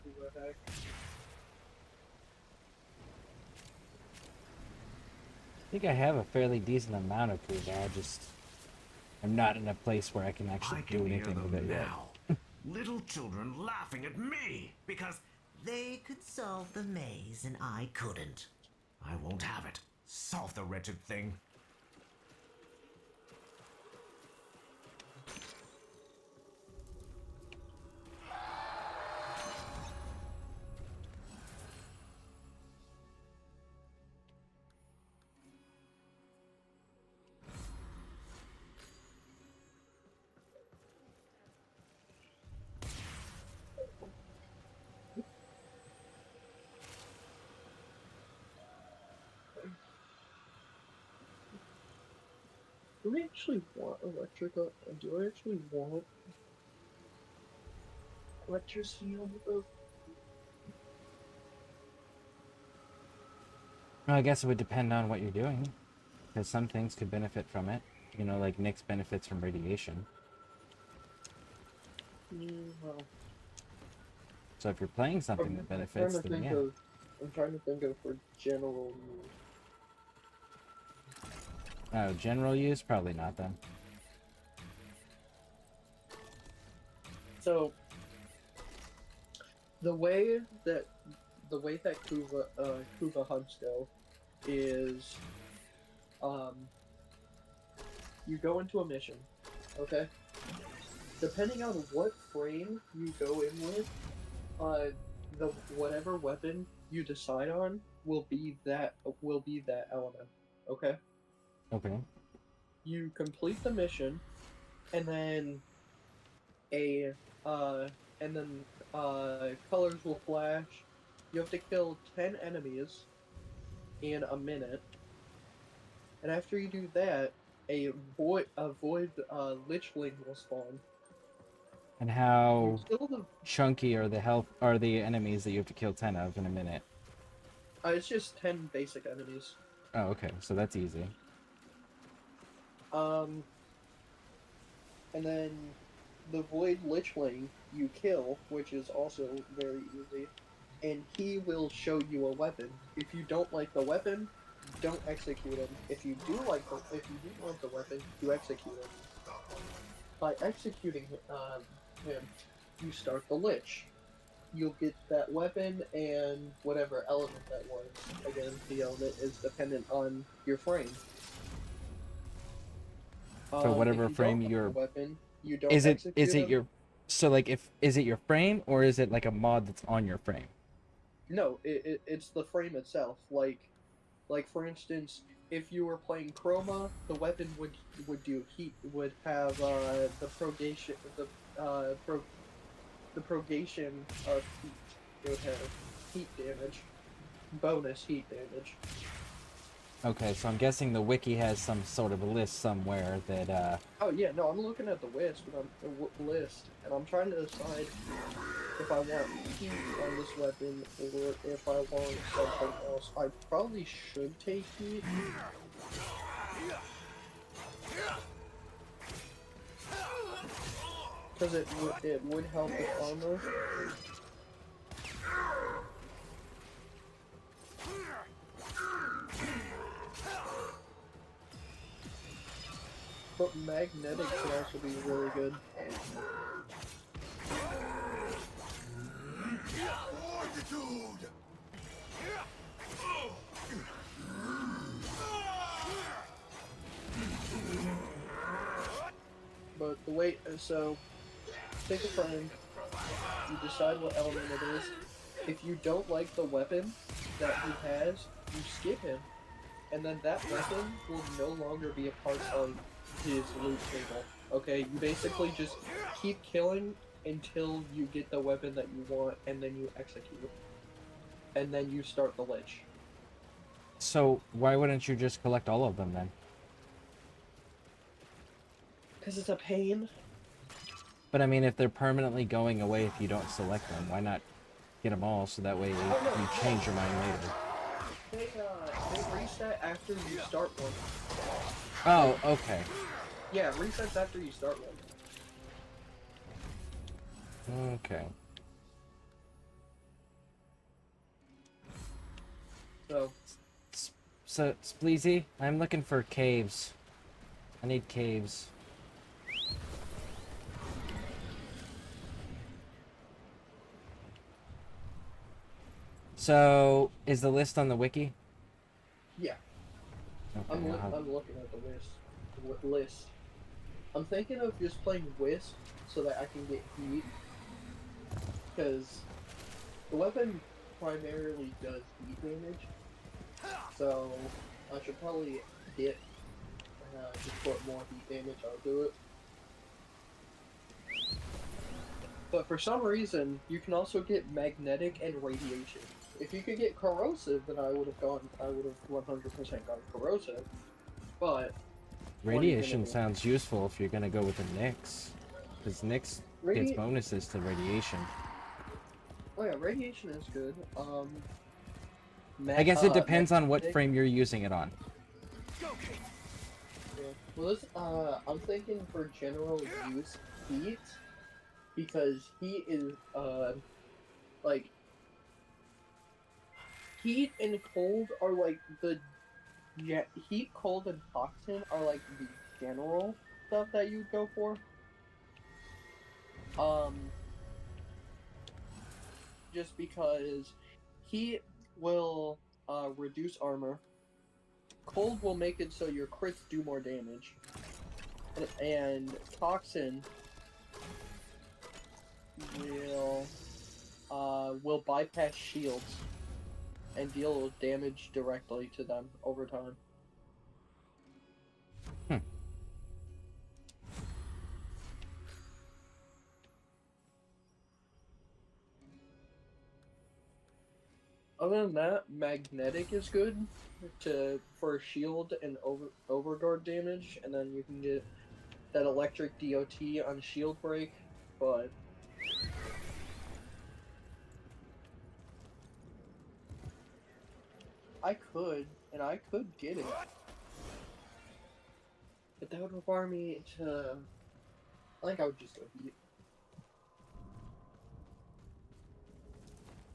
Kuva hack. I think I have a fairly decent amount of food. I'm not in a place where I can actually I do can hear anything with them it yet. now. Little children laughing at me because they could solve the maze and I couldn't. I won't have it. Solve the wretched thing. Do I actually want electrical? Do I actually want electricity on the boat? Well, I guess it would depend on what you're doing, because some things could benefit from it. You know, like Nyx benefits from radiation. Well, So if you're playing something that benefits, then yeah. I'm trying to think of for general use. Oh, general use? Probably not then. So the way that Kuva hunts go is you go into a mission, okay? Depending on what frame you go in with, the whatever weapon you decide on will be that element, okay? Okay. You complete the mission, and then colors will flash. You have to kill 10 enemies in a minute, and after you do that, a void lichling will spawn. And how You kill the chunky are the enemies that you have to kill 10 of in a minute? it's just 10 basic enemies. Oh, okay, so that's easy. And then the void lichling you kill, which is also very easy, and he will show you a weapon. If you don't like the weapon, don't execute him. If you do want the weapon, you execute him. By executing him, you start the lich. You'll get that weapon and whatever element that was. Again, the element is dependent on your frame. So whatever if you frame don't like you're the weapon, you don't is it execute him. your so like if is it your frame or is it like a mod that's on your frame? No, it's the frame itself. Like for instance, if you were playing Chroma, the weapon would do heat, would have the progation the progation of heat. It would have heat damage, bonus heat damage. Okay, so I'm guessing the wiki has some sort of a list somewhere that Oh yeah, no, I'm looking at the list, and I'm trying to decide if I want heat on this weapon or if I want something else. I probably should take heat. Because it would help with armor. But magnetic could also be really good. But the way, so take a frame, you decide what element it is. If you don't like the weapon that he has, you skip him, and then that weapon will no longer be a part of his loot table. Okay, you basically just keep killing until you get the weapon that you want, and then you execute. And then you start the lich. So why wouldn't you just collect all of them then? Because it's a pain. But I mean, if they're permanently going away if you don't select them, why not get them all so that way you change your mind later? They reset after you start one. Oh, okay. Yeah, resets after you start one. Okay. So, Spleezy, I'm looking for caves. I need caves. So, is the list on the wiki? Yeah. Okay, I'm looking at the list. I'm thinking of just playing Wisp so that I can get heat. Because the weapon primarily does heat damage. So I should probably get just put more heat damage onto it. But for some reason, you can also get magnetic and radiation. If you could get corrosive, then I would have 100% gone corrosive. But Radiation sounds useful if you're gonna go with the Nyx. Because Nyx gets bonuses to radiation. Oh yeah, radiation is good. I guess it depends on what frame you're using it on. Yeah. Well, this, I'm thinking for general use, heat, because heat is, like, heat and cold are like heat, cold, and toxin are like the general stuff that you'd go for. Just because heat will reduce armor. Cold will make it so your crits do more damage. And toxin will bypass shields and deal damage directly to them over time. Other than that, magnetic is good for shield and overguard damage, and then you can get that electric DOT on shield break, but I could get it. But that would require me to... I think I would just go heat.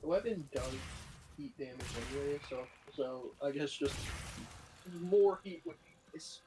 The weapon does heat damage anyway, so I guess just more heat would be nice.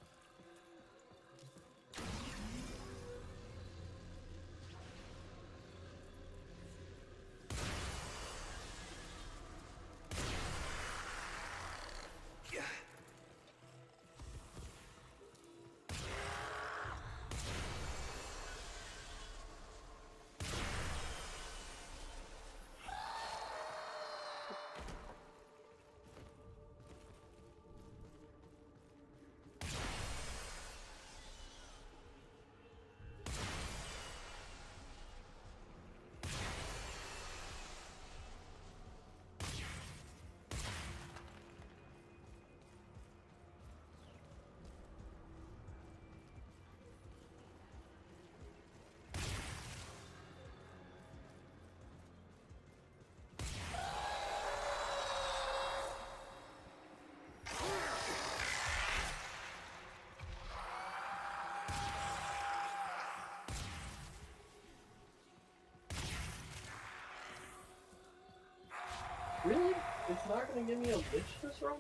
Really? It's not gonna give me a lich this run?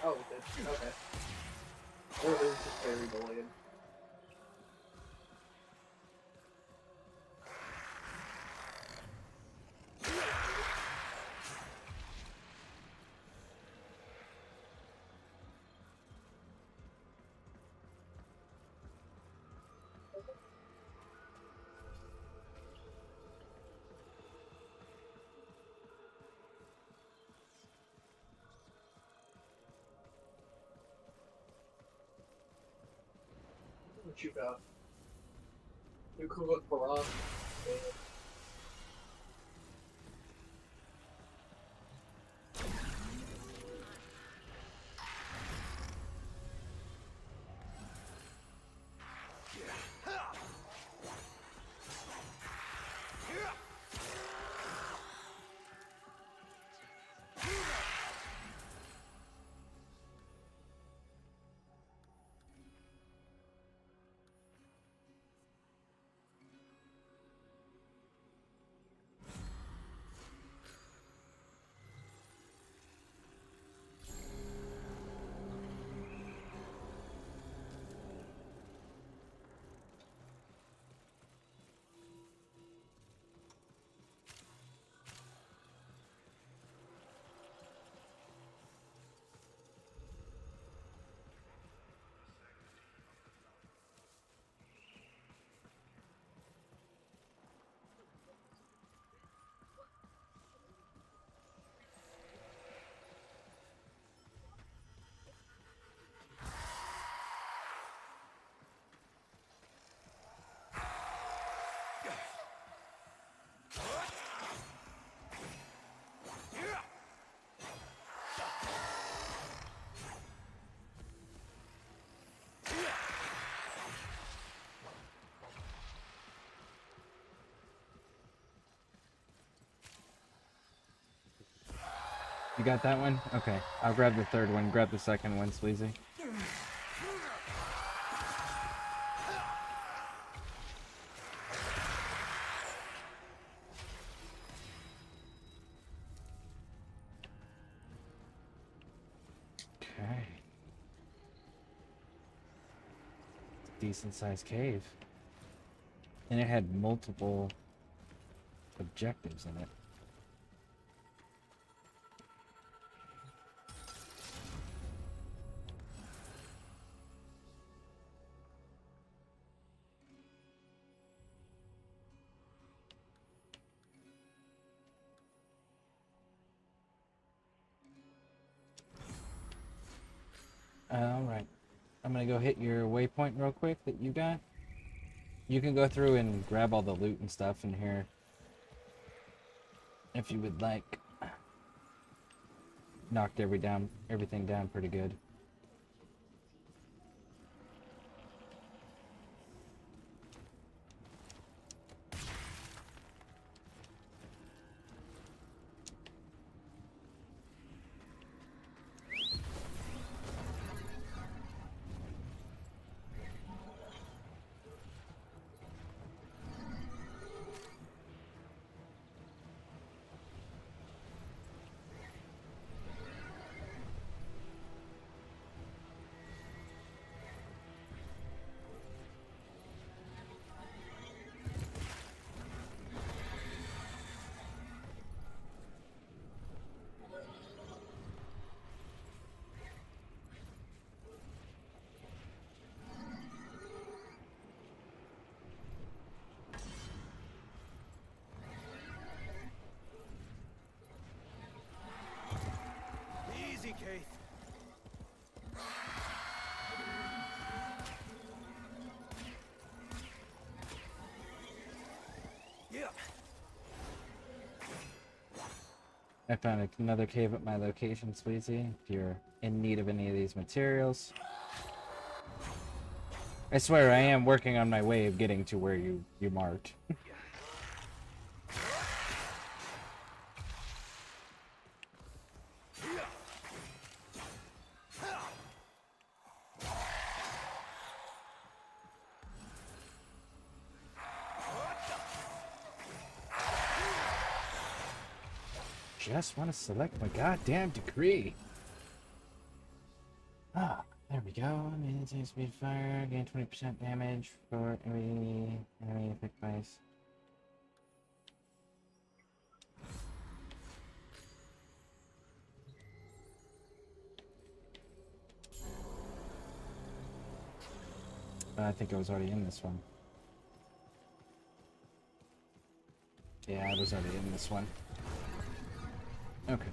Oh, it did. Okay. Or it was just very delayed. What you got? You could look for us. You got that one? Okay. I'll grab the third one. Grab the second one, Sleazy. Okay. Decent sized cave. And it had multiple objectives in it. Alright. I'm gonna go hit your waypoint real quick that you got. You can go through and grab all the loot and stuff in here if you would like. knocked everything down pretty good. Easy, Keith. Yeah. I found another cave at my location, Sleazy, if you're in need of any of these materials. I swear I am working on my way of getting to where you marked. Just want to select my goddamn degree. Ah, there we go. Maintain speed fire, gain 20% damage for every enemy effect twice. I think I was already in this one. Yeah, I was already in this one. Okay.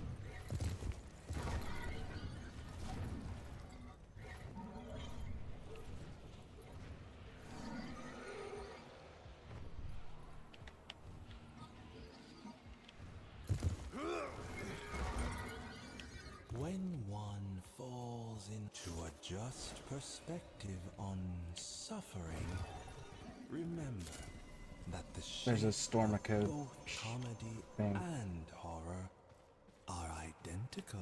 When one falls into a just perspective on suffering, remember that the There's a shapes Storm of code both comedy thing. and horror are identical.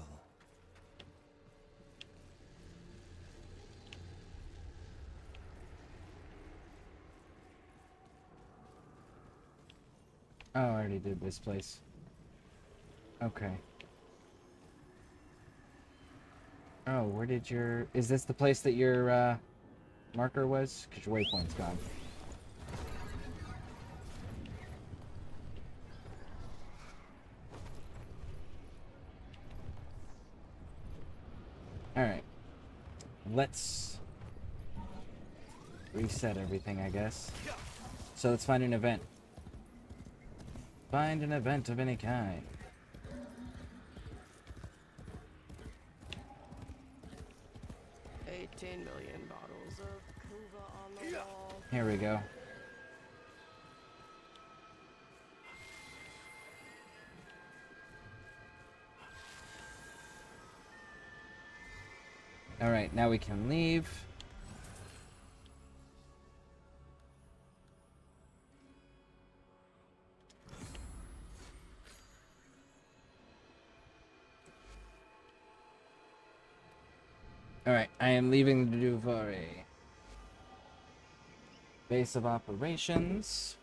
Oh, I already did this place. Okay. Oh, where did your... Is this the place that your marker was? Because your waypoint's gone. Alright. Let's reset everything, I guess. So let's find an event. Find an event of any kind. $18 million bottles of Kuva on the wall. Here we go. Alright, now we can leave. Alright, I am leaving the Duvari. Base of operations.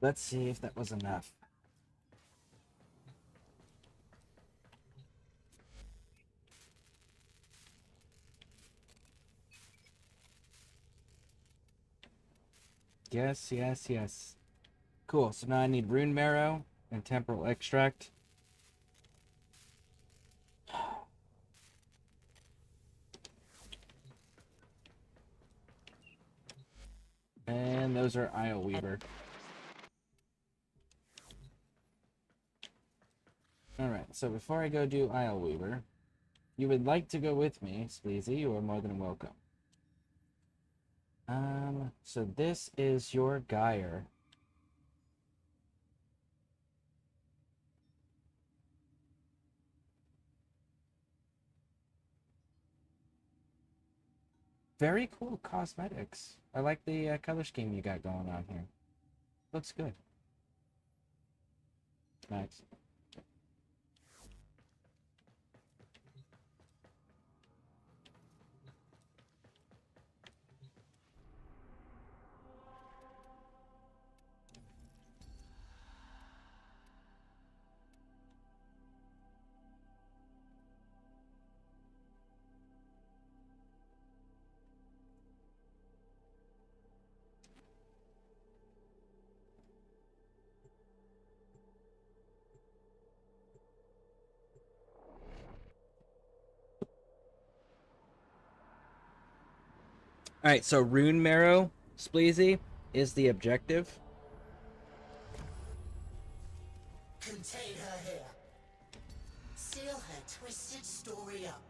Let's see if that was enough. Yes, yes, yes. Cool, so now I need rune marrow and temporal extract. And those are Isle Weaver. Alright, so before I go do Isle Weaver, you would like to go with me, Spleezy, you are more than welcome. So this is your Gyre. Very cool cosmetics. I like the color scheme you got going on here. Looks good. Nice. Alright, so Rune Marrow, Spleezy, is the objective. Contain her here. Seal her twisted story up.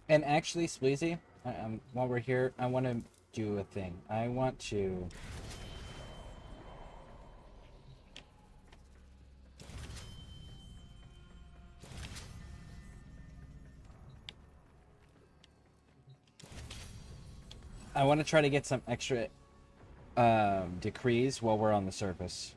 And actually, Spleezy, while we're here, I want to do a thing. I want to... I want to try to get some extra decrees while we're on the surface.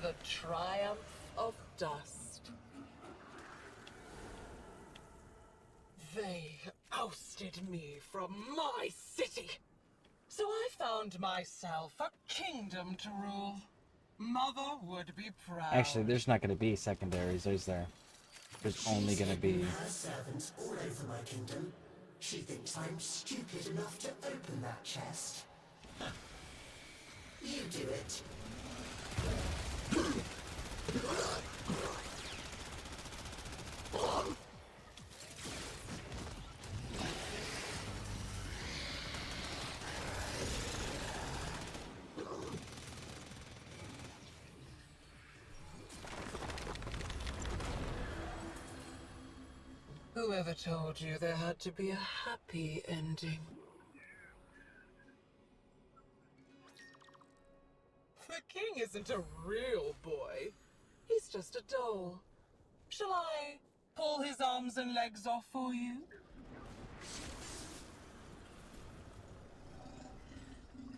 The triumph of dust. They ousted me from my city. So I found myself a kingdom to rule. Mother would be proud. Actually, there's not going to be secondaries, is there? There's only going to be... Her servants all over my kingdom. She thinks I'm stupid enough to open that chest. You do it. Whoever told you there had to be a happy ending? The king isn't a real boy. He's just a doll. Shall I pull his arms and legs off for you?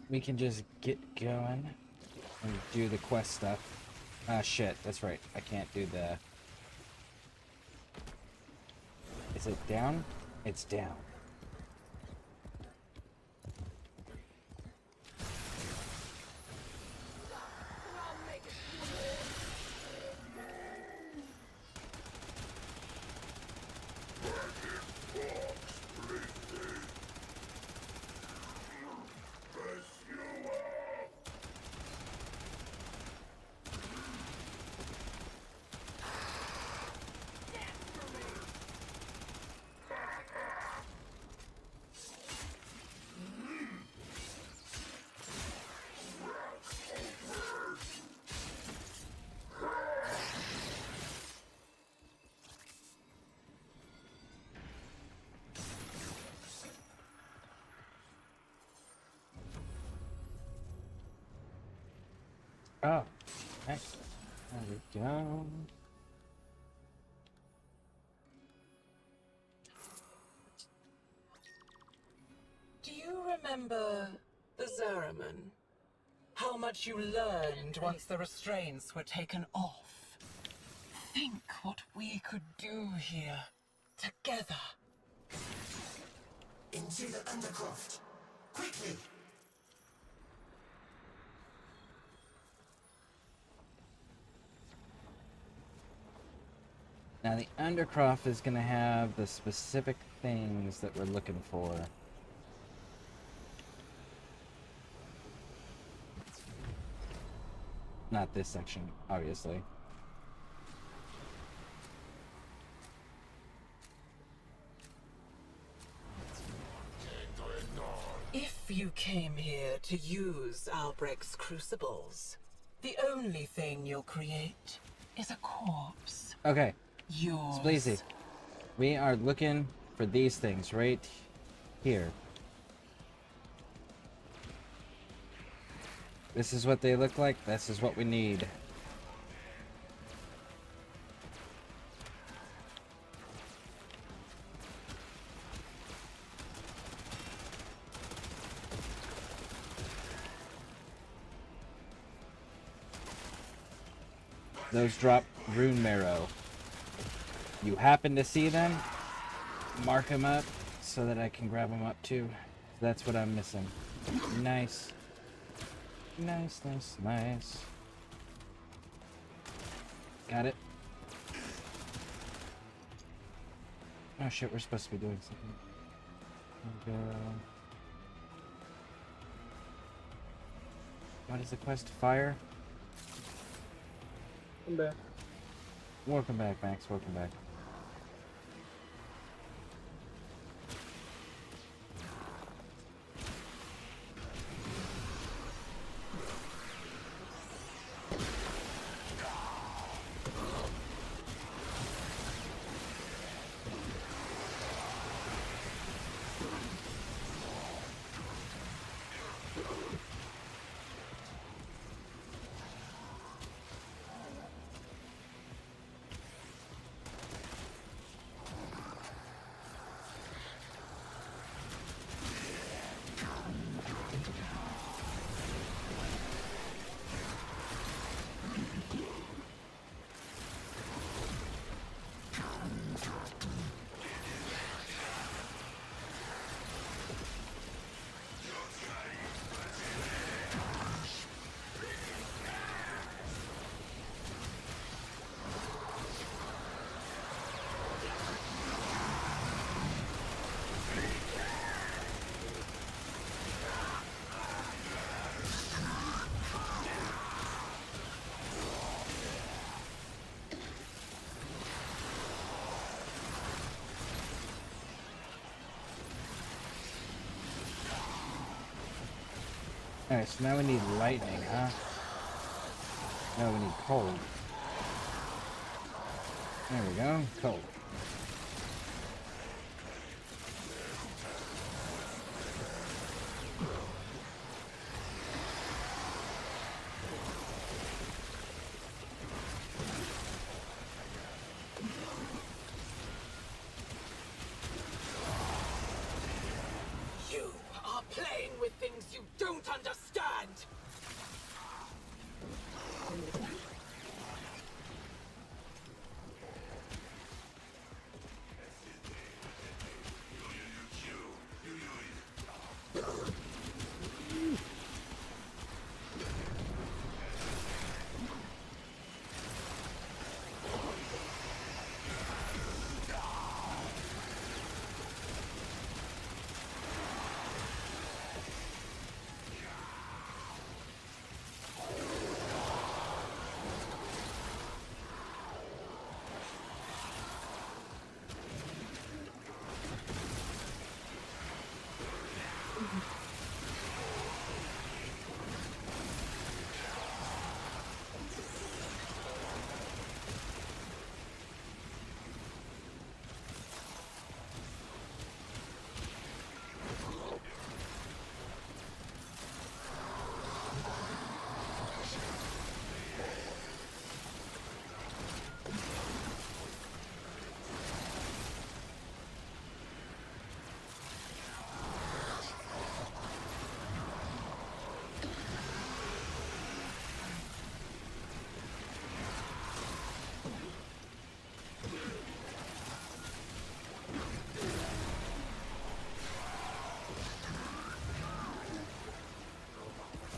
We can just get going and do the quest stuff. Ah, shit, that's right. I can't do the... Is it down? It's down. Oh, excellent. There we go. Do you remember the Zariman? How much you learned once the restraints were taken off? Think what we could do here, together. Into the Undercroft. Quickly! Now the Undercroft is going to have the specific things that we're looking for. Not this section, obviously. If you came here to use Albrecht's crucibles, the only thing you'll create is a corpse. Okay. Yours. Spleezy. We are looking for these things right here. This is what they look like. This is what we need. Those drop rune marrow. You happen to see them? Mark them up so that I can grab them up too. That's what I'm missing. Nice. Nice, nice, nice. Got it. Oh shit, we're supposed to be doing something. There we go. What is the quest? Fire? I'm back. Welcome back, Max. Welcome back. Alright, so now we need lightning, huh? No, we need cold. There we go, cold. You are playing with things you don't understand!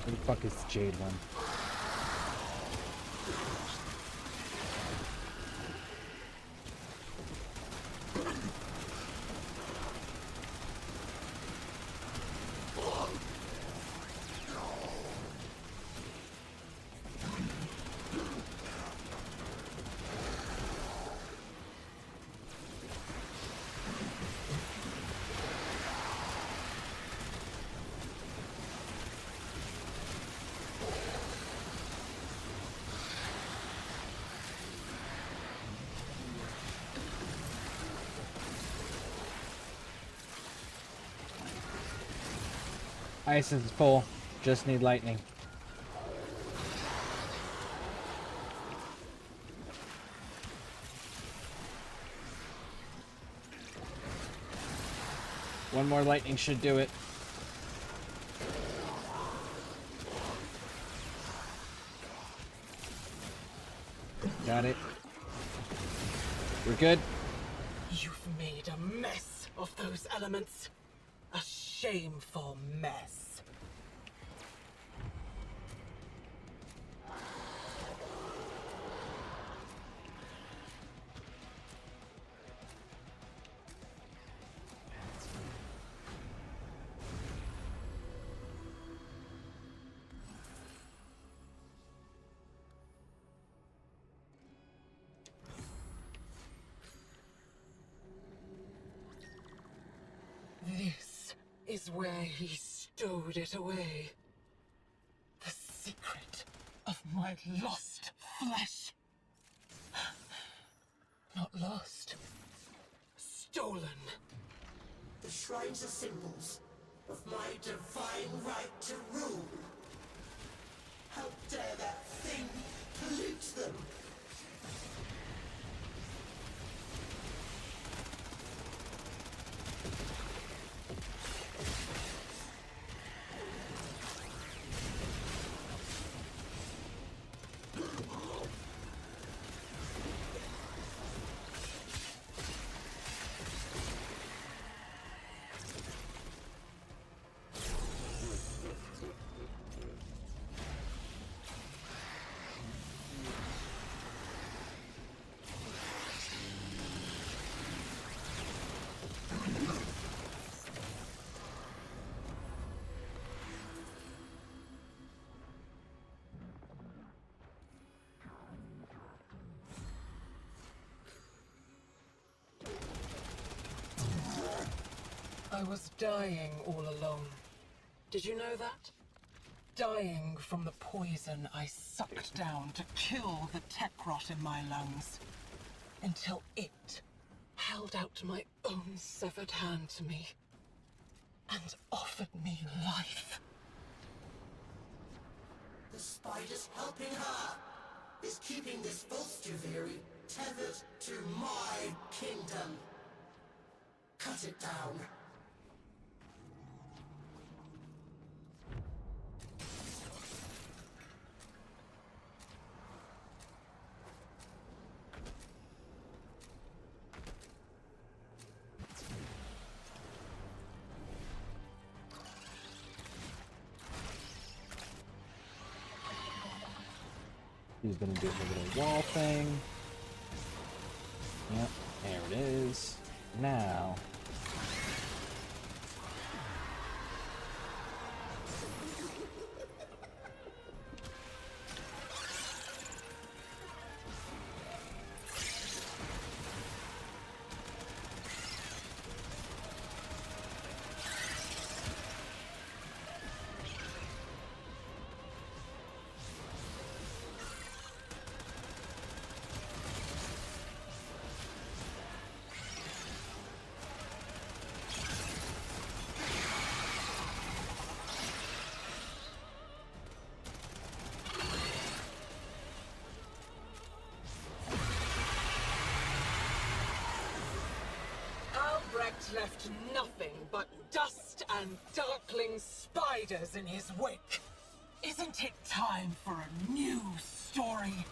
Where the fuck is the Jade one? Ice is full. Just need lightning. One more lightning should do it. Got it. We're good. You've made a mess of those elements. A shameful mess. This is where he stowed it away. The secret of my lost flesh. Not lost. Stolen. The shrines are symbols of my divine right to rule. How dare that thing pollute them? I was dying all along. Did you know that? Dying from the poison I sucked down to kill the tech rot in my lungs. Until it held out my own severed hand to me and offered me life. The spider's helping her. Is keeping this false Javiri tethered to my kingdom. Cut it down. He's gonna do a little wall thing. Yep, there it is. Now. Left nothing but dust and darkling spiders in his wake. Isn't it time for a new story?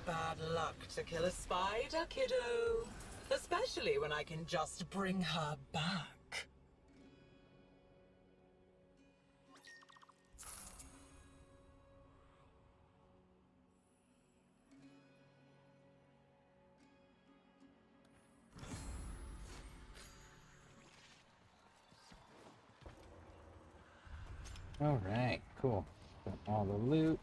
Bad luck to kill a spider, kiddo. Especially when I can just bring her back. Alright, cool. Got all the loot.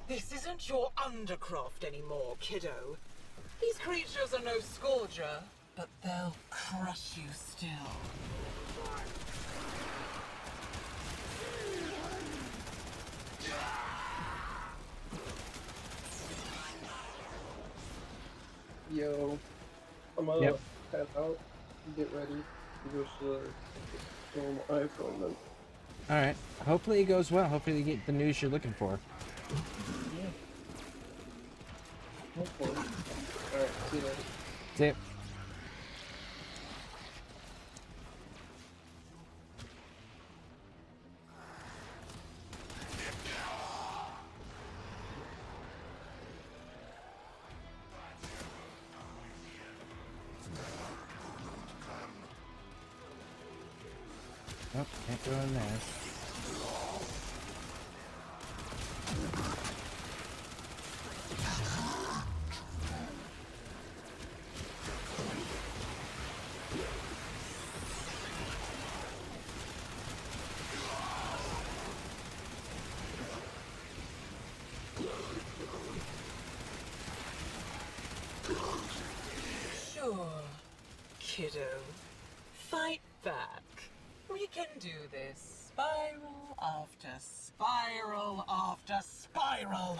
This isn't your undercroft anymore, kiddo. These creatures are no scourger, but they'll crush you still. Yo, I'm gonna head out and get ready to go to my iPhone then. Alright. Hopefully it goes well. Hopefully you get the news you're looking for. Yeah. Hopefully. Alright, see you later. See ya. Oh, can't go in there. Sure, kiddo. Fight back. We can do this. Spiral after spiral after spiral.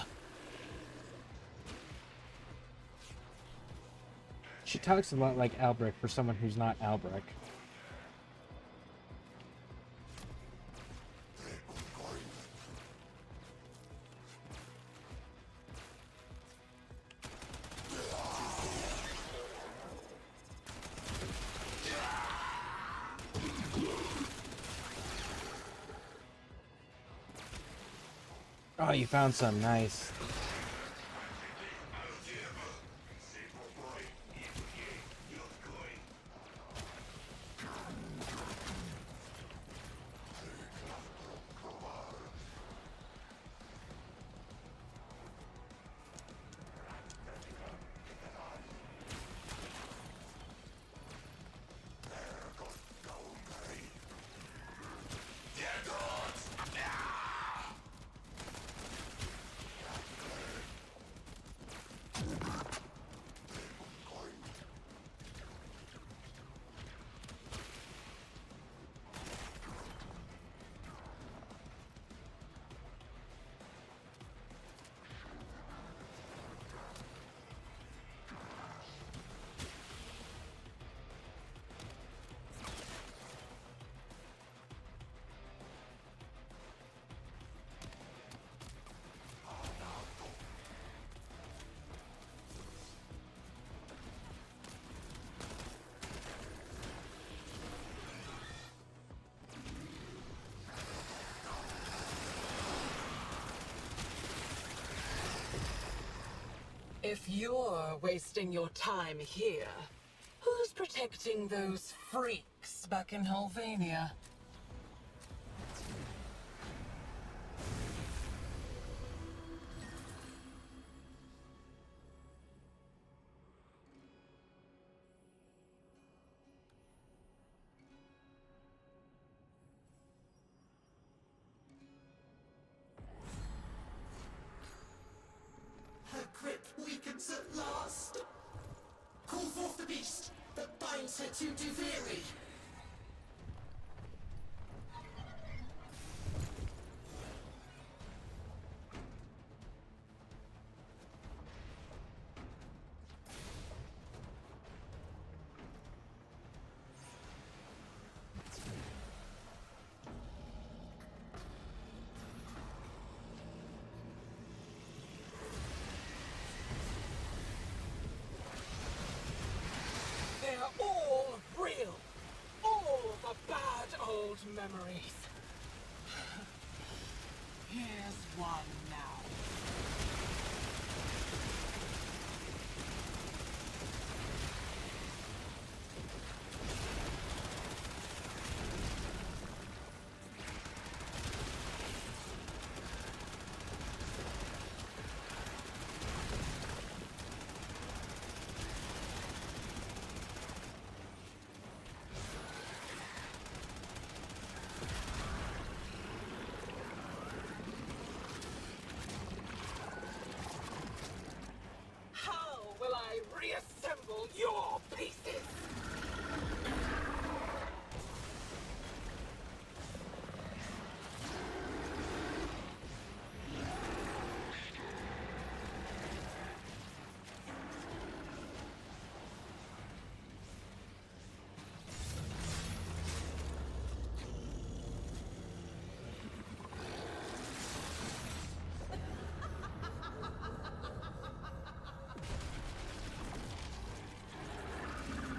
She talks a lot like Albrecht for someone who's not Albrecht. Oh, you found some. Nice. If you're wasting your time here, who's protecting those freaks back in Helvania? Her grip weakens at last. Call forth the beast that binds her to Duviri. They're all real. All the bad old memories. Here's one now. How will I reassemble your pieces?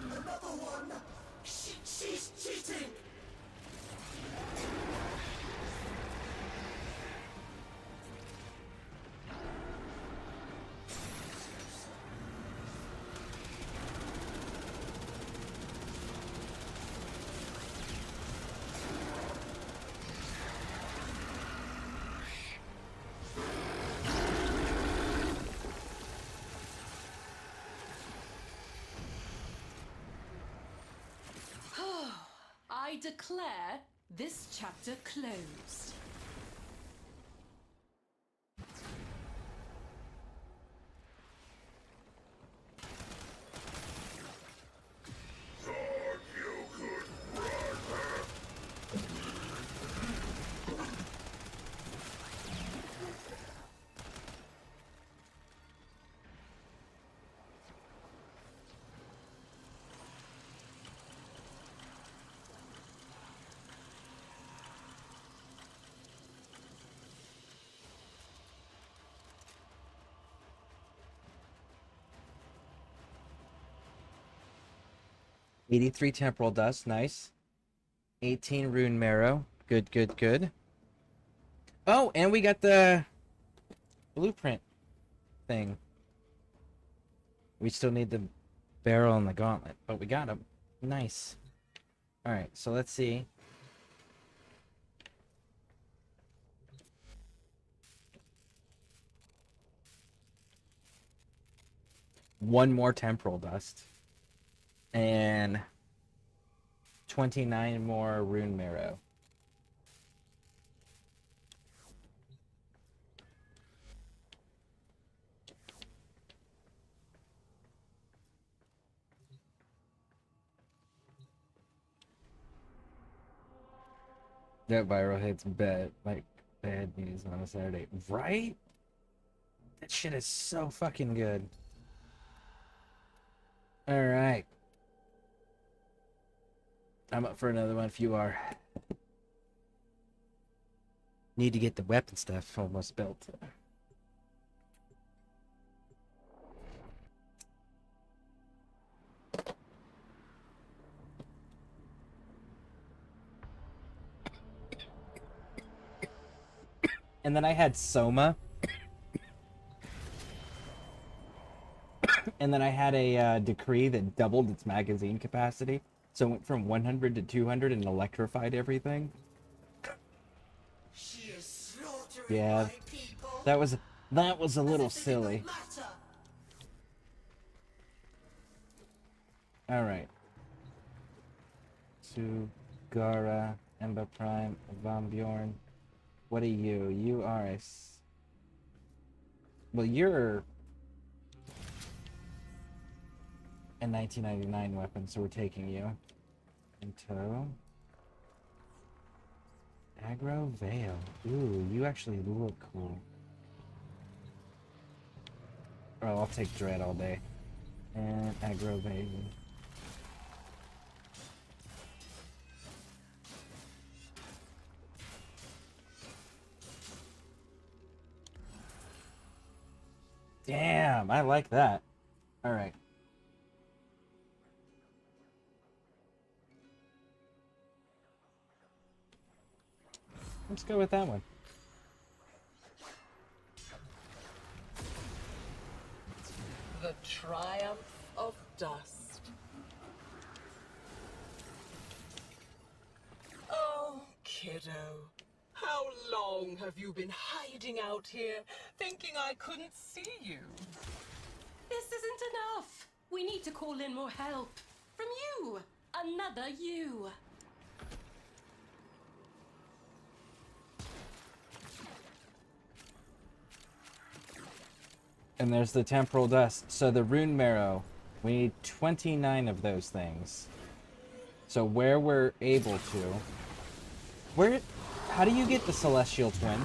Another one. She's cheating. I declare this chapter closed. $83 temporal dust, nice. 18 rune marrow, good, good, good. Oh, and we got the blueprint thing. We still need the barrel and the gauntlet, but we got them. Nice. All right, so let's see. One more temporal dust. And 29 more rune marrow. That viral hits bad, like bad news on a Saturday, right? That shit is so fucking good. All right, I'm up for another one if you are. Need to get the weapon stuff almost built. And then I had Soma. And then I had a decree that doubled its magazine capacity. So it went from 100 to 200 and electrified everything. She is slaughtering Yeah, my people. that was a little As if it don't silly. matter. All right. Sugara, Ember Prime, Von Bjorn. What are you? You are well, you're a 1999 weapon, so we're taking you. In tow. Aggro Veil. Ooh, you actually look cool. Oh, I'll take Dread all day. And Aggro Veil. Damn, I like that. All right. Let's go with that one. The triumph of dust. Oh, kiddo. How long have you been hiding out here, thinking I couldn't see you? This isn't enough. We need to call in more help. From you. Another you. And there's the temporal dust. So the rune marrow, we need 29 of those things. So where we're able to, how do you get the celestial twin?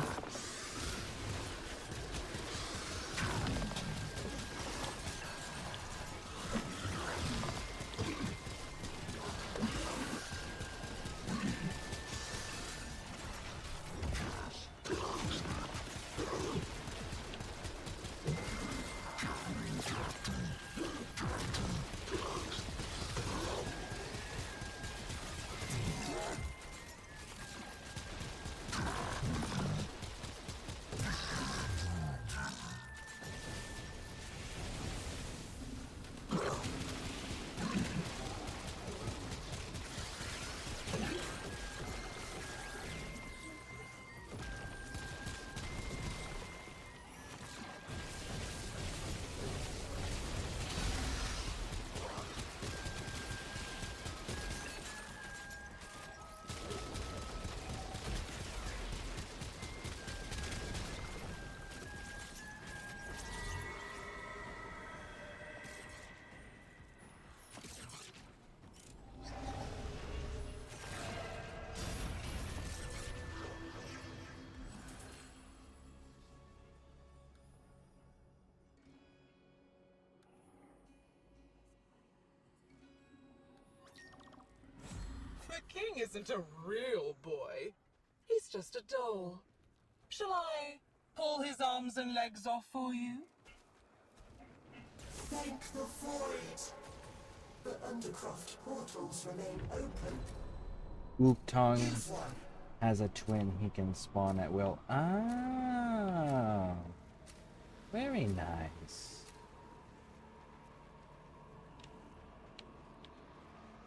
The king isn't a real boy. He's just a doll. Shall I pull his arms and legs off for you? Thank the void. The Undercroft portals remain open. Uktong has a twin he can spawn at will. Ah, very nice.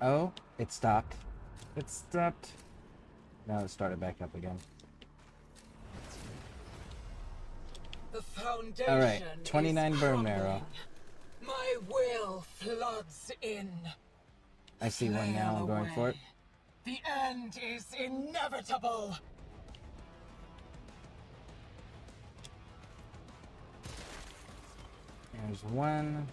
Oh, it stopped. It stopped. Now it started back up again. The foundation All right, 29 is bone crumbling. marrow. My will floods in. I see one now. I'm going for it. The end is inevitable. There's one.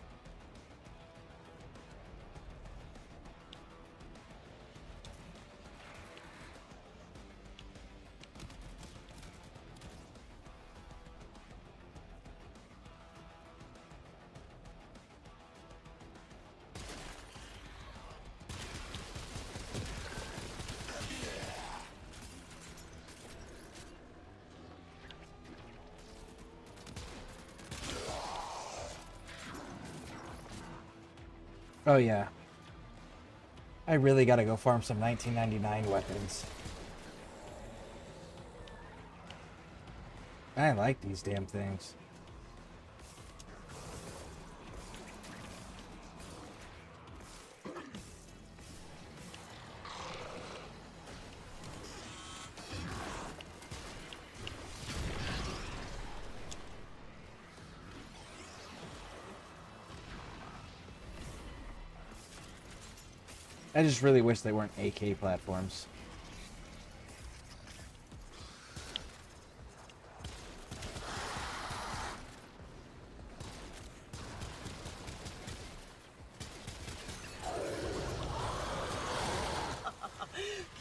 Oh yeah. I really gotta go farm some 1999 weapons. I like these damn things. I just really wish they weren't AK platforms.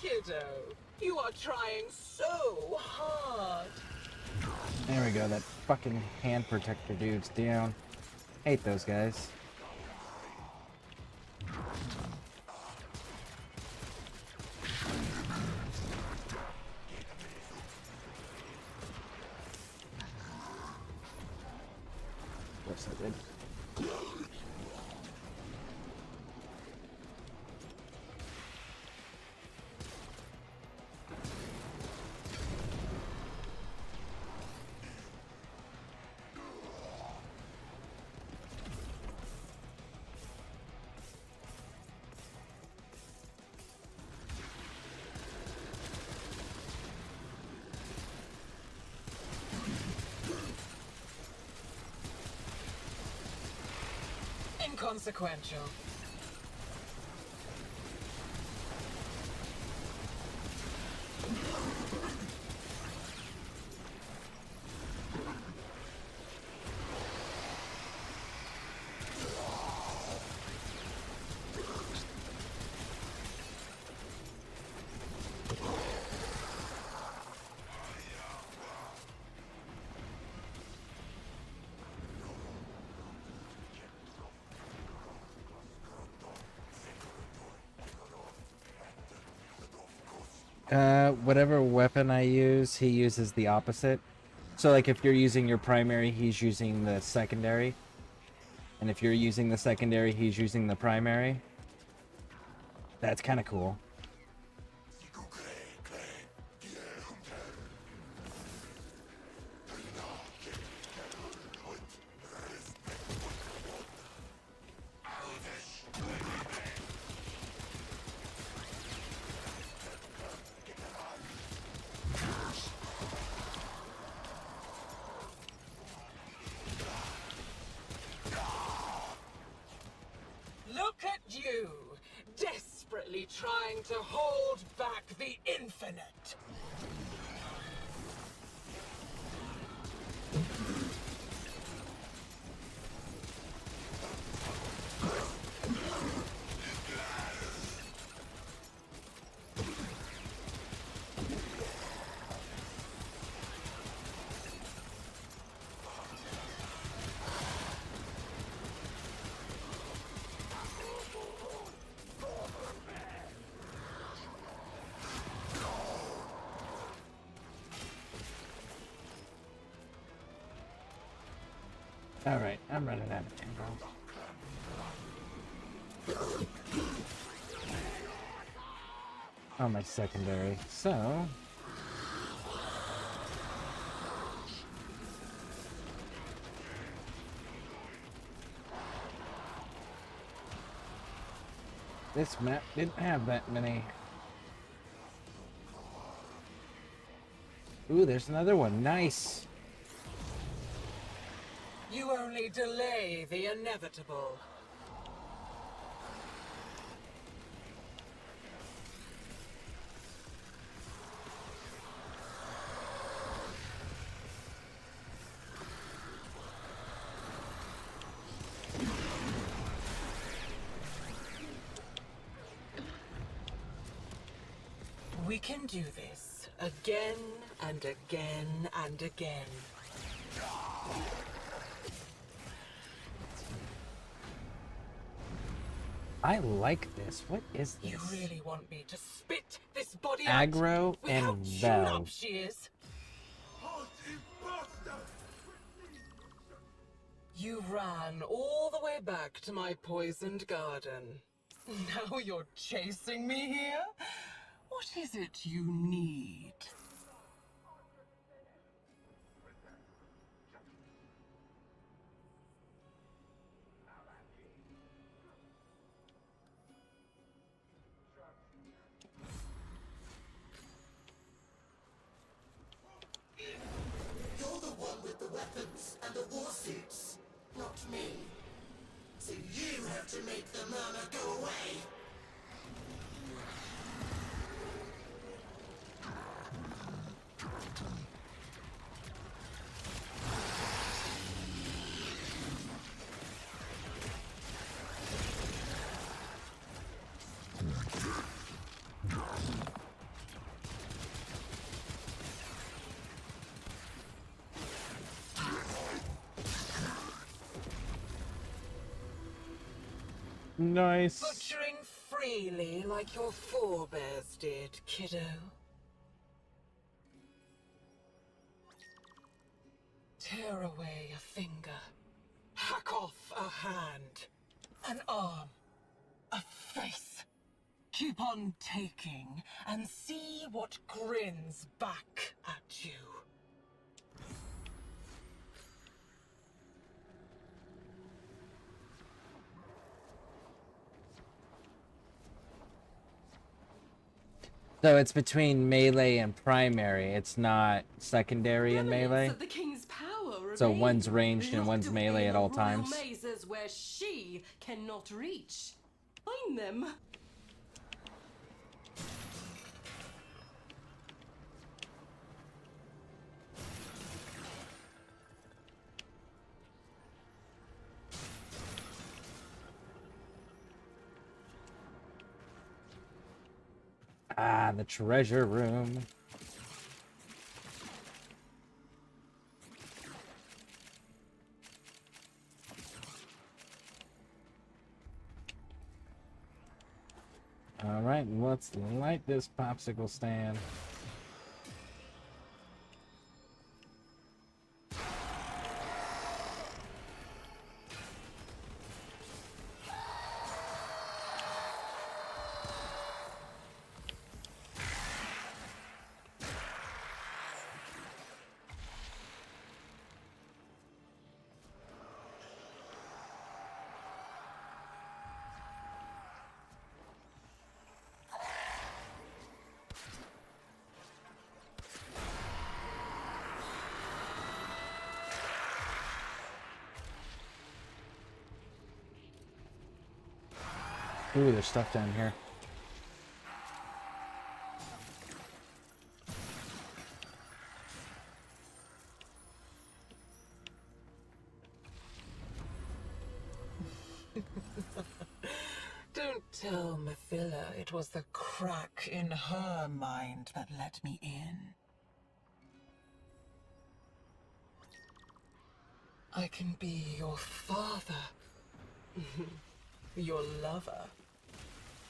Kiddo, you are trying so hard. There we go, that fucking hand protector dude's down. Hate those guys. Yes, I did. Inconsequential. Whatever weapon I use, he uses the opposite. So, like, if you're using your primary, he's using the secondary. And if you're using the secondary, he's using the primary. That's kind of cool. Look at you, desperately trying to hold back the infinite. Alright, I'm running out of ammo. On my secondary, so... This map didn't have that many. Ooh, there's another one. Nice! You only delay the inevitable. We can do this again and again and again. I like this. What is this? You really want me to spit this body Aggro out with and how chewed up Valve. she is? You ran all the way back to my poisoned garden. Now you're chasing me here? What is it you need? You're the one with the weapons and the war suits, not me. So you have to make the murmur go away. Nice. Butchering freely like your forebears did, kiddo. Tear away a finger, hack off a hand, an arm, a face. Keep on taking and see what grins back at you. So it's between melee and primary. It's not secondary and melee. That the king's power So remain one's ranged and one's locked melee away at in all the royal times. mazes where she cannot reach. Find them. Ah, the treasure room. All right, let's light this popsicle stand. Ooh, there's stuff down here. Don't tell Mathila it was the crack in her mind that let me in. I can be your father, your lover,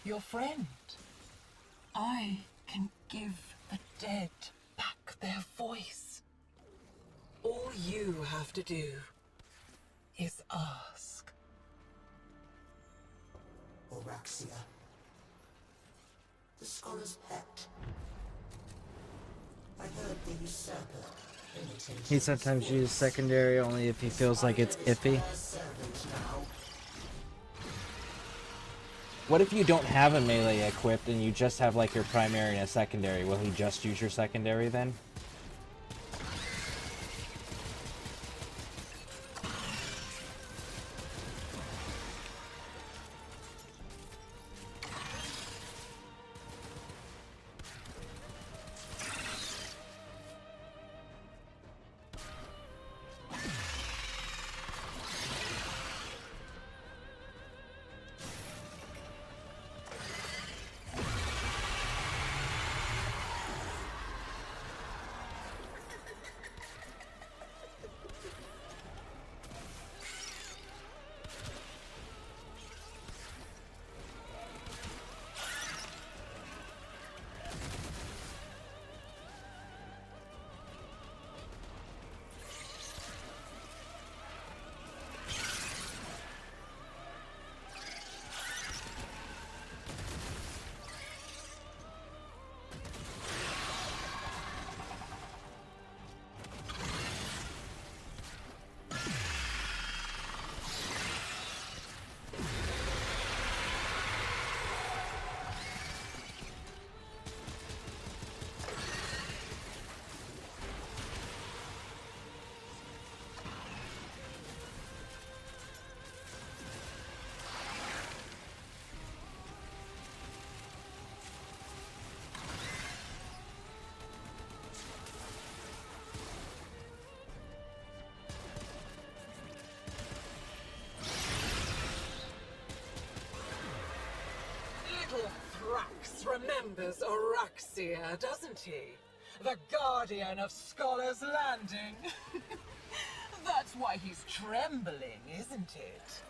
your friend. I can give the dead back their voice. All you have to do is ask. Oraxia. The scholar's pet. I heard the usurper imitated. He sometimes uses secondary only if he feels like it's iffy. What if you don't have a melee equipped and you just have like your primary and a secondary? Will he just use your secondary then? Little Thrax remembers Oraxia, doesn't he? The guardian of Scholar's Landing. That's why he's trembling, isn't it?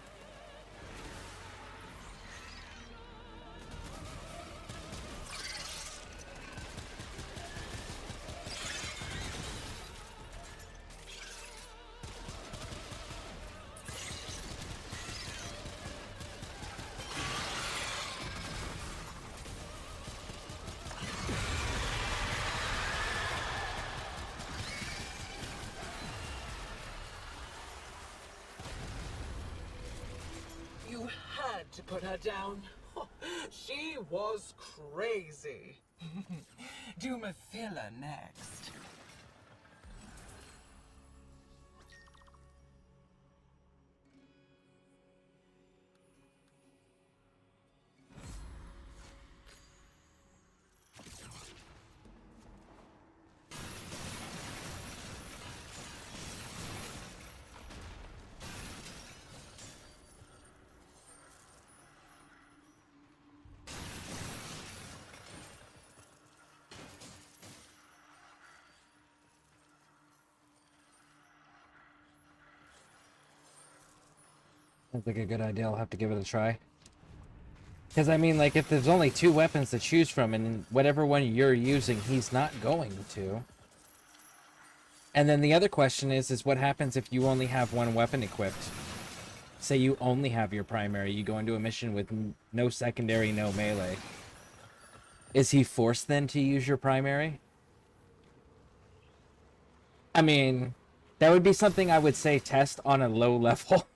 had to put her down. She was crazy. Do Mathila next. Sounds like a good idea. I'll have to give it a try. Because, I mean, like, if there's only 2 weapons to choose from, and whatever one you're using, he's not going to. And then the other question is what happens if you only have 1 weapon equipped? Say you only have your primary, you go into a mission with no secondary, no melee. Is he forced then to use your primary? I mean, that would be something I would say test on a low level.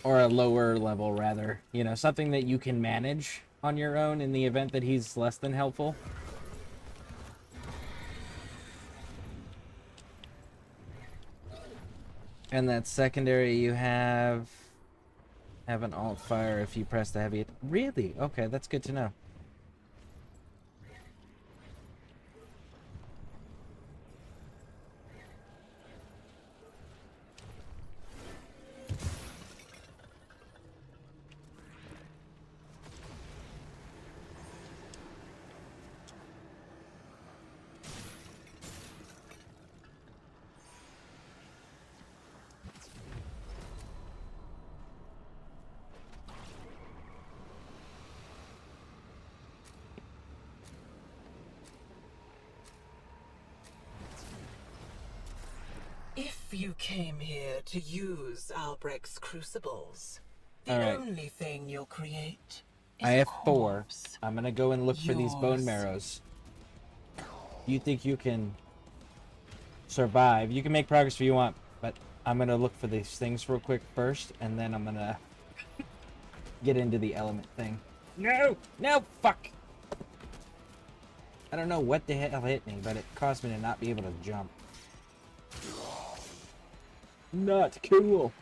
Or a lower level, rather. You know, something that you can manage on your own in the event that he's less than helpful. And that secondary you have an alt fire if you press the heavy... Really? Okay, that's good to know. If you came here to use Albrecht's crucibles, the All right. only thing you'll create is I a have 4. corpse. I'm gonna go and look for these bone Yours. marrows. You think you can survive? You can make progress if you want, but I'm gonna look for these things real quick first, and then I'm gonna get into the element thing. No! No! Fuck! I don't know what the hell hit me, but it caused me to not be able to jump. Not cool.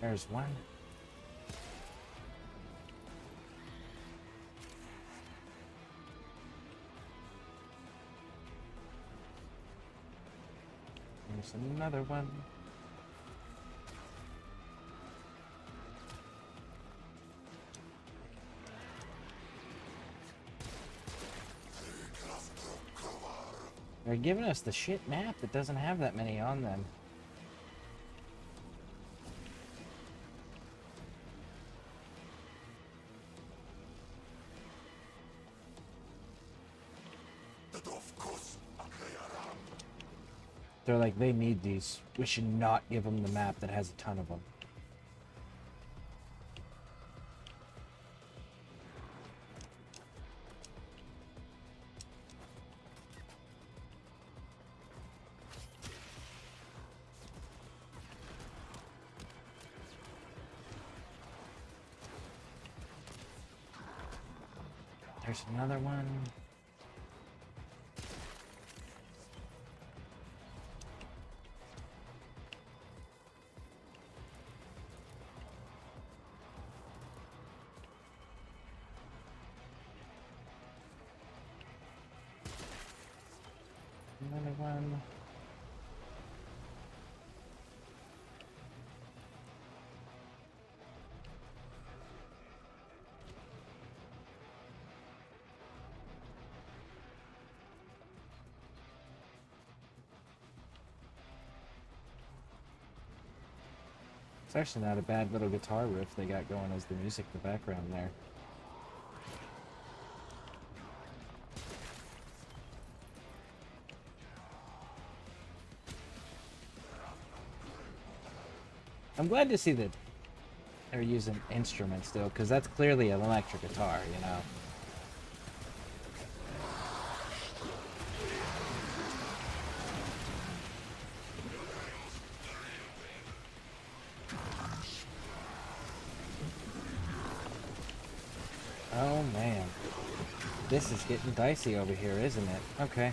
There's one. There's another one. They're giving us the shit map that doesn't have that many on them. They're like, they need these. We should not give them the map that has a ton of them. There's another one. Another one. It's actually not a bad little guitar riff they got going as the music in the background there. I'm glad to see that They're using instruments still, because that's clearly an electric guitar, you know. Oh man. This is getting dicey over here, isn't it? Okay.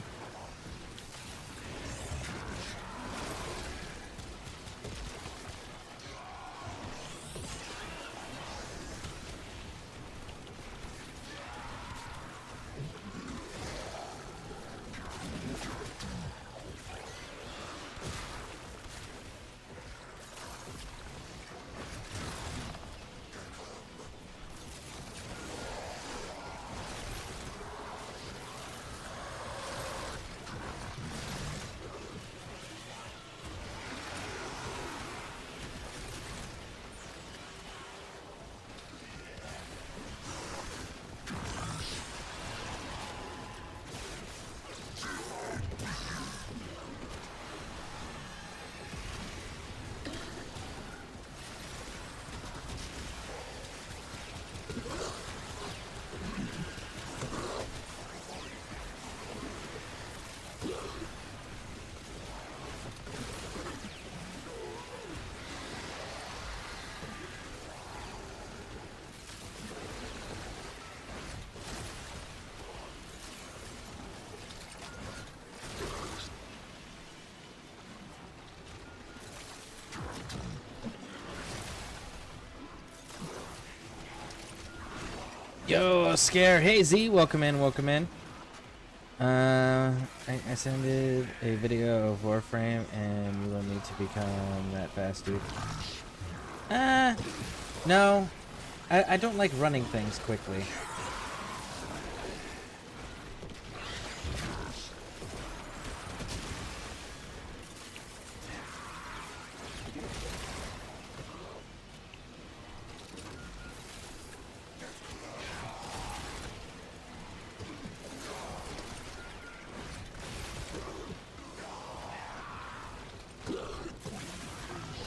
Yo, Scare. Hey, Z. Welcome in, welcome in. I sent a video of Warframe, and you will need to become that fast dude. No. I don't like running things quickly.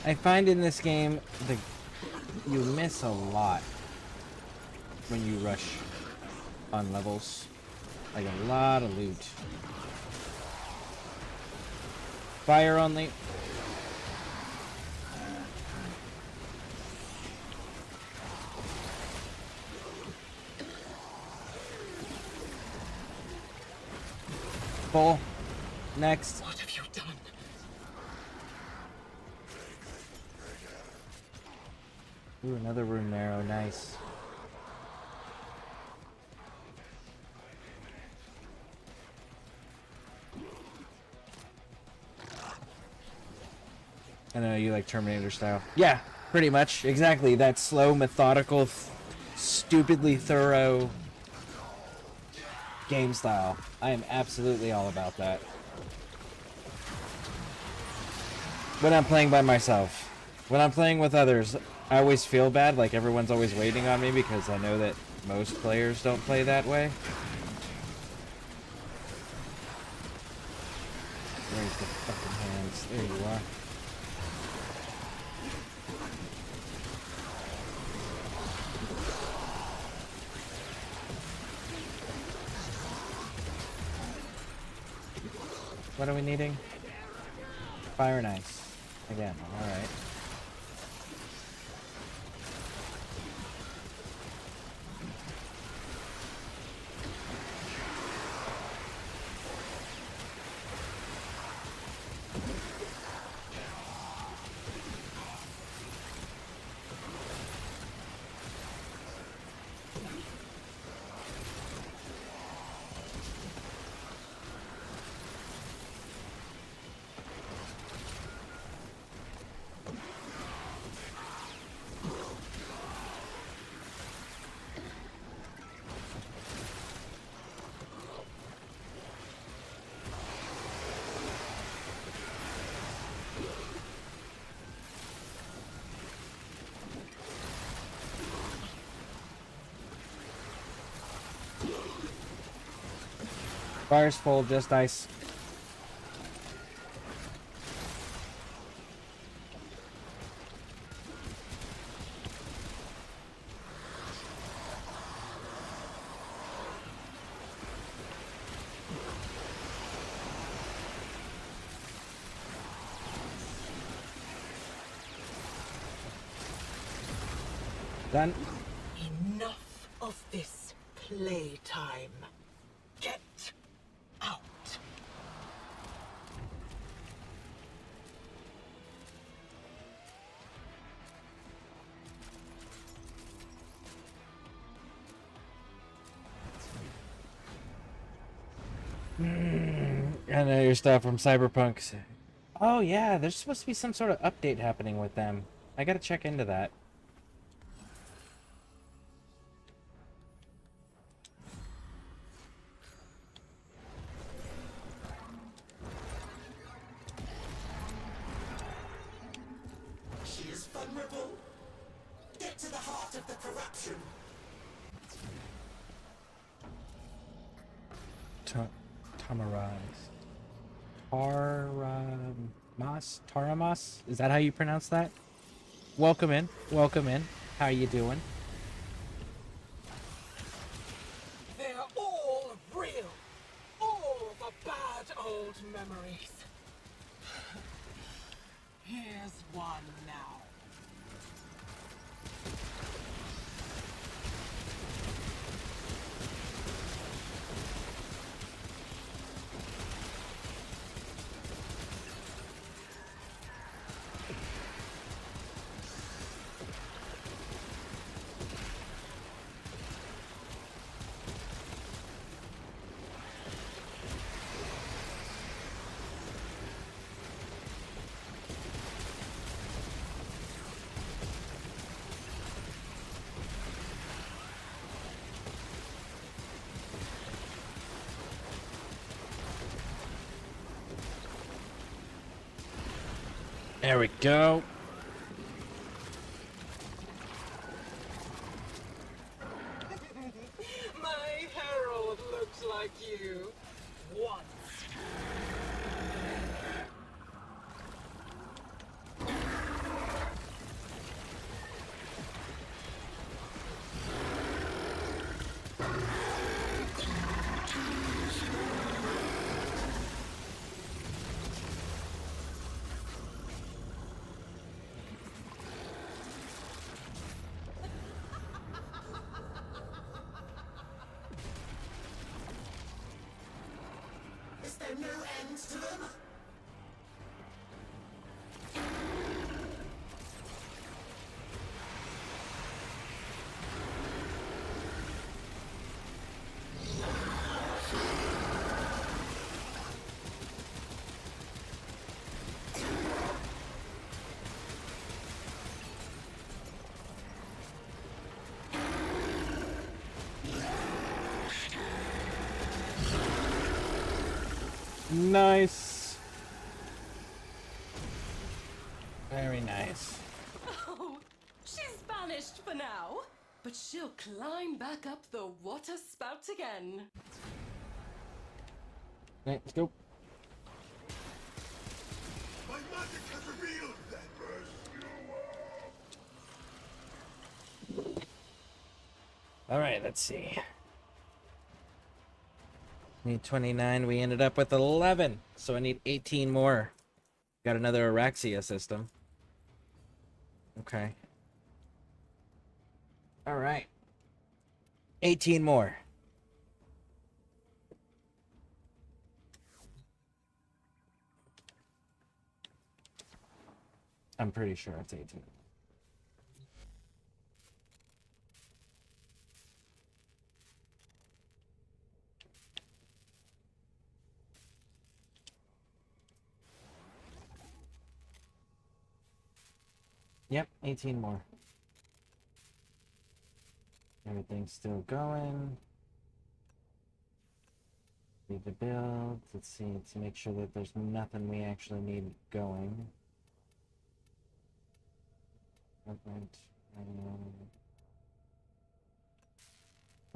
I find in this game you miss a lot when you rush on levels. Like a lot of loot. Fire only. Full. Next. What have you done? Ooh, another room narrow. Nice. I know you like Terminator style. Yeah, pretty much. Exactly. That slow, methodical, stupidly thorough game style. I am absolutely all about that. When I'm playing by myself. When I'm playing with others, I always feel bad, like everyone's always waiting on me because I know that most players don't play that way. There's the fucking hands. There you are. What are we needing? Fire and ice. Again, alright. Fire's full, just ice. Done. Enough of this playtime. Get out. I know your stuff from Cyberpunk. Oh yeah, there's supposed to be some sort of update happening with them. I gotta check into that. She is vulnerable. Get to the heart of the corruption. Tamaraz. Taramas? Is that how you pronounce that? Welcome in. Welcome in. How you doing? They're all real. All the bad old memories. Here's one now. There we go. My herald looks like you. Once. Is there no end to them? Nice. Very nice. Oh, she's vanished for now, but she'll climb back up the water spout again. Okay, let's go. My magic has revealed that All right, let's see. Need 29. We ended up with 11, so I need 18 more. Got another Araxia system. Okay. All right. 18 more. I'm pretty sure it's 18. Yep, 18 more. Everything's still going. Need to build. Let's see, to make sure that there's nothing we actually need going. Equipment.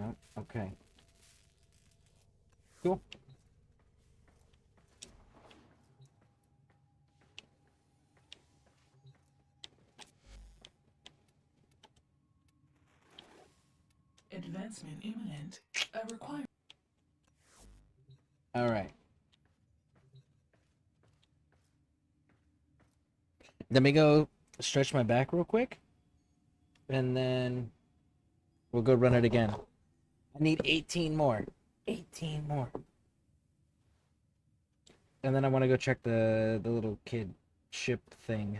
Oh, okay. Cool. Advancement imminent. A requirement. All right. Let me go stretch my back real quick. And then we'll go run it again. I need 18 more. 18 more. And then I want to go check the little kid ship thing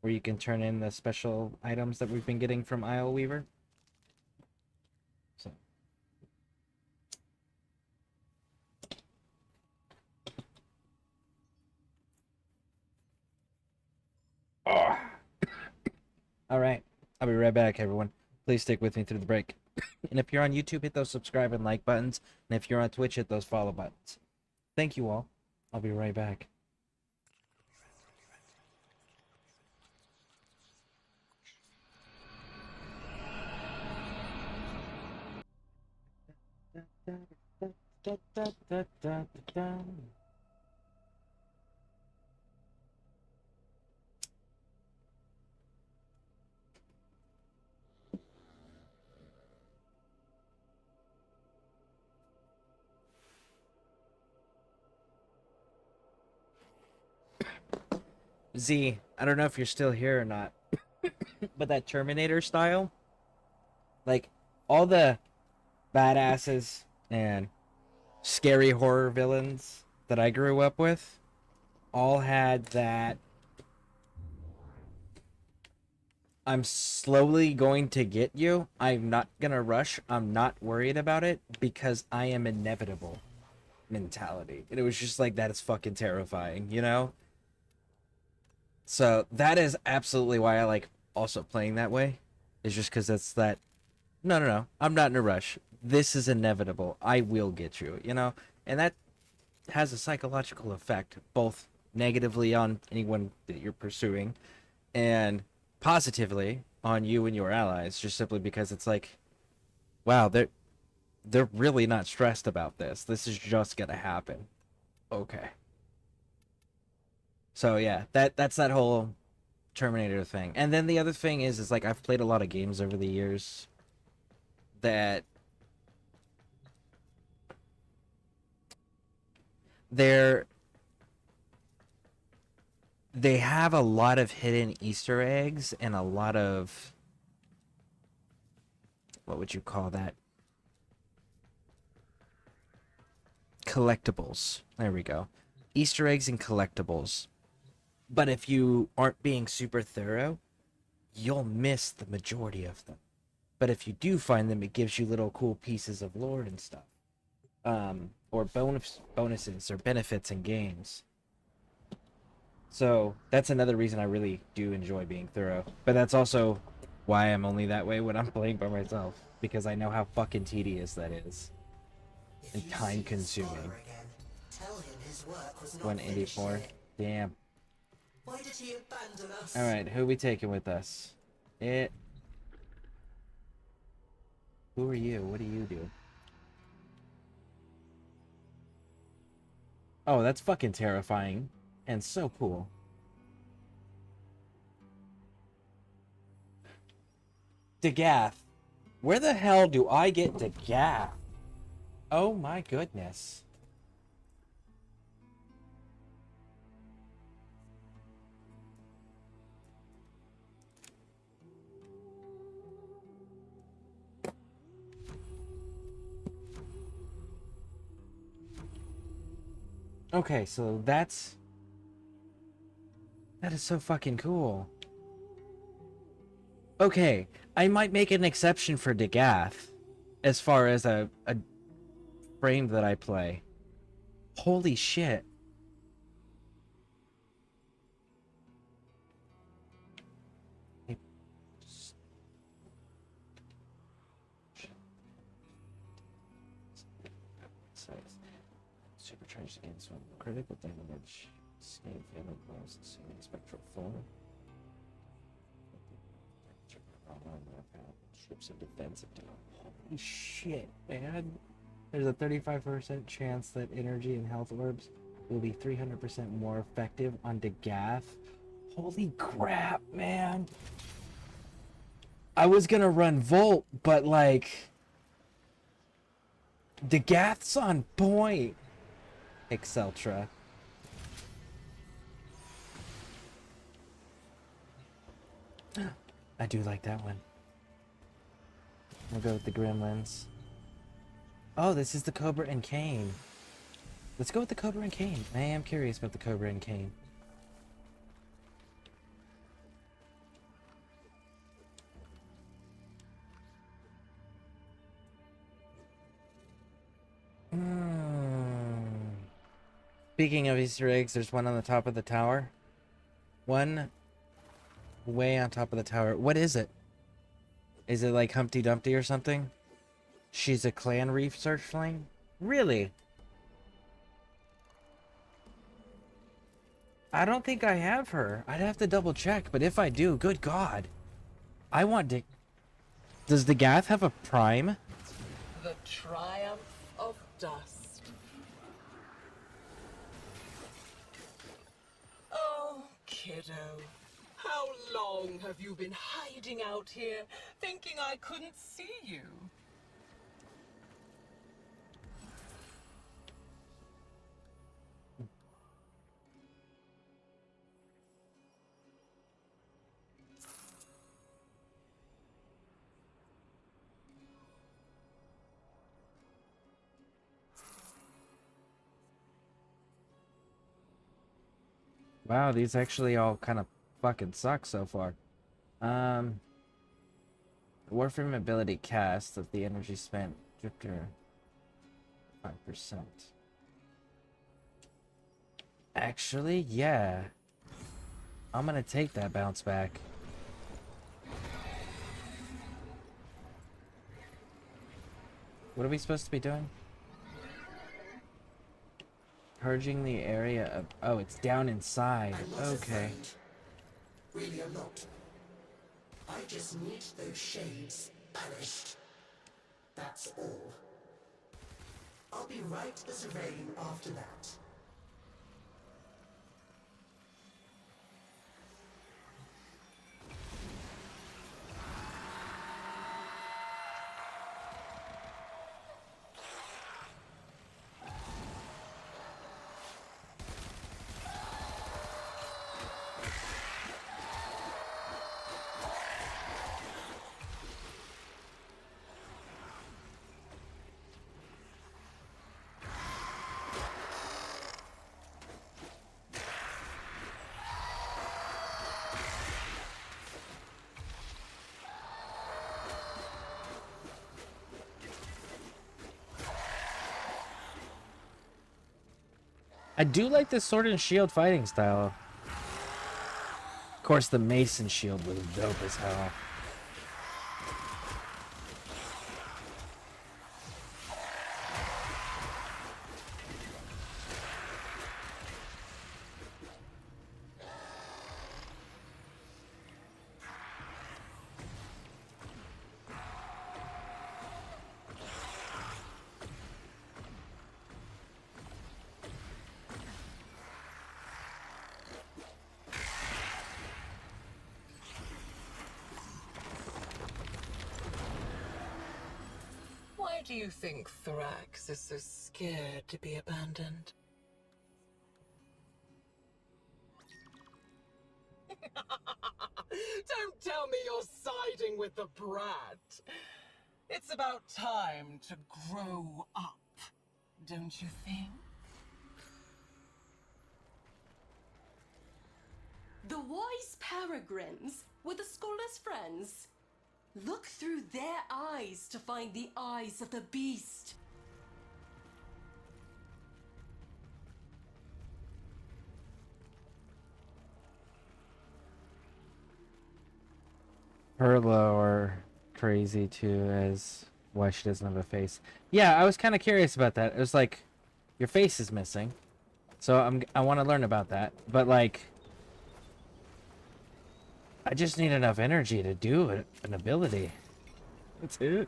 where you can turn in the special items that we've been getting from Isle Weaver. So. Oh. All right. I'll be right back, everyone. Please stick with me through the break. And if you're on YouTube, hit those subscribe and like buttons. And if you're on Twitch, hit those follow buttons. Thank you all. I'll be right back. Z, I don't know if you're still here or not, but that Terminator style, like all the badasses and scary horror villains that I grew up with all had that I'm slowly going to get you. I'm not gonna rush. I'm not worried about it because I am inevitable mentality. And it was just like, that is fucking terrifying, you know? So that is absolutely why I like also playing that way. It's just because that's that, no, I'm not in a rush. This is inevitable. I will get you, you know? And that has a psychological effect, both negatively on anyone that you're pursuing and positively on you and your allies, just simply because it's like, wow, they're really not stressed about this. This is just gonna happen. Okay. So yeah, that's that whole Terminator thing. And then the other thing is like I've played a lot of games over the years that they have a lot of hidden Easter eggs and a lot of, what would you call that? Collectibles. There we go. Easter eggs and collectibles. But if you aren't being super thorough, you'll miss the majority of them. But if you do find them, it gives you little cool pieces of lore and stuff. Or bonuses or benefits in games. So that's another reason I really do enjoy being thorough. But that's also why I'm only that way when I'm playing by myself. Because I know how fucking tedious that is. And time consuming. Tell him his work was not 184. finished yet. Damn. Why did he abandon us? Alright, who are we taking with us? Who are you? What do you do? Oh, that's fucking terrifying. And so cool. Dagath. Where the hell do I get Dagath? Oh my goodness. Okay, so that is so fucking cool. Okay, I might make an exception for Dagath as far as a frame that I play. Holy shit. Supercharged against one critical damage. Save fatal blows, assuming spectral form. Strips of defensive damage. Holy shit, man. There's a 35% chance that energy and health orbs will be 300% more effective on Dagath. Holy crap, man. I was gonna run Volt, but like... Dagath's on point. Exceltra. I do like that one. We'll go with the gremlins. Oh, this is the Cobra and Cane. Let's go with the Cobra and Cane. I am curious about the Cobra and Cane. Speaking of Easter eggs, there's one on the top of the tower. One way on top of the tower. What is it? Is it like Humpty Dumpty or something? She's a clan researchling? Really? I don't think I have her. I'd have to double check, but if I do, good God. I want to... Does the Gath have a prime? The triumph of dust. Oh, kiddo. How long have you been hiding out here, thinking I couldn't see you? Wow, these actually all kind of fucking suck so far. Warframe ability cast of the energy spent drifter 5%. Actually, yeah. I'm gonna take that bounce back. What are we supposed to be doing? Purging the area of... Oh, it's down inside. Okay. Really, I'm not. I just need those shades punished. That's all. I'll be right as rain after that. I do like this sword and shield fighting style. Of course, the mace and shield was dope as hell. Why do you think Thrax is so scared to be abandoned? Don't tell me you're siding with the brat. It's about time to grow up, don't you think? The wise peregrines were the scholar's friends. Look through their eyes to find the eyes of the beast. Perla or crazy too, as why she doesn't have a face. Yeah, I was kind of curious about that. It was like, your face is missing, so I want to learn about that. But like, I just need enough energy to do an ability. That's it.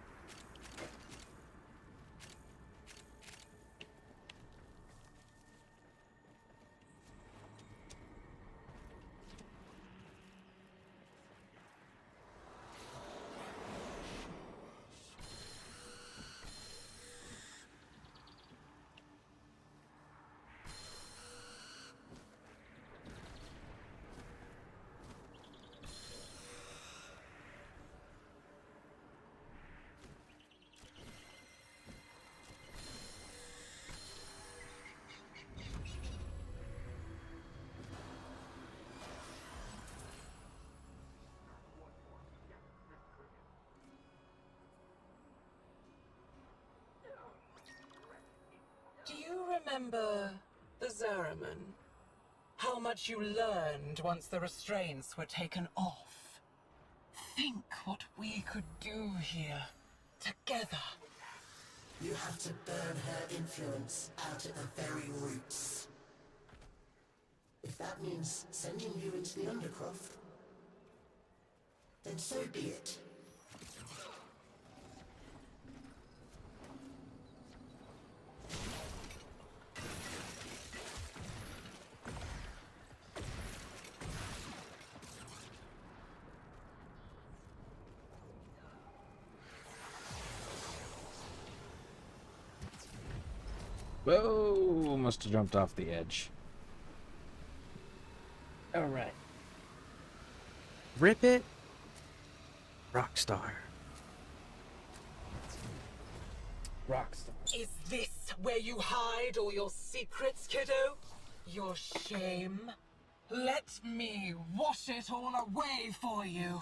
remember the Zaraman? How much you learned once the restraints were taken off? Think what we could do here, together. You have to burn her influence out at the very roots. If that means sending you into the Undercroft, then so be it. Whoa! Must have jumped off the edge. Alright. Rip it. Rockstar. Rockstar. Is this where you hide all your secrets, kiddo? Your shame? Let me wash it all away for you.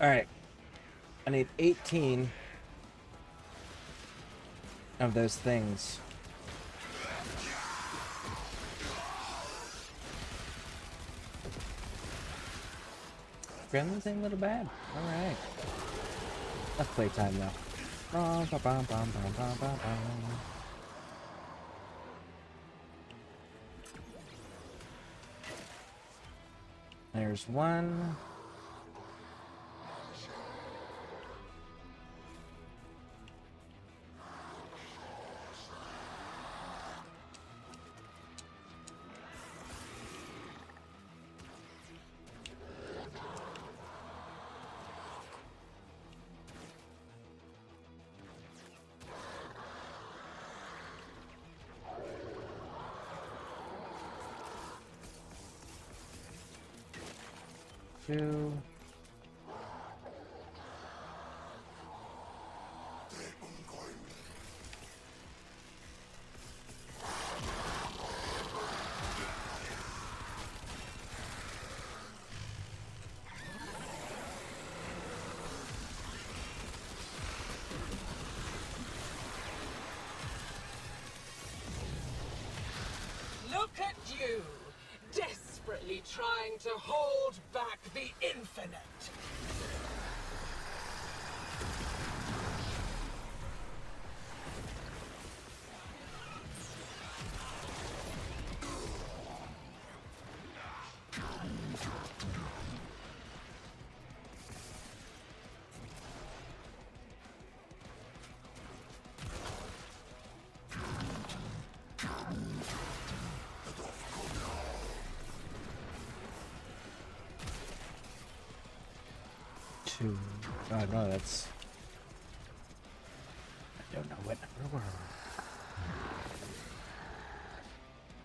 Alright. I need 18 of those things. Gremlins ain't a little bad. Alright. That's playtime though. Bum, ba, bum, bum, bum, bum, bum, bum. There's one. Two. Look at you, desperately trying to hold back the infinite. Two. Oh no, that's. I don't know what number we're on.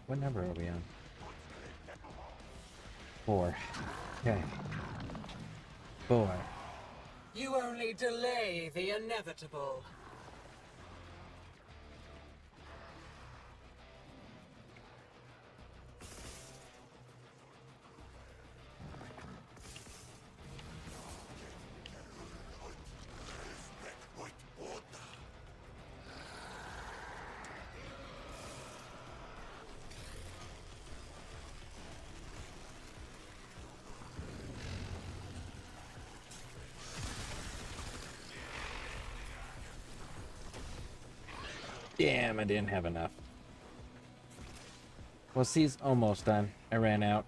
What number are we on? 4. Okay. 4. You only delay the inevitable. Damn, I didn't have enough. Well, C's almost done. I ran out.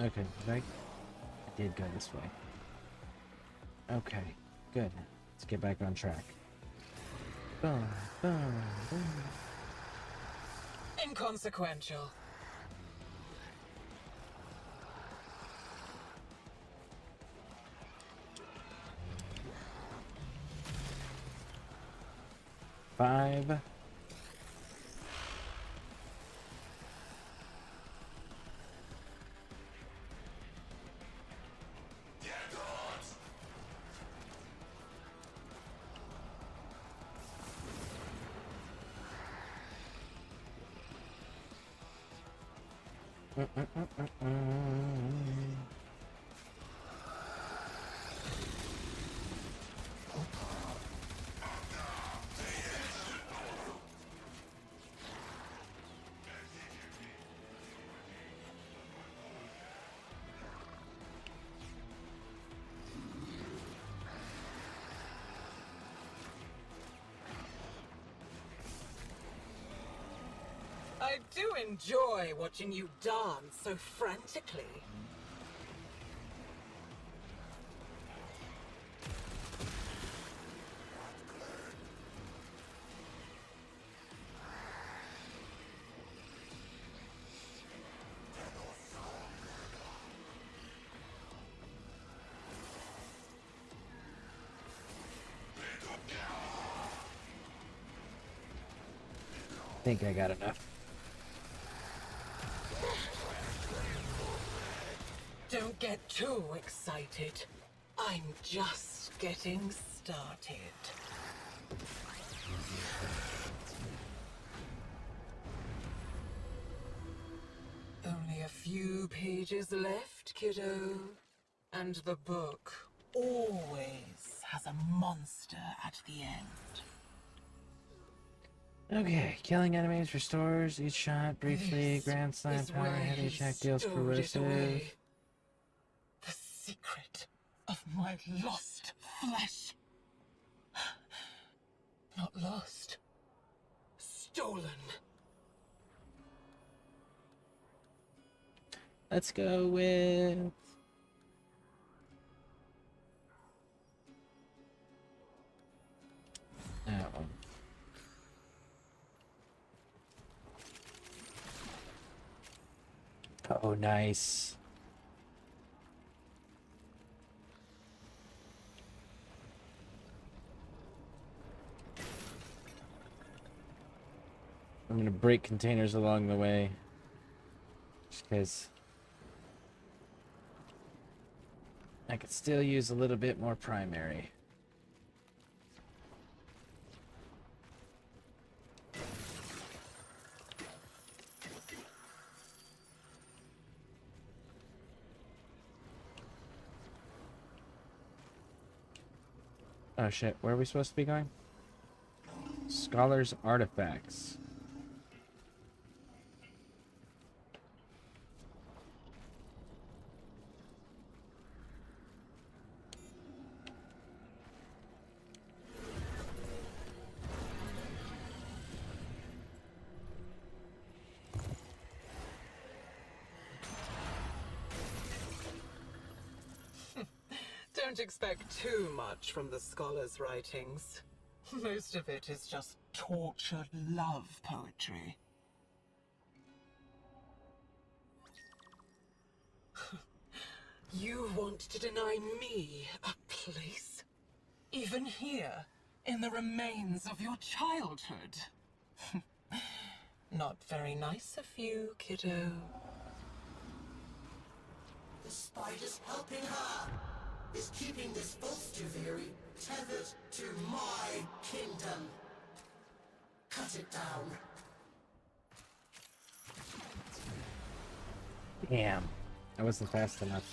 Okay, right? I did go this way. Okay, good. Let's get back on track. Boom, boom, boom. Inconsequential. Five. I do enjoy watching you dance so frantically. I think I got enough. Don't get too excited. I'm just getting started. Only a few pages left, kiddo. And the book always has a monster at the end. Okay, killing enemies restores each shot briefly. Grand slam Is power where head he each attack deals stowed it corrosive. away. The secret of my lost flesh. Not lost. Stolen. Let's go with that one. Oh, nice. I'm gonna break containers along the way, just because I could still use a little bit more primary. Oh shit, where are we supposed to be going? Scholar's Artifacts. Don't expect too much from the scholar's writings. Most of it is just tortured love poetry. You want to deny me a place? Even here, in the remains of your childhood? Not very nice of you, kiddo. The spider's helping her. Is keeping this Volstuviri tethered to my kingdom. Cut it down. Damn, I wasn't fast enough.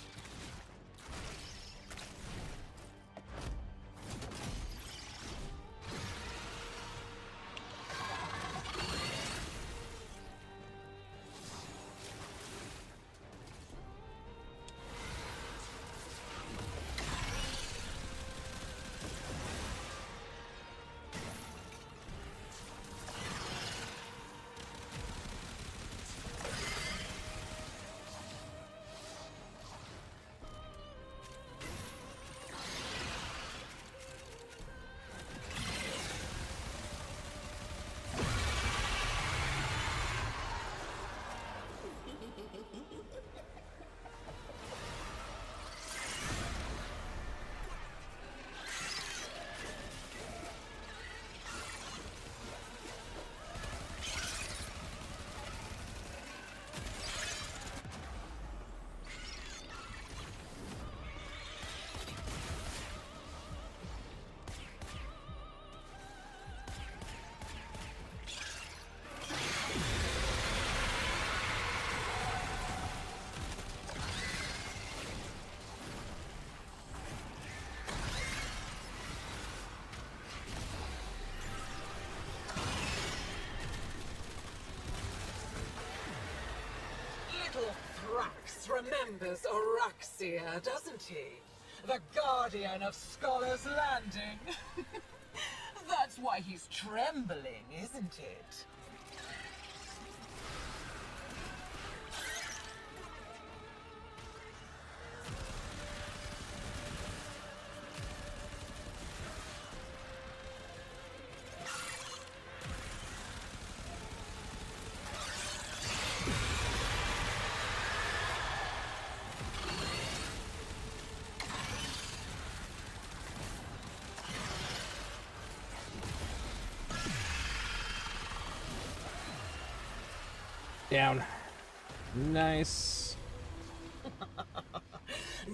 Thrax remembers Araxia, doesn't he? The guardian of Scholar's Landing. That's why he's trembling, isn't it? Down. Nice.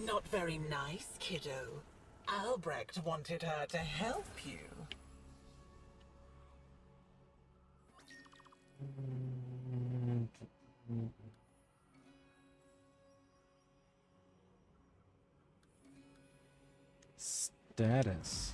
Not very nice, kiddo. Albrecht wanted her to help you. Status.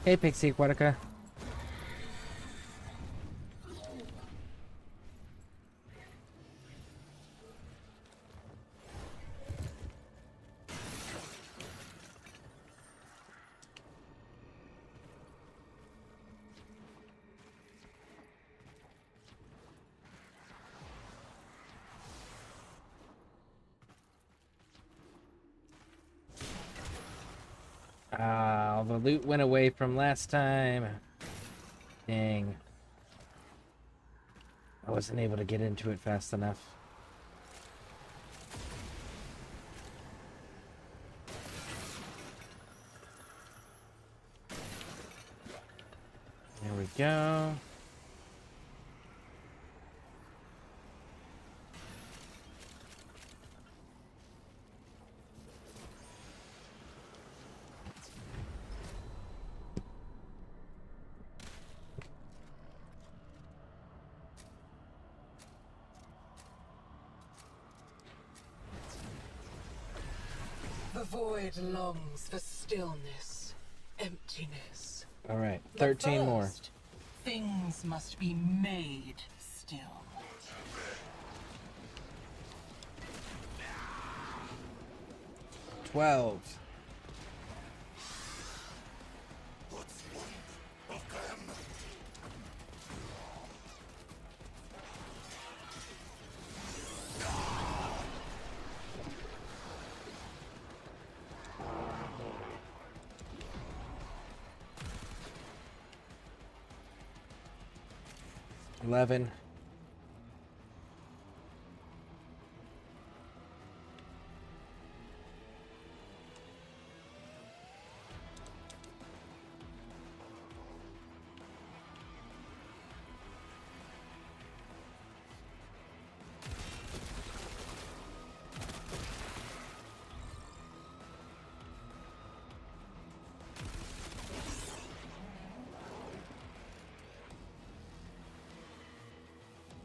Hey, Pixie Aquatica. Ah, the loot went away from last time. Dang. I wasn't able to get into it fast enough. There we go. The void longs for stillness, emptiness. All right, But 13 more. first, things must be made still. $12. $11.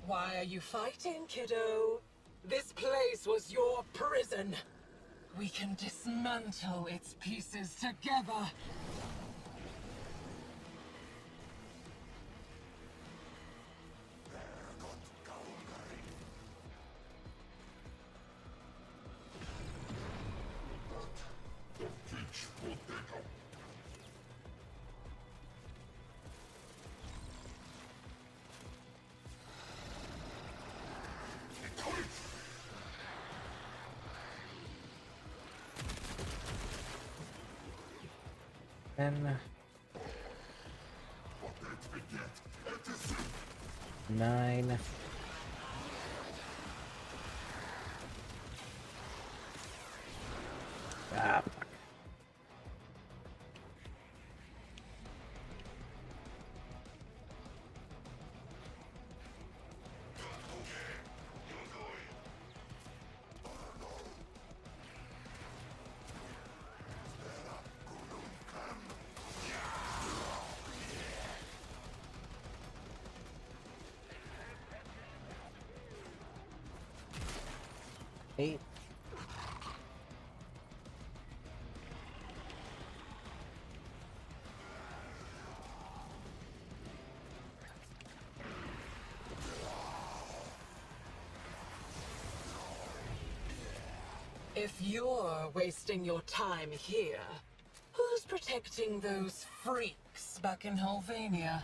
Why are you fighting, kiddo? This place was your prison. We can dismantle its pieces together. Ten. 9. 8. If you're wasting your time here, who's protecting those freaks back in Helvania?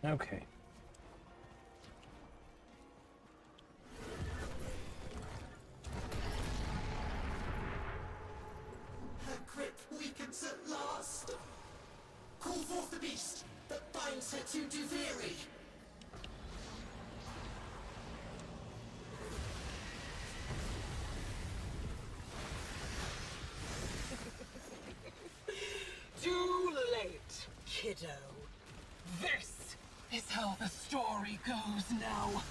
Okay. Her grip weakens at last. Call forth the beast that binds her to Duviri. Too late, kiddo. This is how the story goes now.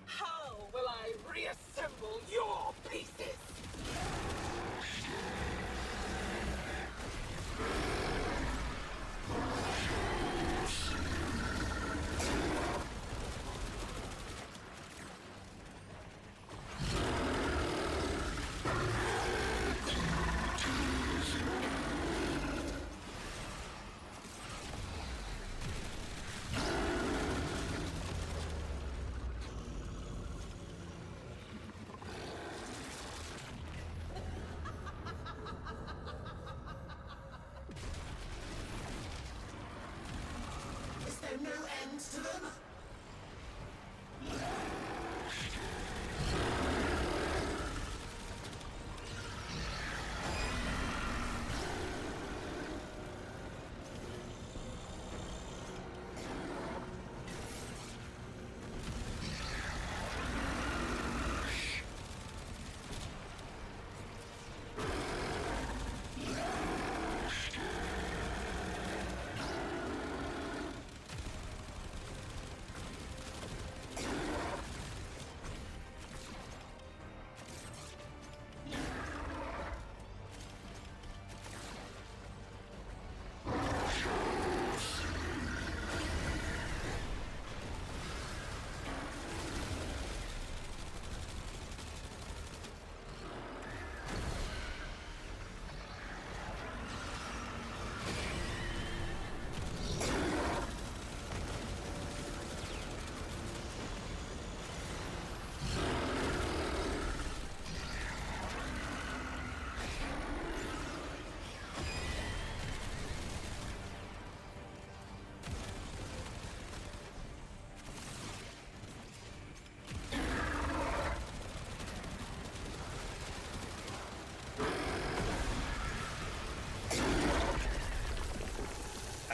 How will I reassemble your pieces? Is there no end to them?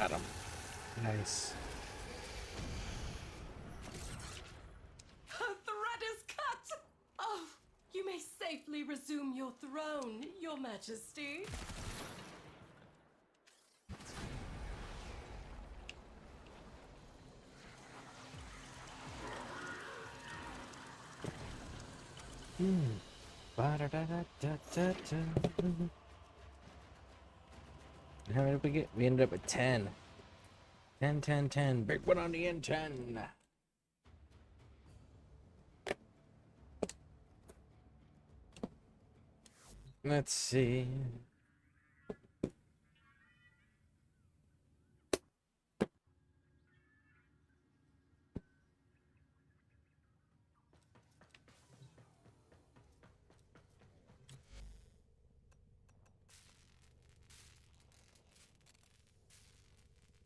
Adam. Nice. Her thread is cut! Oh, you may safely resume your throne, Your Majesty. Ba-da-da-da-da-da-da. How did we get? We ended up with 10. 10, 10, 10. Big one on the end 10. Let's see.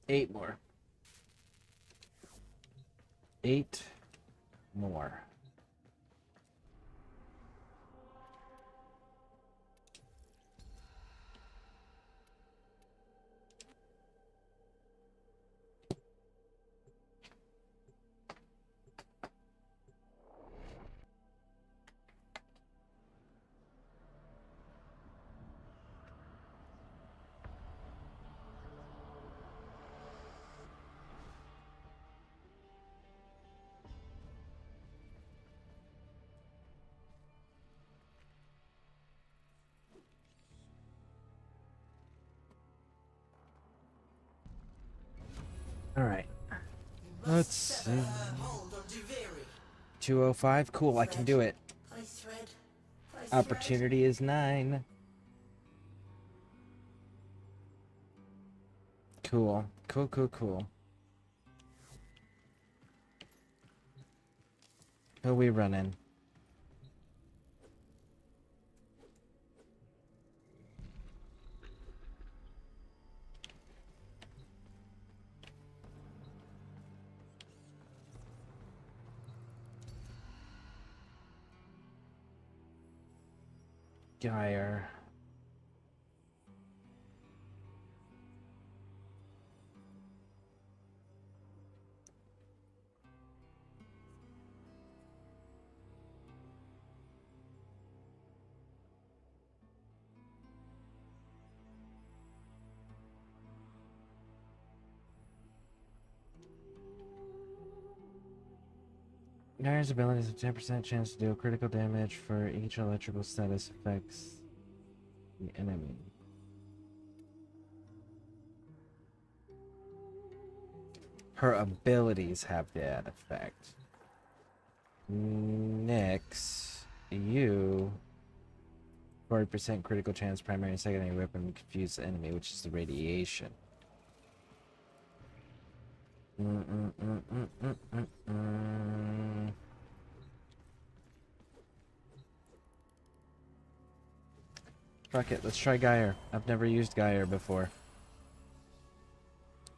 Eight more. 8 more. All right. Let's see. 205. Cool, I can do it. Opportunity is 9. Cool. Cool, cool, cool. Who we running? Geyer. Geyer's ability has a 10% chance to deal critical damage for each electrical status affects the enemy. Her abilities have that effect. Nyx, you 40% critical chance primary and secondary weapon confuse the enemy, which is the radiation. Fuck it, let's try Geyer. I've never used Geyer before.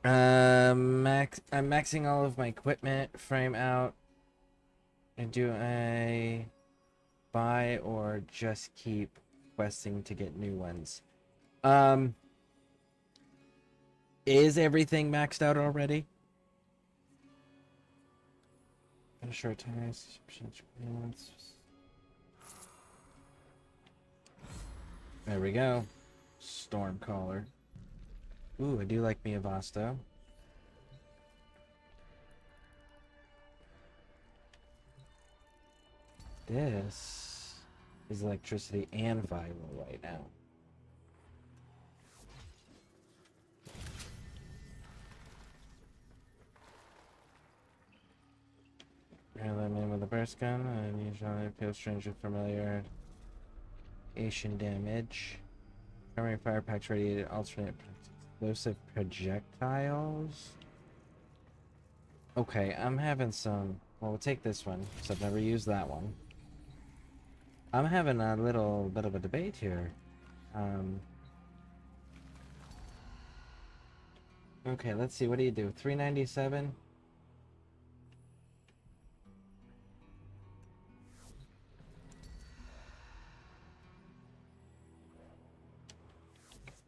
I'm maxing all of my equipment, frame out. And do I buy or just keep questing to get new ones? Is everything maxed out already? Short time. There we go. Stormcaller. Ooh, I do like me a Vasto. This is electricity and viral right now. That man with a burst gun, and usually feels strange with familiar Asian damage. Primary fire packs radiated alternate explosive projectiles. Okay, I'm having some. Well, we'll take this one, because I've never used that one. I'm having a little bit of a debate here. Okay, let's see. What do you do? 397?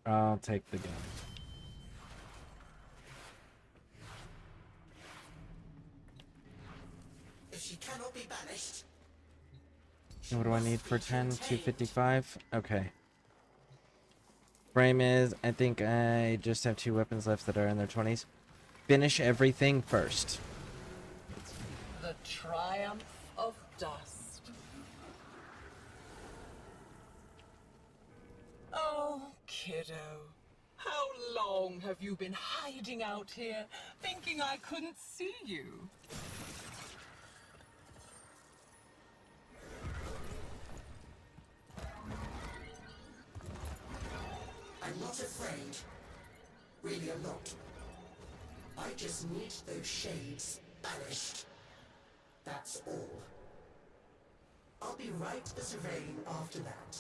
I'll take the gun. If she cannot be banished. What do I need for 10? 255? Okay. Frame is, I think I just have 2 weapons left that are in their 20s. Finish everything first. The triumph of dust. Oh, kiddo. How long have you been hiding out here, thinking I couldn't see you? I'm not afraid. Really, I'm not. I just need those shades banished. That's all. I'll be right as rain after that.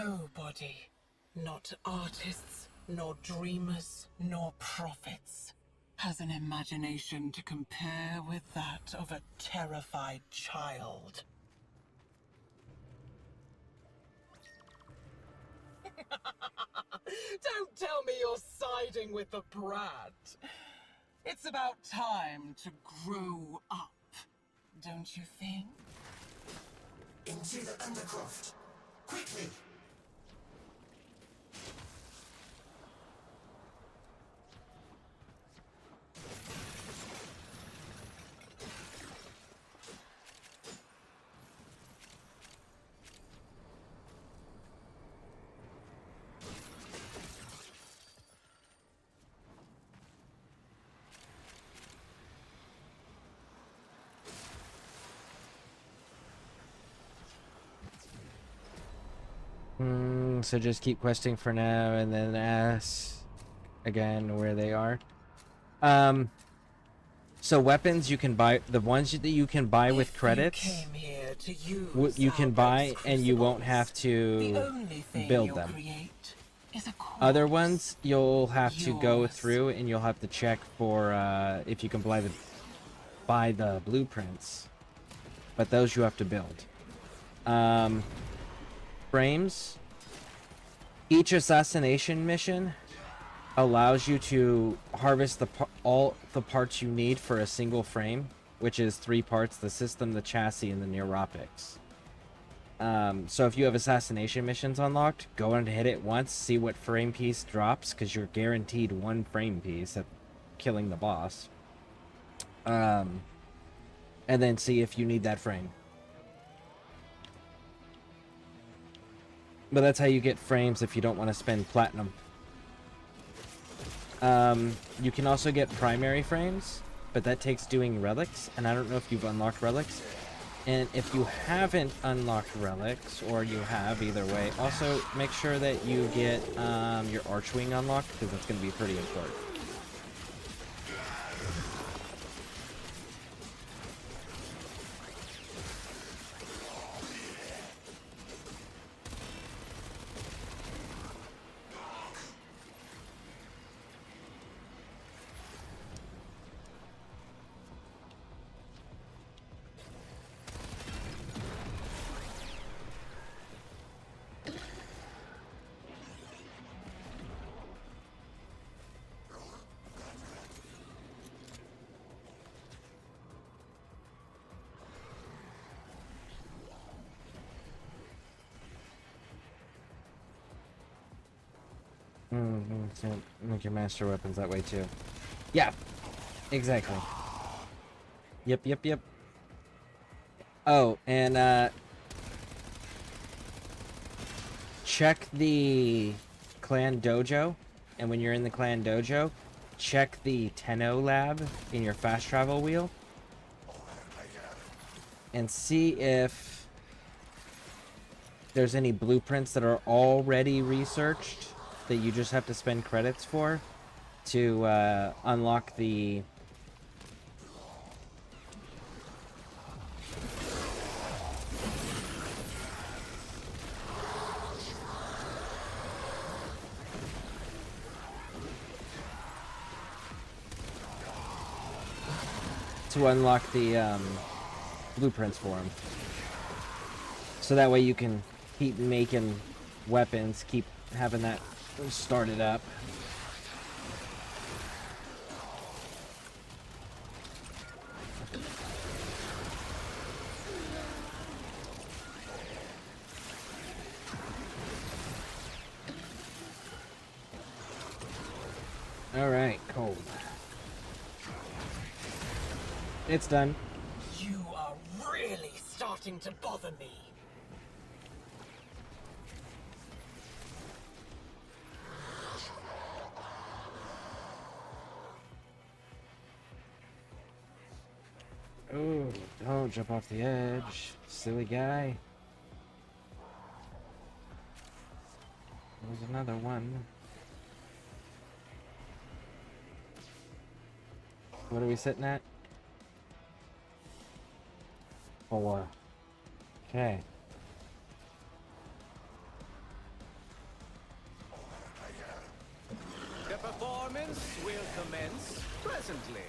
Nobody, not artists, nor dreamers, nor prophets, has an imagination to compare with that of a terrified child. Don't tell me you're siding with the brat. It's about time to grow up, don't you think? Into the Undercroft. Quickly! So just keep questing for now and then ask again where they are. So weapons you can buy, the ones that you can buy with credits, you can buy and you won't have to build them. Other ones you'll have to go through and you'll have to check for if you can buy the blueprints, but those you have to build. Frames. Each assassination mission allows you to harvest all the parts you need for a single frame, which is 3 parts: the system, the chassis, and the neuropics. So if you have assassination missions unlocked, go and hit it once, see what frame piece drops, because you're guaranteed 1 frame piece at killing the boss. And then see if you need that frame. But that's how you get frames if you don't want to spend platinum. You can also get primary frames, but that takes doing relics, and I don't know if you've unlocked relics. And if you haven't unlocked relics, or you have, either way, also make sure that you get your Archwing unlocked, because that's going to be pretty important. So make your master weapons that way too. Yeah, exactly. Yep. Oh, and check the clan dojo, and when you're in the clan dojo, check the Tenno lab in your fast travel wheel, and see if there's any blueprints that are already researched that you just have to spend credits for to unlock the blueprints for them. So that way you can keep making weapons, keep having that started up. All right, cold. It's done. You are really starting to bother me. Oh, don't jump off the edge, silly guy. There's another one. What are we sitting at? 4. Okay. Performance will commence presently.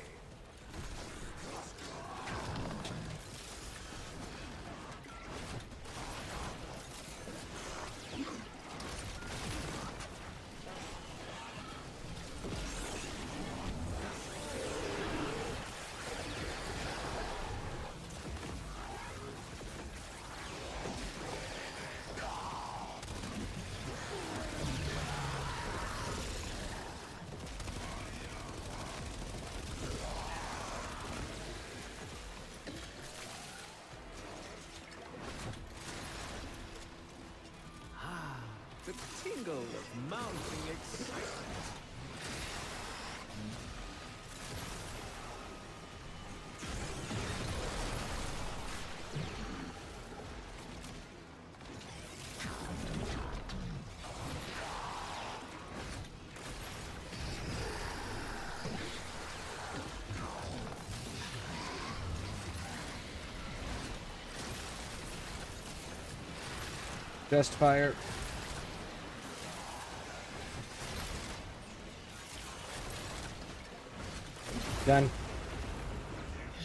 The tingle of mounting excitement. Just fire. Done.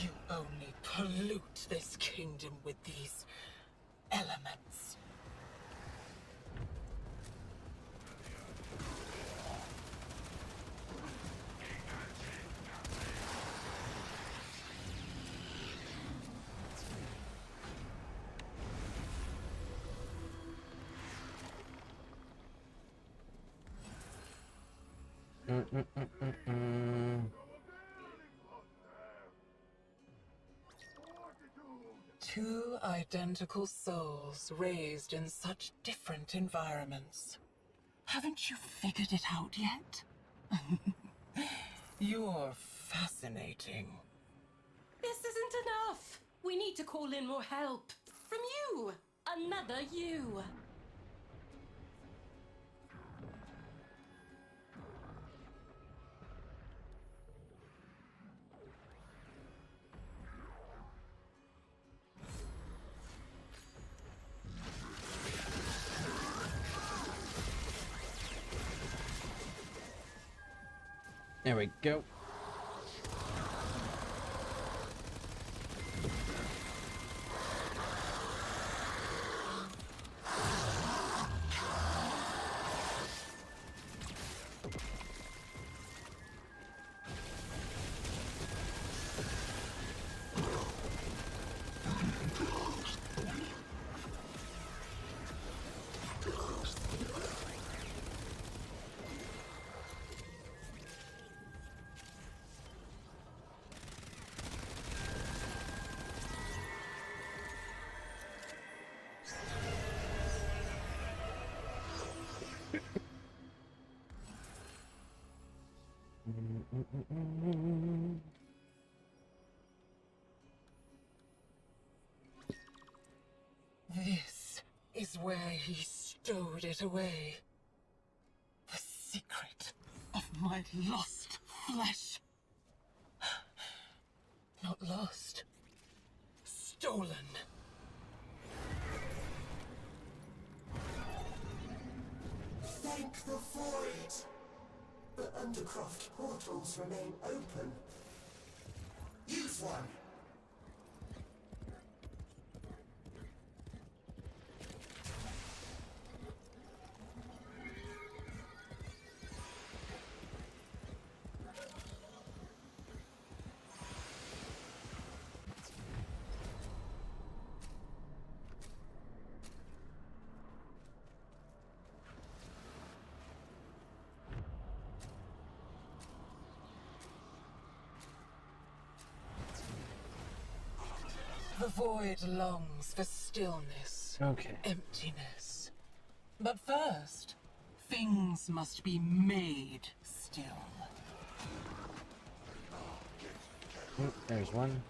You only pollute this kingdom with these elements. Two identical souls raised in such different environments. Haven't you figured it out yet? You're fascinating. This isn't enough. We need to call in more help. From you. Another you. There we go. This is where he stowed it away. The secret of my lost flesh. Not lost. Stolen. Thank the void. The Undercroft portals remain open. Use one. The void longs for stillness. Okay. Emptiness. But first, things must be made still. There's one.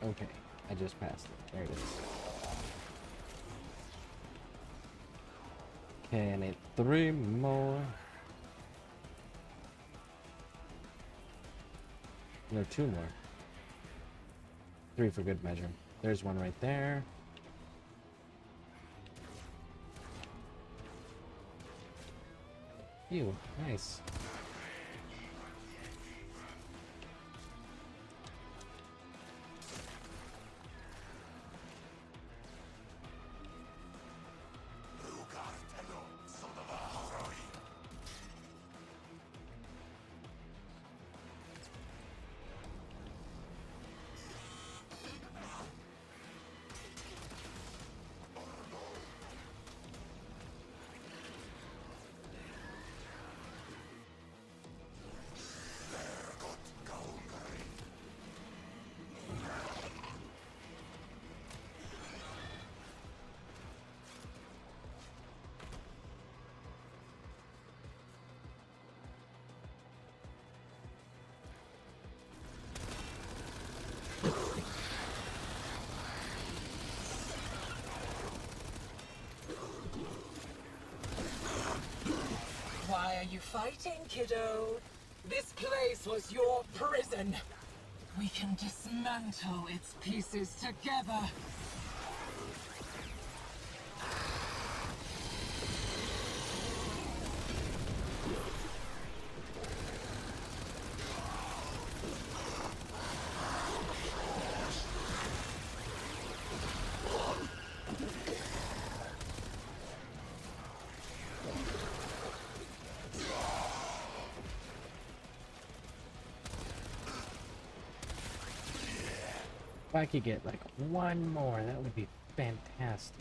Okay, I just passed it. There it is. Okay, I need 3 more. No, 2 more. 3 for good measure. There's one right there. Ew, nice. Why are you fighting, kiddo? This place was your prison. We can dismantle its pieces together. If I could get like one more, that would be fantastic.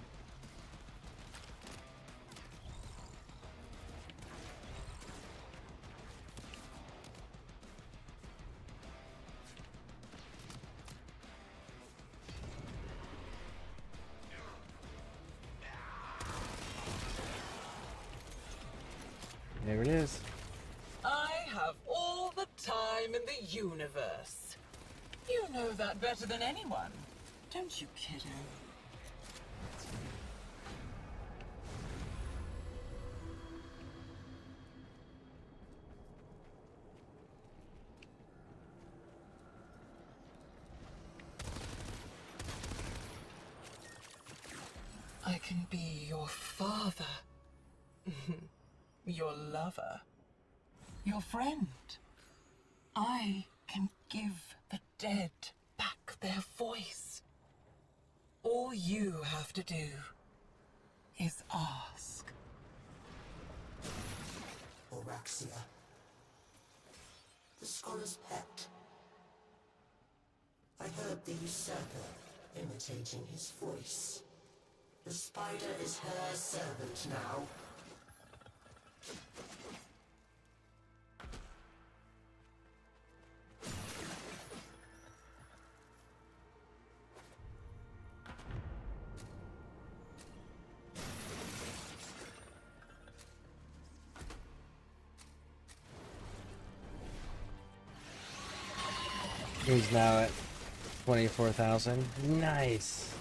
There it is. I have all the time in the universe. You know that better than anyone, don't you, kiddo? I can be your father, your lover, your friend. I can give the dead back their voice. All you have to do is ask. Oraxia. The scholar's pet. I heard the usurper imitating his voice. The spider is her servant now. He's now at 24,000. Nice.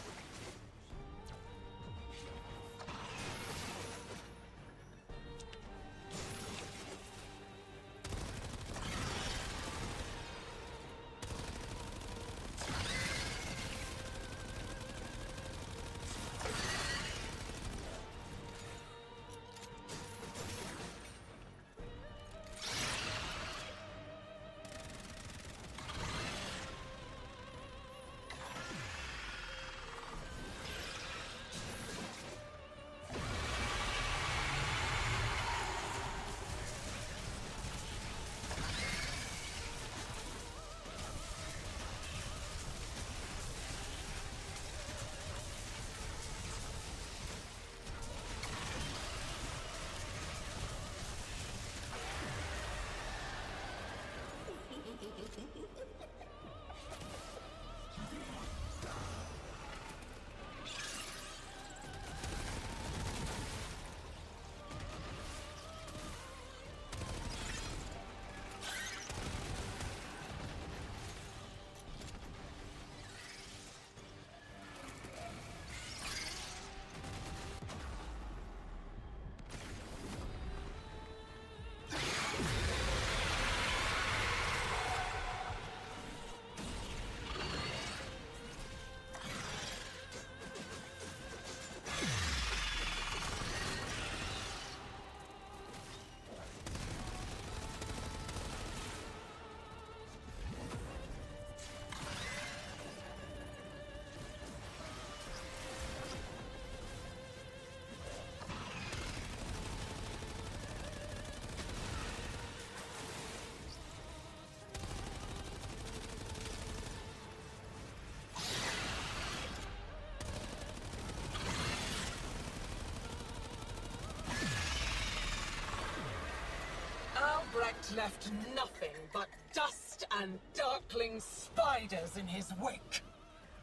architect left nothing but dust and darkling spiders in his wake.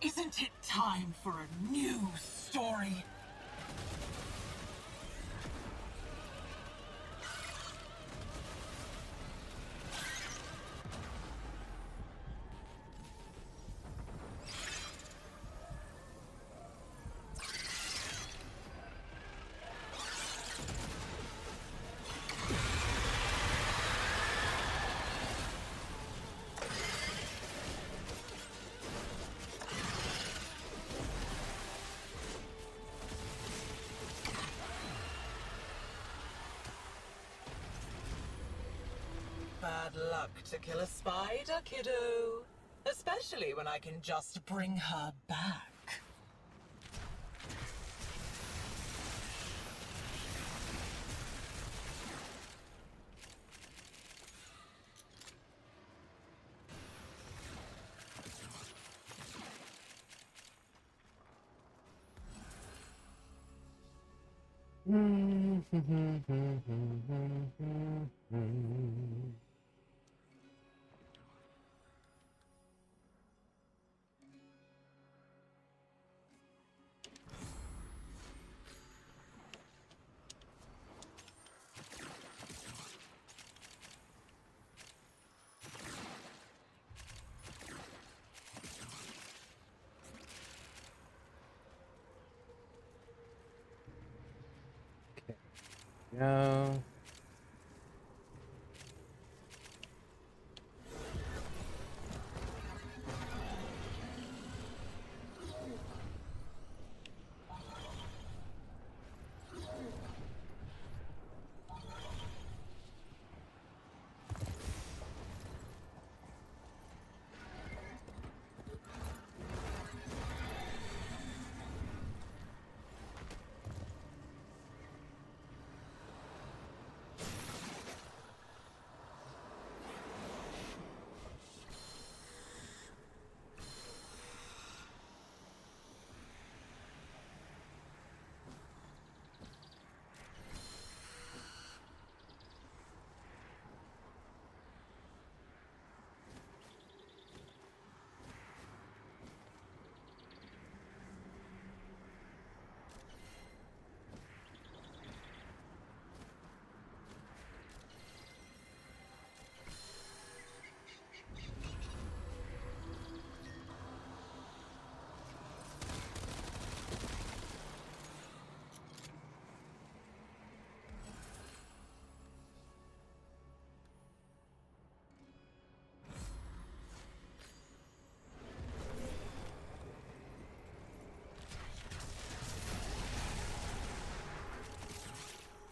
Isn't it time for a new story? Bad luck to kill a spider, kiddo. Especially when I can just bring her back. Go.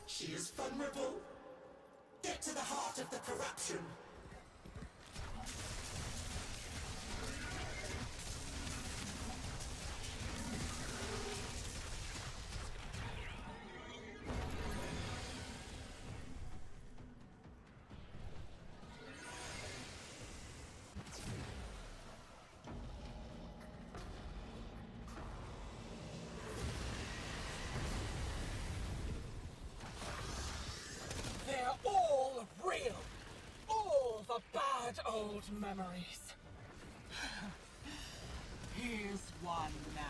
She is vulnerable. Get to the heart of the corruption. They're all real. All the bad old memories. Here's one now.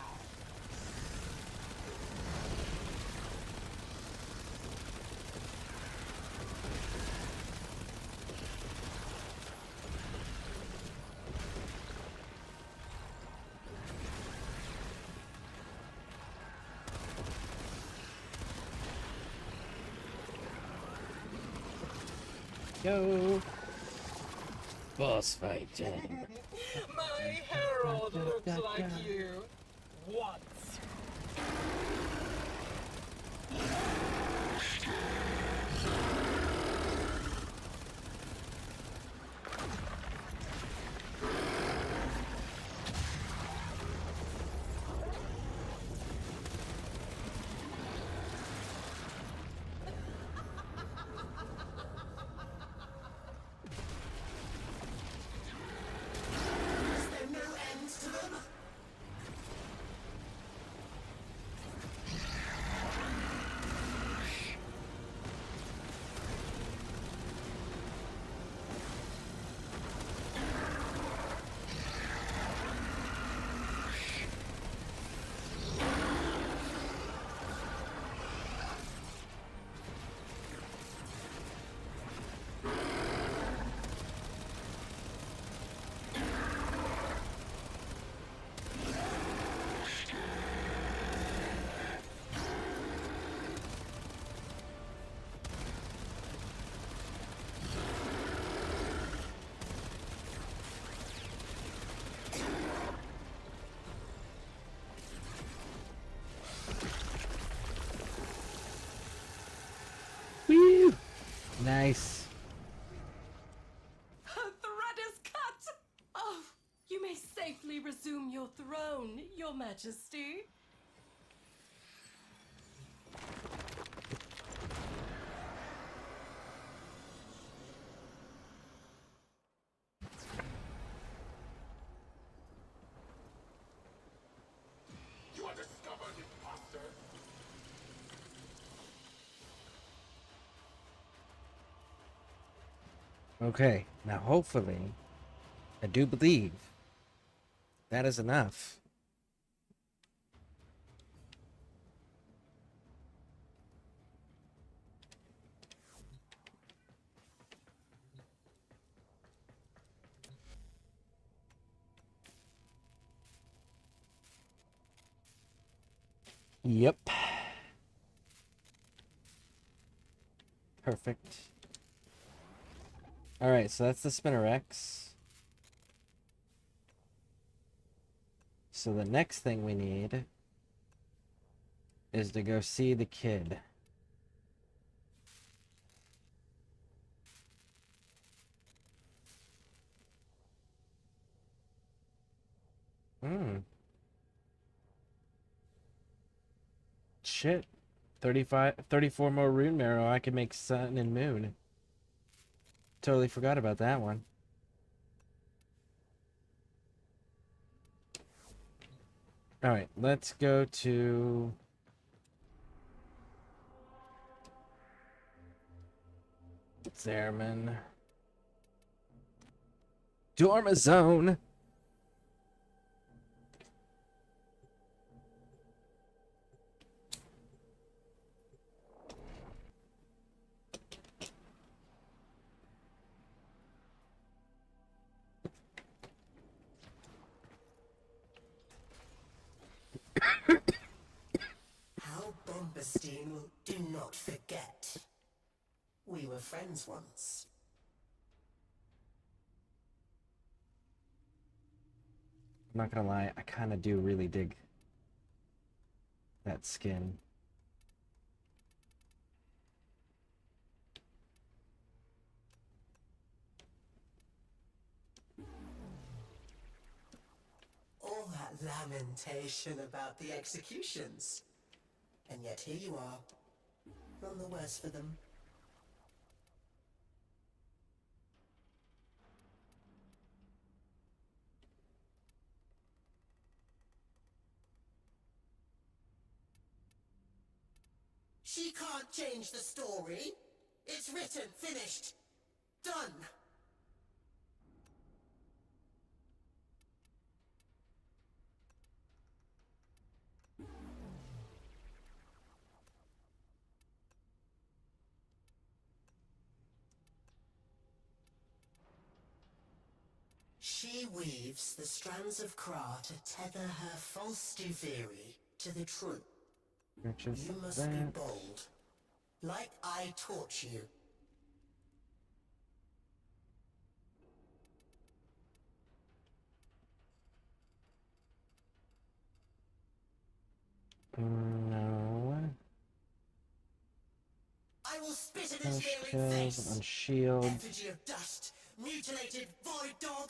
Go. Boss fight time. My herald looks like you. Once. Is there no end to them? Nice. Her thread is cut! Oh, you may safely resume your throne, Your Majesty. You are the stubborn imposter. Okay, now hopefully, I do believe that is enough. Yep. Perfect. Alright, so that's the Spinner X. So the next thing we need is to go see the kid. Shit. 34 more rune marrow. I can make sun and moon. Totally forgot about that one. Alright, let's go to... Zerman. Dormazone! How Bombastine will do not forget. We were friends once. I'm not gonna lie, I kind of do really dig that skin. All that lamentation about the executions. And yet here you are. None the worse for them. She can't change the story. It's written, finished, done. She weaves the strands of Kra to tether her false Duviri to the truth. Purchase You must that. be bold, like I taught you. No. I will spit in Push its very kills face. on shield. Effigy of dust, mutilated void dog.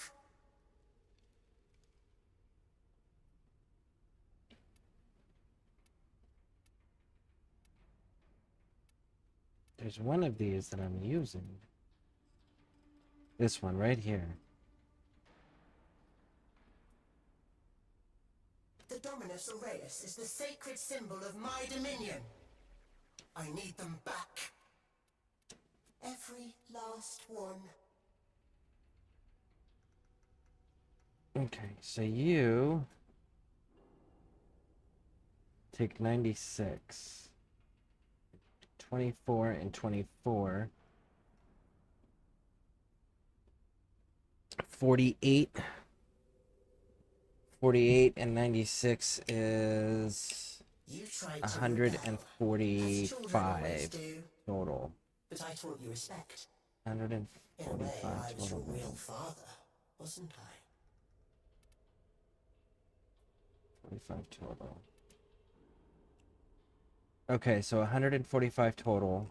There's one of these that I'm using. This one right here. The Dominus Aureus is the sacred symbol of my dominion. I need them back. Every last one. Okay, so you take 96. 24 and 24. 48. 48 and 96 is You tried to 145 total. but I taught you respect. 145 In a way, I was your total. real father, wasn't I? 45 total. Okay, so 145 total.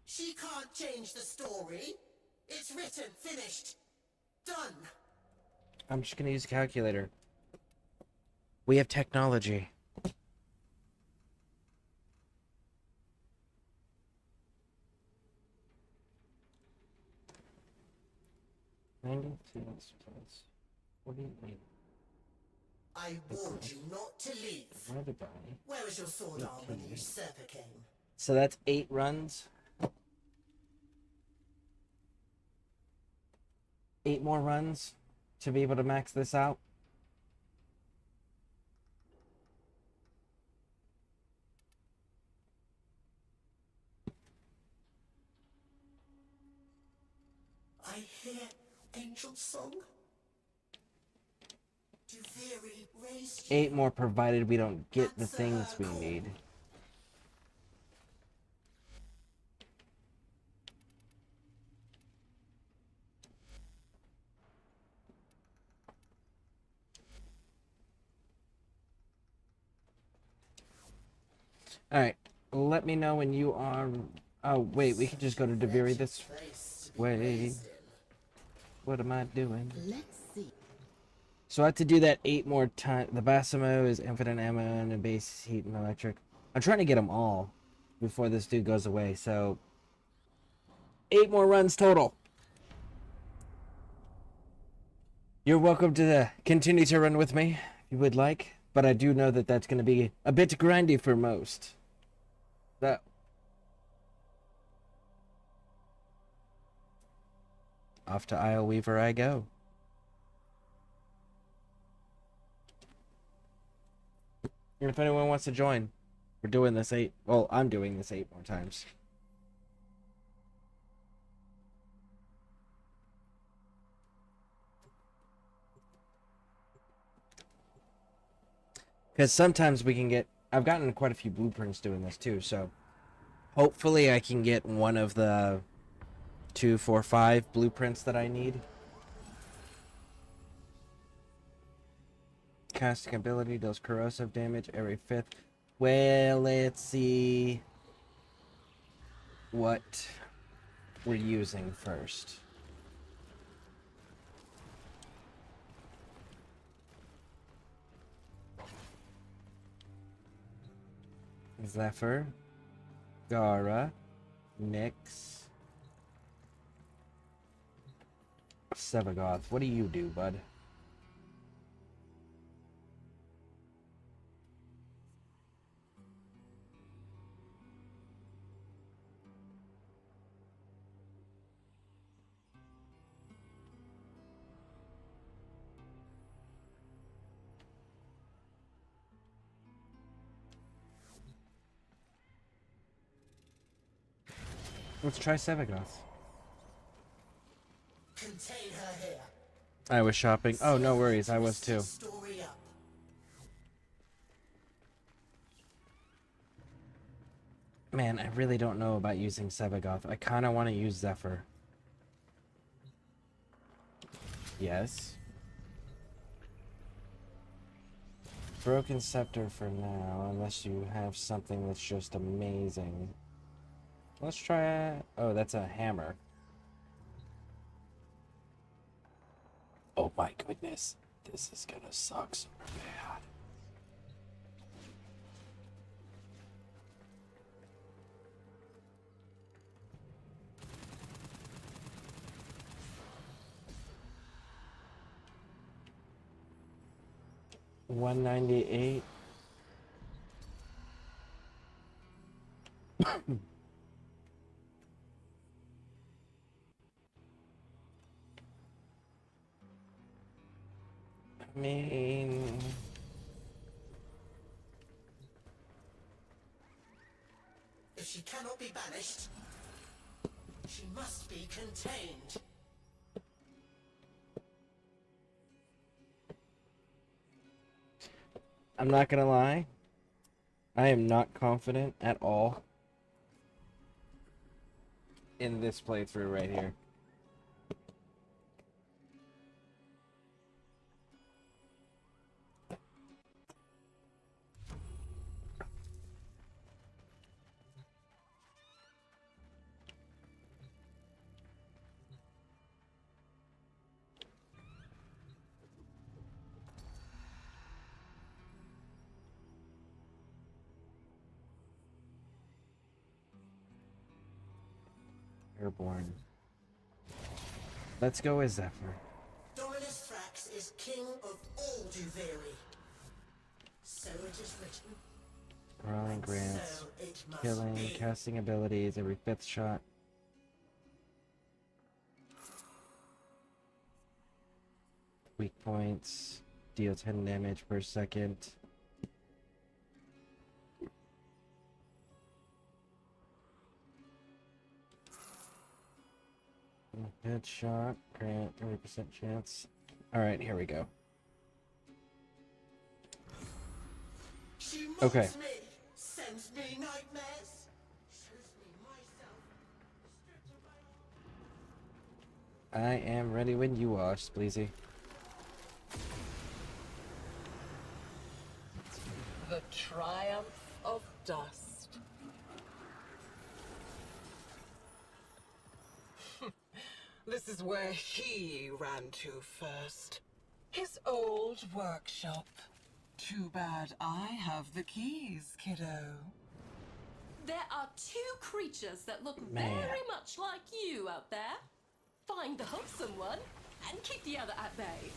She can't change the story. It's written, finished, done. I'm just gonna use a calculator. We have technology. What do you mean? I warned you not to leave. Where was your sword arm when the usurper came? So that's 8 runs. 8 more runs to be able to max this out. I hear angel song. Do Veery raise you? 8 more provided we don't get the things we need. Alright, let me know when you are... Oh, wait, we can just go to Deviri this way. What am I doing? Let's see. So I have to do that 8 more times. The Basimo is infinite ammo and a base heat and electric. I'm trying to get them all before this dude goes away, so... 8 more runs total. You're welcome to continue to run with me, if you would like. But I do know that that's going to be a bit grindy for most. That... Off to Isle Weaver I go. And if anyone wants to join, we're doing this 8... Well, I'm doing this 8 more times. Because sometimes we can get... I've gotten quite a few blueprints doing this too, so... Hopefully I can get one of the 2, 4, 5 blueprints that I need. Casting ability does corrosive damage every 5th. Well, let's see what we're using first. Zephyr, Gara, Nyx, Sevagoth. What do you do, bud? Let's try Sevagoth. Contain her here. I was shopping. Oh, no worries. I was too. Story up. Man, I really don't know about using Sevagoth. I kind of want to use Zephyr. Yes. Broken Scepter for now, unless you have something that's just amazing. Let's try... Oh, that's a hammer. Oh my goodness. This is gonna suck super bad. $198. I mean... If she cannot be banished, she must be contained. I'm not gonna lie. I am not confident at all in this playthrough right here. Scareborne. Let's go as Zephyr. Dominus Thrax is king of all Duveri. So it is written. Brawling grants, So it must killing, be. casting abilities every 5th shot. Weak points, deal 10 damage per second. Headshot, grant 30% chance. Alright, here we go. She Okay. mocks me, sends me nightmares, shows me myself stripped away. I am ready when you are, Spleezy. The triumph of dust. This is where he ran to first. His old workshop. Too bad I have the keys, kiddo. There are two creatures that look Man. very much like you out there. Find the wholesome one and keep the other at bay.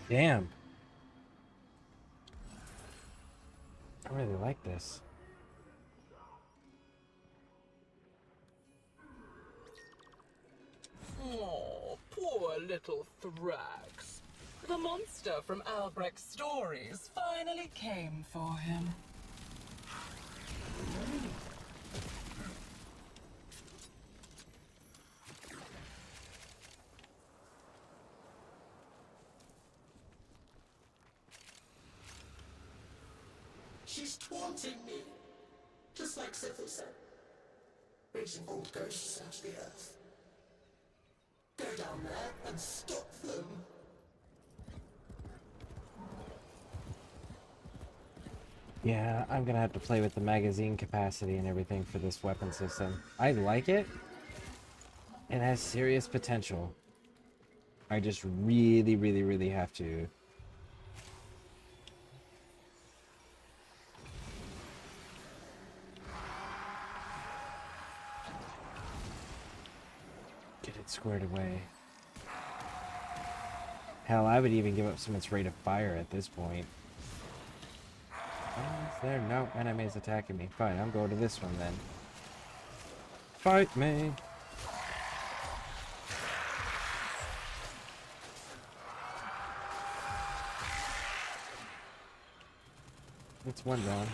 Damn. I really like this. Oh, poor little Thrax. The monster from Albrecht's stories finally came for him. She's taunting me. Just like Sithil said. Raising old ghosts out of the earth. Go down there and stop them. Yeah, I'm gonna have to play with the magazine capacity and everything for this weapon system. I like it. It has serious potential. I just really have to. Get it squared away. Hell, I would even give up some of its rate of fire at this point. Oh, is there? No, enemy's attacking me. Fine, I'm going to this one then. Fight me! It's one down.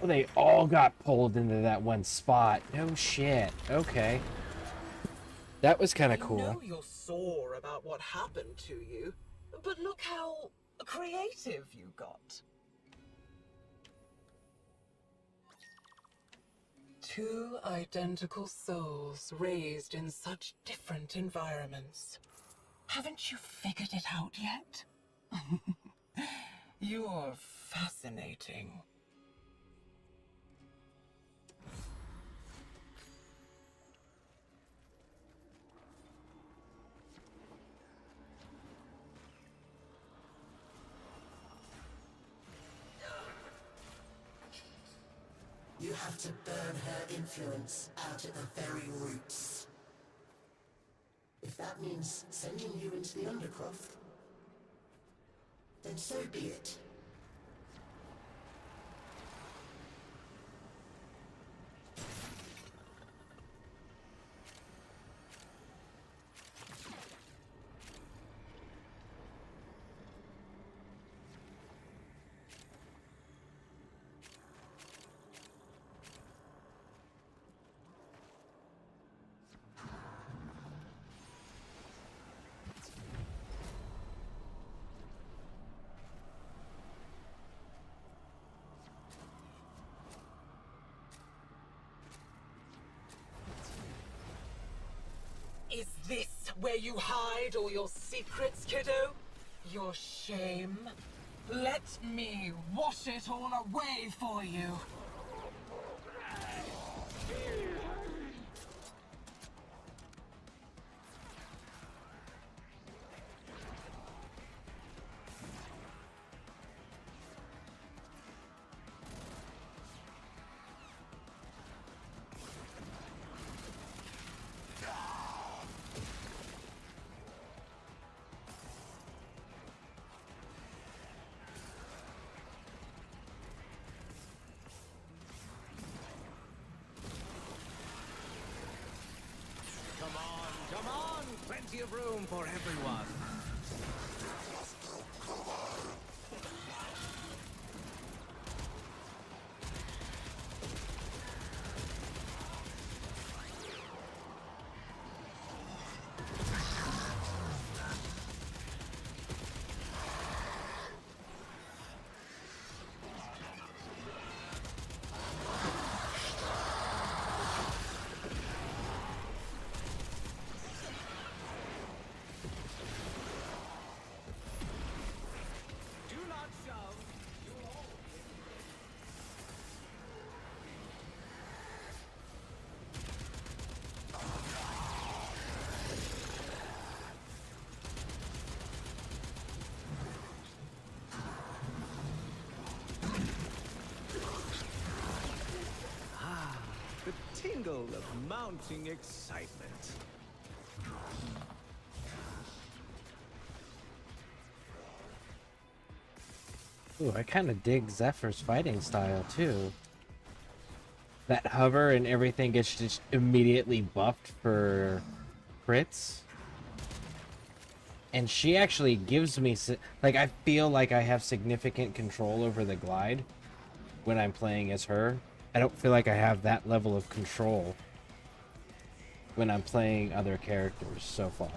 Oh, they all got pulled into that one spot. No shit. Okay. That was kind of cool. I know you're sore about what happened to you, but look how creative you got. Two identical souls raised in such different environments. Haven't you figured it out yet? You're fascinating. You have to burn her influence out at the very roots. If that means sending you into the undercroft, then so be it. Is this where you hide all your secrets, kiddo? Your shame? Let me wash it all away for you. Come on! Plenty of room for everyone. The tingle of mounting excitement. Ooh, I kind of dig Zephyr's fighting style too. That hover and everything gets just immediately buffed for crits. And she actually gives me, like, I feel like I have significant control over the glide when I'm playing as her. I don't feel like I have that level of control when I'm playing other characters so far.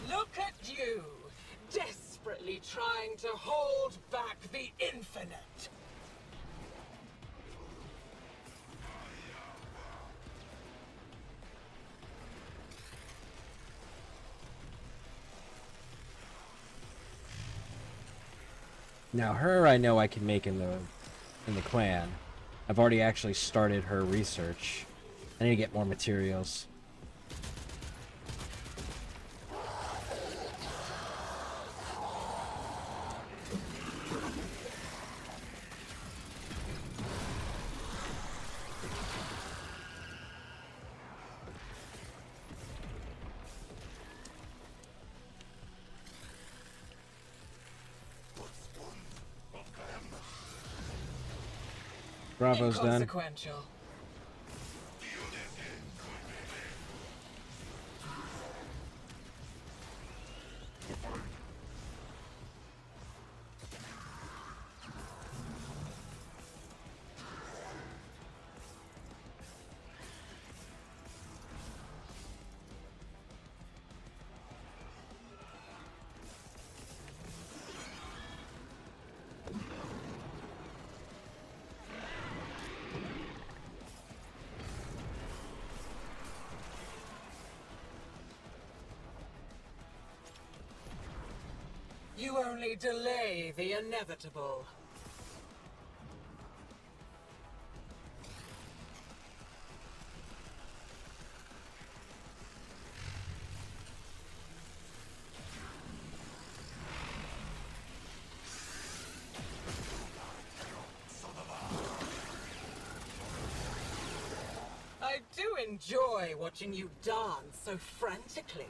Look at you, desperately trying to hold back the infinite. Now her I know I can make in the clan. I've already actually started her research. I need to get more materials. Bravo's done. Inconsequential. You only delay the inevitable. I do enjoy watching you dance so frantically.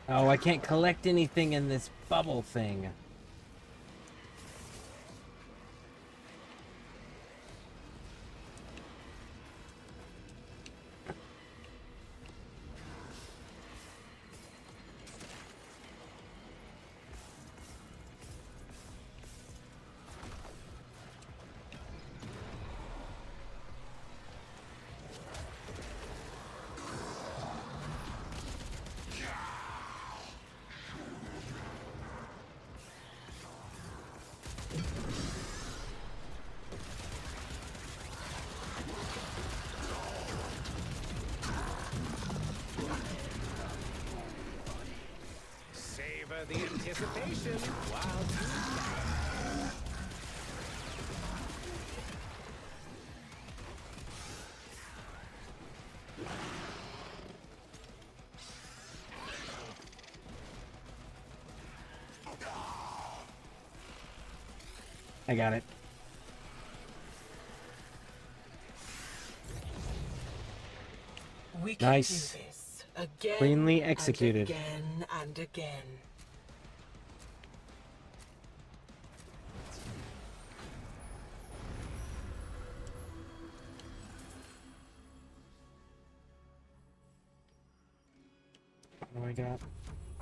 Oh, I can't collect anything in this bubble thing. Savor the anticipation while you can. I got it. We can Nice. do this again. Cleanly executed. And again and again. What do I got?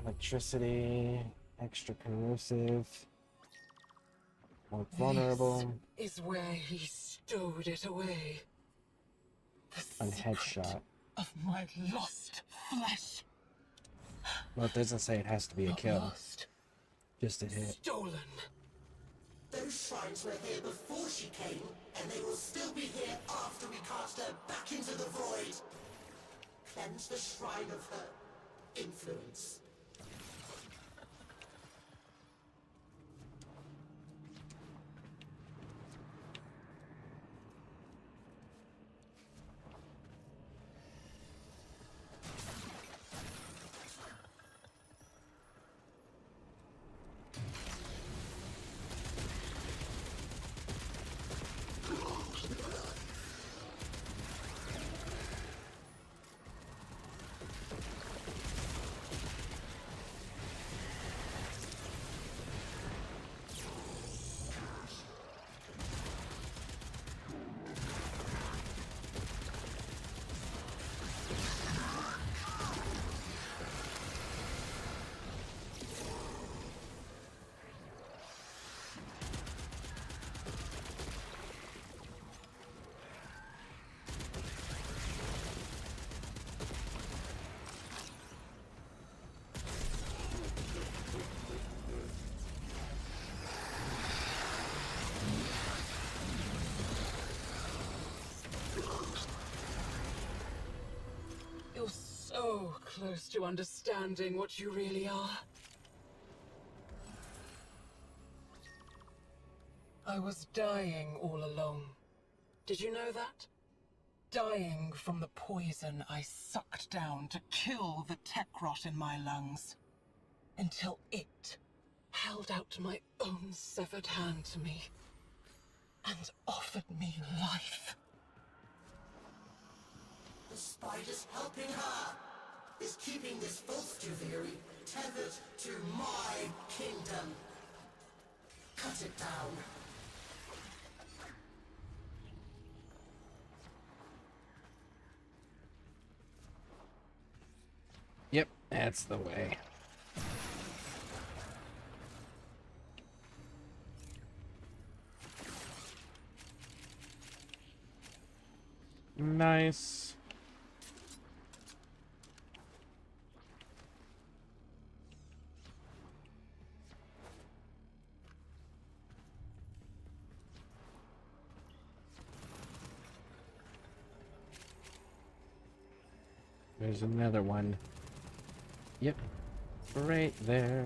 Electricity, extra corrosive, more vulnerable, This is where he stowed it away. and headshot. Of my lost flesh. Well, it doesn't say it has to be a Not kill. lost. Just a hit. Stolen. Those shrines were here before she came, and they will still be here after we cast her back into the void. Cleanse the shrine of her influence. You're so close to understanding what you really are. I was dying all along. Did you know that? Dying from the poison I sucked down to kill the tech rot in my lungs. Until it held out my own severed hand to me and offered me life. The spider's helping her, is keeping this false Javiri tethered to my kingdom. Cut it down. Yep, that's the way. Nice. There's another one. Yep. Right there.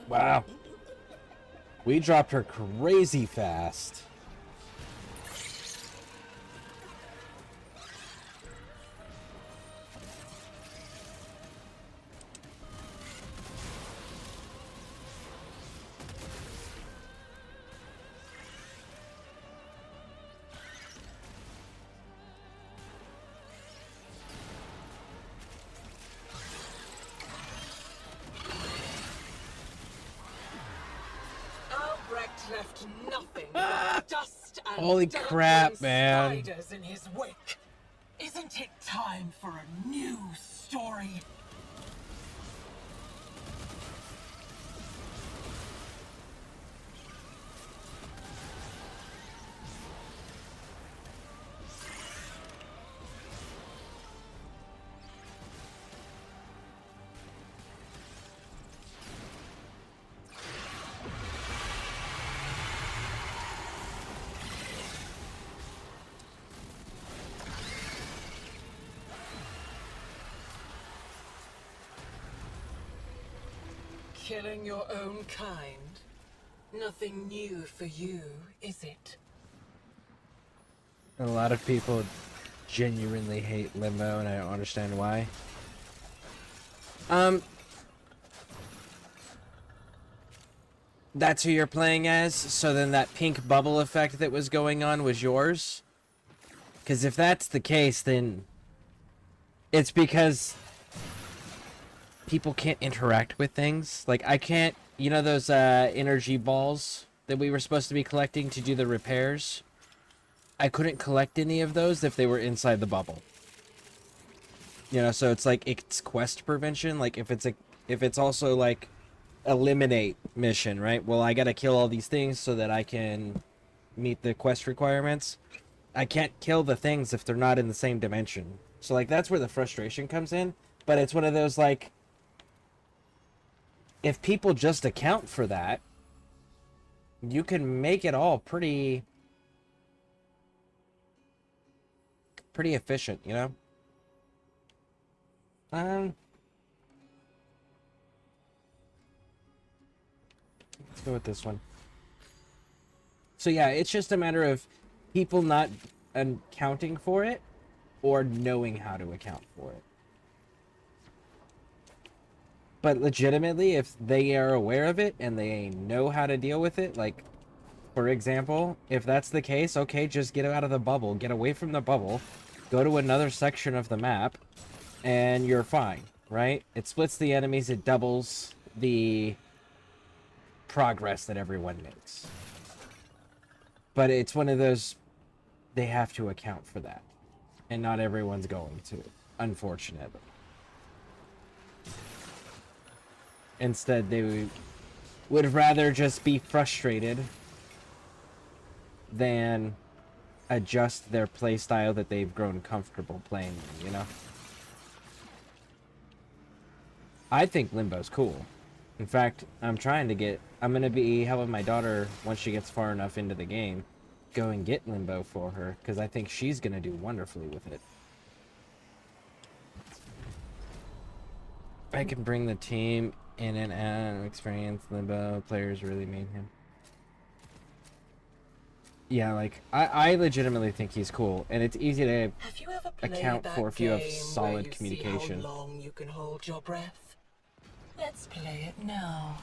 Wow. We dropped her crazy fast. Albrecht left nothing but dust and Holy crap, man. spiders in his wake. Isn't it time for a new story? Killing your own kind. Nothing new for you, is it? A lot of people genuinely hate Limbo, and I don't understand why. That's who you're playing as? So then that pink bubble effect that was going on was yours? Because if that's the case, then it's because people can't interact with things. Like, I can't, you know those energy balls that we were supposed to be collecting to do the repairs? I couldn't collect any of those if they were inside the bubble. You know, so it's like, it's quest prevention. Like, if it's also like eliminate mission, right? Well, I gotta kill all these things so that I can meet the quest requirements. I can't kill the things if they're not in the same dimension. So like, that's where the frustration comes in. But it's one of those, like, if people just account for that, you can make it all pretty efficient, you know? Let's go with this one. So yeah, it's just a matter of people not accounting for it or knowing how to account for it. But legitimately, if they are aware of it and they know how to deal with it, like, for example, if that's the case, okay, just get out of the bubble, get away from the bubble, go to another section of the map, and you're fine, right? It splits the enemies, it doubles the progress that everyone makes. But it's one of those, they have to account for that. And not everyone's going to, unfortunately. Instead, they would rather just be frustrated than adjust their playstyle that they've grown comfortable playing, you know? I think Limbo's cool. In fact, I'm gonna be helping my daughter, once she gets far enough into the game, go and get Limbo for her, because I think she's gonna do wonderfully with it. I can bring the team in and out, experience Limbo, players really mean him. Yeah, like, I legitimately think he's cool, and it's easy to account for if you have solid communication. See how long you can hold your breath? Let's play it now.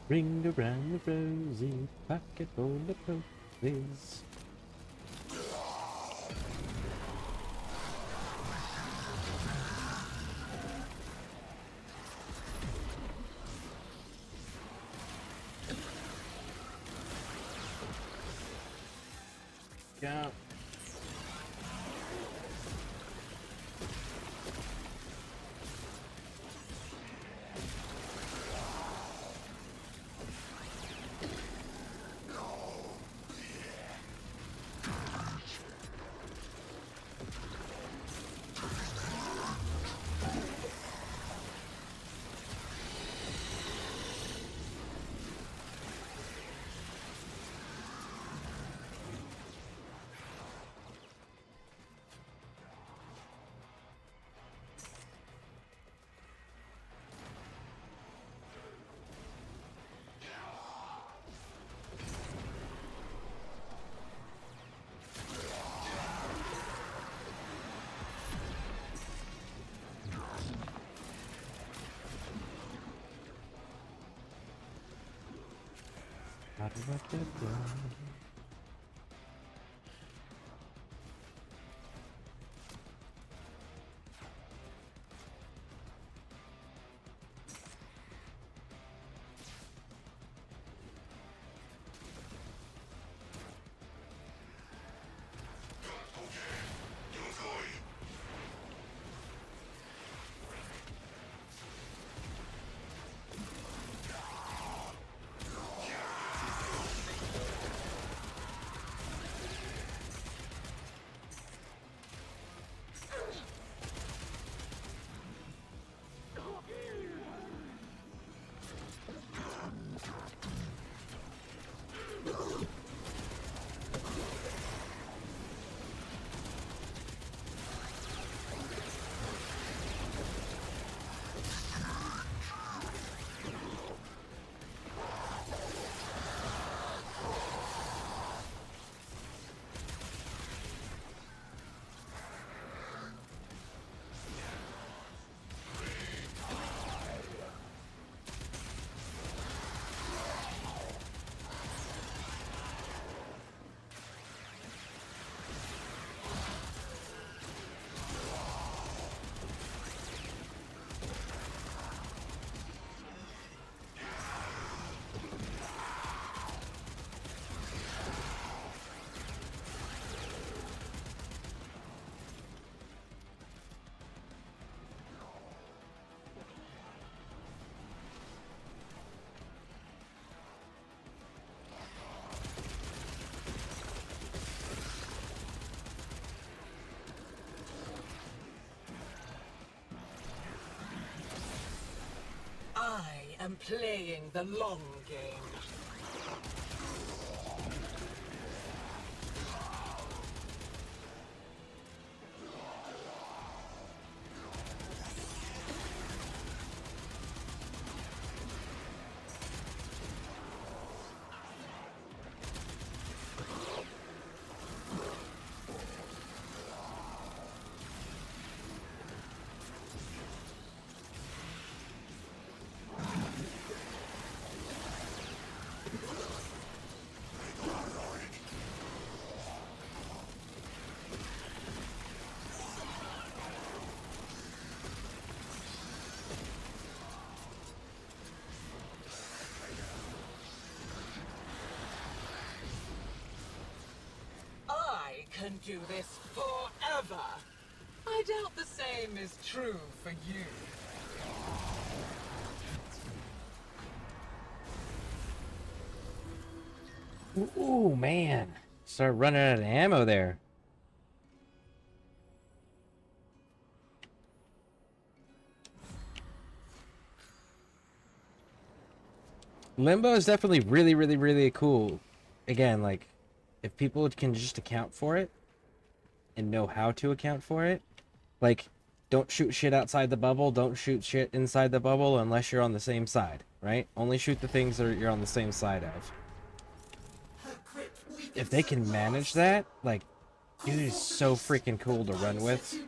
Ring around the rosy, pocket full of roses. Yeah. I am playing the long game. I can do this forever. I doubt the same is true for you. Ooh, man. Start running out of ammo there. Limbo is definitely really, really, really cool. Again, like, if people can just account for it and know how to account for it, like, don't shoot shit outside the bubble, don't shoot shit inside the bubble unless you're on the same side, right? Only shoot the things that you're on the same side of. If they can manage that, like, dude is so freaking cool to run with.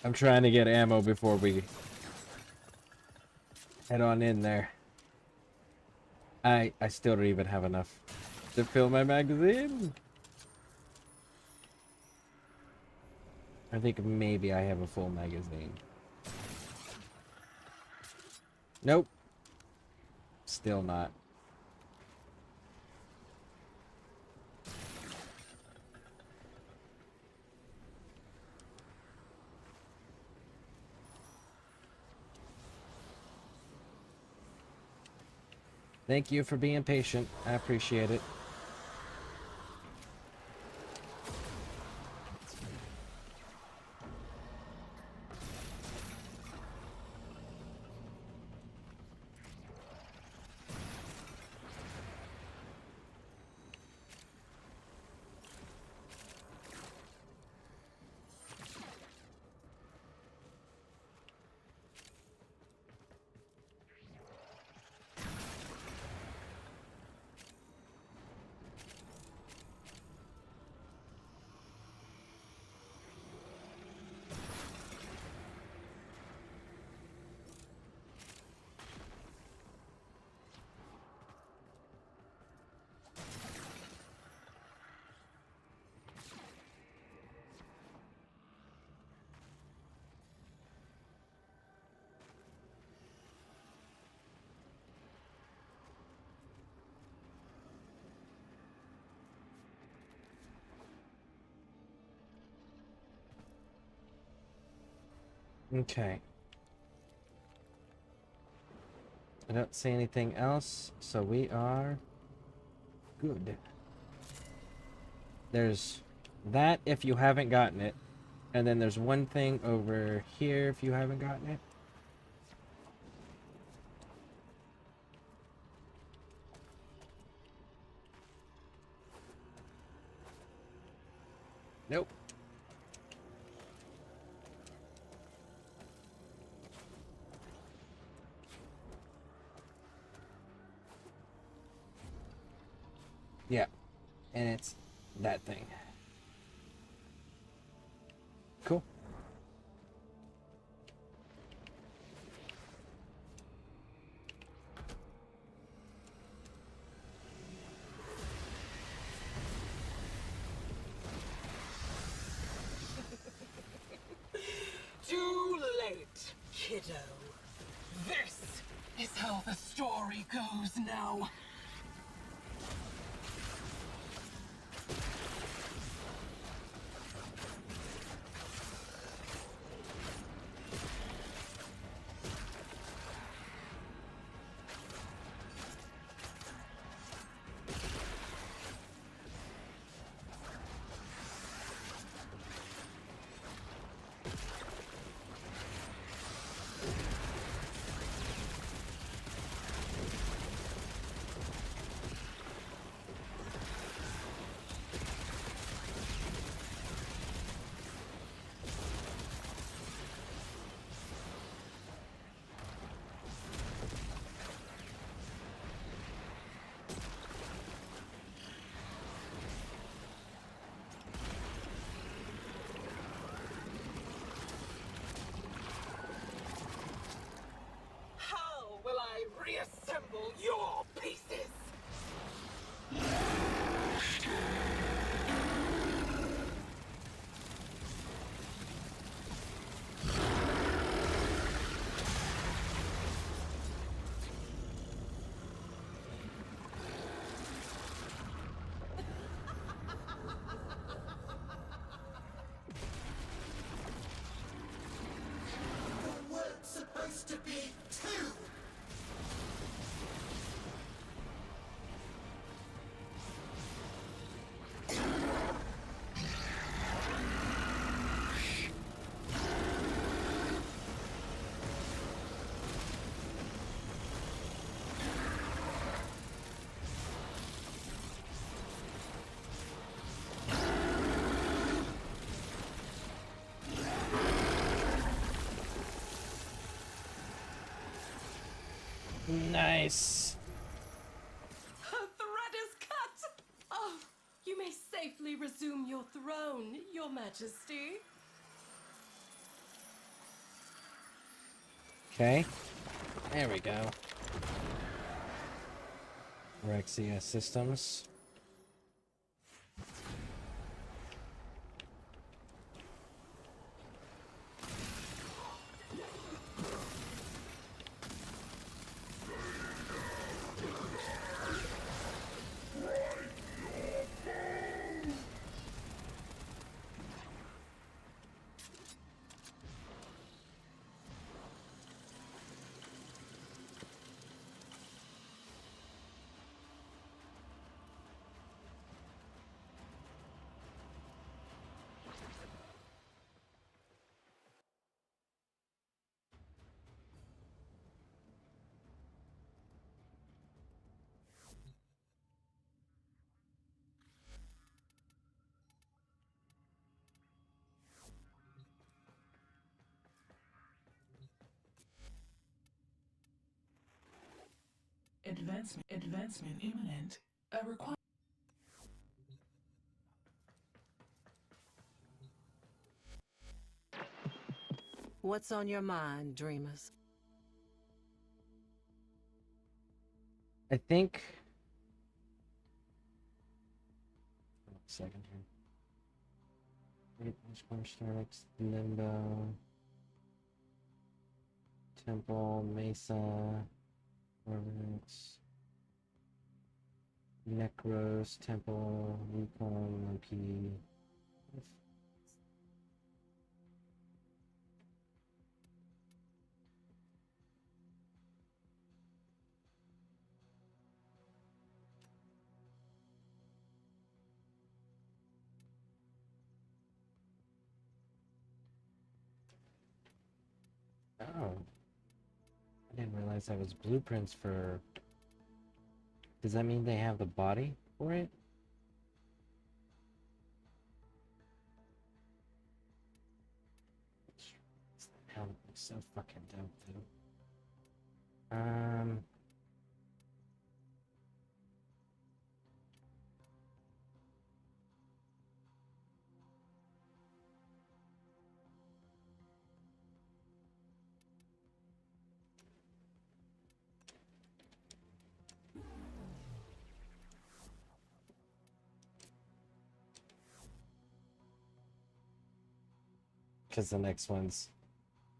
I'm trying to get ammo before we head on in there. I still don't even have enough to fill my magazine. I think maybe I have a full magazine. Nope. Still not. Thank you for being patient. I appreciate it. Okay. I don't see anything else, so we are good. There's that if you haven't gotten it, and then there's one thing over here if you haven't gotten it. Nope. Yeah, and it's that thing. Cool. Too late, kiddo. This is how the story goes now. How will I reassemble your pieces? There weren't supposed to be two! Nice. Her thread is cut! Oh, you may safely resume your throne, Your Majesty. Okay. There we go. Rexia systems. Advancement imminent. I require. What's on your mind, dreamers? I think. Second here. Wait, which one starts? Limbo. Temple, Mesa. Orbits. Necros, Temple, Recon, Loki. Oh. I didn't realize that was blueprints for... Does that mean they have the body for it? Hell, it's so fucking dope, dude. Because the next one's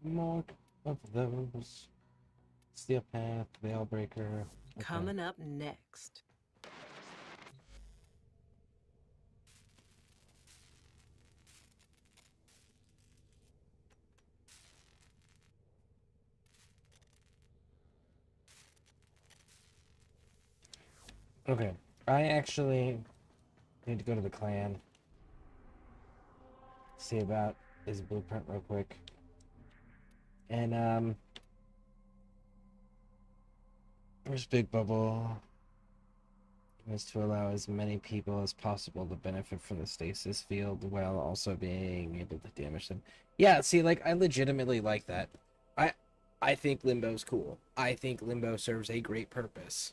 more of those. Steel Path, Veilbreaker. Okay. Coming up next. Okay. I actually need to go to the clan. See about his blueprint real quick. And, where's Big Bubble? Is to allow as many people as possible to benefit from the stasis field while also being able to damage them. Yeah, see, like, I legitimately like that. I think Limbo's cool. I think Limbo serves a great purpose.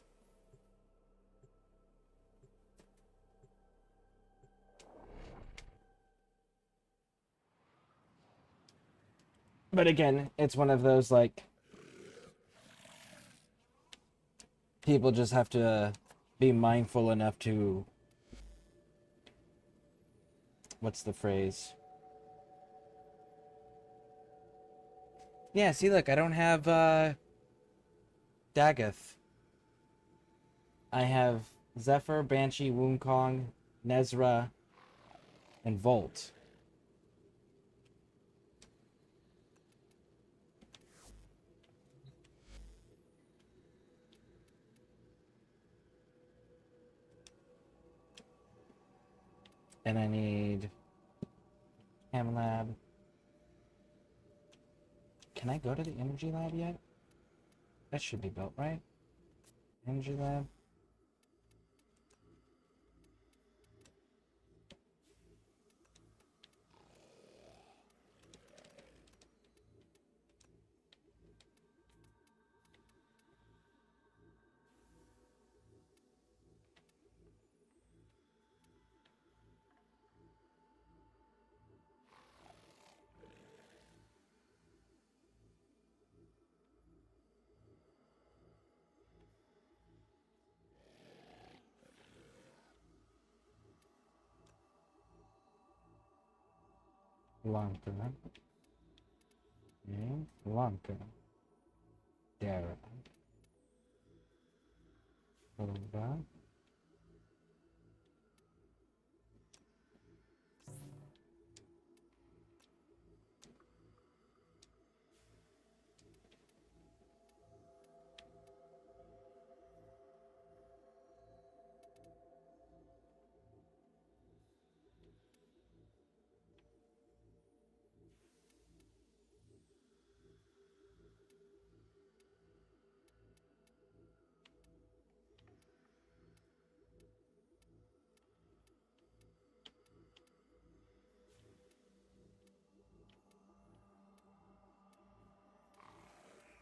But again, it's one of those, like, people just have to be mindful enough to... What's the phrase? Yeah, see, look, I don't have, Dagoth. I have Zephyr, Banshee, Wukong, Nezra, and Volt. And I need Chem Lab. Can I go to the Energy Lab yet? That should be built, right? Energy Lab. Lanka. Okay. Lanka. Dara. Over.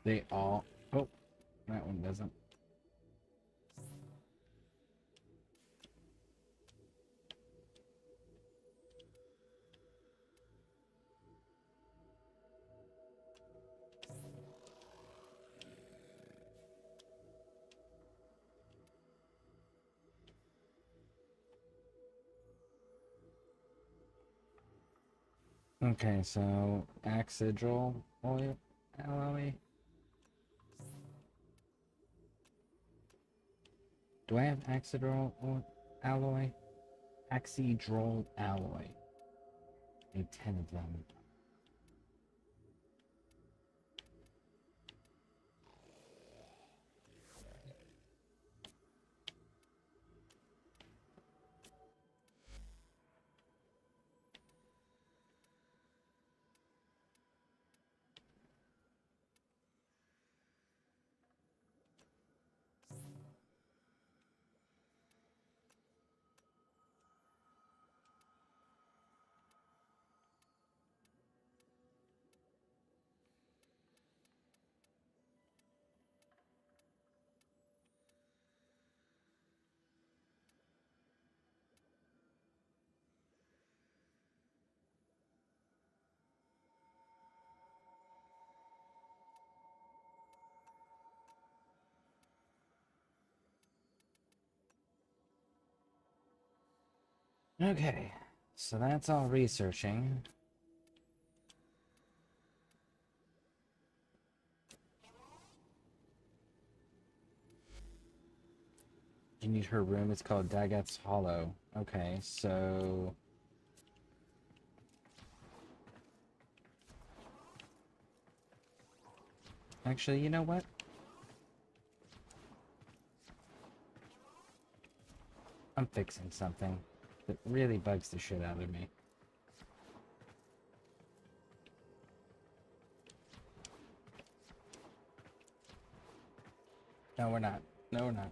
They all. Oh, that one doesn't. Okay, so Axidrol oil alloy. Do I have Axidrol alloy? Axidrol alloy. I need 10 of them. Okay, so that's all researching. You need her room. It's called Dagat's Hollow. Okay, so... Actually, you know what? I'm fixing something that really bugs the shit out of me. No, we're not. No, we're not.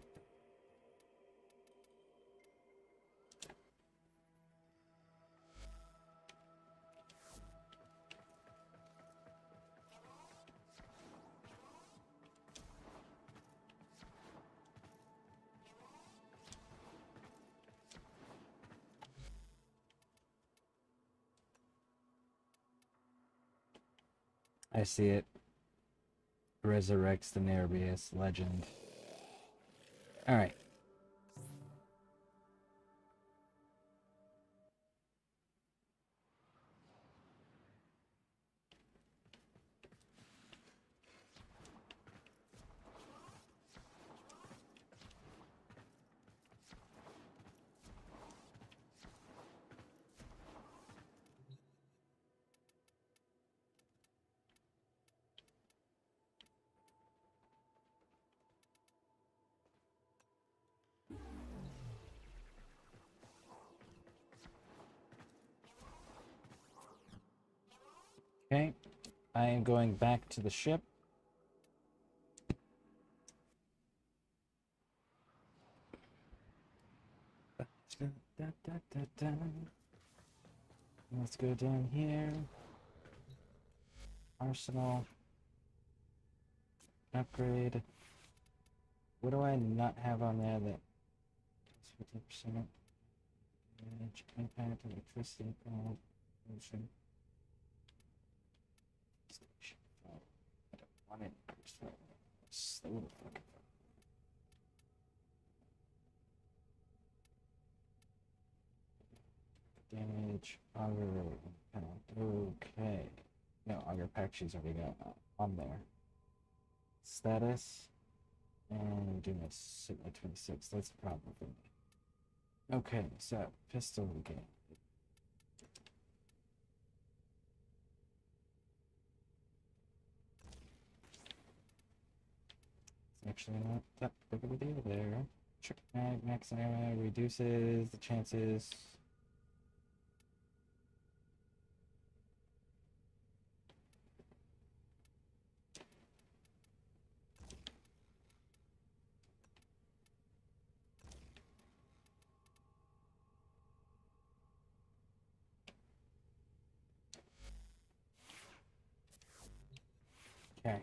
I see it. Resurrects the Nereus legend. Alright. Okay. I am going back to the ship. Let's go down here. Arsenal. Upgrade. What do I not have on there that 50% damage, impact, electricity, motion. Station. Oh, I don't want it. Slow the fuck up. Damage, auto penalty. Okay. No, all your pack sheets already got on there. Status. And do my Sigma 26. That's a problem for me. Okay, so pistol again. It's actually not that big of a deal there. Trick mag, max ammo reduces the chances. Okay.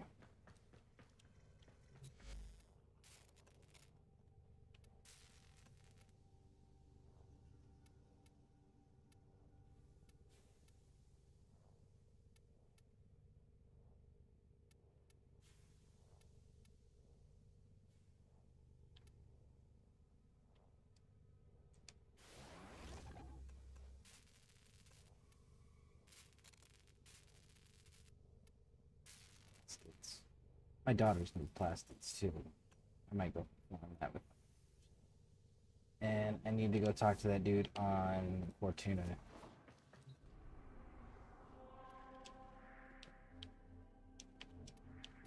My daughters need plastics too. I might go on that with them. And I need to go talk to that dude on Fortuna.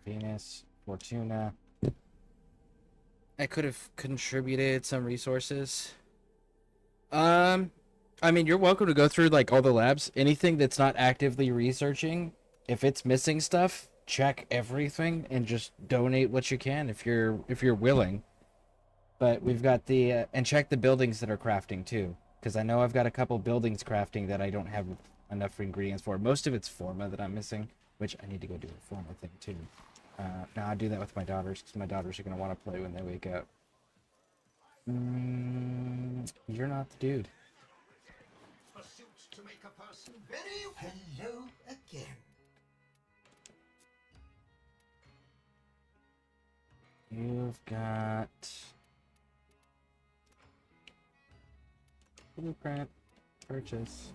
Venus, Fortuna. I could have contributed some resources. I mean, you're welcome to go through like all the labs. Anything that's not actively researching, if it's missing stuff, check everything and just donate what you can if you're willing. But we've got the and check the buildings that are crafting too, because I know I've got a couple buildings crafting that I don't have enough ingredients for. Most of it's Forma that I'm missing, which I need to go do a Forma thing too. Now I do that with my daughters because my daughters are gonna want to play when they wake up. You're not the dude. Pursuit to make a person very hello again. You've got blueprint purchase.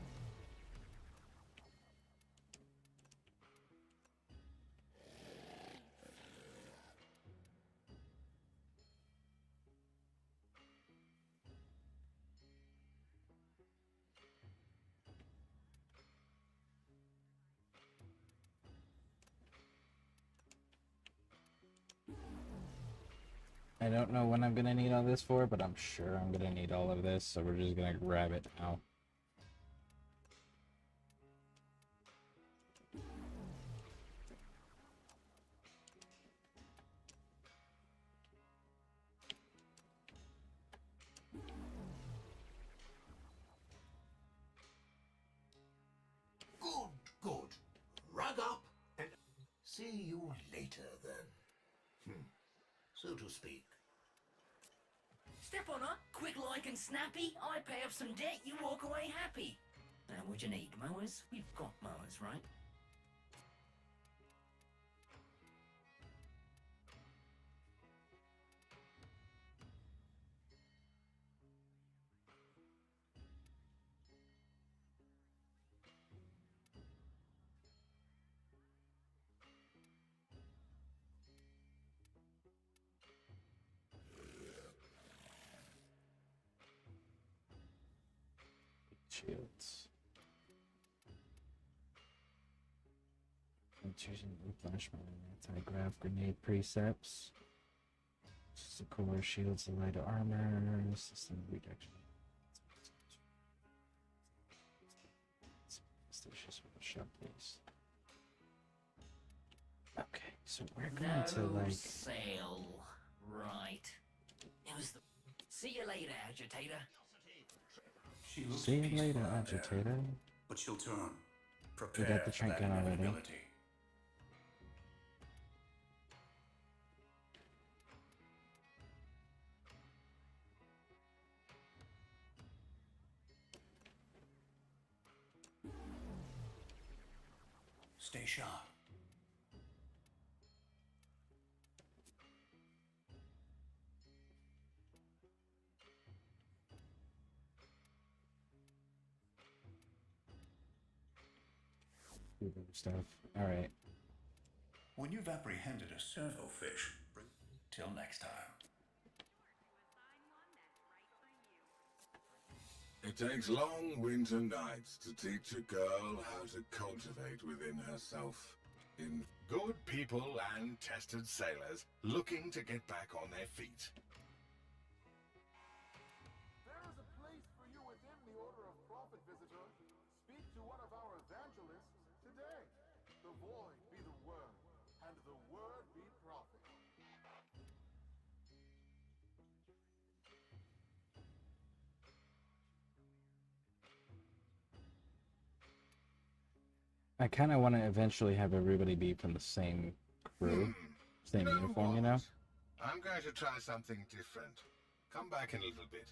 I don't know when I'm gonna need all this for, but I'm sure I'm gonna need all of this, so we're just gonna grab it now. Good, good. Rug up and see you later then. So to speak. Step on her, quick like and snappy. I pay off some debt, you walk away happy. Now what you need, mowers? We've got mowers, right? Shields. I'm choosing replenishment and anti-grav grenade precepts. Just a core shields and light armor. System reduction. Statious with a shop piece. Okay, so we're going to like sale, right? It was the. See you later, agitator. She looks see you peaceful later, out there, agitator. but she'll turn. We Prepare got the for shrink that gun already. inevitability. Stay sharp. Stuff. All right. When you've apprehended a servofish, till next time. It takes long winter nights to teach a girl how to cultivate within herself. In good people and tested sailors looking to get back on their feet. There is a place for you within the Order of Prophet, visitor. Speak to one of our evangelists today. The void be the word, and the word be prophet. I kind of want to eventually have everybody be from the same crew, same You know uniform, you know? what? I'm going to try something different. Come back in a little bit.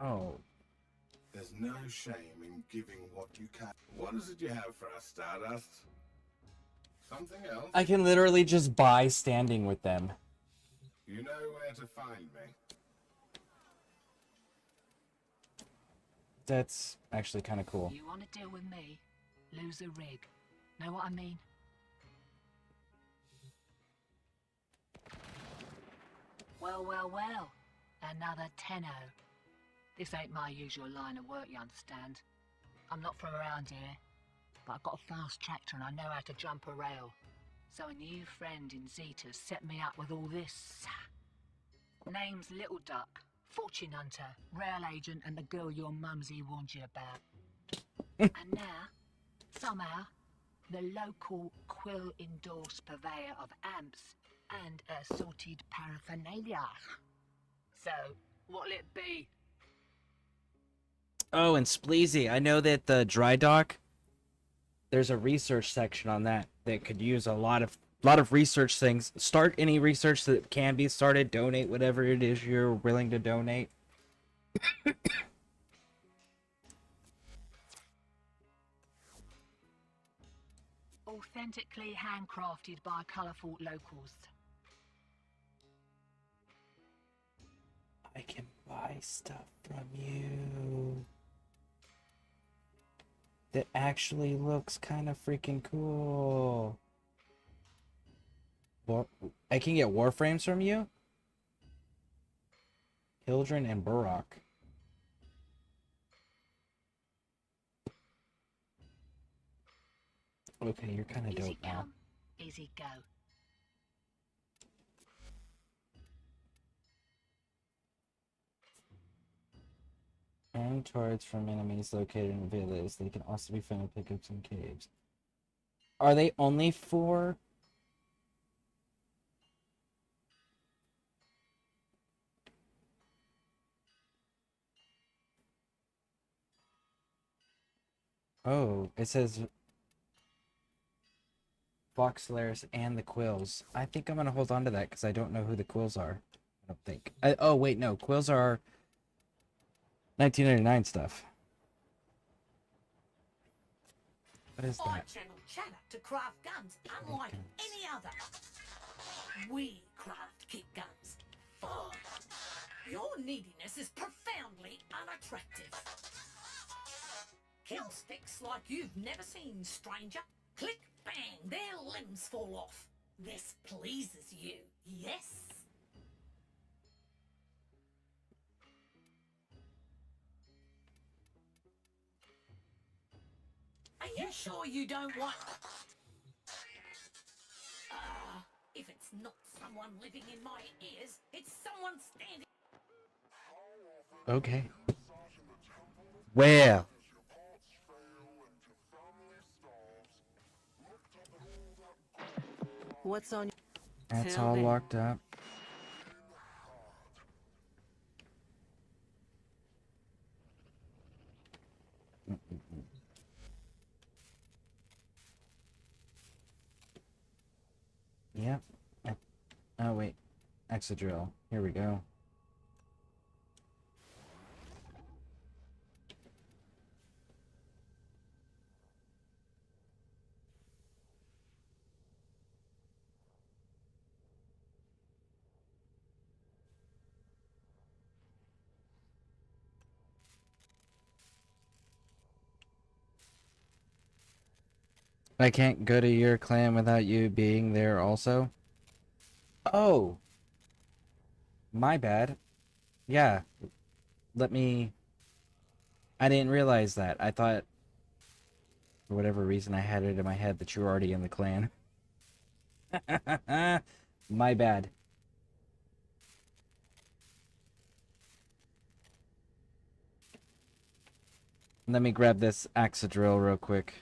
Oh. There's no shame in giving what you can. What is it you have for us, Stardust? Something else? I can literally just buy standing with them. You know where to find me. That's actually kind of cool. You want to deal with me? Lose a rig. Know what I mean? Well, well, well. Another tenno. This ain't my usual line of work, you understand. I'm not from around here, but I've got a fast tractor and I know how to jump a rail. So a new friend in Zeta set me up with all this. Name's Little Duck, fortune hunter, rail agent, and the girl your mumsy warned you about. And now, somehow, the local Quill-endorsed purveyor of amps and assorted paraphernalia. So, what'll it be? Oh, and Spleezy. I know that the dry dock, there's a research section on that could use a lot of research things. Start any research that can be started. Donate whatever it is you're willing to donate. Authentically handcrafted by colourful locals. I can buy stuff from you that actually looks kind of freaking cool. I can get Warframes from you? Hildren and Burrock. Okay, you're kind of dope now. Easy go. Earn turrets from enemies located in villas. They can also be found in pickups and caves. Are they only for... Oh, it says Voxelaris and the Quills. I think I'm going to hold on to that because I don't know who the Quills are. I don't think. Oh, wait, no. Quills are 1999 stuff. What is I that? channel chatter to craft guns unlike any other. We craft kick guns. Oh, your neediness is profoundly unattractive. Kill sticks like you've never seen, stranger. Click, bang, their limbs fall off. This pleases you, yes? Are you sure you don't want... if it's not someone living in my ears, it's someone standing... Okay. Where? What's on? That's Tell all me. locked up. Yep. Oh, wait. Exadrill. Here we go. I can't go to your clan without you being there also? Oh, my bad. Yeah, let me... I didn't realize that. I thought, for whatever reason, I had it in my head that you were already in the clan. My bad. Let me grab this Axadrill real quick.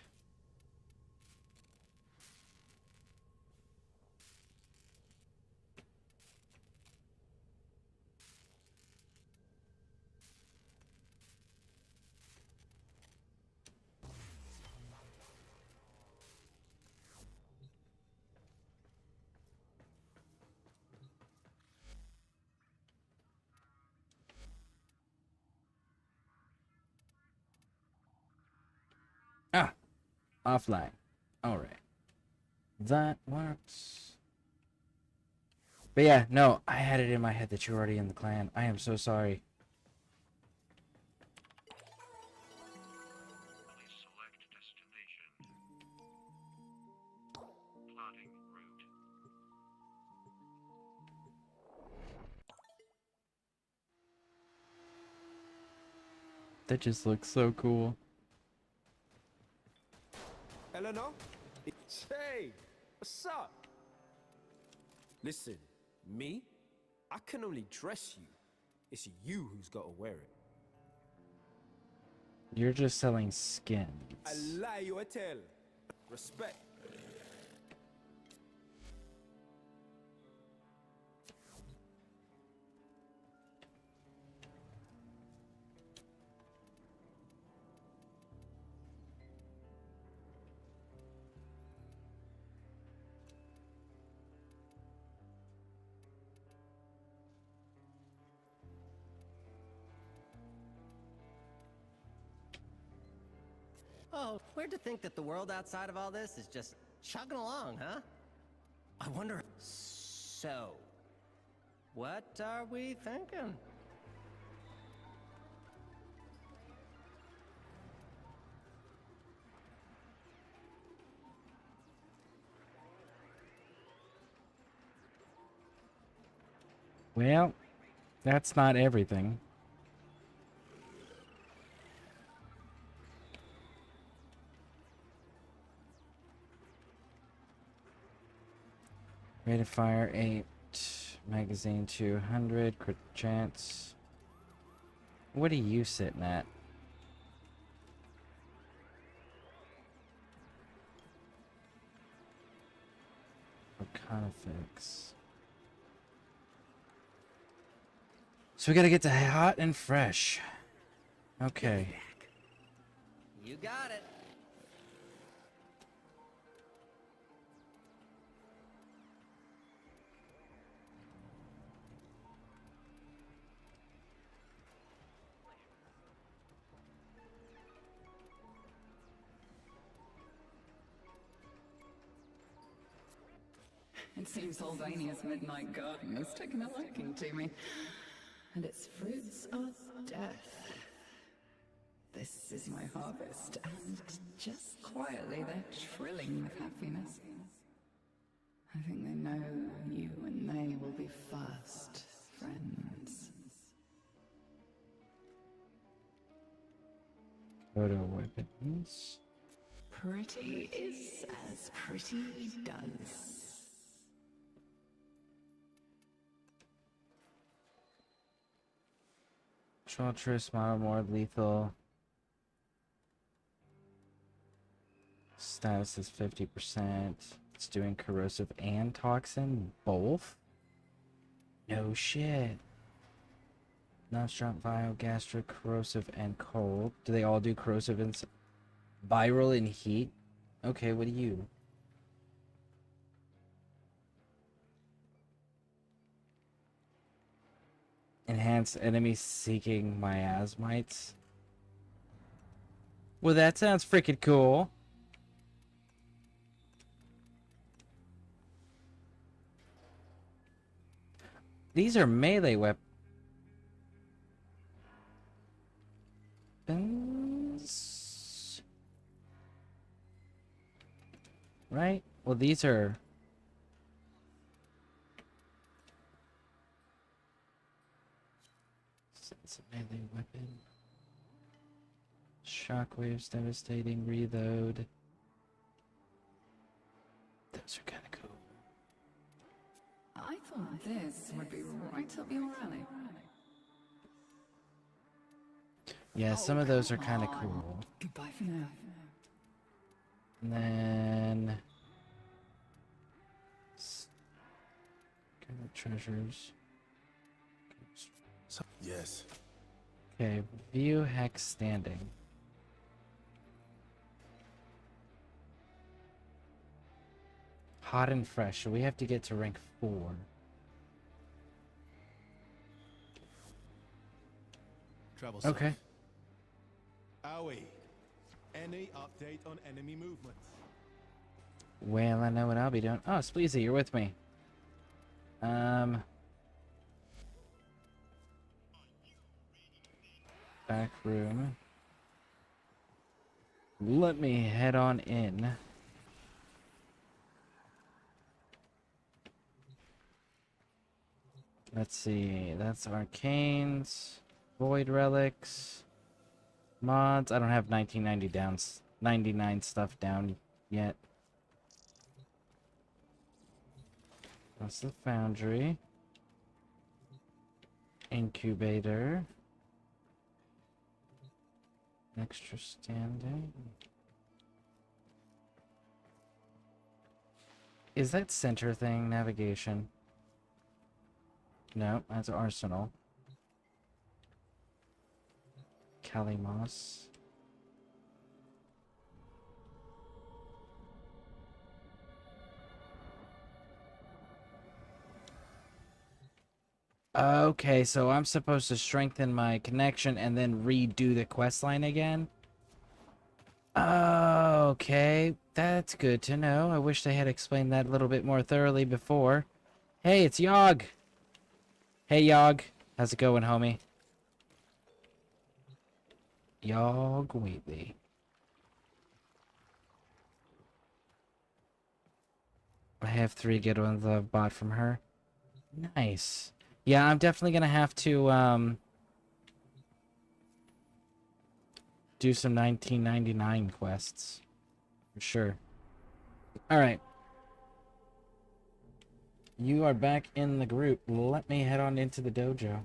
Ah, offline. Alright. That works. But yeah, no, I had it in my head that you were already in the clan. I am so sorry. That just looks so cool. Eleanor? Hey, what's up? Listen, me? I can only dress you. It's you who's got to wear it. You're just selling skins. I lie you a tell. Respect. Oh, weird to think that the world outside of all this is just chugging along, huh? I wonder... So... what are we thinking? Well, that's not everything. Rate of fire 8, magazine 200, crit chance. What are you sitting at? Arcana fix. So we gotta get to hot and fresh. Okay. You got it. It seems Haldania's midnight garden has taken a liking to me, and its fruits are death. This is my harvest, and just quietly they're trilling with happiness. I think they know you and they will be fast friends. Photo weapons. Pretty is as pretty does. Chartreuse, model more lethal. Status is 50%. It's doing corrosive and toxin, both? No shit. Non-strong, viral, gastric, corrosive, and cold. Do they all do corrosive and viral and heat? Okay, what do you? Enhance enemies seeking miasmites. Well, that sounds freaking cool. These are melee weapons. these are... It's a melee weapon. Shockwaves, devastating, reload. Those are kind of cool. I thought this would be right up your alley. Yeah, some of those are kind of cool. Goodbye for now. And then... Kind of treasures. Yes. Okay, view hex standing. Hot and fresh, so we have to get to rank 4. Travel Okay. safe. Owie. Any update on enemy movements? Well, I know what I'll be doing. Oh, Spleezy, you're with me. Back room. Let me head on in. Let's see. That's arcanes, void relics, mods. I don't have 1990 down, 99 stuff down yet. That's the foundry. Incubator. Extra standing. Is that center thing navigation? No, that's arsenal. Kalimos. Okay, so I'm supposed to strengthen my connection and then redo the quest line again? Okay, that's good to know. I wish they had explained that a little bit more thoroughly before. Hey, it's Yogg! Hey, Yogg. How's it going, homie? Yogg Wheatley. I have 3 good ones that I've bought from her. Nice. Yeah, I'm definitely gonna have to, do some 1999 quests. For sure. Alright. You are back in the group. Let me head on into the dojo.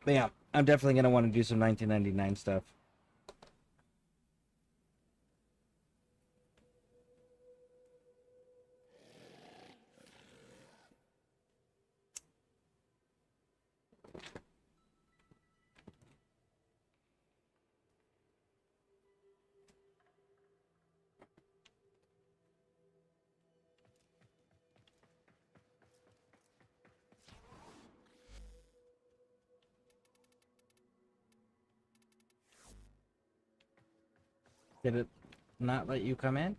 But yeah, I'm definitely gonna want to do some 1999 stuff. Did it not let you come in?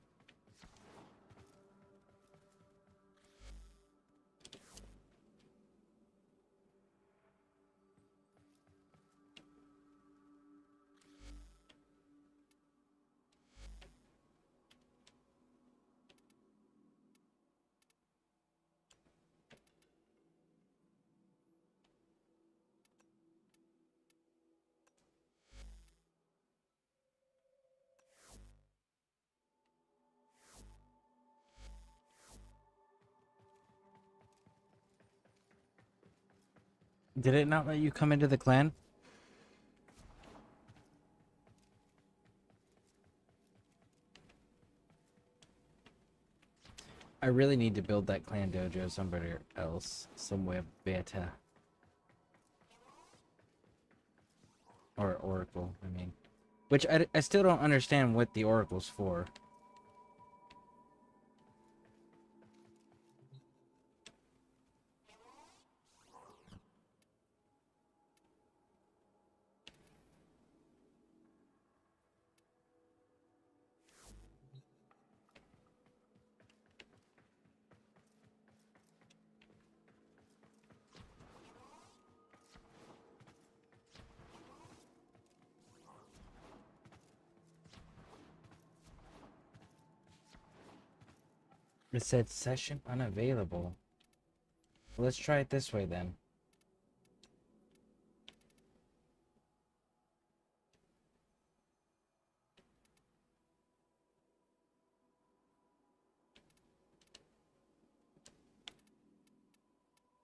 Did it not let you come into the clan? I really need to build that clan dojo somewhere else. Somewhere better. Or oracle, I mean. Which I still don't understand what the oracle's for. It said session unavailable. Well, let's try it this way then.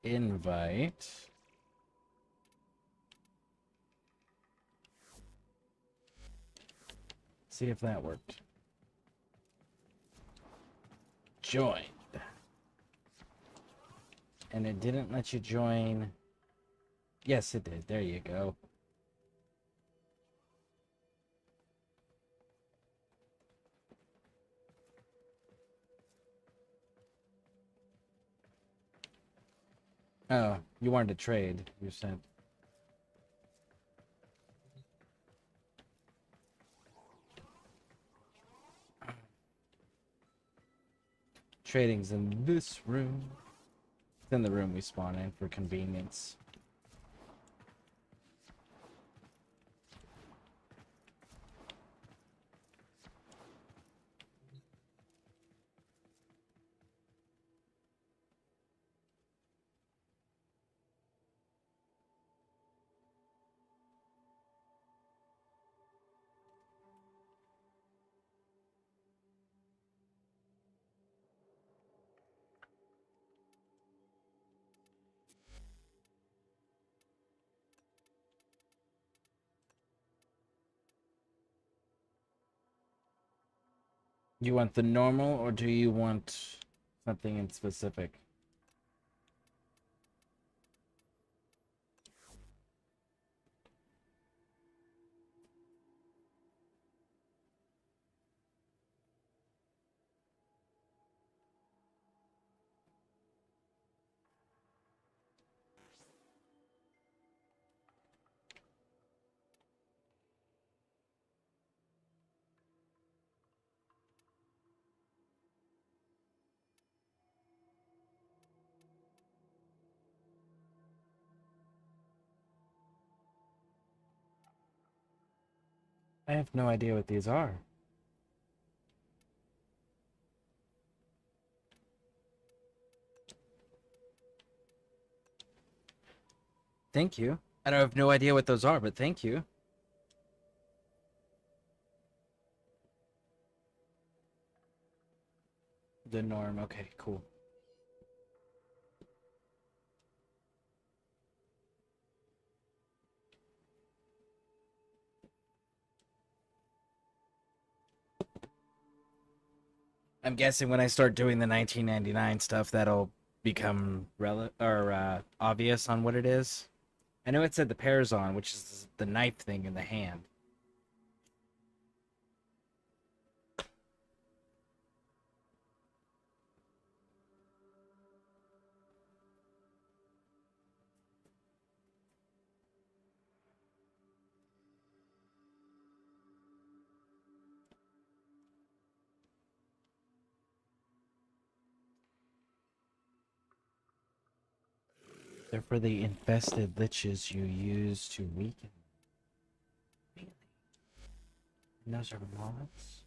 Invite. See if that worked. Joined. And it didn't let you join. Yes, it did. There you go. Oh, you wanted to trade, you said. Trading's in this room. It's in the room we spawn in for convenience. You want the normal, or do you want something in specific? I have no idea what these are. Thank you. I have no idea what those are, but thank you. The norm. Okay, cool. I'm guessing when I start doing the 1999 stuff, that'll become obvious on what it is. I know it said the Parazon, which is the knife thing in the hand. They're for the infested liches you use to weaken. Really? And those are mods?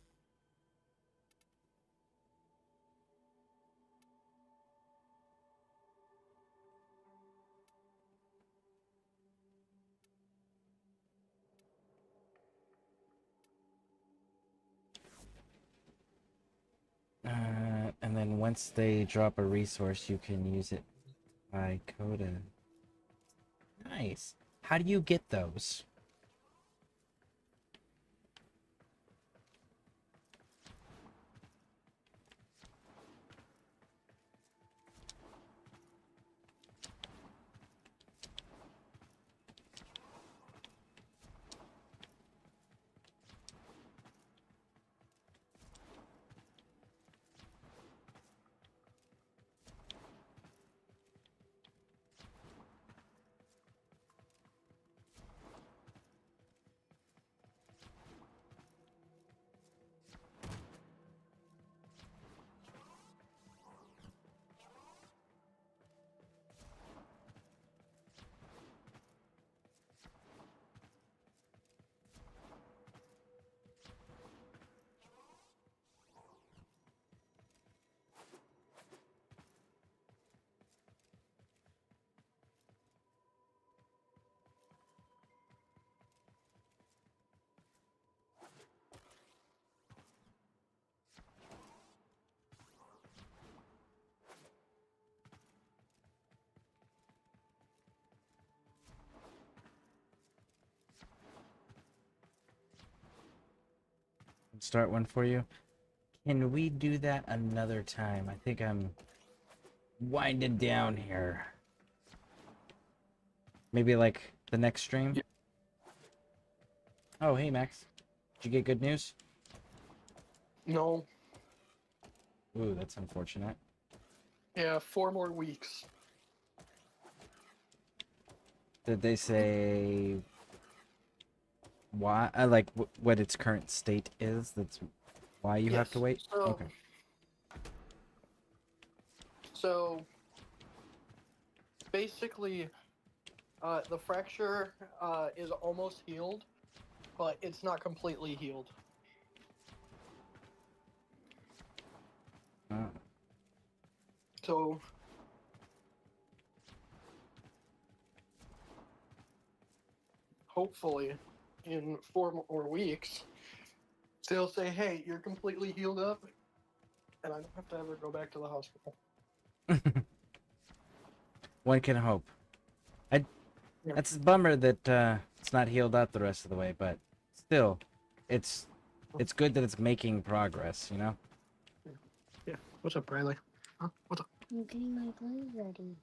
And then once they drop a resource, you can use it by Coda. Nice. How do you get those? start one for you. Can we do that another time? I think I'm winding down here. Maybe like the next stream? Yeah. Oh, hey Max. Did you get good news? No. Ooh, that's unfortunate. Yeah, 4 more weeks. Did they say why? Like what its current state is? That's why you have to wait. So, Okay. So basically, the fracture is almost healed, but it's not completely healed. Oh. So hopefully, in 4 more weeks, they'll say, "Hey, you're completely healed up," and I don't have to ever go back to the hospital. One can hope. That's a bummer that it's not healed up the rest of the way, but still, it's good that it's making progress, you know? Yeah. What's up, Riley? Huh? What's up? I'm getting my glue ready.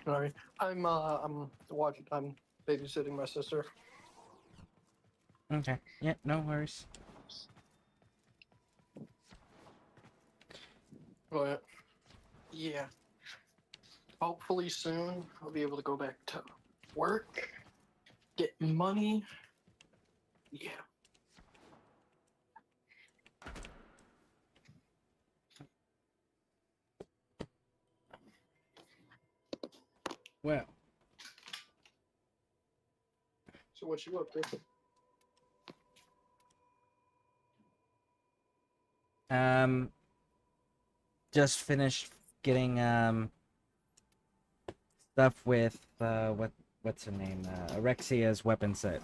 Sorry. I'm babysitting my sister. Okay. Yeah, no worries. But yeah. Hopefully soon I'll be able to go back to work, get money. Yeah. Well. So what you up to? Just finished getting stuff with what's her name? Arexia's weapon set,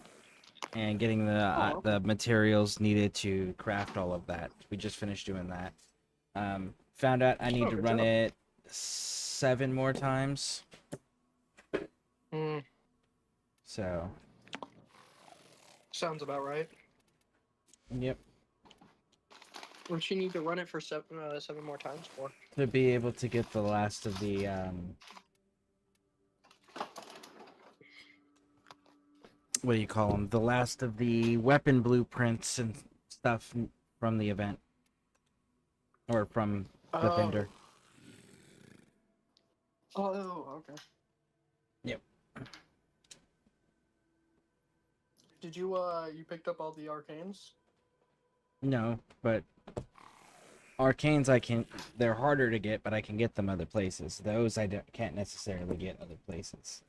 and getting the materials needed to craft all of that. We just finished doing that. Found out I need to run it 7 more times. So. Sounds about right. Yep. Don't you need to run it for 7 more times for? To be able to get the last of the what do you call them? The last of the weapon blueprints and stuff from the event, or from the vendor. Oh, okay. Yep. Did you you picked up all the arcanes? No, but arcanes they're harder to get, but I can get them other places. Those can't necessarily get other places.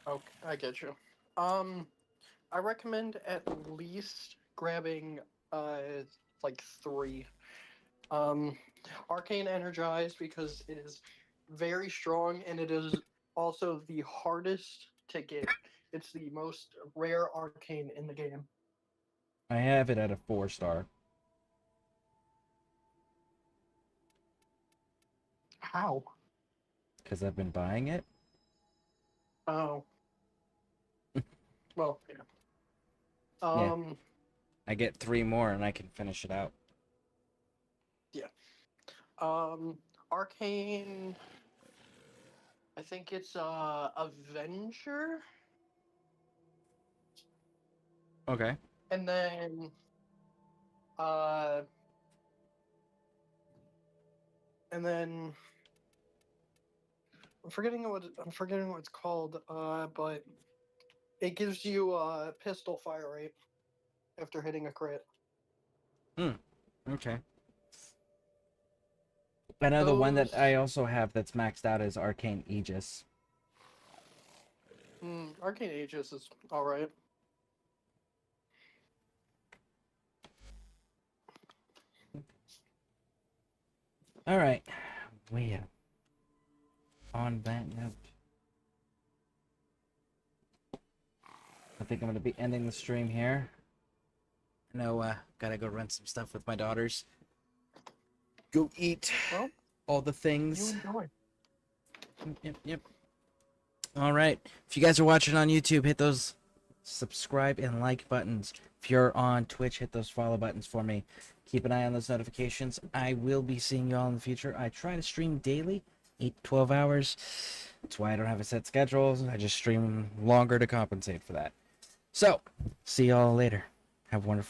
Okay, I get you. I recommend at least grabbing like 3. Arcane Energized, because it is very strong and it is also the hardest to get. It's the most rare arcane in the game. I have it at a 4-star. How? Because I've been buying it. Oh. Well, yeah. Yeah. I get 3 more and I can finish it out. Yeah. Arcane. I think it's Avenger. Okay. And then I'm forgetting what it's called, but it gives you pistol fire rate after hitting a crit. Okay. I know the one that I also have that's maxed out is Arcane Aegis. Arcane Aegis is alright. Alright. Well, on that note, I think I'm going to be ending the stream here. I know, gotta go run some stuff with my daughters. Go eat all the things. You enjoy. Yep. All right. If you guys are watching on YouTube, hit those subscribe and like buttons. If you're on Twitch, hit those follow buttons for me. Keep an eye on those notifications. I will be seeing you all in the future. I try to stream daily, 8 to 12 hours. That's why I don't have a set schedule. I just stream longer to compensate for that. So, see y'all later. Have a wonderful